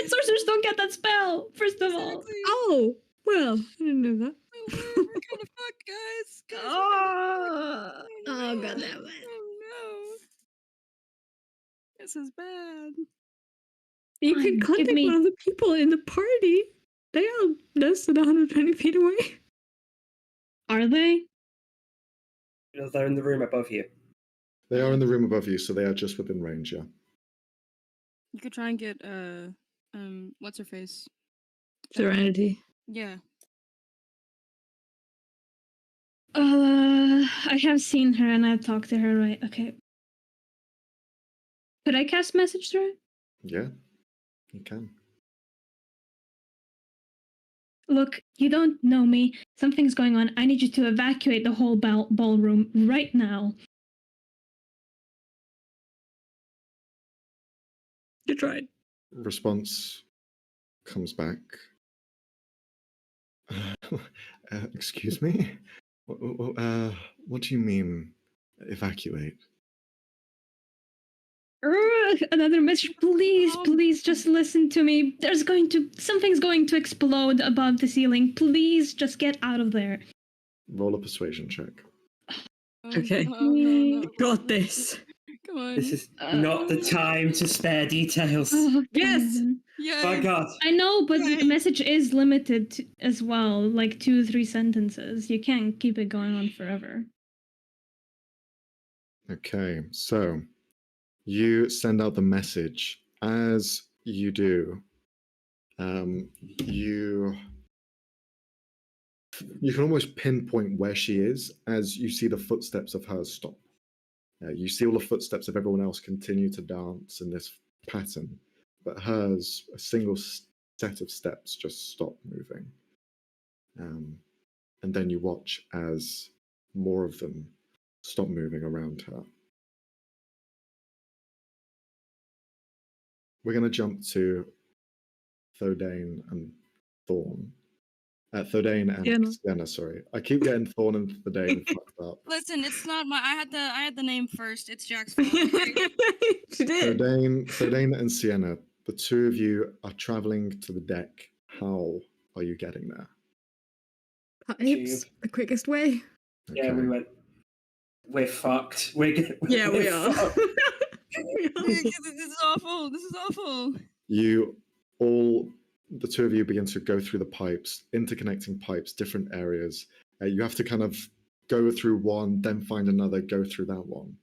And sorcerers don't get that spell, first of all. Oh, well, I didn't know that. We're kind of fucked, guys. Oh, Oh, god damn it. Oh no. This is bad. You Fine, can give contact me- one of the people in the party. They are less than 120 feet away. are they? They're in the room above you. They are in the room above you, so they are just within range, yeah. You could try and get what's her face? Serenity. Yeah. I have seen her and I've talked to her, right? Okay. Could I cast message through it? Yeah, you can. Look, you don't know me. Something's going on. I need you to evacuate the whole ballroom right now. You tried. Response comes back. Excuse me? What do you mean, evacuate? Another message. Please, just listen to me. Something's going to explode above the ceiling. Please, just get out of there. Roll a persuasion check. Okay. No. Got this. Come on. This is not the time to spare details. Oh, Yes! Yay. My God. I know, but Yay. the message is limited as well, like 2-3 sentences. You can't keep it going on forever. Okay, so you send out the message. As you do, you can almost pinpoint where she is as you see the footsteps of hers stop. You see all the footsteps of everyone else continue to dance in this pattern, but hers, a single set of steps, just stop moving. And then you watch as more of them stop moving around her. We're going to jump to Thordain and Thorn. Thordain and Sienna, sorry. I keep getting Thorn and Thordain fucked up. Listen, it's not my. I had the name first. It's Jack's fault. She did. Thordain and Sienna, the two of you are traveling to the deck. How are you getting there? Pipes, the quickest way. Yeah, we went. We're fucked. We're Yeah, we are. fucked. This is awful. This is awful. The two of you begin to go through the pipes, interconnecting pipes, different areas. You have to kind of go through one, then find another, go through that one.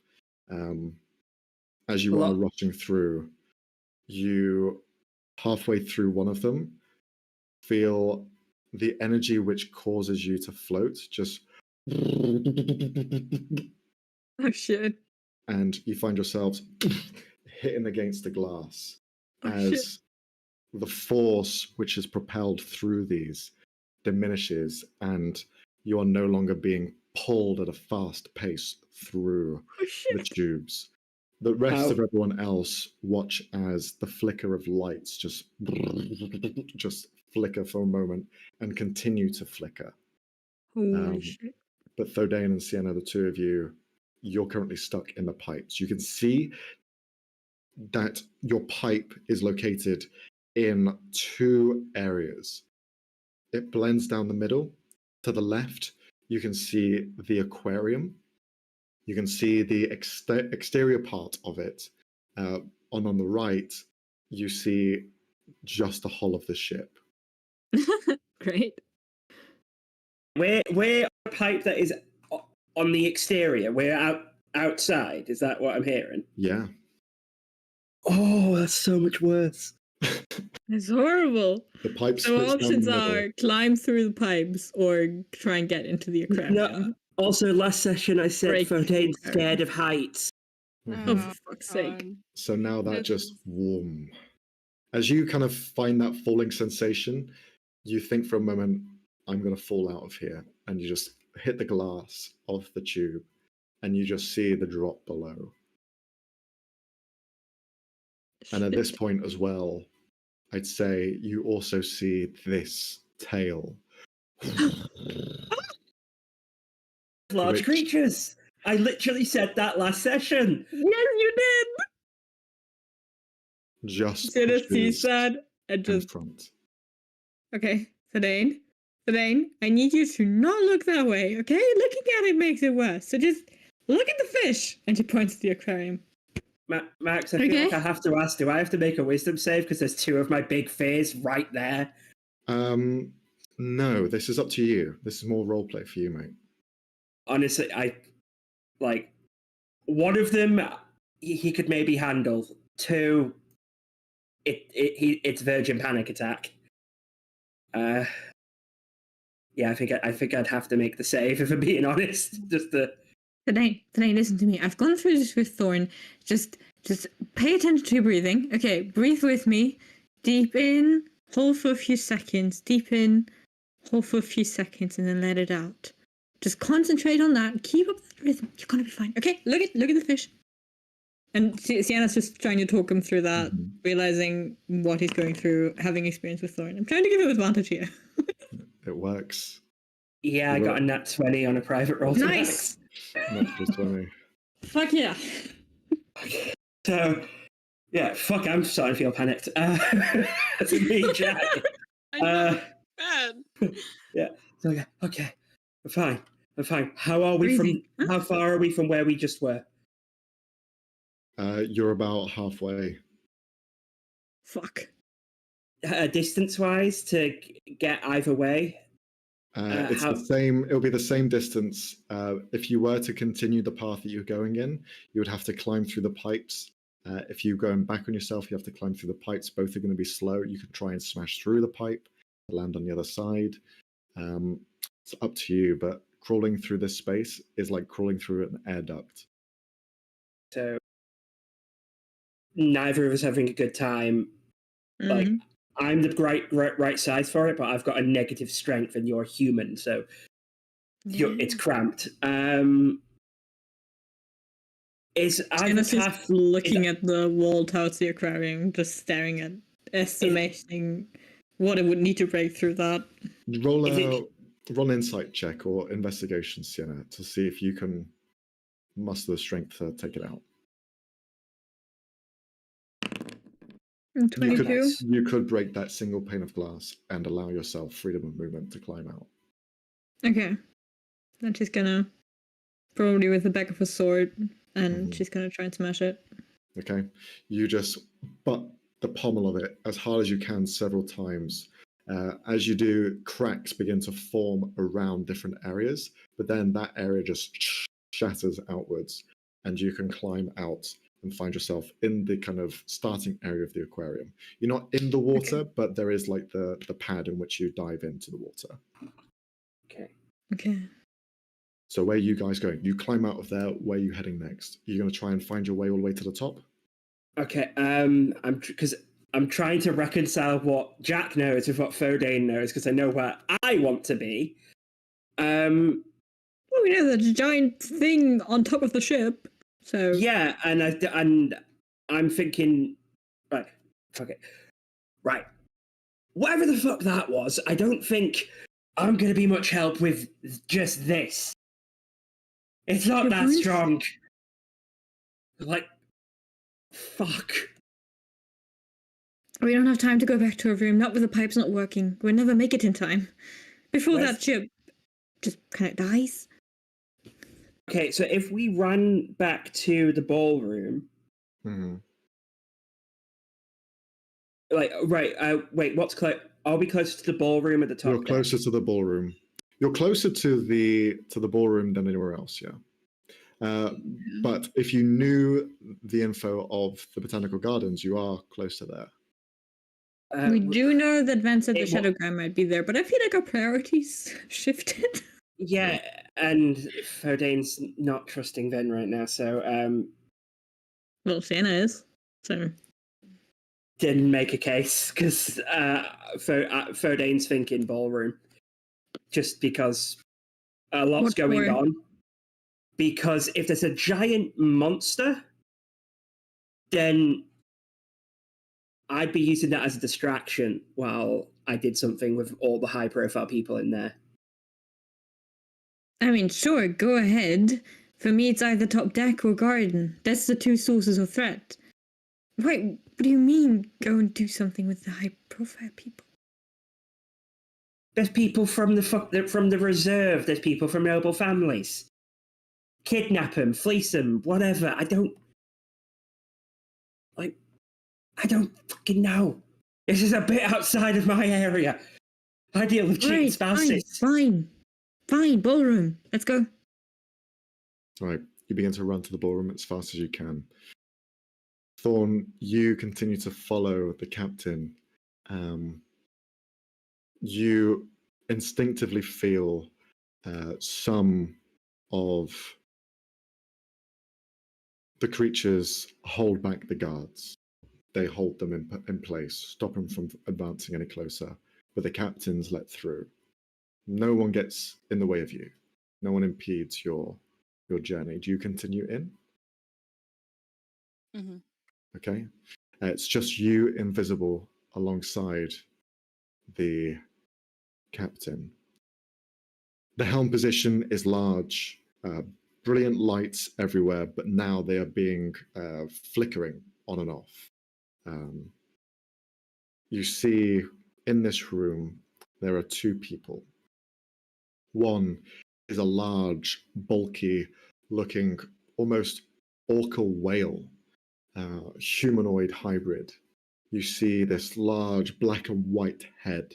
As you are rushing through, you, halfway through one of them, feel the energy which causes you to float just... Oh, shit. And you find yourselves hitting against the glass as the force which is propelled through these diminishes and you are no longer being pulled at a fast pace through the tubes. The rest of everyone else watch as the flicker of lights just flicker for a moment and continue to flicker. Holy shit. But Thordain and Sienna, the two of you, you're currently stuck in the pipes. You can see that your pipe is located in two areas. It blends down the middle. To the left, you can see the aquarium. You can see the exterior part of it. On the right, you see just the hull of the ship. Great. We're a pipe that is on the exterior. We're outside. Is that what I'm hearing? Yeah. Oh, that's so much worse. It's horrible. The pipe So splits down the options middle. are climb through the pipes or try and get into the aquarium. No, also, last session I said Break Fodane's the scared of heights. Oh, for fuck's sake. God. So now that This just is- warm. As you kind of find that falling sensation, you think for a moment, I'm going to fall out of here. And you just hit the glass of the tube and you just see the drop below. And at this point as well, I'd say you also see this tail. Large Which- creatures. I literally said that last session. Yes, you did. Just Jenna sees pushes that and in just front. okay. Thadane, I need you to not look that way. Okay, looking at it makes it worse. So just look at the fish. And she points to the aquarium. Max, I feel Okay. like I have to ask, do I have to make a wisdom save because there's two of my big fears right there? No, this is up to you. This is more roleplay for you, mate. Honestly, like one of them he could maybe handle. Two, it's virgin panic attack. Yeah, I think I'd have to make the save if I'm being honest. Just to Thadane, listen to me. I've gone through this with Thorn. Just pay attention to your breathing. Okay, breathe with me. Deep in, hold for a few seconds. Deep in, hold for a few seconds, and then let it out. Just concentrate on that. Keep up that rhythm. You're gonna be fine. Okay, look at the fish. And Sienna's just trying to talk him through that, realizing what he's going through, having experience with Thorn. I'm trying to give him advantage here. It works. yeah, I got a nat 20 on a private roll. Nice. Natural 20. Fuck yeah. So, yeah, fuck, I'm starting to feel panicked. That's me, Jack. I know, bad. Yeah. So, yeah, okay, I'm fine. How are we Breathing. from? How far are we from where we just were? You're about halfway. Fuck. Distance-wise, to get either way. It's how- the same. It'll be the same distance. If you were to continue the path that you're going in, you would have to climb through the pipes. If you're going back on yourself, you have to climb through the pipes. Both are going to be slow. You can try and smash through the pipe, land on the other side. It's up to you. But crawling through this space is like crawling through an air duct. So, neither of us having a good time. Like, I'm the right size for it, but I've got a negative strength, and you're human, so it's cramped. Is Sienna's either just path looking at the wall towards the aquarium, just staring at, estimating what it would need to break through that. Roll Is it- an insight check or investigation, Sienna, to see if you can muster the strength to take it out. 22. You could break that single pane of glass and allow yourself freedom of movement to climb out. Okay. Then she's gonna, probably with the back of a sword, and Mhm. she's gonna try and smash it. Okay, you just butt the pommel of it as hard as you can several times. As you do, cracks begin to form around different areas, but then that area just shatters outwards, and you can climb out and find yourself in the kind of starting area of the aquarium. You're not in the water, but there is like the pad in which you dive into the water. Okay. Okay. So where are you guys going? You climb out of there. Where are you heading next? You're going to try and find your way all the way to the top? Okay. Because I'm trying to reconcile what Jack knows with what Fodane knows, because I know where I want to be. Well, we know there's a giant thing on top of the ship, so... Yeah, and I'm thinking, right, fuck it, right. Whatever the fuck that was, I don't think I'm gonna be much help with just this. It's not Your that voice? strong. Like, fuck. We don't have time to go back to our room, not with the pipes not working. We'll never make it in time. Before Where's- that ship just kind of dies. Okay, so if we run back to the ballroom, Mhm. like, right, wait, what's close? Are we closer to the ballroom at the top? You're closer to the ballroom. You're closer to the ballroom than anywhere else, yeah. But if you knew the info of the botanical gardens, you are closer there. We do know that Van said the it wa- Shadowgram might be there, but I feel like our priorities shifted. Yeah, and Fodane's not trusting Ven right now, so Well, Sienna is. So didn't make a case because Fodane's thinking ballroom, just because a lot's What going for? on. Because if there's a giant monster, then I'd be using that as a distraction while I did something with all the high-profile people in there. I mean, sure, go ahead. For me, it's either top deck or garden. That's the two sources of threat. Wait, what do you mean, go and do something with the high-profile people? There's people from the reserve. There's people from noble families. Kidnap them, fleece them, whatever. I don't fucking know. This is a bit outside of my area. I deal with cheating spouses. Fine, ballroom. Let's go. Right, you begin to run to the ballroom as fast as you can. Thorn, you continue to follow the captain. You instinctively feel some of the creatures hold back the guards. They hold them in place, stop them from advancing any closer, but the captain's let through. No one gets in the way of you. No one impedes your journey. Do you continue in? Mm-hmm. Okay. It's just you invisible alongside the captain. The helm position is large, brilliant lights everywhere, but now they are being flickering on and off. You see in this room, there are two people. One is a large, bulky looking, almost orcal whale, humanoid hybrid. You see this large black and white head,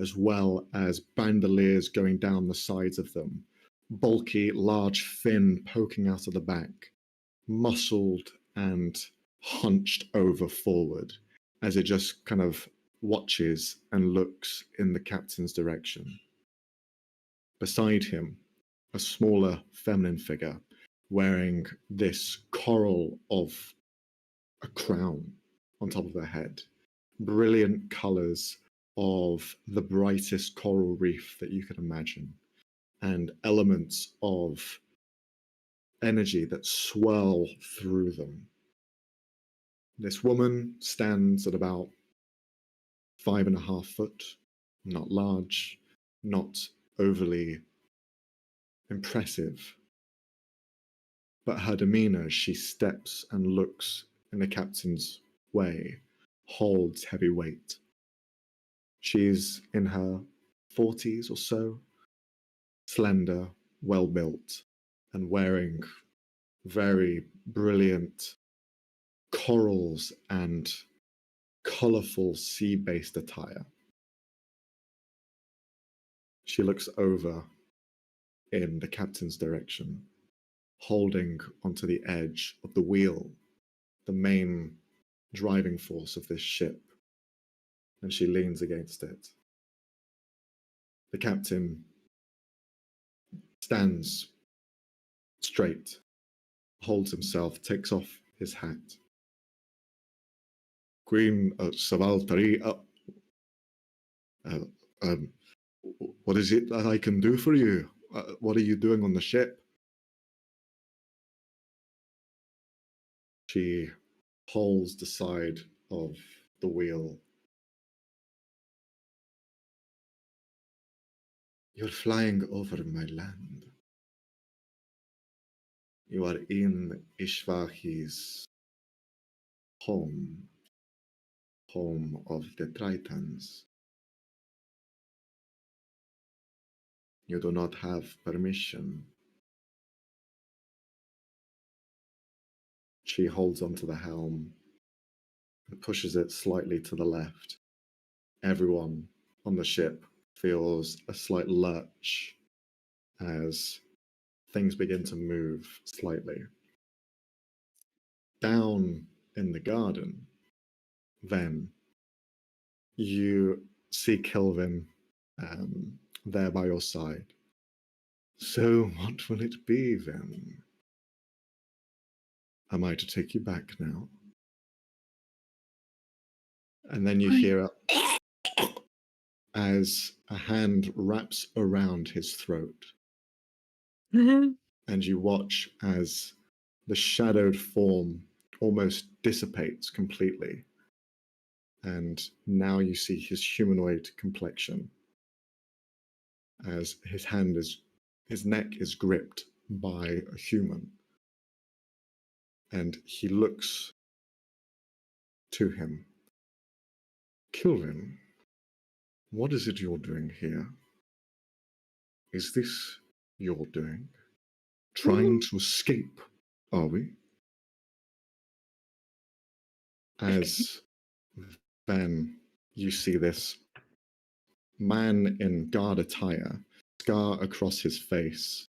as well as bandoliers going down the sides of them, bulky, large fin poking out of the back, muscled and hunched over forward as it just kind of watches and looks in the captain's direction. Beside him, a smaller feminine figure wearing this coral of a crown on top of her head, brilliant colors of the brightest coral reef that you can imagine, and elements of energy that swirl through them. This woman stands at about 5.5 foot, not large, not overly impressive, but her demeanor as she steps and looks in the captain's way holds heavy weight. She's in her 40s or so, slender, well built, and wearing very brilliant corals and colorful sea based attire. She looks over in the captain's direction, holding onto the edge of the wheel, the main driving force of this ship, and she leans against it. The captain stands straight, holds himself, takes off his hat. Queen Savaltari, what is it that I can do for you? What are you doing on the ship? She holds the side of the wheel. You're flying over my land. You are in Ishvahi's home of the Tritons. You do not have permission. She holds onto the helm and pushes it slightly to the left. Everyone on the ship feels a slight lurch as things begin to move slightly. Down in the garden, Ven, you see Kelvin there by your side. So what will it be then? Am I to take you back now? And then you hear as a hand wraps around his throat. And you watch as the shadowed form almost dissipates completely. And now you see his humanoid complexion as his neck is gripped by a human. And he looks to him. Kelvin, what is it you're doing here? Is this your doing? Trying to escape, are we? As then you see this man in guard attire, scar across his face,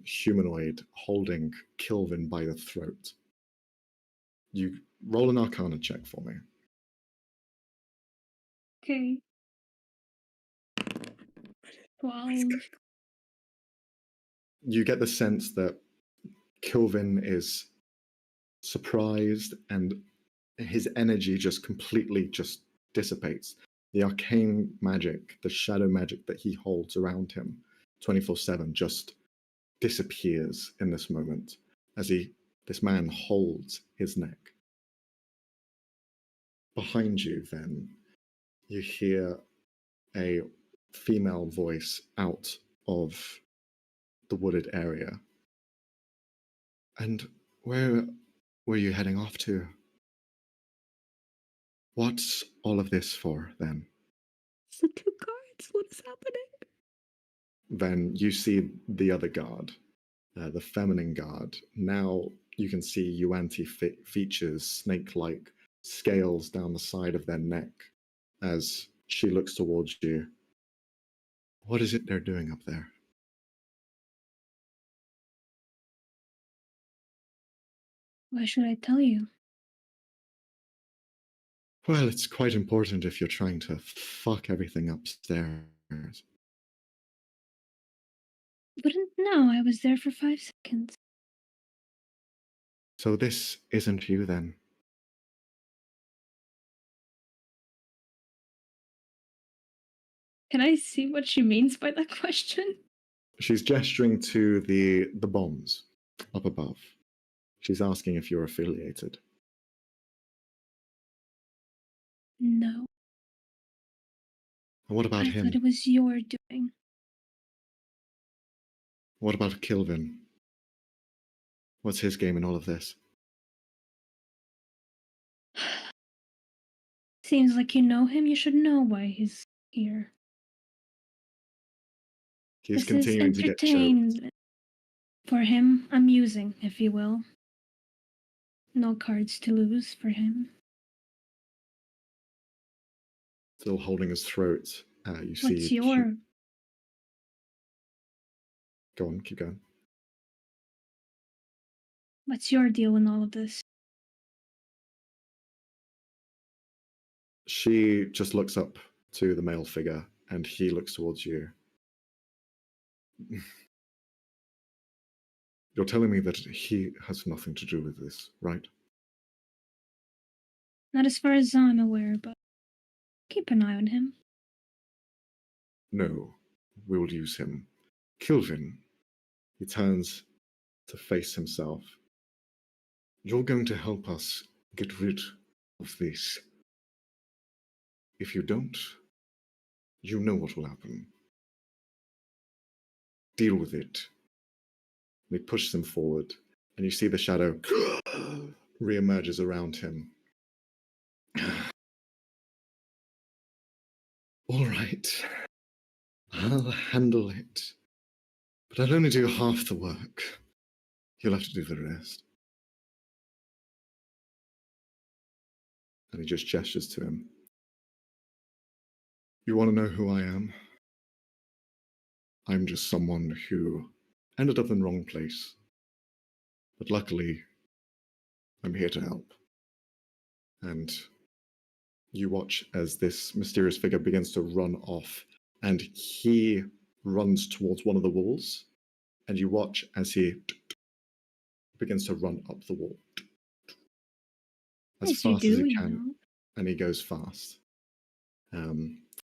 humanoid, holding Kelvin by the throat. You roll an Arcana check for me. Okay. 12. You get the sense that Kelvin is surprised and his energy just completely just dissipates. The arcane magic, the shadow magic that he holds around him 24/7 just disappears in this moment as this man holds his neck. Behind you then, you hear a female voice out of the wooded area. And where were you heading off to? What's all of this for, then? It's the 2 cards. What is happening? Then you see the other guard, the feminine guard. Now you can see Yuanti features snake-like scales down the side of their neck as she looks towards you. What is it they're doing up there? Why should I tell you? Well, it's quite important if you're trying to fuck everything upstairs. Wouldn't know. I was there for 5 seconds. So this isn't you then? Can I see what she means by that question? She's gesturing to the bombs up above. She's asking if you're affiliated. No. And what about I him? thought it was your doing. What about Kelvin? What's his game in all of this? Seems like you know him. You should know why he's here. He's This continuing is to get choked. entertainment. For him, amusing, if you will. No cards to lose for him. Still holding his throat. You see. What's your... Go on, keep going. What's your deal in all of this? She just looks up to the male figure and he looks towards you. You're telling me that he has nothing to do with this, right? Not as far as I'm aware, but keep an eye on him. No, we will use him. Kelvin. He turns to face himself. You're going to help us get rid of this. If you don't, you know what will happen. Deal with it. And he pushes him forward, and you see the shadow reemerges around him. All right, I'll handle it. But I'll only do half the work. You'll have to do the rest. And he just gestures to him. You want to know who I am? I'm just someone who ended up in the wrong place. But luckily, I'm here to help. And you watch as this mysterious figure begins to run off, and he runs towards one of the walls, and you watch as he begins to run up the wall as fast as he can, and he goes fast.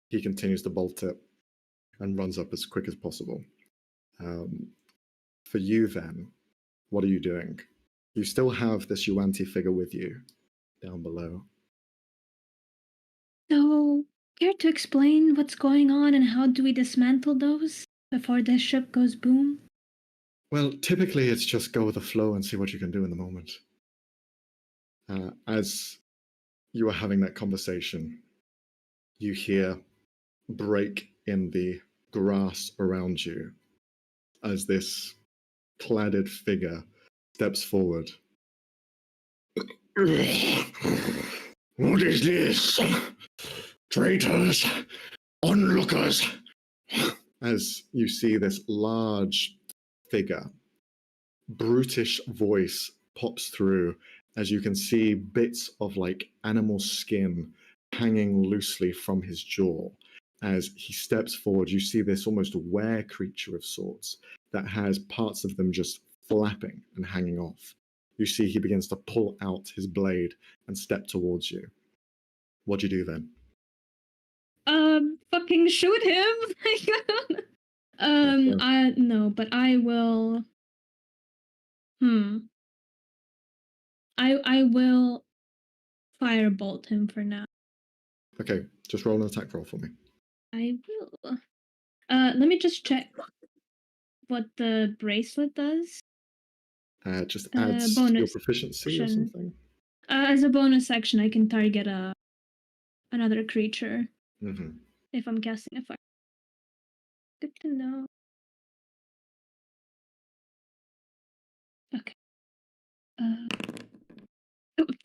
He continues to bolt it and runs up as quick as possible. For you then, what are you doing? You still have this Yuan-Ti figure with you down below. So, care to explain what's going on and how do we dismantle those before this ship goes boom? Well, typically it's just go with the flow and see what you can do in the moment. As you are having that conversation, you hear break in the grass around you as this cladded figure steps forward. What is this? Traitors! Onlookers! As you see this large figure, brutish voice pops through as you can see bits of like animal skin hanging loosely from his jaw. As he steps forward, you see this almost were creature of sorts that has parts of them just flapping and hanging off. You see he begins to pull out his blade and step towards you. What do you do then? Fucking shoot him! No, but I will... I will firebolt him for now. Okay, just roll an attack roll for me. I will. Let me just check what the bracelet does. Just adds your proficiency or something. As a bonus action, I can target another creature if I'm casting a fire. Good to know. Okay.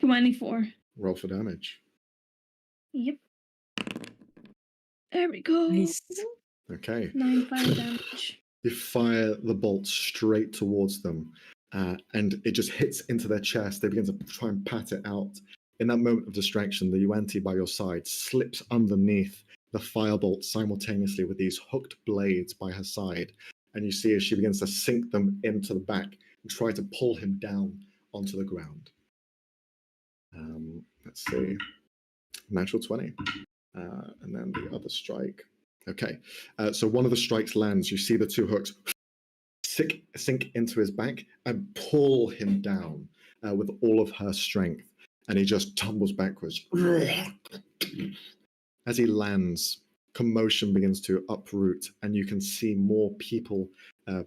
24. Roll for damage. Yep. There we go. Nice. Okay. 9 fire damage. You fire the bolt straight towards them, and it just hits into their chest. They begin to try and pat it out. In that moment of distraction, the Yuan-Ti by your side slips underneath the firebolt simultaneously with these hooked blades by her side, and you see as she begins to sink them into the back and try to pull him down onto the ground. Let's see. Natural 20. And then the other strike. Okay, so one of the strikes lands. You see the two hooks sink into his back and pull him down with all of her strength, and he just tumbles backwards. As he lands, commotion begins to uproot, and you can see more people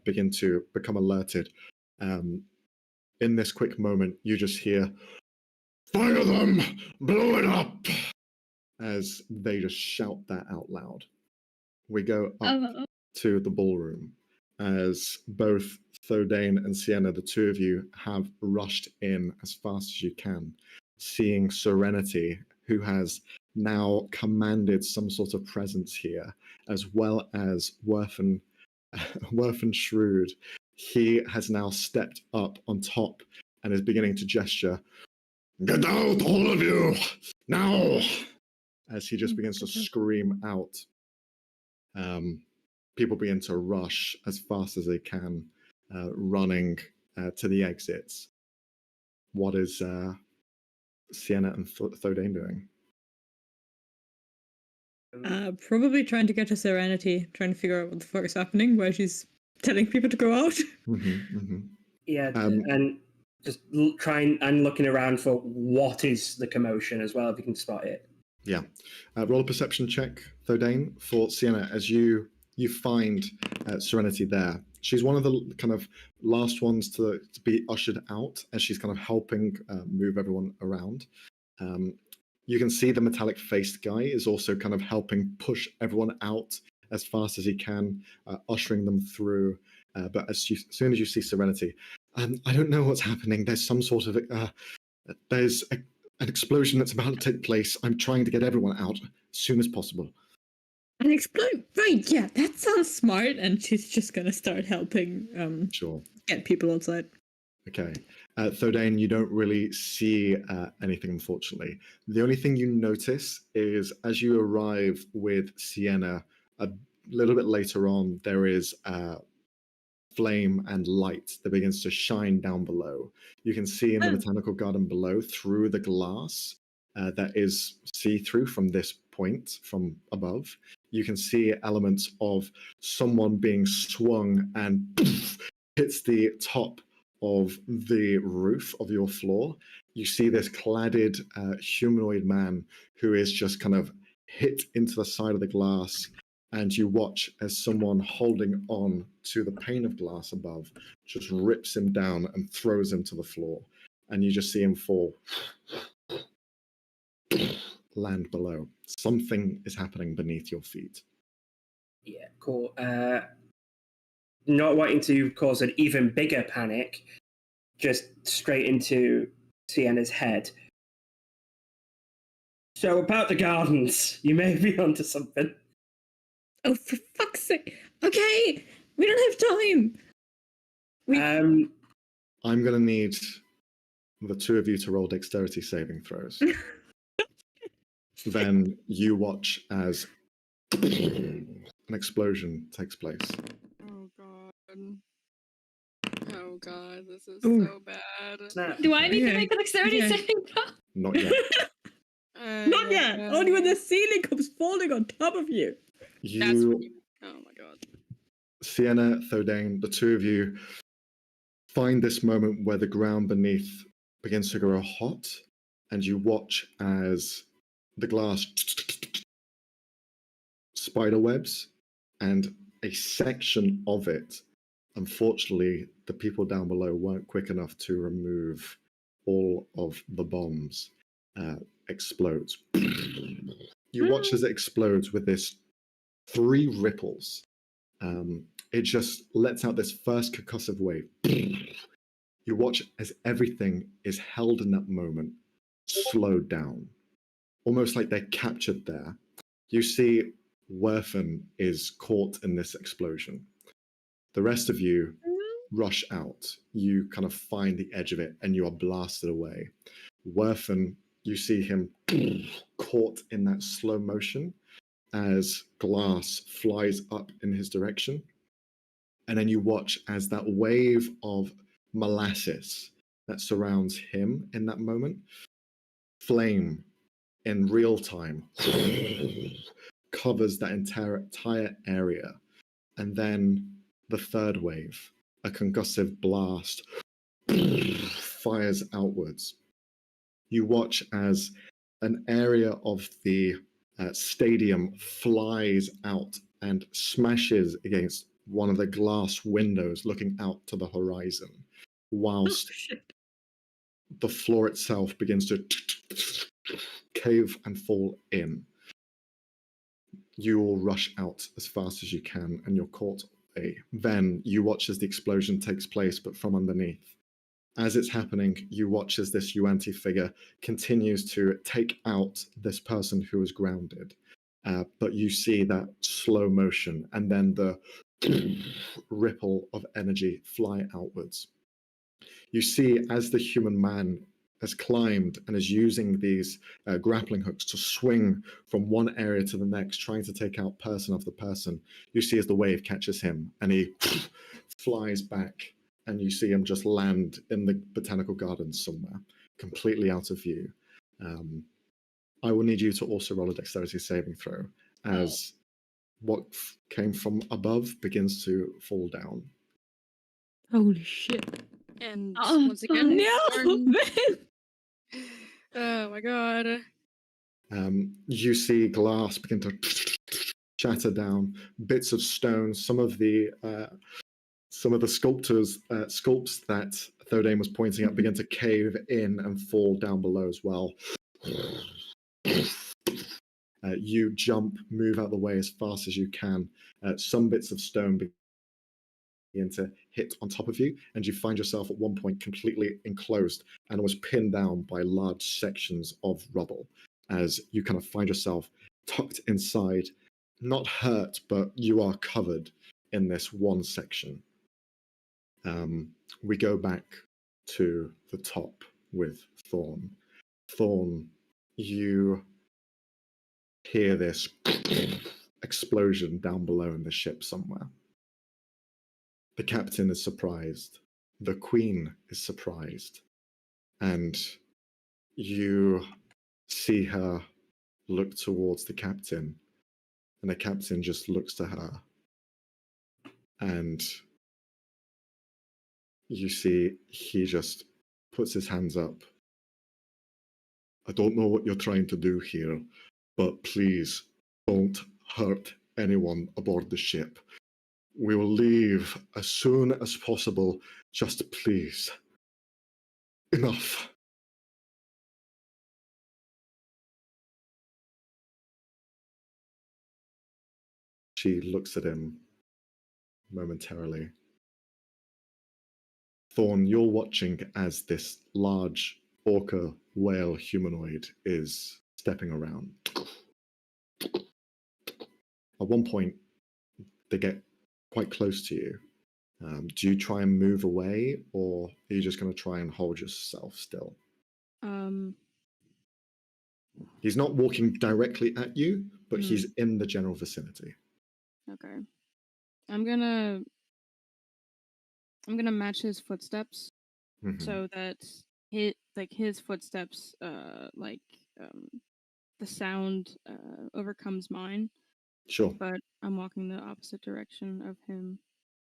begin to become alerted. In this quick moment, you just hear, "Fire them! Blow it up!" as they just shout that out loud. We go up to the ballroom as both Thodane and Sienna, the two of you, have rushed in as fast as you can, seeing Serenity, who has now commanded some sort of presence here, as well as Werfen Shrewd. He has now stepped up on top and is beginning to gesture, "Get out, all of you, now!" As he just begins to scream out. People begin to rush as fast as they can, running to the exits. What is Sienna and Thodane doing? Probably trying to get to Serenity, trying to figure out what the fuck is happening, why she's telling people to go out. Yeah, and just trying and looking around for what is the commotion as well, if you can spot it. Yeah. Roll a perception check, Thodane, for Sienna, as you find Serenity there. She's one of the kind of last ones to be ushered out as she's kind of helping move everyone around. You can see the metallic-faced guy is also kind of helping push everyone out as fast as he can, ushering them through. But as soon as you see Serenity, I don't know what's happening. There's some sort of... there's an explosion that's about to take place. I'm trying to get everyone out as soon as possible. An explosion? Right, yeah, that sounds smart. And she's just going to start helping Sure. get people outside. Okay. Thodane, you don't really see anything, unfortunately. The only thing you notice is as you arrive with Sienna, a little bit later on, there is flame and light that begins to shine down below. You can see in the botanical garden below through the glass that is see-through from this point from above. You can see elements of someone being swung and hits the top of the roof of your floor. You see this cladded humanoid man who is just kind of hit into the side of the glass, and you watch as someone holding on to the pane of glass above just rips him down and throws him to the floor. And you just see him fall, land below. Something is happening beneath your feet. Yeah, cool. Not wanting to cause an even bigger panic, just straight into Sienna's head. So about the gardens, you may be onto something. Oh, for fuck's sake! Okay, we don't have time. I'm going to need the two of you to roll dexterity saving throws. Then you watch as an explosion takes place. Oh god. Oh god, this is Ooh. so bad. Snap. Do I need to Okay. make a dexterity Okay. saving throw? Not yet. Not yet. Only when the ceiling comes falling on top of you. That's You, when you... Oh my god. Sienna, Thodane, the two of you find this moment where the ground beneath begins to grow hot, and you watch as the glass spider webs, and a section of it, unfortunately, the people down below weren't quick enough to remove all of the bombs, explodes. You watch as it explodes with this 3 ripples. It just lets out this first concussive wave. You watch as everything is held in that moment, slowed down, almost like they're captured there. You see Werfen is caught in this explosion. The rest of you rush out. You kind of find the edge of it and you are blasted away. Werfen, you see him caught in that slow motion as glass flies up in his direction. And then you watch as that wave of molasses that surrounds him in that moment, flame in real time, covers that entire area. And then the third wave, a concussive blast, fires outwards. You watch as an area of the stadium flies out and smashes against one of the glass windows looking out to the horizon, whilst the floor itself begins to cave and fall in. You all rush out as fast as you can and you're caught away. Then you watch as the explosion takes place, but from underneath. As it's happening, you watch as this Yuan-Ti figure continues to take out this person who is grounded. But you see that slow motion and then the ripple of energy fly outwards. You see as the human man has climbed and is using these grappling hooks to swing from one area to the next, trying to take out person after person. You see as the wave catches him and he flies back, and you see him just land in the botanical gardens somewhere, completely out of view. I will need you to also roll a dexterity saving throw as what came from above begins to fall down. Holy shit. And Oh, once again, No! oh my god. You see glass begin to shatter down, bits of stone, some of the sculptors sculpts that Thodane was pointing at begin to cave in and fall down below as well. You jump, move out of the way as fast as you can. Some bits of stone begin to hit on top of you, and you find yourself at one point completely enclosed and was pinned down by large sections of rubble as you kind of find yourself tucked inside, not hurt, but you are covered in this one section. We go back to the top with Thorn. Thorn, you hear this explosion down below in the ship somewhere. The captain is surprised. The queen is surprised. And you see her look towards the captain. And the captain just looks to her. And you see he just puts his hands up. I don't know what you're trying to do here, but please don't hurt anyone aboard the ship. We will leave as soon as possible. Just please. Enough. She looks at him momentarily. Thorn, you're watching as this large orca whale humanoid is stepping around. At one point, they get quite close to you. Do you try and move away, or are you just going to try and hold yourself still? He's not walking directly at you, but he's in the general vicinity. Okay. I'm gonna match his footsteps so that his footsteps the sound overcomes mine. Sure. But I'm walking the opposite direction of him.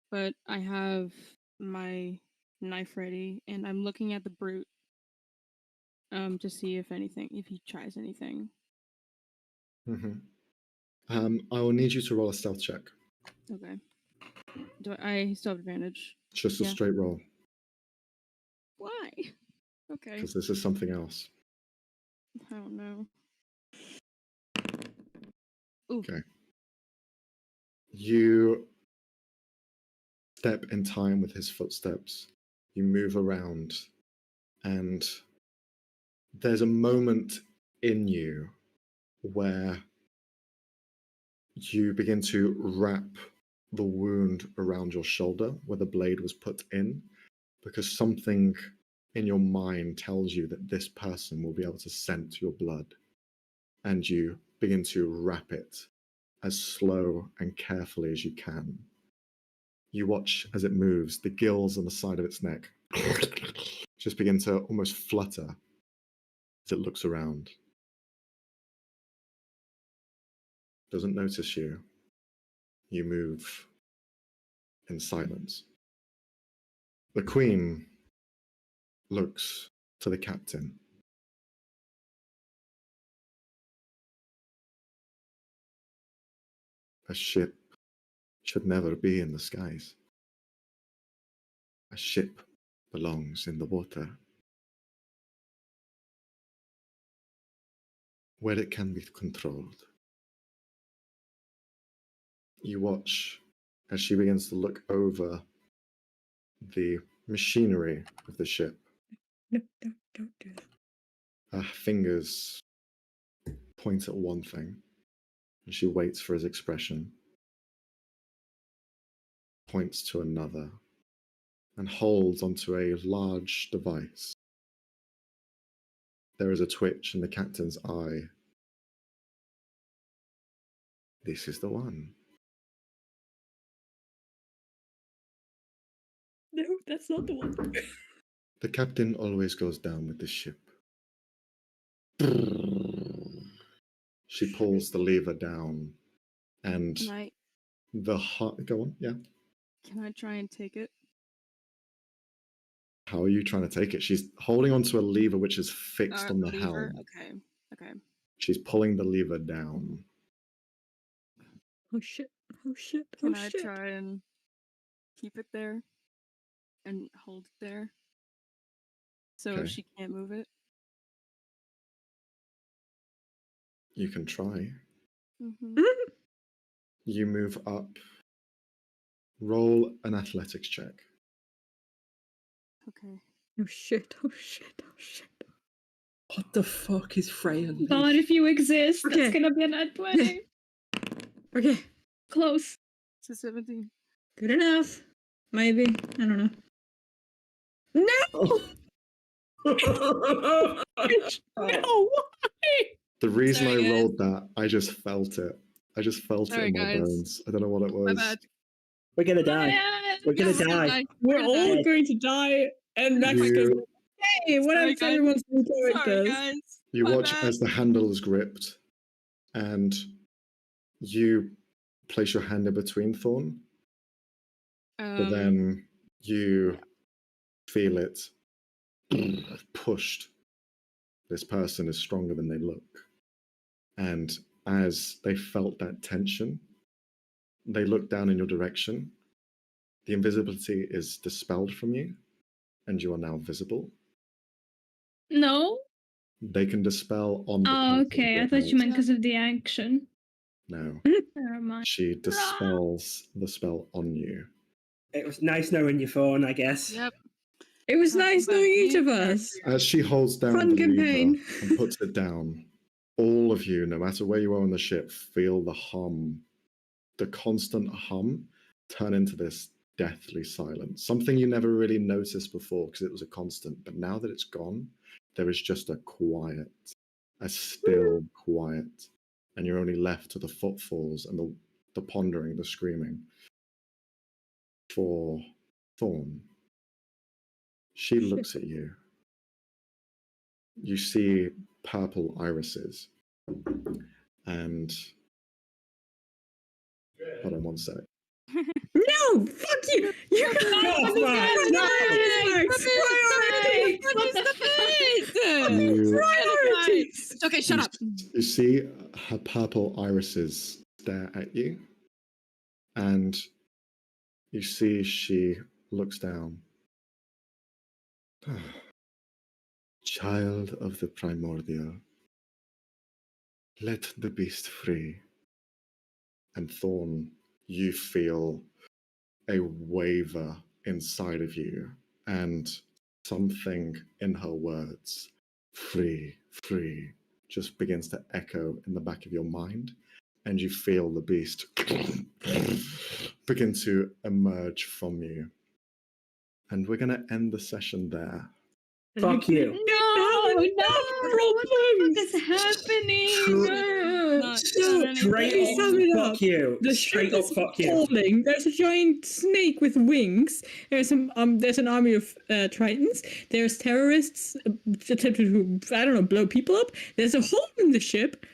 But I have my knife ready, and I'm looking at the brute to see if he tries anything. I will need you to roll a stealth check. Okay. Do I still have advantage? Just a straight roll. Why? Okay. Because this is something else. I don't know. Ooh. Okay. You step in time with his footsteps. You move around, and there's a moment in you where you begin to wrap the wound around your shoulder where the blade was put in, because something in your mind tells you that this person will be able to scent your blood, and you begin to wrap it as slow and carefully as you can. You watch as it moves. The gills on the side of its neck just begin to almost flutter as it looks around. Doesn't notice you. You move in silence. The queen looks to the captain. A ship should never be in the skies. A ship belongs in the water, where it can be controlled. You watch as she begins to look over the machinery of the ship. No, don't do that. Her fingers point at one thing, and she waits for his expression, points to another, and holds onto a large device. There is a twitch in the captain's eye. This is the one. No, that's not the one. The captain always goes down with the ship. She pulls the lever down, and the heart. Go on, yeah. Can I try and take it? How are you trying to take it? She's holding onto a lever which is fixed on the helm. Okay. She's pulling the lever down. Oh shit! Oh shit! Can I try and keep it there and hold it there so she can't move it? You can try. Mm-hmm. You move up. Roll an athletics check. Okay. Oh shit! Oh shit! Oh shit! What the fuck is Freya? God, if you exist, Okay. that's gonna be a nat 20. Okay. Close. It's a 17. Good enough. Maybe. I don't know. No! Oh. No! Why? The reason Sorry, I guys. rolled that, I just felt it. I just felt Sorry, it in my guys. bones. I don't know what it My was. bad. We're gonna die. We're gonna Yeah, die. We're gonna all die. going to die, and Max goes, You, hey, what Sorry, if guys. everyone's new Sorry, characters? guys. you My watch bad. as the handle is gripped, and you place your hand in between Thorn, but then you feel it pushed. This person is stronger than they look. And as they felt that tension, they look down in your direction. The invisibility is dispelled from you, and you are now visible. No? They can dispel on the Oh, person okay. I that thought you meant Yeah. because of the action. No, Never mind. she dispels the spell on you. It was nice knowing your phone, I guess. Yep. It was Talking nice about knowing each new of us. characters. As she holds down Fun the lever campaign. and puts it down, all of you, no matter where you are on the ship, feel the hum, the constant hum, turn into this deathly silence. Something you never really noticed before because it was a constant. But now that it's gone, there is just a quiet, a still quiet. And you're only left to the footfalls and the pondering, the screaming. For Thorn, she looks at you. You see purple irises. And hold on one sec. No! Fuck you! You No, Max, no! Priorities! It's okay, shut up. You see her purple irises stare at you, and you see she looks down. Child of the primordial, let the beast free. And Thorn, you feel a waver inside of you, and something in her words, free, free, just begins to echo in the back of your mind, and you feel the beast begin to emerge from you. And we're going to end the session there. Fuck you. No, no what problems. is happening? Not So, done Straight let me up, sum it fuck up. you. The Straight ship up, is fuck you. falling. There's a giant snake with wings. There's an army of tritons. There's terrorists attempting to, I don't know, blow people up. There's a hole in the ship.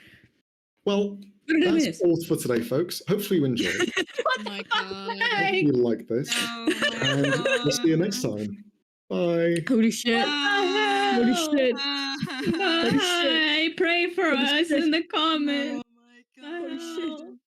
Well, What did I that's miss? all for today, folks. Hopefully you enjoyed. Oh my god. Hopefully you like this. Oh my And we'll see you next god. time. Bye. Holy shit. Holy shit. Bye. Pray for Holy us shit. in the comments. Oh my god. Holy shit.